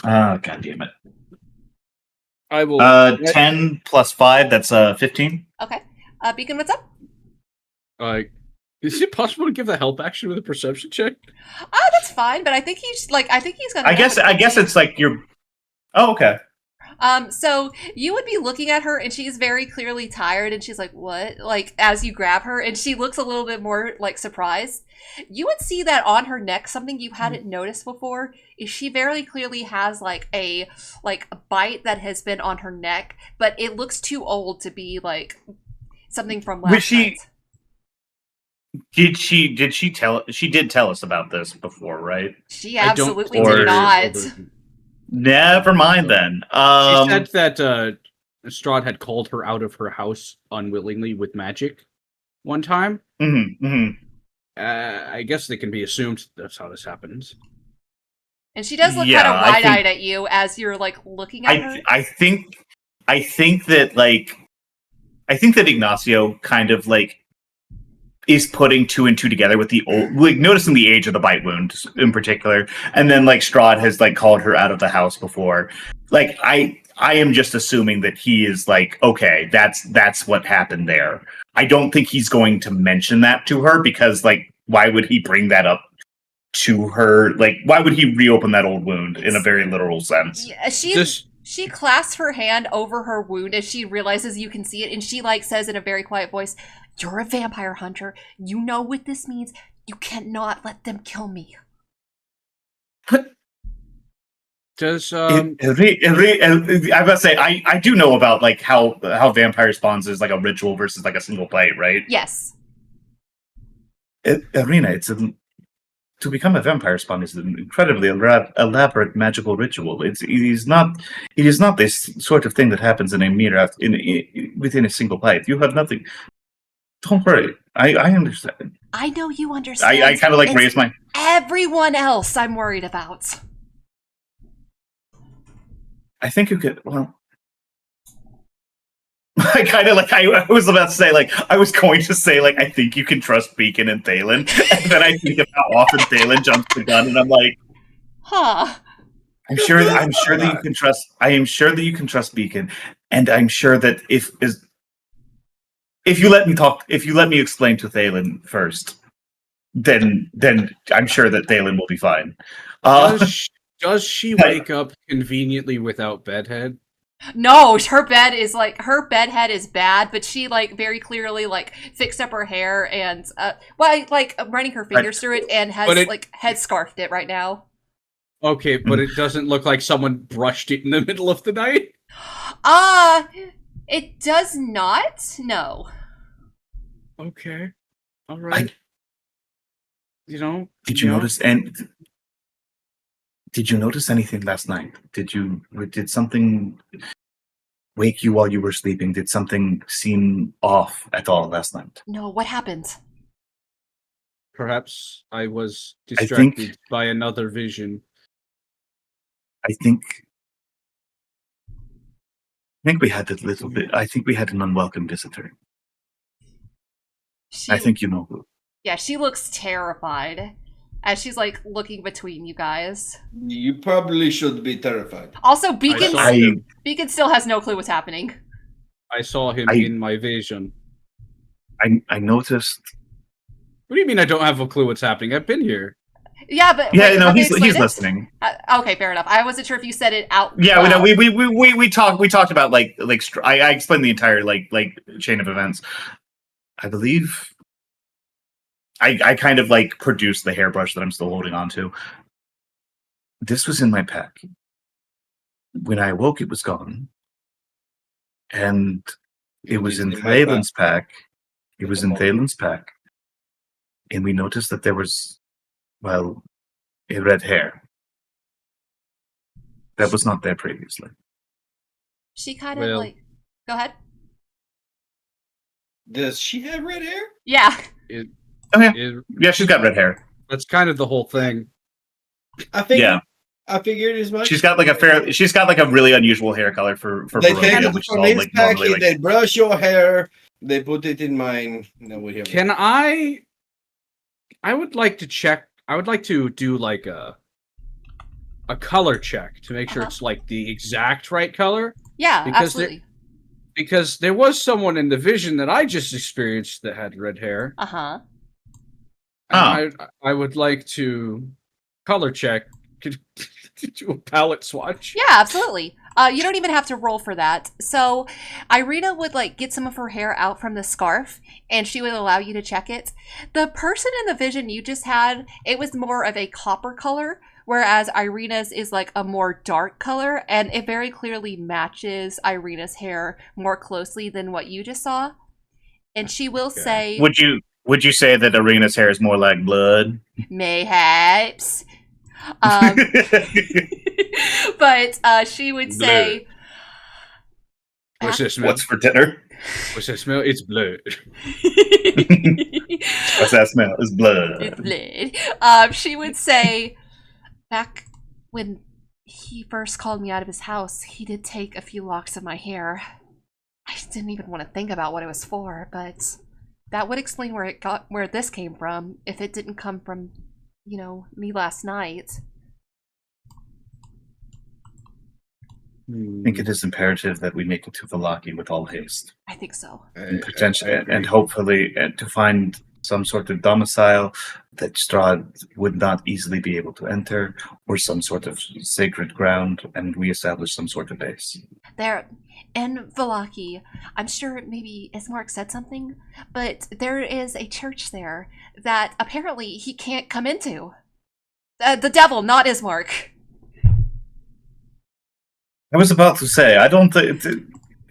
Speaker 7: God damn it.
Speaker 1: I will
Speaker 7: 10 plus 5, that's 15.
Speaker 2: Okay. Beacon, what's up?
Speaker 1: Is it possible to give the help action with a perception check?
Speaker 2: That's fine, but I think he's gonna.
Speaker 7: I guess it's like you're. Oh, okay.
Speaker 2: So you would be looking at her, and she's very clearly tired, and she's like, "What?" Like as you grab her, and she looks a little bit more like surprised. You would see that on her neck, something you hadn't noticed before is she very clearly has like a bite that has been on her neck, but it looks too old to be like something from last night.
Speaker 7: Did she tell? She did tell us about this before, right?
Speaker 2: She absolutely did not.
Speaker 7: Never mind then.
Speaker 1: She said that Strahd had called her out of her house unwillingly with magic one time. I guess it can be assumed that's how this happens.
Speaker 2: And she does look kind of wide-eyed at you as you're like looking at her.
Speaker 7: I think that Ignacio kind of like is putting two and two together with the old, like noticing the age of the bite wound in particular, and then like Strahd has like called her out of the house before. Like I am just assuming that he is like, okay, that's what happened there. I don't think he's going to mention that to her because like why would he bring that up to her? Like why would he reopen that old wound in a very literal sense?
Speaker 2: Yeah, she clasps her hand over her wound as she realizes you can see it, and she like says in a very quiet voice, "You're a vampire hunter. You know what this means. You cannot let them kill me."
Speaker 1: Does
Speaker 3: I must say, I do know about like how vampire spawns is like a ritual versus like a single bite, right?
Speaker 2: Yes.
Speaker 3: Ireena, to become a vampire spawn is an incredibly elaborate magical ritual. It is not this sort of thing that happens in a mere within a single bite. You have nothing. Don't worry, I understand.
Speaker 2: I know you understand.
Speaker 3: I kind of like
Speaker 2: it's
Speaker 3: raise my.
Speaker 2: everyone else I'm worried about.
Speaker 3: I think you could. Well, I kind of like. I was about to say like. I was going to say like. I think you can trust Beacon and Thalin, and then I think of how often Thalin jumps the gun, and I'm like,
Speaker 2: huh?
Speaker 3: I'm sure that you can trust. I am sure that you can trust Beacon, and I'm sure that if you let me talk, if you let me explain to Thalin first, then I'm sure that Thalin will be fine.
Speaker 1: Does she wake up conveniently without bedhead?
Speaker 2: No, her bed head is bad, but she like very clearly like fixed up her hair and like running her fingers through it and has like head scarfed it right now.
Speaker 1: Okay, but it doesn't look like someone brushed it in the middle of the night.
Speaker 2: It does not. No.
Speaker 1: Okay. All right.
Speaker 3: Did you notice Did you notice anything last night? Did something wake you while you were sleeping? Did something seem off at all last night?
Speaker 2: No, what happened?
Speaker 1: Perhaps I was distracted by another vision.
Speaker 3: I think we had a little bit. I think we had an unwelcome visitor. I think you know who.
Speaker 2: Yeah, she looks terrified as she's like looking between you guys.
Speaker 4: You probably should be terrified.
Speaker 2: Also, Beacon still has no clue what's happening.
Speaker 1: I saw him in my vision.
Speaker 3: I noticed.
Speaker 1: What do you mean I don't have a clue what's happening? I've been here.
Speaker 2: Yeah, but
Speaker 3: he's listening.
Speaker 2: Okay, fair enough. I wasn't sure if you said it out.
Speaker 3: Yeah, we talked about like I explained the entire like chain of events. I believe I kind of like produced the hairbrush that I'm still holding on to. This was in my pack. When I awoke, it was gone, and it was in Thalin's pack. It was in Thalin's pack, and we noticed that there was, well, a red hair that was not there previously.
Speaker 2: She kind of like. Go ahead.
Speaker 4: Does she have red hair?
Speaker 2: Yeah.
Speaker 3: Yeah, she's got red hair.
Speaker 1: That's kind of the whole thing.
Speaker 4: I figured as much.
Speaker 3: She's got like a really unusual hair color for Barovia, which is all like normally like.
Speaker 4: They brush your hair. They put it in mine. No, we have.
Speaker 1: Can I would like to check. I would like to do like a color check to make sure it's like the exact right color.
Speaker 2: Yeah, absolutely.
Speaker 1: Because there was someone in the vision that I just experienced that had red hair. I would like to color check, do a palette swatch.
Speaker 2: Yeah, absolutely. You don't even have to roll for that. So Ireena would like get some of her hair out from the scarf and she would allow you to check it. The person in the vision you just had, it was more of a copper color, whereas Ireena's is like a more dark color, and it very clearly matches Ireena's hair more closely than what you just saw. And she will say...
Speaker 3: Would you say that Ireena's hair is more like blood?
Speaker 2: Mayhaps. But she would say...
Speaker 1: What's that smell?
Speaker 3: What's for dinner?
Speaker 1: What's that smell? It's blood.
Speaker 3: What's that smell? It's blood.
Speaker 2: It's blood. She would say, back when he first called me out of his house, he did take a few locks of my hair. I didn't even want to think about what it was for, but that would explain where this came from, if it didn't come from, me last night.
Speaker 3: I think it is imperative that we make it to Vallaki with all haste.
Speaker 2: I think so.
Speaker 3: And hopefully to find some sort of domicile that Strahd would not easily be able to enter, or some sort of sacred ground, and we establish some sort of base.
Speaker 2: There, in Vallaki, I'm sure maybe Ismark said something, but there is a church there that apparently he can't come into. The devil, not Ismark.
Speaker 3: I was about to say, I don't think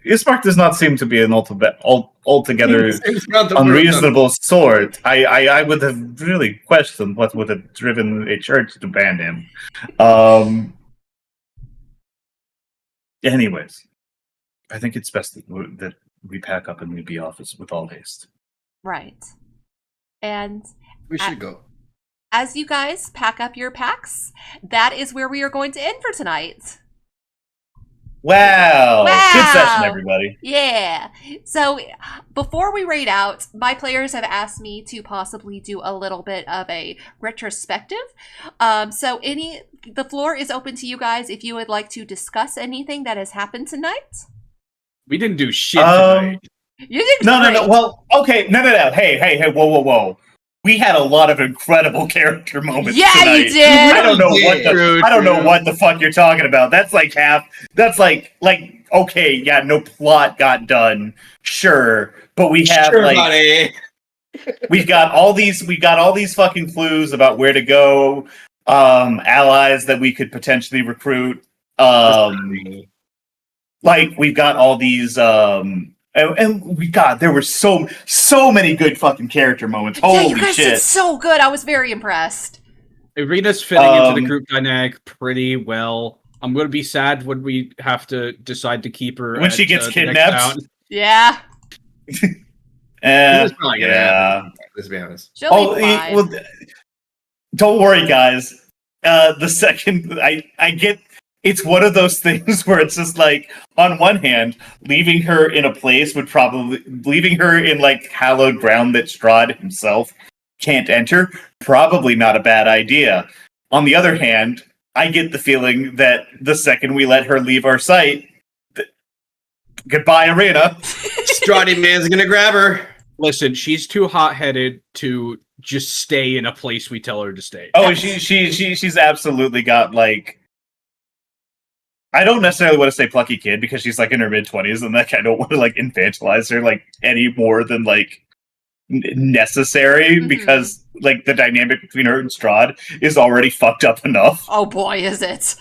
Speaker 3: Ismark does not seem to be an altogether unreasonable sort. I would have really questioned what would have driven a church to ban him. Anyways, I think it's best that we pack up and leave the office with all haste.
Speaker 2: Right. And
Speaker 4: we should go.
Speaker 2: As you guys pack up your packs, that is where we are going to end for tonight.
Speaker 3: Wow! Good session, everybody.
Speaker 2: Yeah. So before we raid out, my players have asked me to possibly do a little bit of a retrospective. So the floor is open to you guys if you would like to discuss anything that has happened tonight.
Speaker 1: We didn't do shit tonight.
Speaker 2: You did
Speaker 3: No.
Speaker 2: great.
Speaker 3: Well, okay. No. Hey. Whoa. We had a lot of incredible character moments.
Speaker 2: Yeah,
Speaker 3: tonight.
Speaker 2: you did.
Speaker 3: I don't know what the fuck you're talking about. That's like half. That's like okay, yeah, no plot got done, sure, but we have we've got all these fucking clues about where to go, allies that we could potentially recruit. Like we've got all these there were so many good fucking character moments. Holy
Speaker 2: you guys
Speaker 3: shit.
Speaker 2: did so good. I was very impressed.
Speaker 1: Ireena's fitting into the group dynamic pretty well. I'm going to be sad when we have to decide to keep her
Speaker 3: when she gets kidnapped.
Speaker 2: Yeah.
Speaker 4: It's probably gonna happen. Let's be honest.
Speaker 2: She'll be fine.
Speaker 3: Well, don't worry, guys. The second I get, it's one of those things where it's just like, on one hand, leaving her in a place leaving her in like hallowed ground that Strahd himself can't enter, probably not a bad idea. On the other hand, I get the feeling that the second we let her leave our sight, goodbye, Ireena.
Speaker 4: Strahd man's gonna grab her.
Speaker 1: Listen, she's too hot-headed to just stay in a place we tell her to stay.
Speaker 3: Oh, she's absolutely got like, I don't necessarily want to say plucky kid because she's like in her mid-20s, and like I don't want to like infantilize her like any more than like necessary, because like the dynamic between her and Strahd is already fucked up enough.
Speaker 2: Oh boy, is it!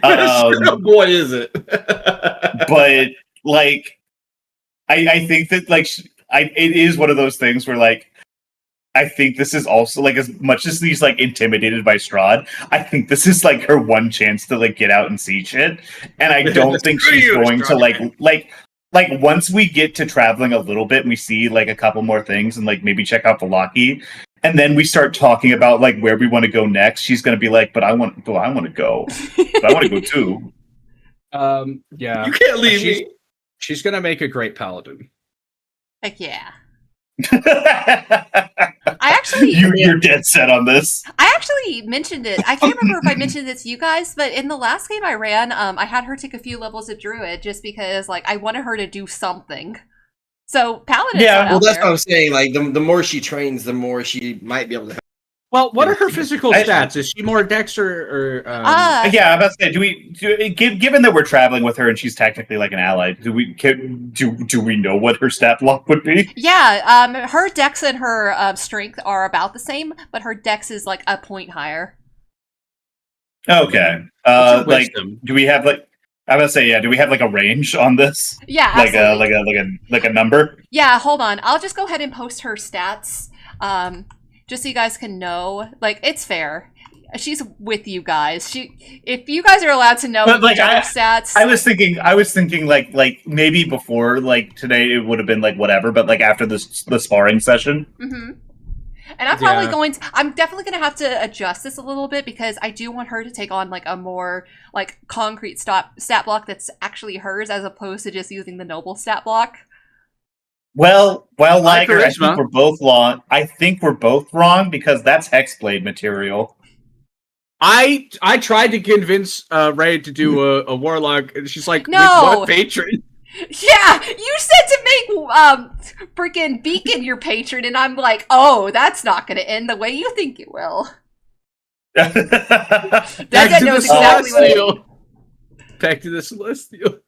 Speaker 4: Oh boy, is it!
Speaker 3: But like, I think that like it is one of those things where like, I think this is also like, as much as she's like intimidated by Strahd, I think this is like her one chance to like get out and see shit, and I don't think she's going to like once we get to traveling a little bit and we see like a couple more things and like maybe check out the Locky, and then we start talking about like where we want to go next, she's going to be like, but I want to go. But I want to go too.
Speaker 1: Yeah.
Speaker 4: You can't leave me.
Speaker 1: She's going to make a great paladin.
Speaker 2: Heck yeah. You're
Speaker 3: dead set on this.
Speaker 2: I actually mentioned it. I can't remember if I mentioned it to you guys, but in the last game I ran, I had her take a few levels of Druid just because like I wanted her to do something. So Paladin.
Speaker 4: Yeah, well, that's what I'm saying. Like the more she trains, the more she might be able to.
Speaker 1: Well, what are her physical stats? Is she more dex or
Speaker 3: yeah, I'm about to say, given that we're traveling with her and she's technically like an ally, do we know what her stat block would be?
Speaker 2: Yeah, her dex and her strength are about the same, but her dex is like a point higher.
Speaker 3: Okay. Like, do we have like? I'm gonna say, yeah. Do we have like a range on this?
Speaker 2: Yeah,
Speaker 3: absolutely. like a number.
Speaker 2: Yeah, hold on. I'll just go ahead and post her stats. Just so you guys can know, like, it's fair. She's with you guys. If you guys are allowed to know
Speaker 3: like,
Speaker 2: her stats.
Speaker 3: I was thinking like maybe before like today it would have been like whatever, but like after the sparring session.
Speaker 2: Mm-hmm. And I'm probably I'm definitely going to have to adjust this a little bit because I do want her to take on like a more like concrete stat block that's actually hers as opposed to just using the noble stat block.
Speaker 3: Well, Liger, I think we're both wrong. I think we're both wrong because that's Hexblade material.
Speaker 1: I tried to convince Ray to do a warlock, and she's like,
Speaker 2: "No,
Speaker 1: what patron?"
Speaker 2: Yeah, you said to make freaking Beacon your patron, and I'm like, oh, that's not going to end the way you think it will. That knows exactly what.
Speaker 1: Back to the Celestial.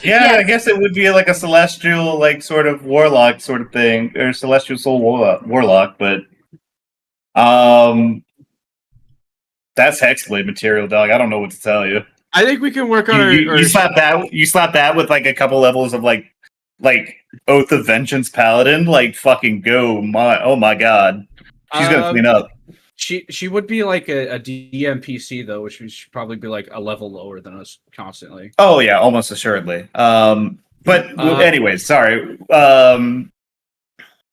Speaker 3: Yeah, I guess it would be like a celestial, like sort of warlock sort of thing, or celestial soul warlock. But,
Speaker 7: That's hexblade material, dog. I don't know what to tell you.
Speaker 1: I think we can work on
Speaker 7: You slap that. You slap that with like a couple levels of like Oath of Vengeance Paladin. Like fucking go! Oh my god, she's gonna clean up.
Speaker 1: She would be like a DMPC though, which should probably be like a level lower than us constantly.
Speaker 7: Oh yeah, almost assuredly. Anyways, sorry. But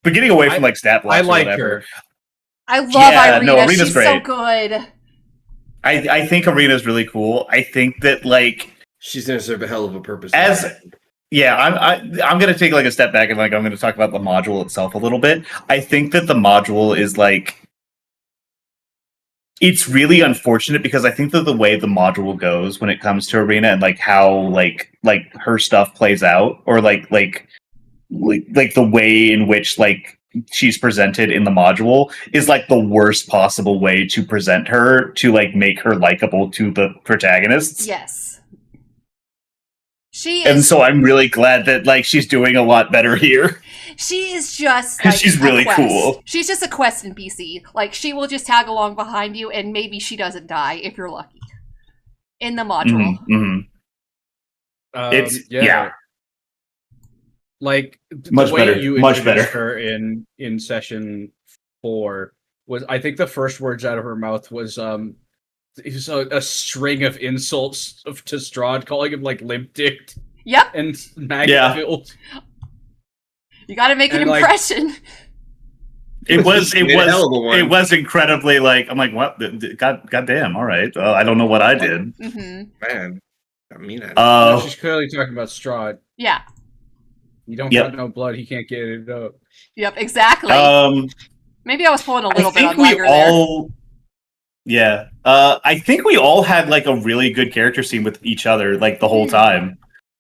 Speaker 7: getting away from like stat blocks.
Speaker 1: I like
Speaker 7: or whatever,
Speaker 1: her.
Speaker 2: I love Ireena.
Speaker 7: No, Ireena's
Speaker 2: She's
Speaker 7: great.
Speaker 2: so good.
Speaker 7: I think Ireena's really cool. I think that like
Speaker 4: she's gonna serve a hell of a purpose.
Speaker 7: I'm gonna take like a step back and like I'm gonna talk about the module itself a little bit. I think that the module is like it's really unfortunate because I think that the way the module goes when it comes to Ireena and like how like her stuff plays out or like the way in which like she's presented in the module is like the worst possible way to present her to like make her likable to the protagonists.
Speaker 2: Yes.
Speaker 7: And so I'm really glad that like she's doing a lot better here.
Speaker 2: She is just
Speaker 7: because she's really cool.
Speaker 2: She's just a quest NPC. Like she will just tag along behind you, and maybe she doesn't die if you're lucky. In the module,
Speaker 7: it's yeah.
Speaker 1: Like
Speaker 7: much
Speaker 1: the way
Speaker 7: better.
Speaker 1: You
Speaker 7: much better.
Speaker 1: Her in session 4 was I think the first words out of her mouth was a string of insults to Strahd, calling him like limp dicked.
Speaker 2: Yep.
Speaker 1: And maggot filled.
Speaker 2: You got to make an impression.
Speaker 7: It was incredibly like I'm like what god damn, all right, I don't know what I did.
Speaker 4: Man, I mean
Speaker 1: she's clearly talking about Strahd.
Speaker 2: Yeah.
Speaker 1: You don't got no blood, he can't get it up.
Speaker 2: Yep, exactly. Maybe I was pulling a little bit on Liger there.
Speaker 7: Yeah. I think we all had like a really good character scene with each other like the whole time.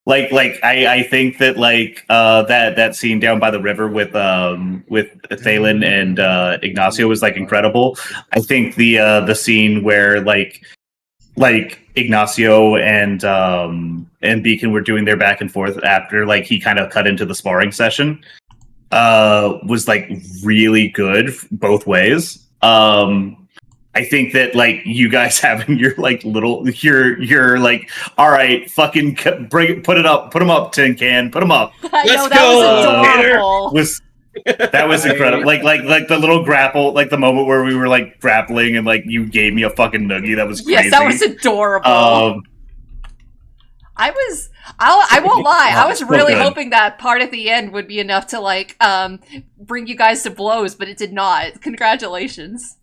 Speaker 7: I think that like that scene down by the river with Thalin and Ignacio was like incredible. I think the scene where like Ignacio and Beacon were doing their back and forth after like he kind of cut into the sparring session was like really good both ways. I think that like you guys having your like you're like, all right, fucking put them up, tin can, put them up.
Speaker 2: Let's go.
Speaker 7: That was incredible. Like the little grapple, like the moment where we were like grappling and like you gave me a fucking noogie. That was crazy.
Speaker 2: Yes, that was adorable. I won't lie. I was really hoping that part at the end would be enough to like bring you guys to blows, but it did not. Congratulations.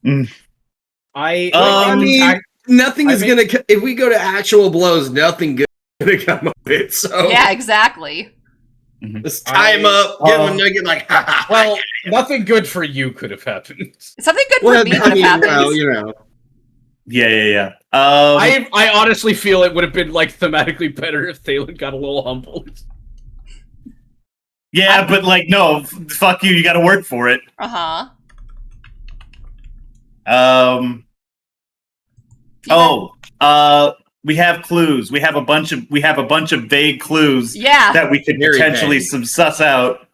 Speaker 4: I mean, nothing is gonna. If we go to actual blows, nothing good is gonna come of it. So
Speaker 2: yeah, exactly.
Speaker 4: Let's tie him up, give him a nugget. Like,
Speaker 1: well, nothing good for you could have happened.
Speaker 2: Something good for me could have happened.
Speaker 4: Well, you know.
Speaker 7: Yeah.
Speaker 1: I honestly feel it would have been like thematically better if Thalin got a little humbled.
Speaker 7: Yeah, but like, no, fuck you. You got to work for it. We have clues. We have a bunch of vague clues. That we could potentially suss out.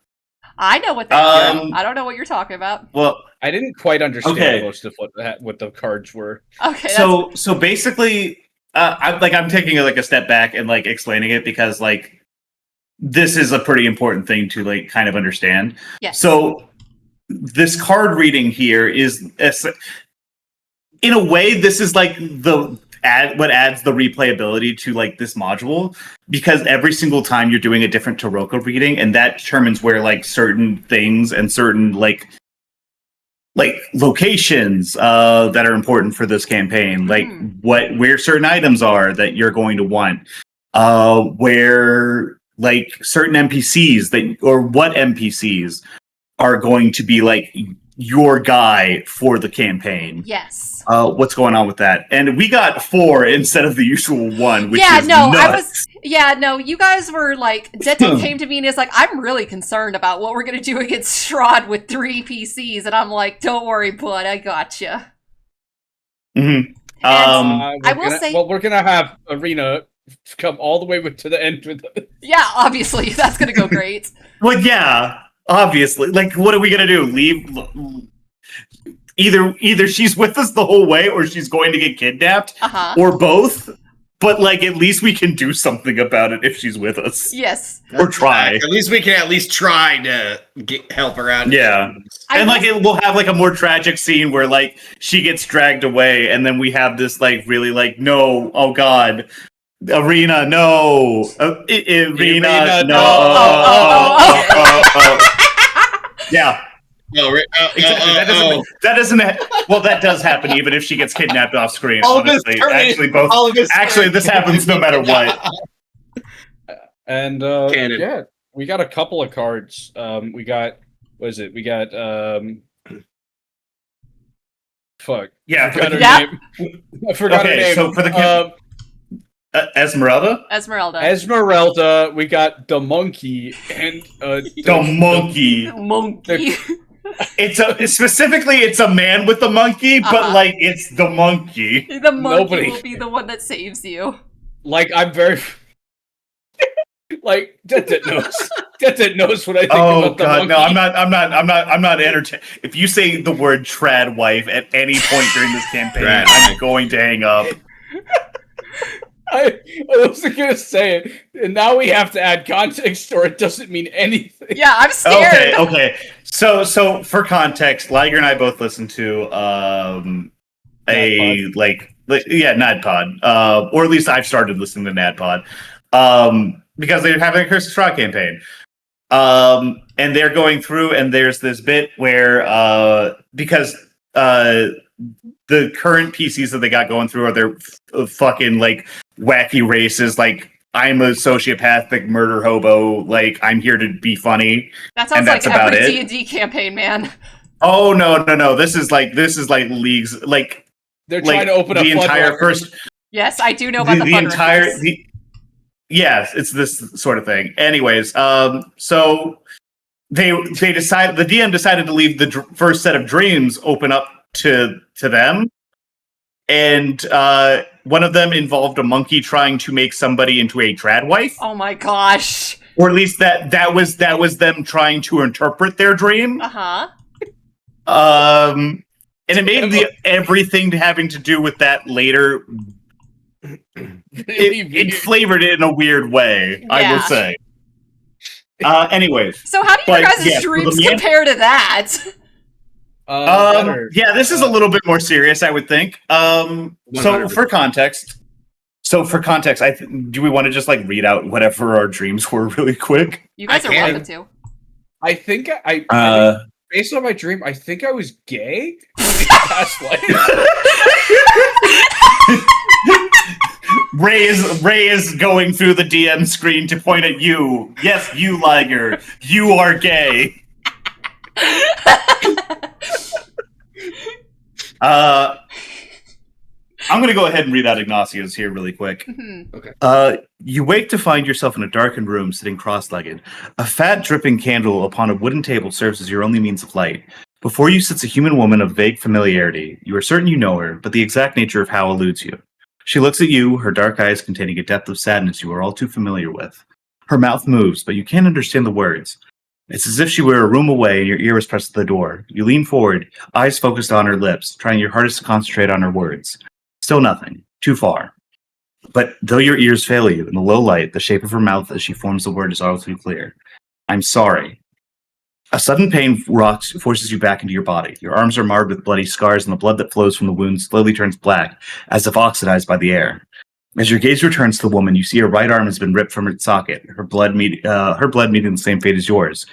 Speaker 2: I know what that is. I don't know what you're talking about.
Speaker 7: Well,
Speaker 1: I didn't quite understand most of what the cards were.
Speaker 2: Okay.
Speaker 7: So basically, I'm taking like a step back and like explaining it because like this is a pretty important thing to like kind of understand.
Speaker 2: Yes.
Speaker 7: So this card reading here is, in a way, this is like what adds the replayability to like this module, because every single time you're doing a different Taroko reading, and that determines where like certain things and certain like locations that are important for this campaign, like where certain items are that you're going to want, where like certain NPCs or what NPCs are going to be like your guy for the campaign.
Speaker 2: Yes.
Speaker 7: What's going on with that? And we got 4 instead of the usual 1, which is nuts.
Speaker 2: You guys were like, Dettet came to me and is like, I'm really concerned about what we're going to do against Strahd with 3 PCs. And I'm like, don't worry, bud, I gotcha.
Speaker 7: Mm-hmm.
Speaker 2: I will say...
Speaker 1: Well, we're going to have Ireena come all the way to the end with us.
Speaker 2: Yeah, obviously. That's going to go great.
Speaker 7: Well, yeah, obviously. Like, what are we going to do? Leave... either she's with us the whole way or she's going to get kidnapped, or both. But like, at least we can do something about it if she's with us.
Speaker 2: Yes.
Speaker 7: Or try.
Speaker 4: At least we can try to help her out.
Speaker 7: Yeah. And like, we'll have like a more tragic scene where like she gets dragged away, and then we have this like really like, no, oh god, Ireena, no, Ireena, no. Yeah.
Speaker 4: No,
Speaker 7: exactly. That doesn't. Well, that does happen even if she gets kidnapped off screen. Honestly, actually, this happens no matter what.
Speaker 1: And yeah, we got a couple of cards. We got what is it? We got fuck.
Speaker 7: Yeah,
Speaker 1: I forgot her name. I forgot her name.
Speaker 7: So for the Esmeralda.
Speaker 1: Esmeralda. We got the monkey and
Speaker 7: the monkey.
Speaker 2: Monkey.
Speaker 7: It's a man with the monkey, but like it's the monkey.
Speaker 2: The monkey will be the one that saves you.
Speaker 1: Like I'm very like Detdet knows. Dettet knows what I think about the monkey.
Speaker 7: No, I'm not entertained. If you say the word trad wife at any point during this campaign, I'm going to hang up.
Speaker 1: I wasn't gonna say it, and now we have to add context, or it doesn't mean anything.
Speaker 2: Yeah, I'm scared.
Speaker 7: Okay. So for context, Liger and I both listened to NADPOD, or at least I've started listening to NADPOD, because they're having a Curse of Strahd campaign, and they're going through, and there's this bit where because the current PCs that they got going through are their fucking like wacky races. Like, I'm a sociopathic murder hobo. Like, I'm here to be funny.
Speaker 2: That sounds like every D&D campaign, man.
Speaker 7: Oh no! This is like leagues. Like,
Speaker 1: they're trying to open up
Speaker 7: the entire first.
Speaker 2: Yes, I do know about the
Speaker 7: entire. Yes, it's this sort of thing. Anyways, so they decide, the DM decided to leave the first set of dreams open up to them, and one of them involved a monkey trying to make somebody into a trad wife.
Speaker 2: Oh my gosh!
Speaker 7: Or at least that was them trying to interpret their dream. And it made everything having to do with that later. It flavored it in a weird way, I will say. Anyways,
Speaker 2: so how do your guys' dreams compare to that?
Speaker 7: Yeah, this is a little bit more serious, I would think. So for context, do we want to just like read out whatever our dreams were really quick?
Speaker 2: You guys are welcome to.
Speaker 1: I think I based on my dream, I think I was gay.
Speaker 7: Ray is going through the DM screen to point at you. Yes, you, Liger. You are gay. I'm going to go ahead and read out Ignacio's here really quick. Okay. You wake to find yourself in a darkened room sitting cross-legged. A fat, dripping candle upon a wooden table serves as your only means of light. Before you sits a human woman of vague familiarity. You are certain you know her, but the exact nature of how eludes you. She looks at you, her dark eyes containing a depth of sadness you are all too familiar with. Her mouth moves, but you can't understand the words. It's as if she were a room away and your ear was pressed to the door. You lean forward, eyes focused on her lips, trying your hardest to concentrate on her words. Still nothing. Too far. But though your ears fail you, in the low light, the shape of her mouth as she forms the word is all too clear. I'm sorry. A sudden pain forces you back into your body. Your arms are marred with bloody scars, and the blood that flows from the wounds slowly turns black, as if oxidized by the air. As your gaze returns to the woman, you see her right arm has been ripped from its socket, her blood meeting the same fate as yours,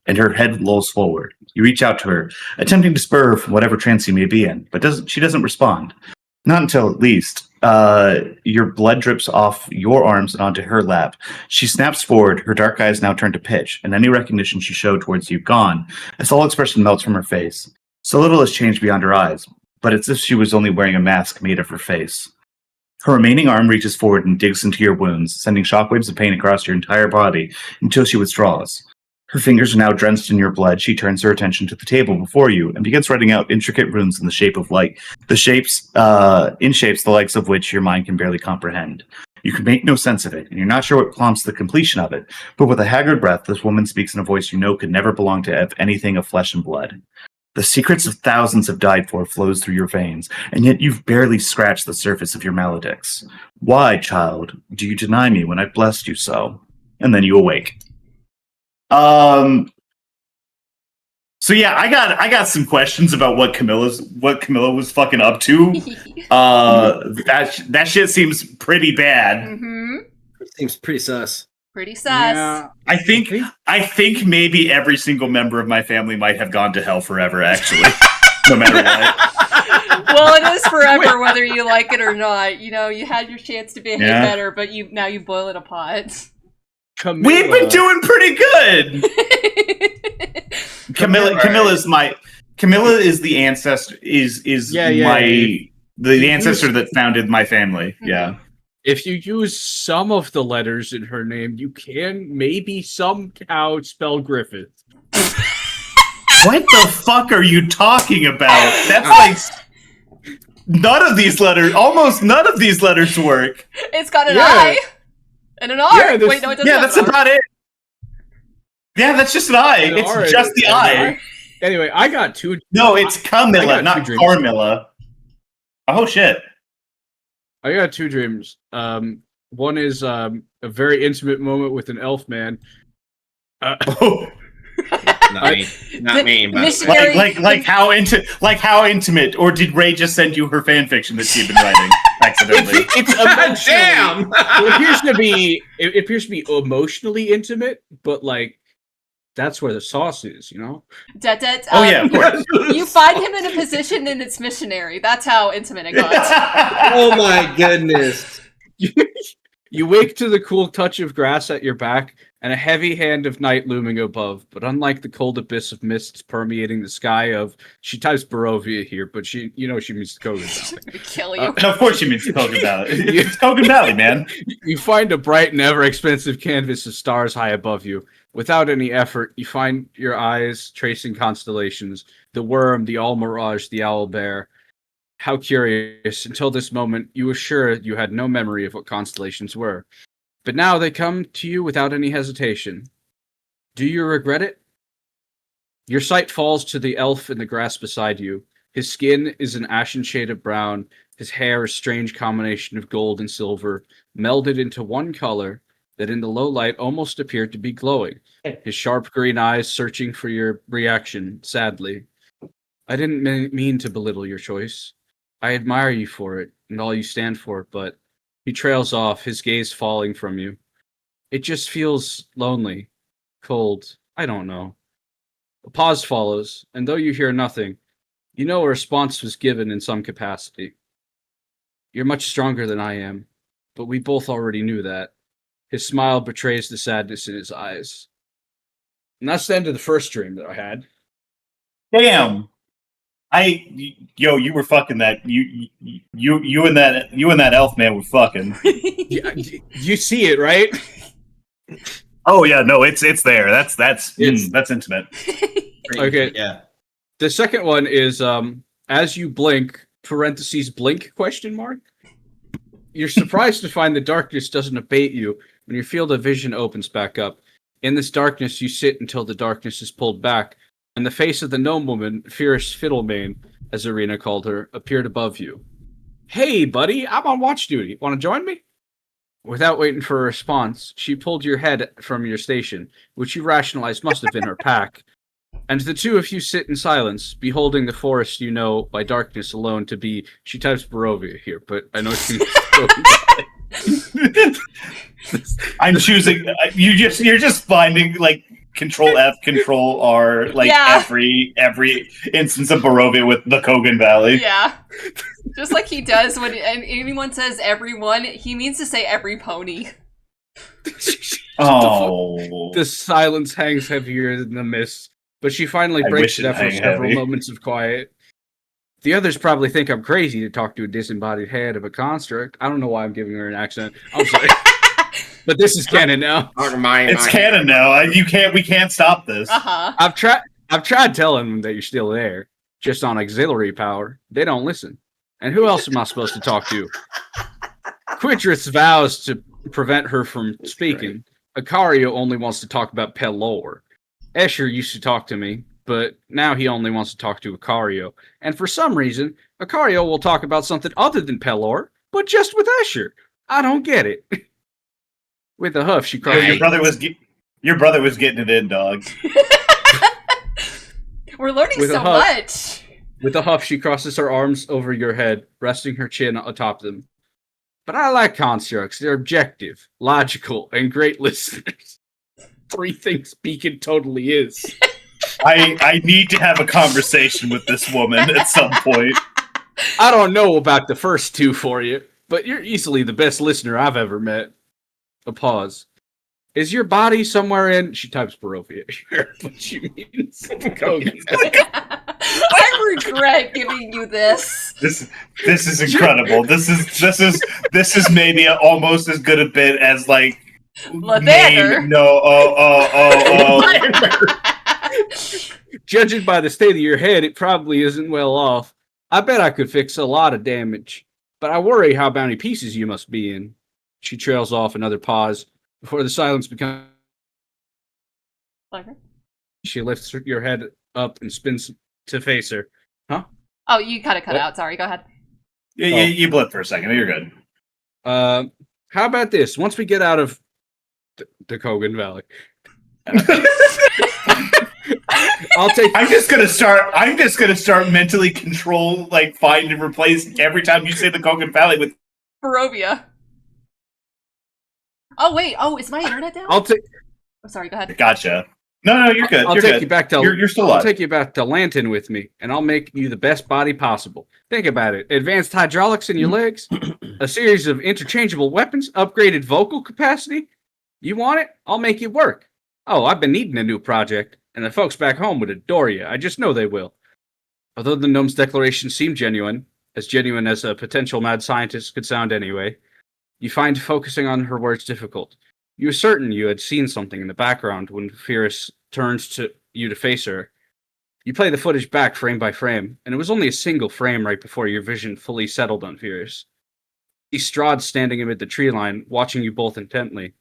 Speaker 7: and her head lolls forward. You reach out to her, attempting to spur her from whatever trance you may be in, but she doesn't respond. Not until, at least, your blood drips off your arms and onto her lap. She snaps forward, her dark eyes now turn to pitch, and any recognition she showed towards you gone, as all expression melts from her face. So little has changed beyond her eyes, but it's as if she was only wearing a mask made of her face. Her remaining arm reaches forward and digs into your wounds, sending shockwaves of pain across your entire body until she withdraws. Her fingers are now drenched in your blood. She turns her attention to the table before you and begins writing out intricate runes in the shape of light, shapes the likes of which your mind can barely comprehend. You can make no sense of it, and you're not sure what prompts the completion of it, but with a haggard breath, this woman speaks in a voice you know could never belong to anything of flesh and blood. The secrets of thousands have died for flows through your veins, and yet you've barely scratched the surface of your maledicts. Why, child, do you deny me when I blessed you so? And then you awake. So yeah, I got some questions about what Camilla was fucking up to. That shit seems pretty bad.
Speaker 2: Mm-hmm.
Speaker 4: Seems pretty sus.
Speaker 2: Pretty sus.
Speaker 1: Yeah,
Speaker 7: I think maybe every single member of my family might have gone to hell forever, actually. No matter what.
Speaker 5: Well, it is forever, whether you like it or not. You know, you had your chance to behave better, but now you boil in a pot.
Speaker 1: Camilla.
Speaker 7: We've been doing pretty good. Camilla is the ancestor the ancestor that founded my family. Yeah.
Speaker 1: If you use some of the letters in her name, you can maybe somehow spell Griffith.
Speaker 7: What the fuck are you talking about? That's like almost none of these letters work.
Speaker 5: It's got an I and an R.
Speaker 1: Yeah,
Speaker 5: Wait, no, it doesn't.
Speaker 7: Yeah, that's about it. Yeah, that's just an I. It's just the I.
Speaker 1: Anyway, I got two.
Speaker 7: No, it's Camilla, not Carmilla. Oh shit.
Speaker 1: I got two dreams. One is a very intimate moment with an elf man.
Speaker 4: Not me.
Speaker 7: Like how intimate, or did Ray just send you her fan fiction that she'd been writing accidentally?
Speaker 1: It's
Speaker 4: damn.
Speaker 1: It appears to be emotionally intimate, but like that's where the sauce is, you know.
Speaker 5: Detdet.
Speaker 7: Oh yeah, of course.
Speaker 5: You find him in a position and it's missionary. That's how intimate it got.
Speaker 4: Oh my goodness.
Speaker 1: You wake to the cool touch of grass at your back and a heavy hand of night looming above. But unlike the cold abyss of mists permeating the sky she types Barovia here, but she means the Kogan Valley.
Speaker 5: Kill you.
Speaker 7: Of course she means the Kogan Valley. It's Kogan Valley, man.
Speaker 1: You find a bright and ever-expansive canvas of stars high above you. Without any effort, you find your eyes tracing constellations. The worm, the all-mirage, the owl bear. How curious. Until this moment, you were sure you had no memory of what constellations were. But now they come to you without any hesitation. Do you regret it? Your sight falls to the elf in the grass beside you. His skin is an ashen shade of brown. His hair a strange combination of gold and silver, melded into one color that in the low light almost appeared to be glowing. His sharp green eyes searching for your reaction, sadly. I didn't mean to belittle your choice. I admire you for it, and all you stand for, but he trails off, his gaze falling from you. It just feels lonely, cold, I don't know. A pause follows, and though you hear nothing, you know a response was given in some capacity. You're much stronger than I am, but we both already knew that. His smile betrays the sadness in his eyes. And that's the end of the first dream that I had.
Speaker 7: Damn. You were fucking that. You and that elf man were fucking.
Speaker 1: You see it, right?
Speaker 7: Oh yeah, no, it's there. That's intimate.
Speaker 1: Okay.
Speaker 4: Yeah.
Speaker 1: The second one is as you blink, (blink ? You're surprised to find the darkness doesn't abate you when your field of vision opens back up. In this darkness, you sit until the darkness is pulled back, and the face of the noblewoman, Fierce Fiddlemane, as Ireena called her, appeared above you. Hey, buddy, I'm on watch duty. Want to join me? Without waiting for a response, she pulled your head from your station, which you rationalized must have been her pack, and the two of you sit in silence, beholding the forest you know by darkness alone to be, she types Barovia here, but I know she
Speaker 7: I'm choosing, you're just finding, like, Control F, Control R, like every instance of Barovia with the Kogan Valley.
Speaker 5: Yeah. Just like he does when anyone says everyone, he means to say every pony.
Speaker 7: Oh.
Speaker 1: The silence hangs heavier than the mist, but she finally breaks it after several moments of quiet. The others probably think I'm crazy to talk to a disembodied head of a construct. I don't know why I'm giving her an accent. I'm sorry. But this is canon now.
Speaker 7: It's canon now. We can't stop this.
Speaker 5: Uh-huh.
Speaker 1: I've tried telling them that you're still there, just on auxiliary power. They don't listen. And who else am I supposed to talk to? Quidrith vows to prevent her from speaking. Acario only wants to talk about Pelor. Escher used to talk to me. but now he only wants to talk to Icario. And for some reason, Icario will talk about something other than Pelor, but just with Escher. I don't get it. With a huff, she cried.
Speaker 7: Your brother was getting it in, dog.
Speaker 5: We're learning
Speaker 1: With a
Speaker 5: so
Speaker 1: huff.
Speaker 5: much.
Speaker 1: With a huff, she crosses her arms over your head, resting her chin atop them. But I like constructs. They're objective, logical, and great listeners. 3 things Beacon totally is.
Speaker 7: I need to have a conversation with this woman at some point.
Speaker 1: I don't know about the first 2 for you, but you're easily the best listener I've ever met. A pause. Is your body somewhere in... She types Barovia here, but she means Kogan.
Speaker 5: I regret giving you this.
Speaker 7: This is incredible. This is maybe almost as good a bit as like
Speaker 5: Lathander.
Speaker 1: Judging by the state of your head, it probably isn't well off. I bet I could fix a lot of damage, but I worry how many pieces you must be in. She trails off another pause before the silence becomes.
Speaker 5: Okay.
Speaker 1: She lifts your head up and spins to face her. Huh?
Speaker 5: Oh, you kind of cut
Speaker 1: What?
Speaker 5: out. Sorry, go ahead.
Speaker 7: You blipped for a second. You're good.
Speaker 1: How about this? Once we get out of the Kogan Valley,
Speaker 7: I'm just gonna start mentally control, like find and replace every time you say the Kogan Valley with
Speaker 5: Barovia. Oh, wait. Oh, is my internet down?
Speaker 1: I'll take.
Speaker 5: Oh, sorry, go ahead.
Speaker 7: Gotcha. No, you're good.
Speaker 1: I'll
Speaker 7: You're
Speaker 1: take
Speaker 7: good.
Speaker 1: you back to.
Speaker 7: You're still
Speaker 1: I'll
Speaker 7: alive.
Speaker 1: take you back to Lantern with me, and I'll make you the best body possible. Think about it: advanced hydraulics in your legs, a series of interchangeable weapons, upgraded vocal capacity. You want it? I'll make it work. Oh, I've been needing a new project, and the folks back home would adore you. I just know they will. Although the gnome's declaration seemed genuine as a potential mad scientist could sound anyway, you find focusing on her words difficult. You were certain you had seen something in the background when Fierce turns to you to face her. You play the footage back frame by frame, and it was only a single frame right before your vision fully settled on Fierce. You see Strahd standing amid the tree line, watching you both intently,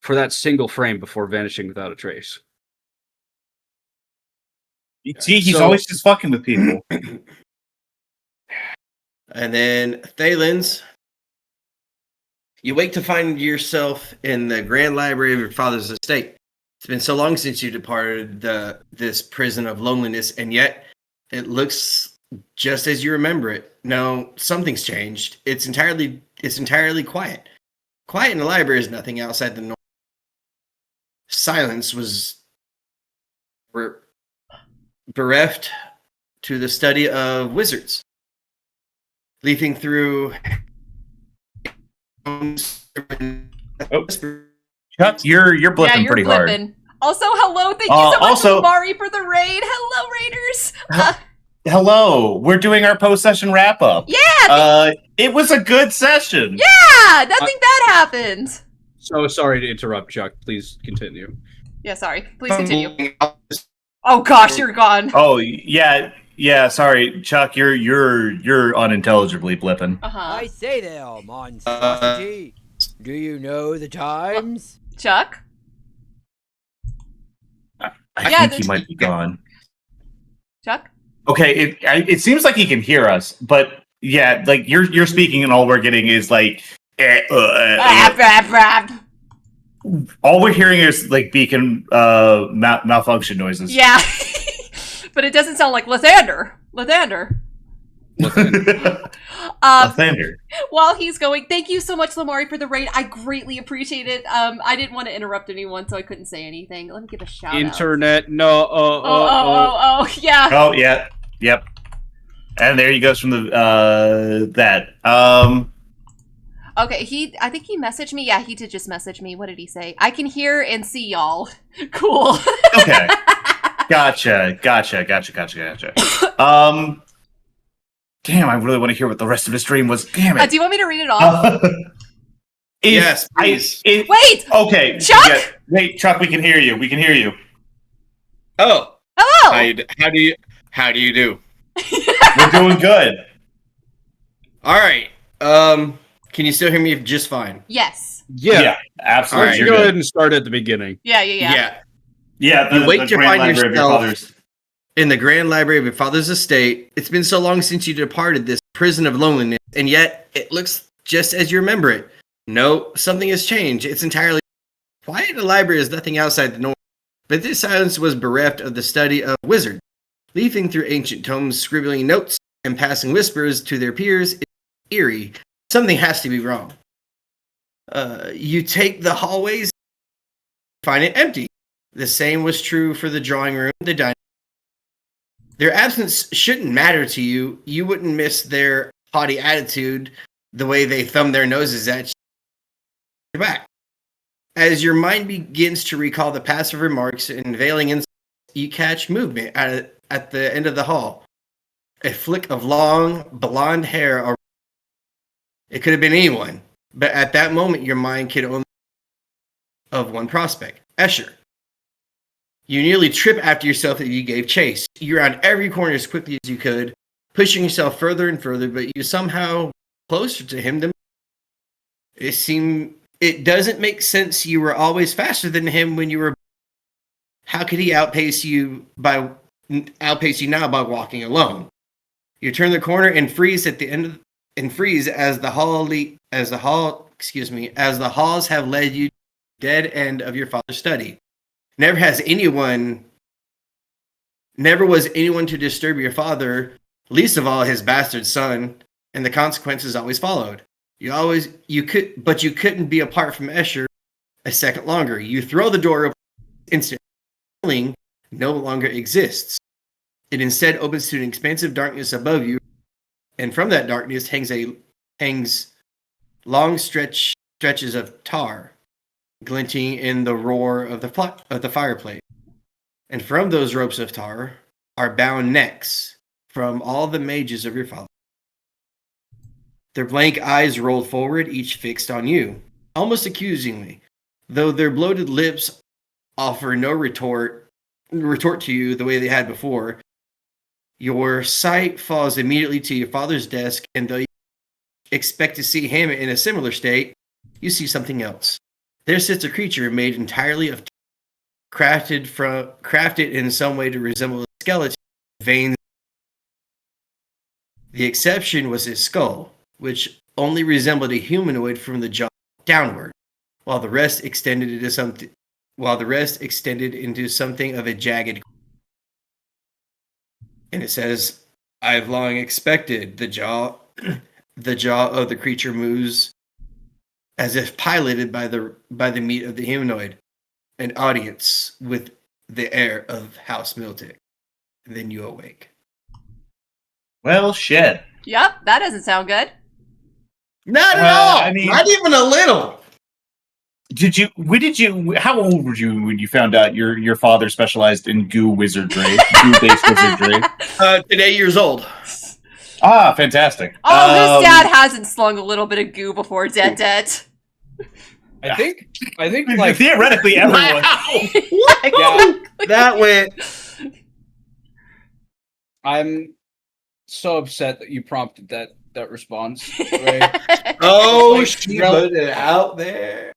Speaker 1: for that single frame before vanishing without a trace.
Speaker 7: See, he's always just fucking with people.
Speaker 4: And then Thalin's. You wake to find yourself in the grand library of your father's estate. It's been so long since you departed this prison of loneliness, and yet it looks just as you remember it. No, something's changed. It's entirely quiet. Quiet in the library is nothing outside the norm. Silence was bereft to the study of wizards. Leafing through
Speaker 7: Chuck, you're blipping
Speaker 5: you're
Speaker 7: pretty hard.
Speaker 5: blipping. Also, hello. Thank you so much,
Speaker 7: also-
Speaker 5: Mari, for the raid. Hello, Raiders.
Speaker 7: Hello, we're doing our post-session wrap-up.
Speaker 5: Yeah.
Speaker 7: It was a good session.
Speaker 5: Yeah, nothing bad happened.
Speaker 1: So sorry to interrupt, Chuck. Please continue.
Speaker 5: Yeah, sorry. Please continue. Oh gosh, you're gone.
Speaker 7: Oh yeah. Sorry, Chuck. You're unintelligibly blipping.
Speaker 5: Uh-huh.
Speaker 8: say there, monstrosity. Do you know the times?
Speaker 5: Chuck?
Speaker 7: I
Speaker 5: Yeah,
Speaker 7: think he might be gone.
Speaker 5: Chuck?
Speaker 7: Okay, it seems like he can hear us, but yeah, like you're speaking, and all we're getting is like. All we're hearing is like beacon malfunction noises.
Speaker 5: Yeah. But it doesn't sound like Lathander.
Speaker 7: Thunder.
Speaker 5: While he's going, thank you so much, Lamari, for the raid. I greatly appreciate it. I didn't want to interrupt anyone, so I couldn't say anything. Let me give a shout out.
Speaker 1: Internet, no,
Speaker 5: yeah.
Speaker 7: Oh yeah, yep. And there he goes from the that.
Speaker 5: Okay, I think he messaged me. Yeah, he did just message me. What did he say? I can hear and see y'all. Cool.
Speaker 7: Okay. Gotcha. Damn, I really want to hear what the rest of his stream was. Damn it.
Speaker 5: Do you want me to read it off?
Speaker 4: Yes, please.
Speaker 5: Wait!
Speaker 7: Okay.
Speaker 5: Chuck?
Speaker 7: Yeah, wait, Chuck, we can hear you.
Speaker 4: Oh.
Speaker 5: Hello!
Speaker 4: How do you do?
Speaker 7: We're doing good.
Speaker 4: All right. Can you still hear me just fine?
Speaker 5: Yes.
Speaker 1: Yeah.
Speaker 7: Absolutely.
Speaker 1: Let's
Speaker 7: You're
Speaker 1: go
Speaker 7: good.
Speaker 1: ahead and start at the beginning.
Speaker 5: Yeah.
Speaker 7: Yeah,
Speaker 4: You wake to
Speaker 7: Grand
Speaker 4: find
Speaker 7: Library of your
Speaker 4: yourself-
Speaker 7: father's-
Speaker 4: in the grand library of your father's estate. It's been so long since you departed this prison of loneliness, and yet it looks just as you remember it. No, something has changed. It's entirely quiet. The library is nothing outside the norm, but this silence was bereft of the study of wizards. Leafing through ancient tomes, scribbling notes, and passing whispers to their peers is eerie. Something has to be wrong. You take the hallways, find it empty. The same was true for the drawing room, the dining room. Their absence shouldn't matter to you. You wouldn't miss their haughty attitude, the way they thumb their noses at you back. As your mind begins to recall the passive remarks and veiling insults, you catch movement at the end of the hall. A flick of long, blonde hair. It could have been anyone, but at that moment, your mind could only of one prospect, Escher. You nearly trip after yourself that you gave chase. You round every corner as quickly as you could, pushing yourself further and further, but you somehow closer to him than it doesn't make sense. You were always faster than him when you were. How could he outpace you now by walking alone? You turn the corner and freeze at the end of, and freeze as the halls have led you to the dead end of your father's study. Never was anyone to disturb your father, least of all his bastard son, and the consequences always followed. You couldn't be apart from Escher a second longer. You throw the door open instantly. Feeling no longer exists. It instead opens to an expansive darkness above you, and from that darkness hangs long stretches of tar, glinting in the roar of the fireplace. And from those ropes of tar are bound necks from all the mages of your father. Their blank eyes rolled forward, each fixed on you, almost accusingly, though their bloated lips offer no retort to you the way they had before. Your sight falls immediately to your father's desk, and though you expect to see him in a similar state, you see something else. There sits a creature made entirely of crafted in some way to resemble a skeleton, veins. The exception was his skull, which only resembled a humanoid from the jaw downward, while the rest extended into something of a jagged. And it says, "I've long expected." The jaw of the creature moves as if piloted by the meat of the humanoid. An audience with the air of House Miltic. And then you awake.
Speaker 7: Well, shit.
Speaker 2: Yep, that doesn't sound good.
Speaker 4: Not at all. Not even a little.
Speaker 7: How old were you when you found out your father specialized in goo-based wizardry?
Speaker 4: Today, years old.
Speaker 7: Ah, fantastic.
Speaker 2: Oh, whose dad hasn't slung a little bit of goo before Detdet?
Speaker 1: I think
Speaker 7: like theoretically everyone.
Speaker 4: Wow. Yeah, that went.
Speaker 1: I'm so upset that you prompted that response. Right?
Speaker 4: Oh, she put it out there.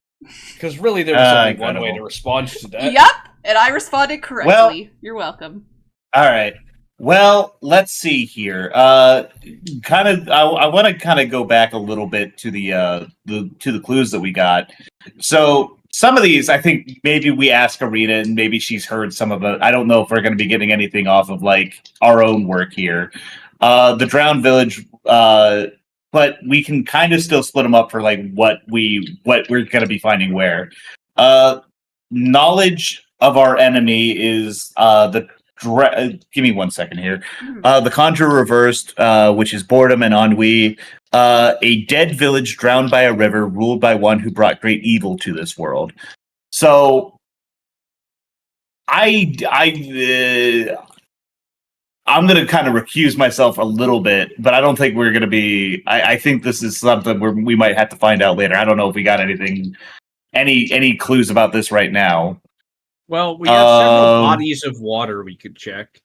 Speaker 1: Because really, there was only one way to respond to that.
Speaker 2: Yep, and I responded correctly. Well, you're welcome.
Speaker 7: All right. Well, let's see here. I want to kind of go back a little bit to the clues that we got. So some of these, I think maybe we ask Ireena, and maybe she's heard some of it. I don't know if we're going to be getting anything off of like our own work here. The Drowned Village, but we can kind of still split them up for like what we're going to be finding where. Knowledge of our enemy is give me 1 second here. The Conjurer Reversed, which is boredom and ennui. A dead village drowned by a river, ruled by one who brought great evil to this world. So, I'm going to kind of recuse myself a little bit, but I don't think we're going to be. I think this is something where we might have to find out later. I don't know if we got any clues about this right now.
Speaker 1: Well, we have several bodies of water we could check.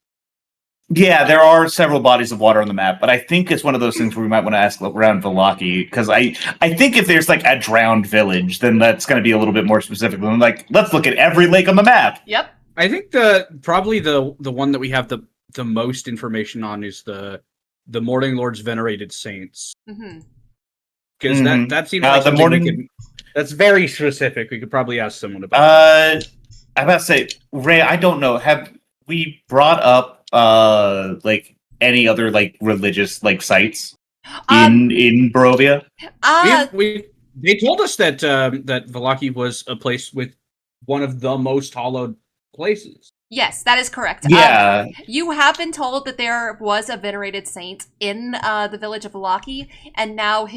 Speaker 7: Yeah, there are several bodies of water on the map, but I think it's one of those things where we might want to ask around Vallaki, because I think if there's like a drowned village, then that's going to be a little bit more specific than like, let's look at every lake on the map.
Speaker 2: Yep.
Speaker 1: I think probably the one that we have the the most information on is the Morning Lord's venerated saints. Because that seems like that's very specific. We could probably ask someone about that.
Speaker 7: I'm about to say, Ray, I don't know. Have we brought up like any other like religious like sites in Barovia?
Speaker 1: They told us that that Vallaki was a place with one of the most hollowed places.
Speaker 2: Yes, that is correct.
Speaker 7: Yeah.
Speaker 2: You have been told that there was a venerated saint in the village of Vallaki, and now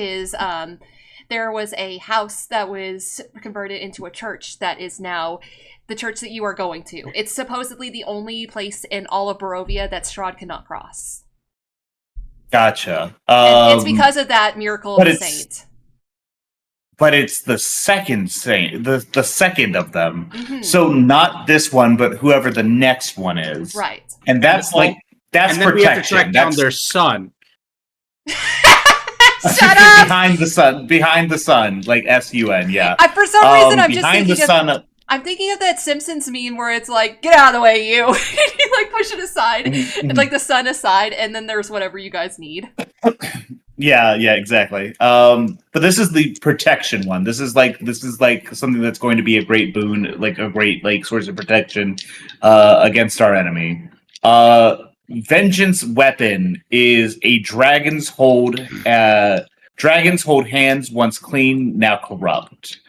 Speaker 2: there was a house that was converted into a church that is now the church that you are going to. It's supposedly the only place in all of Barovia that Strahd cannot cross.
Speaker 7: Gotcha.
Speaker 2: And it's because of that miracle of the saint.
Speaker 7: But it's the second saint, the second of them. So not this one, but whoever the next one is.
Speaker 2: Right.
Speaker 7: And that's that's
Speaker 1: and then
Speaker 7: protection.
Speaker 1: We have to track down their son.
Speaker 2: Shut up!
Speaker 7: Behind the sun, like S-U-N, yeah.
Speaker 2: For some reason, I'm just
Speaker 7: behind
Speaker 2: thinking
Speaker 7: the sun.
Speaker 2: I'm thinking of that Simpsons meme where it's like, get out of the way, you. You like push it aside, and like the sun aside, and then there's whatever you guys need.
Speaker 7: Yeah, exactly. But this is the protection one. This is like something that's going to be a great boon, like a great like source of protection against our enemy. Vengeance weapon is a dragon's hold. Dragons hold hands once clean, now corrupt.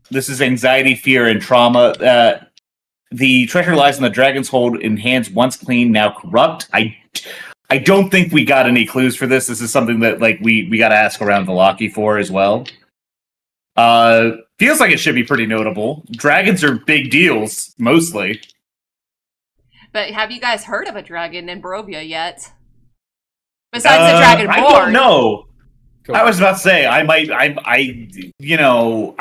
Speaker 7: This is anxiety, fear, and trauma. The treasure lies in the dragon's hold in hands once clean, now corrupt. I don't think we got any clues for this. This is something that like we got to ask around Vallaki for as well. Feels like it should be pretty notable. Dragons are big deals, mostly.
Speaker 2: But have you guys heard of a dragon in Barovia yet? Besides the dragonborn.
Speaker 7: I don't know. I was about to say I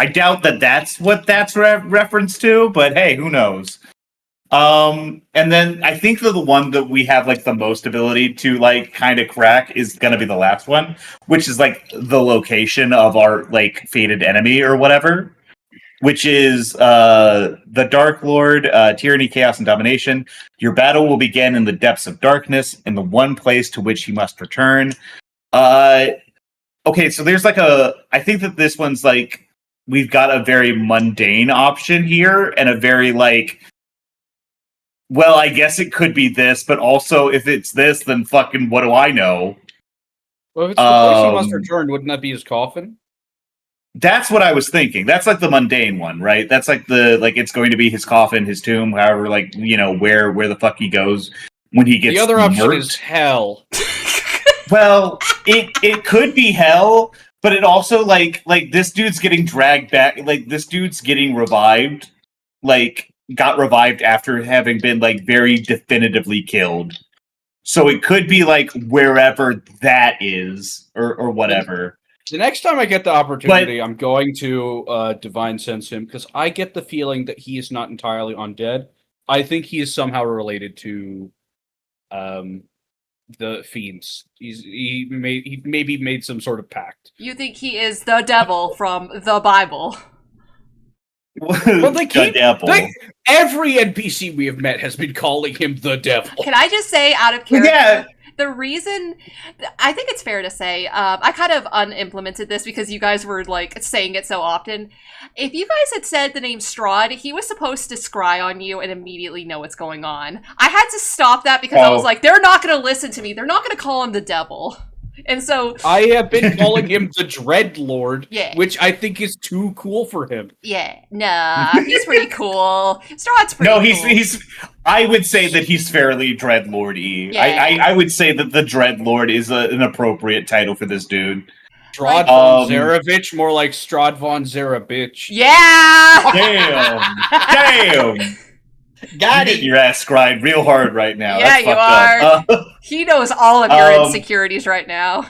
Speaker 7: doubt that that's what that's reference to, but hey, who knows? And then I think that the one that we have like the most ability to like kind of crack is gonna be the last one, which is like the location of our like fated enemy or whatever, which is the Dark Lord, Tyranny, Chaos, and Domination. Your battle will begin in the depths of darkness, in the one place to which he must return. Okay, so there's like I think that this one's like, we've got a very mundane option here, and a very like, well, I guess it could be this, but also if it's this, then fucking what do I know?
Speaker 1: Well, if it's the place he must return, wouldn't that be his coffin?
Speaker 7: That's what I was thinking. That's like the mundane one, right? That's like it's going to be his coffin, his tomb, however, like, where the fuck he goes when he gets
Speaker 1: the other option
Speaker 7: murked.
Speaker 1: Is hell.
Speaker 7: Well, it could be hell, but it also like this dude's getting dragged back, like this dude's getting revived, like got revived after having been like very definitively killed. So it could be like wherever that is or whatever.
Speaker 1: The next time I get the opportunity, I'm going to divine sense him, because I get the feeling that he is not entirely undead. I think he is somehow related to the fiends. He maybe made some sort of pact.
Speaker 2: You think he is the devil from the Bible?
Speaker 1: Well, every NPC we have met has been calling him the devil.
Speaker 2: Can I just say, out of character, the reason, I think it's fair to say, I kind of unimplemented this because you guys were like saying it so often. If you guys had said the name Strahd, he was supposed to scry on you and immediately know what's going on. I had to stop that because I was like, they're not going to listen to me. They're not going to call him the devil. And so
Speaker 1: I have been calling him the Dread Lord,
Speaker 2: yeah,
Speaker 1: which I think is too cool for him.
Speaker 2: Yeah, nah, he's pretty cool. Strahd's pretty
Speaker 7: cool.
Speaker 2: No,
Speaker 7: he's I would say that he's fairly Dread Lord-y.
Speaker 2: Yeah.
Speaker 7: I would say that the Dread Lord is an appropriate title for this dude.
Speaker 1: Strahd von Zarovich, more like Strahd von Zarabitch.
Speaker 2: Yeah!
Speaker 7: Damn! Got it. Your ass scried real hard right now.
Speaker 2: Yeah,
Speaker 7: That's
Speaker 2: you are. He knows all of your insecurities right now.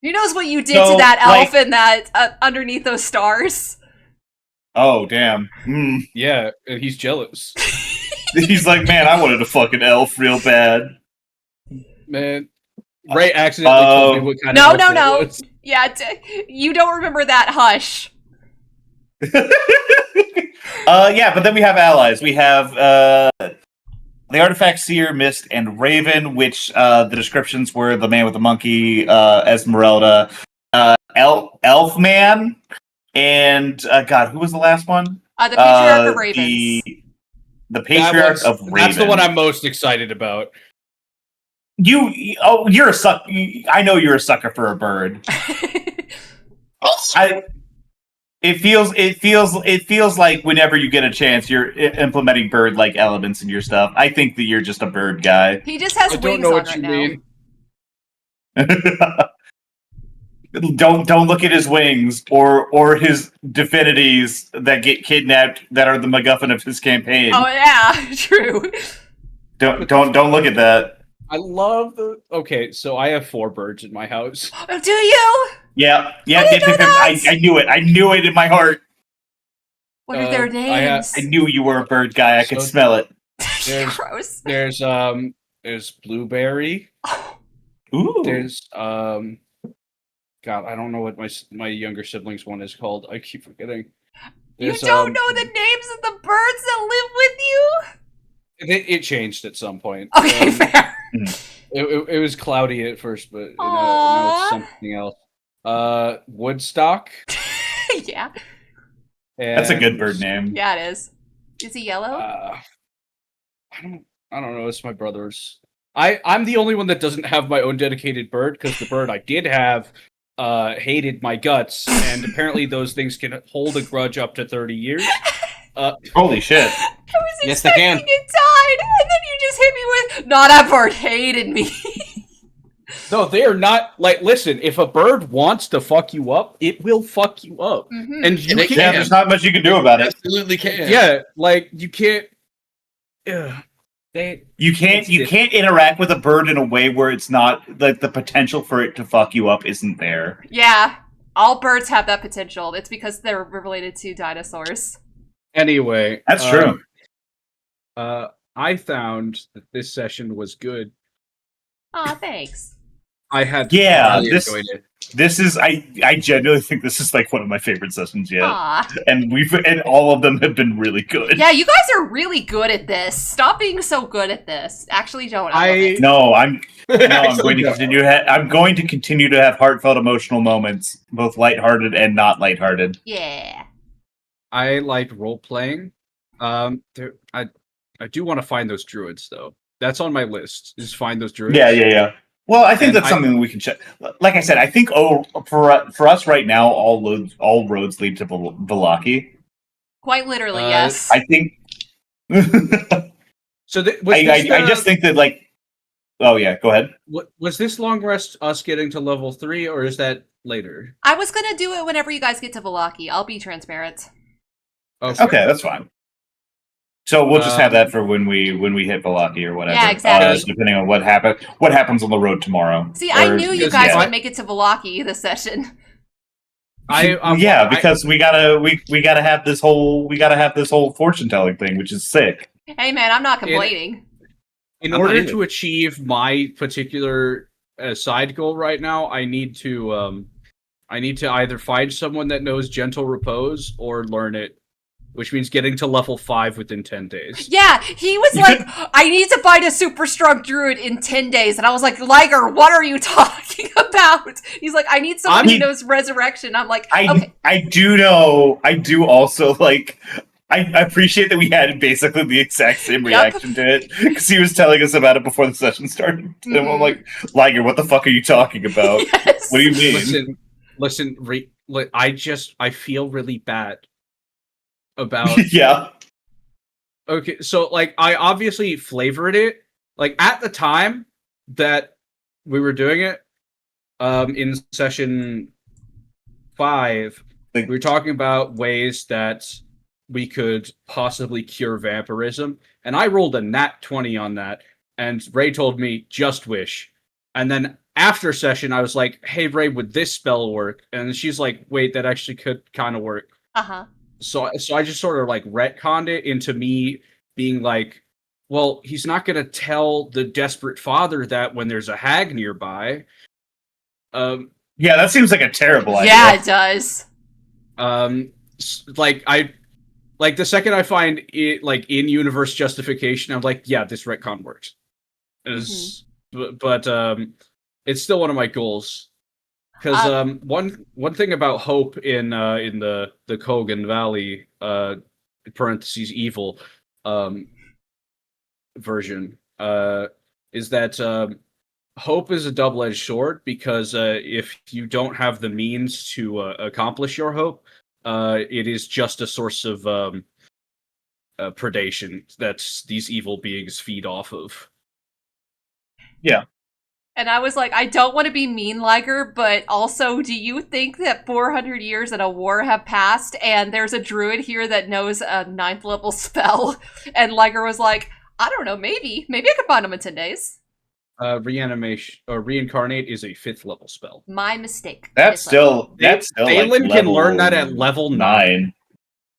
Speaker 2: He knows what you did to that elf and that underneath those stars.
Speaker 7: Oh, damn.
Speaker 1: Yeah, he's jealous.
Speaker 7: He's like, man, I wanted a fucking elf real bad.
Speaker 1: Man, Ray accidentally told me what kind of elf
Speaker 2: No.
Speaker 1: was.
Speaker 2: Yeah, you don't remember that. Hush.
Speaker 7: Yeah, but then we have allies. We have the Artifact Seer, Mist, and Raven, which the descriptions were the man with the monkey, Esmeralda, Elfman, and God, who was the last one?
Speaker 2: The Patriarch of Ravens.
Speaker 7: The Patriarch of Ravens.
Speaker 9: That's the one I'm most excited about.
Speaker 7: You're a suck. I know you're a sucker for a bird. It feels like whenever you get a chance, you're implementing bird-like elements in your stuff. I think that you're just a bird guy.
Speaker 2: He just has wings on right
Speaker 7: now. Don't look at his wings or his divinities that get kidnapped that are the MacGuffin of his campaign.
Speaker 2: Oh yeah, true.
Speaker 7: Don't look at that.
Speaker 9: I love the. Okay, so I have 4 birds in my house.
Speaker 2: Do you?
Speaker 7: Yeah.
Speaker 2: I
Speaker 7: knew it. I knew it in my heart.
Speaker 2: What are their names?
Speaker 7: I knew you were a bird guy. I could smell it.
Speaker 2: Gross.
Speaker 9: There's blueberry.
Speaker 7: Ooh.
Speaker 9: There's God, I don't know what my younger siblings one is called. I keep forgetting.
Speaker 2: You don't know the names of the birds that live with you?
Speaker 9: It changed at some point.
Speaker 2: Okay, fair.
Speaker 9: It was cloudy at first, but now it's something else. Woodstock.
Speaker 2: Yeah.
Speaker 7: That's a good bird name.
Speaker 2: Yeah, it is. Is he yellow?
Speaker 9: I don't know. It's my brother's. I'm the only one that doesn't have my own dedicated bird because the bird I did have hated my guts, and apparently those things can hold a grudge up to 30 years.
Speaker 7: Holy shit.
Speaker 2: I was expecting it died, and then you just hit me with, "No, that bird hated me."
Speaker 9: No, they are not, like, listen, if a bird wants to fuck you up, it will fuck you up.
Speaker 2: Mm-hmm.
Speaker 9: And you
Speaker 4: They
Speaker 9: can't.
Speaker 7: Yeah, there's not much you can do about it.
Speaker 4: Absolutely can.
Speaker 9: Yeah, like, you can't.
Speaker 7: You can't interact with a bird in a way where it's not like the potential for it to fuck you up isn't there.
Speaker 2: Yeah, all birds have that potential. It's because they're related to dinosaurs.
Speaker 9: Anyway.
Speaker 7: That's true.
Speaker 9: I found that this session was good.
Speaker 2: Aw, thanks.
Speaker 9: I had
Speaker 7: really
Speaker 9: enjoyed it.
Speaker 7: This is I genuinely think this is like one of my favorite sessions yet.
Speaker 2: Aw.
Speaker 7: And all of them have been really good.
Speaker 2: Yeah, you guys are really good at this. Stop being so good at this. Actually, don't.
Speaker 7: I'm going to continue to have heartfelt emotional moments, both lighthearted and not lighthearted.
Speaker 2: Yeah.
Speaker 9: I like role playing. I do want to find those druids though. That's on my list. Is find those druids.
Speaker 7: Yeah. Well, I think that's something we can check. Like I said, I think for us right now, all roads lead to Vallaki.
Speaker 2: Quite literally, yes.
Speaker 7: I think.
Speaker 9: So
Speaker 7: I just think that like. Oh yeah, go ahead.
Speaker 9: Was this long rest us getting to level 3, or is that later?
Speaker 2: I was gonna do it whenever you guys get to Vallaki. I'll be transparent.
Speaker 7: Okay, that's fine. So we'll just have that for when we hit Vallaki or whatever.
Speaker 2: Yeah, exactly.
Speaker 7: Depending on what happens on the road tomorrow.
Speaker 2: See, I knew you guys would make it to Vallaki this session.
Speaker 7: Because we gotta have this whole fortune telling thing, which is sick.
Speaker 2: Hey man, I'm not complaining.
Speaker 9: In order to achieve my particular side goal right now, I need to either find someone that knows Gentle Repose or learn it, which means getting to level 5 within 10 days. Yeah,
Speaker 2: he was like, I need to find a super strong druid in 10 days. And I was like, Liger, what are you talking about? He's like, I need someone who knows resurrection. I'm like, okay.
Speaker 7: I do also, like, I appreciate that we had basically the exact same reaction to it, because he was telling us about it before the session started. And I'm like, Liger, what the fuck are you talking about?
Speaker 2: Yes.
Speaker 7: What do you mean?
Speaker 9: Listen, I feel really bad about
Speaker 7: yeah.
Speaker 9: Okay, so like I obviously flavored it. Like at the time that we were doing it, in session 5, we were talking about ways that we could possibly cure vampirism, and I rolled a nat 20 on that, and Ray told me just wish. And then after session I was like, hey Ray, would this spell work? And she's like, wait, that actually could kind of work. So I just sort of like retconned it into me being like, well, he's not going to tell the desperate father that when there's a hag nearby.
Speaker 7: Yeah, that seems like a terrible idea.
Speaker 2: Yeah, it does.
Speaker 9: the second I find it like in universe justification, I'm like, yeah, this retcon works. But it's still one of my goals. Because one thing about hope in the Kogan Valley parentheses evil version is that hope is a double-edged sword, because if you don't have the means to accomplish your hope, it is just a source of predation that these evil beings feed off of.
Speaker 7: Yeah.
Speaker 5: And I was like, I don't want to be mean, Liger, but also, do you think that 400 years in a war have passed and there's a druid here that knows a 9th level spell? And Liger was like, I don't know, maybe. Maybe I could find him in 10 days.
Speaker 9: Reanimation or reincarnate is a 5th level spell.
Speaker 5: My mistake.
Speaker 7: That's still
Speaker 9: Thalin
Speaker 7: like
Speaker 9: can learn that at level 9.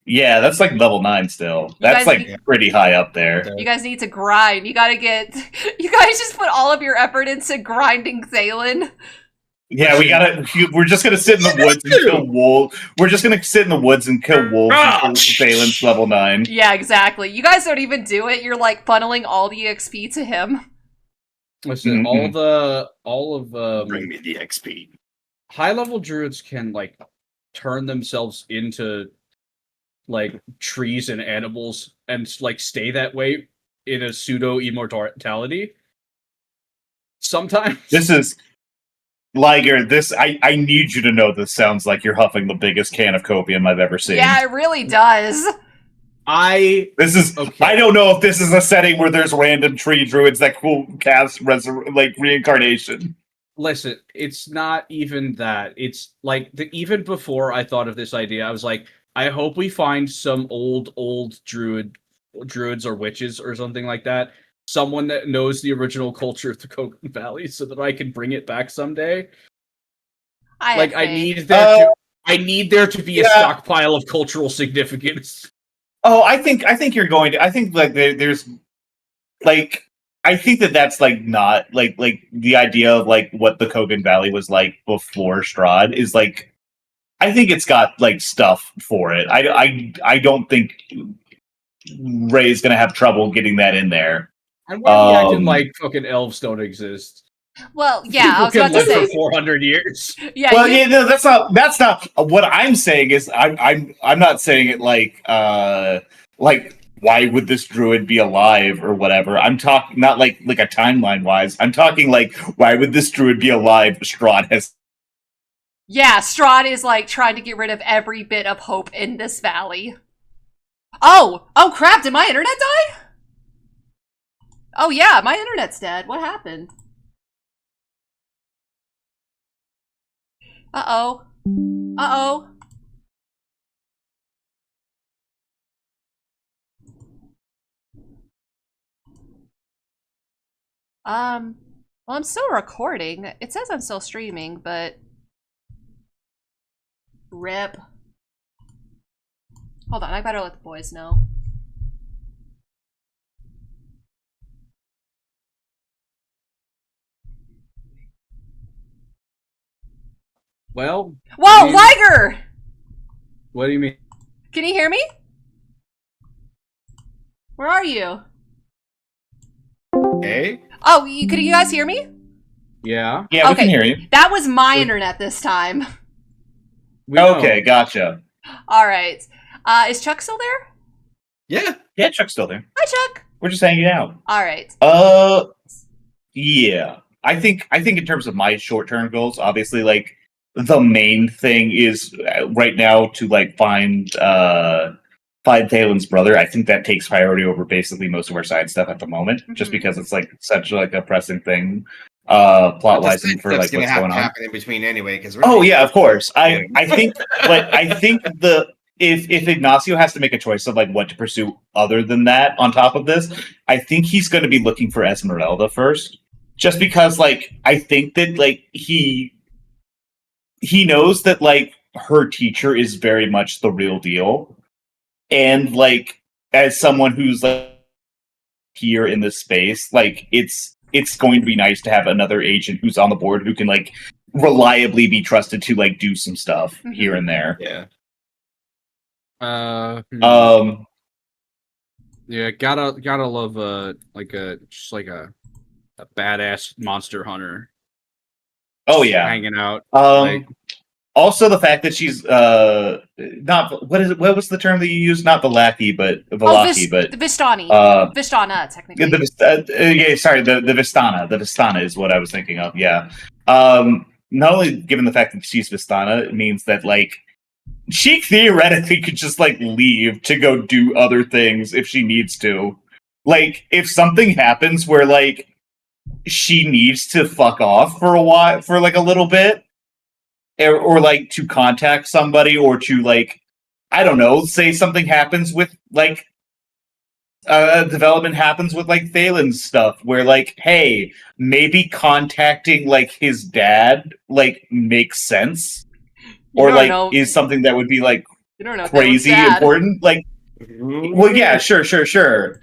Speaker 7: Yeah, that's like level 9 still. That's like pretty high up there.
Speaker 5: You guys need to grind. You guys just put all of your effort into grinding Thalin.
Speaker 7: Yeah, we're just gonna sit in the woods and kill wolves. We're just gonna sit in the woods and kill wolves until Thalin's level 9.
Speaker 5: Yeah, exactly. You guys don't even do it. You're like funneling all the XP to him.
Speaker 9: Listen, all of
Speaker 3: bring me the XP.
Speaker 9: High level druids can like turn themselves into like trees and animals and like stay that way in a pseudo immortality. Sometimes
Speaker 7: this is Liger. I need you to know this sounds like you're huffing the biggest can of copium I've ever seen.
Speaker 5: Yeah, it really does.
Speaker 7: I don't know if this is a setting where there's random tree druids that will cast reincarnation.
Speaker 9: Listen, it's not even that. It's like even before I thought of this idea, I was like, I hope we find some old druids or witches or something like that. Someone that knows the original culture of the Kogan Valley, so that I can bring it back someday. I need there to be a stockpile of cultural significance.
Speaker 7: Oh, I think you're going to. I think like there's like. I think that's like not like the idea of like what the Kogan Valley was like before Strahd is like. I think it's got like stuff for it. I don't think Ray's gonna have trouble getting that in there.
Speaker 9: And why acting like fucking elves don't exist?
Speaker 5: Well, yeah, I was about to say
Speaker 9: for 400 years.
Speaker 5: Yeah.
Speaker 7: Well, no, that's not what I'm saying. Is I'm not saying it like why would this druid be alive or whatever. I'm talking not like a timeline wise. I'm talking like why would this druid be alive? Strahd has.
Speaker 5: Yeah, Strahd is like trying to get rid of every bit of hope in this valley. Oh crap, did my internet die? Oh yeah, my internet's dead. What happened? Uh-oh. Uh-oh. Well, I'm still recording. It says I'm still streaming, but... RIP. Hold on, I better let the boys know.
Speaker 9: Well...
Speaker 5: Whoa, Liger!
Speaker 9: What do you mean?
Speaker 5: Can you hear me? Where are you?
Speaker 3: Hey?
Speaker 5: Oh, could you guys hear me?
Speaker 9: Yeah.
Speaker 7: Yeah, we can hear you.
Speaker 5: That was my internet this time.
Speaker 7: Okay, gotcha.
Speaker 5: Alright. Is Chuck still there?
Speaker 7: Yeah, Chuck's still there.
Speaker 5: Hi, Chuck.
Speaker 7: We're just hanging out.
Speaker 5: Alright.
Speaker 7: Yeah. I think in terms of my short-term goals, obviously, like, the main thing is right now to, like, find Thalin's brother. I think that takes priority over basically most of our side stuff at the moment, just because it's, like, such, like, a pressing thing. Plot-wise and for like what's going on.
Speaker 4: Happen in between anyway, because
Speaker 7: yeah, of course. I think, but I think if Ignacio has to make a choice of like what to pursue other than that on top of this, I think he's going to be looking for Esmeralda first, just because like I think that like he knows that like her teacher is very much the real deal, and like as someone who's like here in this space, like it's going to be nice to have another agent who's on the board who can like reliably be trusted to like do some stuff here and there.
Speaker 4: Yeah.
Speaker 1: Yeah, gotta love just like a badass monster hunter.
Speaker 7: Oh yeah,
Speaker 1: hanging out.
Speaker 7: Also, the fact that she's not what was the term that you used? Not the lackey, but Valaki, but
Speaker 2: Vistani. Vistana, technically.
Speaker 7: Sorry, the Vistana. The Vistana is what I was thinking of. Yeah. Not only given the fact that she's Vistana, it means that like she theoretically could just like leave to go do other things if she needs to. Like if something happens where like she needs to fuck off for a while, for like a little bit, or like to contact somebody, or to like, I don't know, say something happens with like development happens with like Thalin's stuff, where like, hey, maybe contacting like his dad like makes sense, or like is something that would be like crazy important. Like, well, yeah, sure.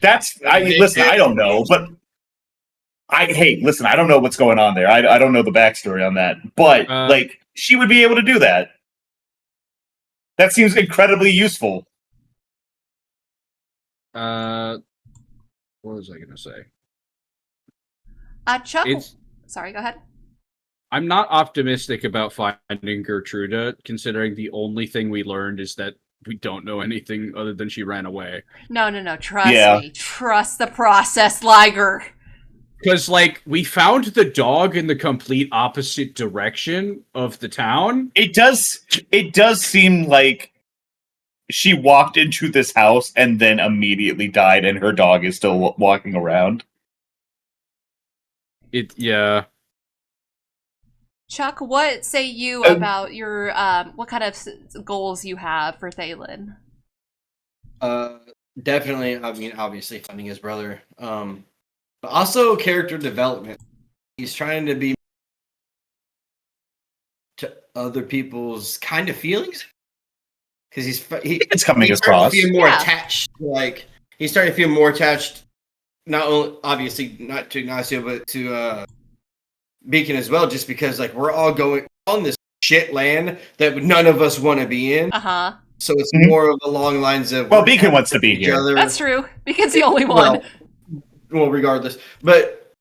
Speaker 7: That's listen. I don't know, but listen. I don't know what's going on there. I don't know the backstory on that, but like, she would be able to do that. That seems incredibly useful.
Speaker 1: What was I gonna say?
Speaker 2: Chuck. Sorry, go ahead.
Speaker 1: I'm not optimistic about finding Gertruda, considering the only thing we learned is that we don't know anything other than she ran away.
Speaker 2: No. Trust me. Trust the process, Liger.
Speaker 1: Because, like, we found the dog in the complete opposite direction of the town.
Speaker 7: It does seem like she walked into this house and then immediately died, and her dog is still walking around.
Speaker 1: Yeah.
Speaker 2: Chuck, what say you about your what kind of goals you have for Thalin?
Speaker 4: Definitely. I mean, obviously finding his brother, but also character development. He's trying to be to other people's kind of feelings because
Speaker 7: it's coming across.
Speaker 4: To feel more attached. Like he's starting to feel more attached. Not only obviously not to Ignacio, but to Beacon as well, just because like we're all going on this shit land that none of us want to be in. So it's more of along lines of
Speaker 7: Beacon wants to be here.
Speaker 2: That's true. Beacon's the only one.
Speaker 4: Well, regardless, but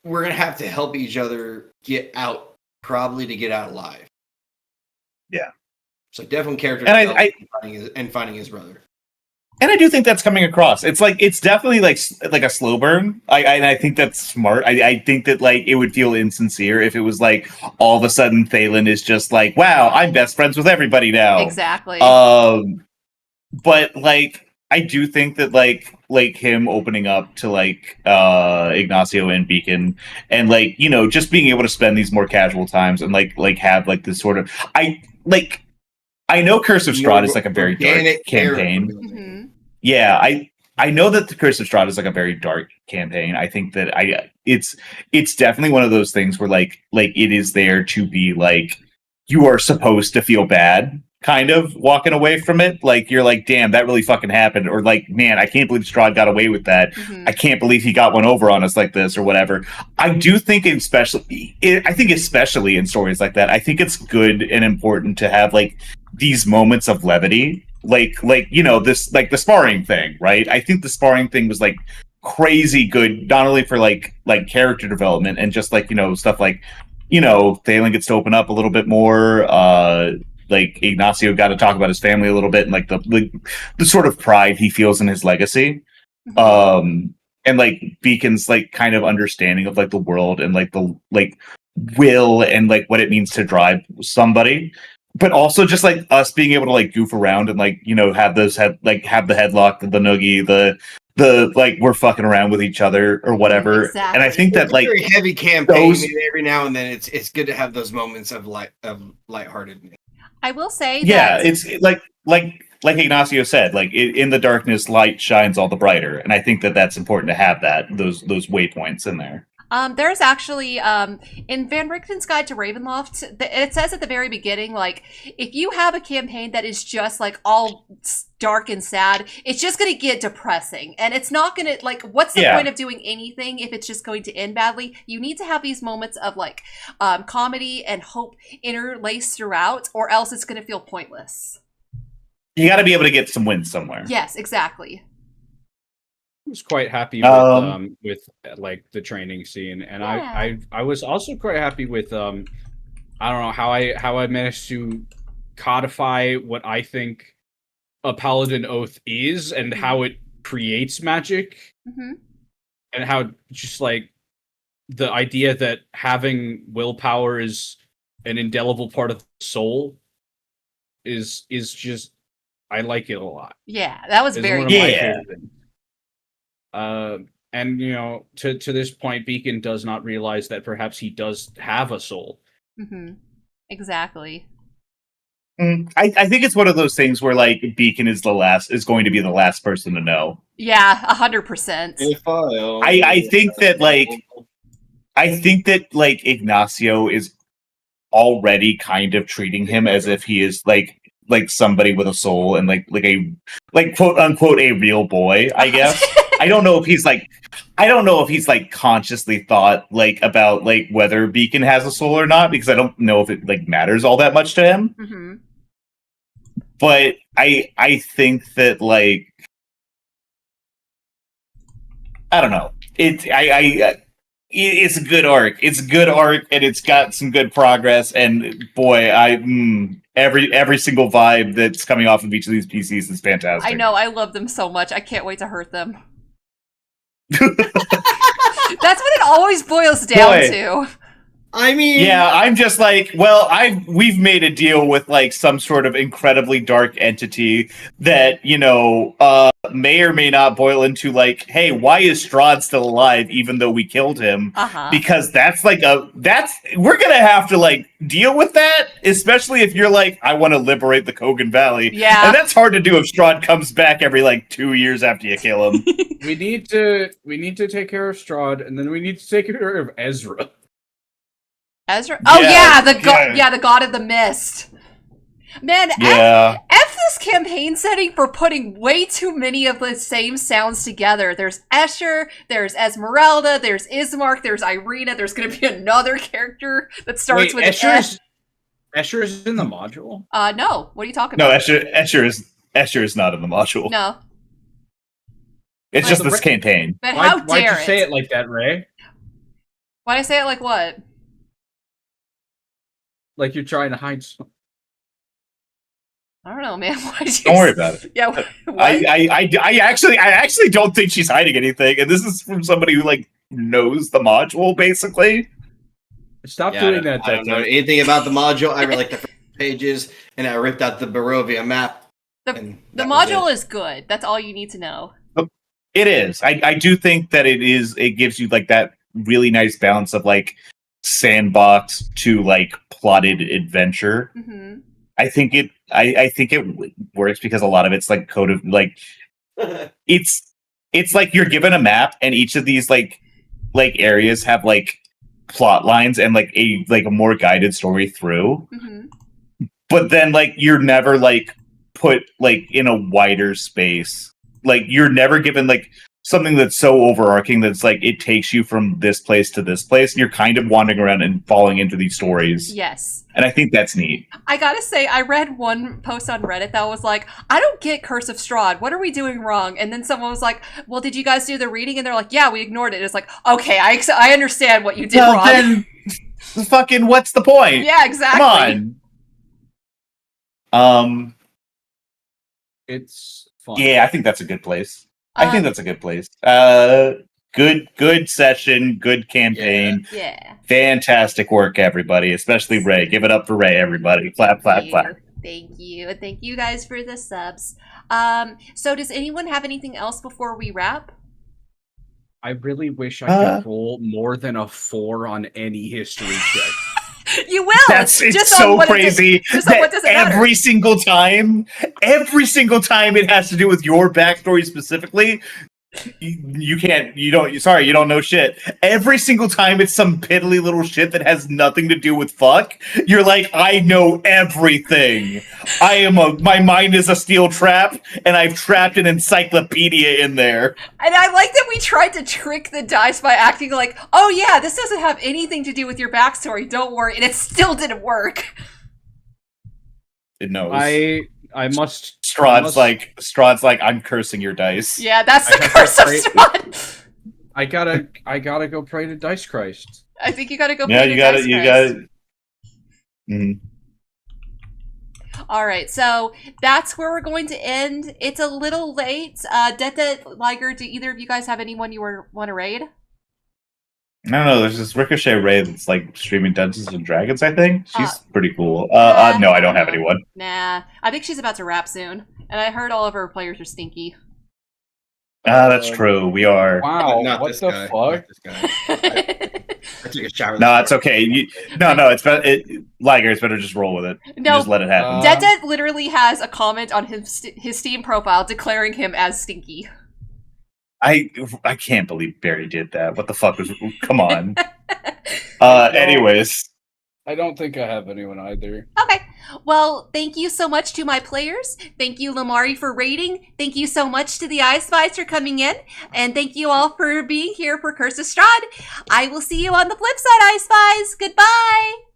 Speaker 4: we're gonna have to help each other get out, probably to get out alive.
Speaker 7: Yeah.
Speaker 4: So definitely character
Speaker 7: and
Speaker 4: finding his brother.
Speaker 7: And I do think that's coming across. It's like it's definitely like a slow burn. I think that's smart. I think that like it would feel insincere if it was like all of a sudden Thalin is just like, wow, I'm best friends with everybody now.
Speaker 2: Exactly.
Speaker 7: But like I do think that like him opening up to like Ignacio and Beacon, and like, you know, just being able to spend these more casual times and like have like this sort of I know Curse of Strahd is like a very dark campaign.
Speaker 2: Mm-hmm.
Speaker 7: Yeah, I know that the Curse of Strahd is like a very dark campaign. I think that it's definitely one of those things where like it is there to be like you are supposed to feel bad kind of walking away from it. Like you're like, damn, that really fucking happened, or like, man, I can't believe Strahd got away with that.
Speaker 2: Mm-hmm.
Speaker 7: I can't believe he got one over on us like this or whatever. I do think especially in stories like that, I think it's good and important to have like these moments of levity, like you know, this like the sparring thing, right? I think the sparring thing was like crazy good, not only for like character development and just like, you know, stuff like, you know, Thalin gets to open up a little bit more. Like Ignacio got to talk about his family a little bit and like the sort of pride he feels in his legacy.
Speaker 2: Mm-hmm.
Speaker 7: And like Beacon's like kind of understanding of like the world and like the like will and like what it means to drive somebody. But also just like us being able to like goof around and like, you know, have the headlock, the noogie, the like we're fucking around with each other or whatever.
Speaker 2: Exactly.
Speaker 7: And I think that like
Speaker 4: very heavy campaign, every now and then it's good to have those moments of lightheartedness.
Speaker 2: I will say
Speaker 7: yeah,
Speaker 2: that
Speaker 7: it's like Ignacio said, like in the darkness, light shines all the brighter, and I think that that's important to have those waypoints in there.
Speaker 2: There's actually in Van Richten's Guide to Ravenloft, it says at the very beginning, like if you have a campaign that is just like all dark and sad, it's just going to get depressing, and it's not going to like. What's the point of doing anything if it's just going to end badly? You need to have these moments of like comedy and hope interlaced throughout, or else it's going to feel pointless.
Speaker 7: You got to be able to get some wins somewhere.
Speaker 5: Yes, exactly.
Speaker 1: I was quite happy with like the training scene, and I was also quite happy with I don't know how I managed to codify what I think a paladin oath is and how it creates magic, and how just like the idea that having willpower is an indelible part of the soul is just, I like it a lot.
Speaker 5: Yeah, that was very
Speaker 1: one of my favorite things. And you know, to this point, Beacon does not realize that perhaps he does have a soul.
Speaker 5: Exactly.
Speaker 7: I think it's one of those things where like Beacon is going to be the last person to know.
Speaker 5: Yeah, 100%.
Speaker 7: I think that like Ignacio is already kind of treating him as if he is like somebody with a soul and like quote unquote a real boy, I guess. I don't know if he's consciously thought like about like whether Beacon has a soul or not, because I don't know if it like matters all that much to him. But I think that like I don't know. It's a good arc. It's a good arc, and it's got some good progress. And boy, every single vibe that's coming off of each of these PCs is fantastic.
Speaker 5: I know. I love them so much. I can't wait to hurt them. That's what it always boils down to.
Speaker 4: I mean,
Speaker 7: yeah, I'm just like, well, we've made a deal with like some sort of incredibly dark entity that, you know, may or may not boil into like, hey, why is Strahd still alive even though we killed him? Because we're gonna have to like deal with that, especially if you're like, I want to liberate the Kogan Valley.
Speaker 5: Yeah,
Speaker 7: and that's hard to do if Strahd comes back every like 2 years after you kill him.
Speaker 1: We need to take care of Strahd, and then we need to take care of Ezra.
Speaker 5: Ezra? Oh yeah, the god of the mist. Man, F this campaign setting for putting way too many of the same sounds together. There's Escher, there's Esmeralda, there's Ismark, there's Ireena, there's gonna be another character that starts with
Speaker 1: Escher is in the module?
Speaker 5: No. What are you talking about?
Speaker 7: No, Escher is not in the module.
Speaker 5: No.
Speaker 7: It's just this campaign.
Speaker 5: But how
Speaker 1: why'd
Speaker 5: dare
Speaker 1: you say it like that, Ray?
Speaker 5: Why'd I say it like what?
Speaker 1: Like you're trying to hide something.
Speaker 5: I don't know, man.
Speaker 7: Don't worry about it.
Speaker 5: Yeah.
Speaker 7: I actually don't think she's hiding anything, and this is from somebody who like knows the module basically.
Speaker 1: Stop doing that.
Speaker 4: I don't know anything about the module. I read like the first pages, and I ripped out the Barovia map.
Speaker 5: The module is good. That's all you need to know.
Speaker 7: It is. I do think that it gives you like that really nice balance of like sandbox to like plotted adventure. I think it works because a lot of it's like code of like it's like you're given a map, and each of these like areas have like plot lines and like a more guided story through. But then like you're never like put like in a wider space. Like you're never given like something that's so overarching that's like it takes you from this place to this place, and you're kind of wandering around and falling into these stories.
Speaker 5: Yes.
Speaker 7: And I think that's neat.
Speaker 5: I gotta say, I read one post on Reddit that was like, I don't get Curse of Strahd. What are we doing wrong? And then someone was like, well, did you guys do the reading? And they're like, yeah, we ignored it. It's like, okay, I understand what you did wrong.
Speaker 7: Then fucking what's the point?
Speaker 5: Yeah, exactly.
Speaker 7: Come on.
Speaker 1: It's fun.
Speaker 7: Yeah, I think that's a good place. I think that's a good place. Good session, good campaign.
Speaker 5: Yeah.
Speaker 7: Fantastic work, everybody, especially Ray. Give it up for Ray, everybody. Clap, clap, clap.
Speaker 5: Thank you. And thank you guys for the subs. So does anyone have anything else before we wrap?
Speaker 1: I really wish I could roll more than a 4 on any history check.
Speaker 5: You will.
Speaker 7: It's just so crazy that every single time it has to do with your backstory specifically, you don't know shit. Every single time it's some piddly little shit that has nothing to do with fuck, you're like, I know everything. My mind is a steel trap, and I've trapped an encyclopedia in there.
Speaker 5: And I like that we tried to trick the dice by acting like, oh yeah, this doesn't have anything to do with your backstory, don't worry, and it still didn't work.
Speaker 7: It knows.
Speaker 1: I must
Speaker 7: Strahd's like, I'm cursing your dice.
Speaker 2: Yeah, that's the curse of Strahd.
Speaker 9: I gotta go pray to Dice Christ.
Speaker 2: I think you gotta go.
Speaker 7: Yeah,
Speaker 2: pray to
Speaker 7: you gotta,
Speaker 2: Dice
Speaker 7: you
Speaker 2: Christ.
Speaker 7: gotta. Mm.
Speaker 2: All right, so that's where we're going to end. It's a little late. Detdet, Liger, do either of you guys have anyone you want to raid?
Speaker 7: I don't know. There's this Ricochet Ray that's like streaming Dungeons and Dragons. I think she's pretty cool. No, I don't have anyone.
Speaker 2: Nah, I think she's about to wrap soon, and I heard all of her players are stinky.
Speaker 7: That's true. We are.
Speaker 9: Wow,
Speaker 4: Not
Speaker 9: what
Speaker 4: this
Speaker 9: the
Speaker 4: guy.
Speaker 9: fuck?
Speaker 4: Not this guy. I took a shower.
Speaker 7: No, it's okay. No, it's better. Liger, it's better just roll with it.
Speaker 2: No,
Speaker 7: just let it happen.
Speaker 2: Detdet literally has a comment on his Steam profile declaring him as stinky.
Speaker 7: I can't believe Barry did that. What the fuck was? Come on. Anyways,
Speaker 9: I don't think I have anyone either.
Speaker 2: Okay. Well, thank you so much to my players. Thank you, Lamari, for raiding. Thank you so much to the I Spies for coming in. And thank you all for being here for Curse of Strahd. I will see you on the flip side, I Spies. Goodbye.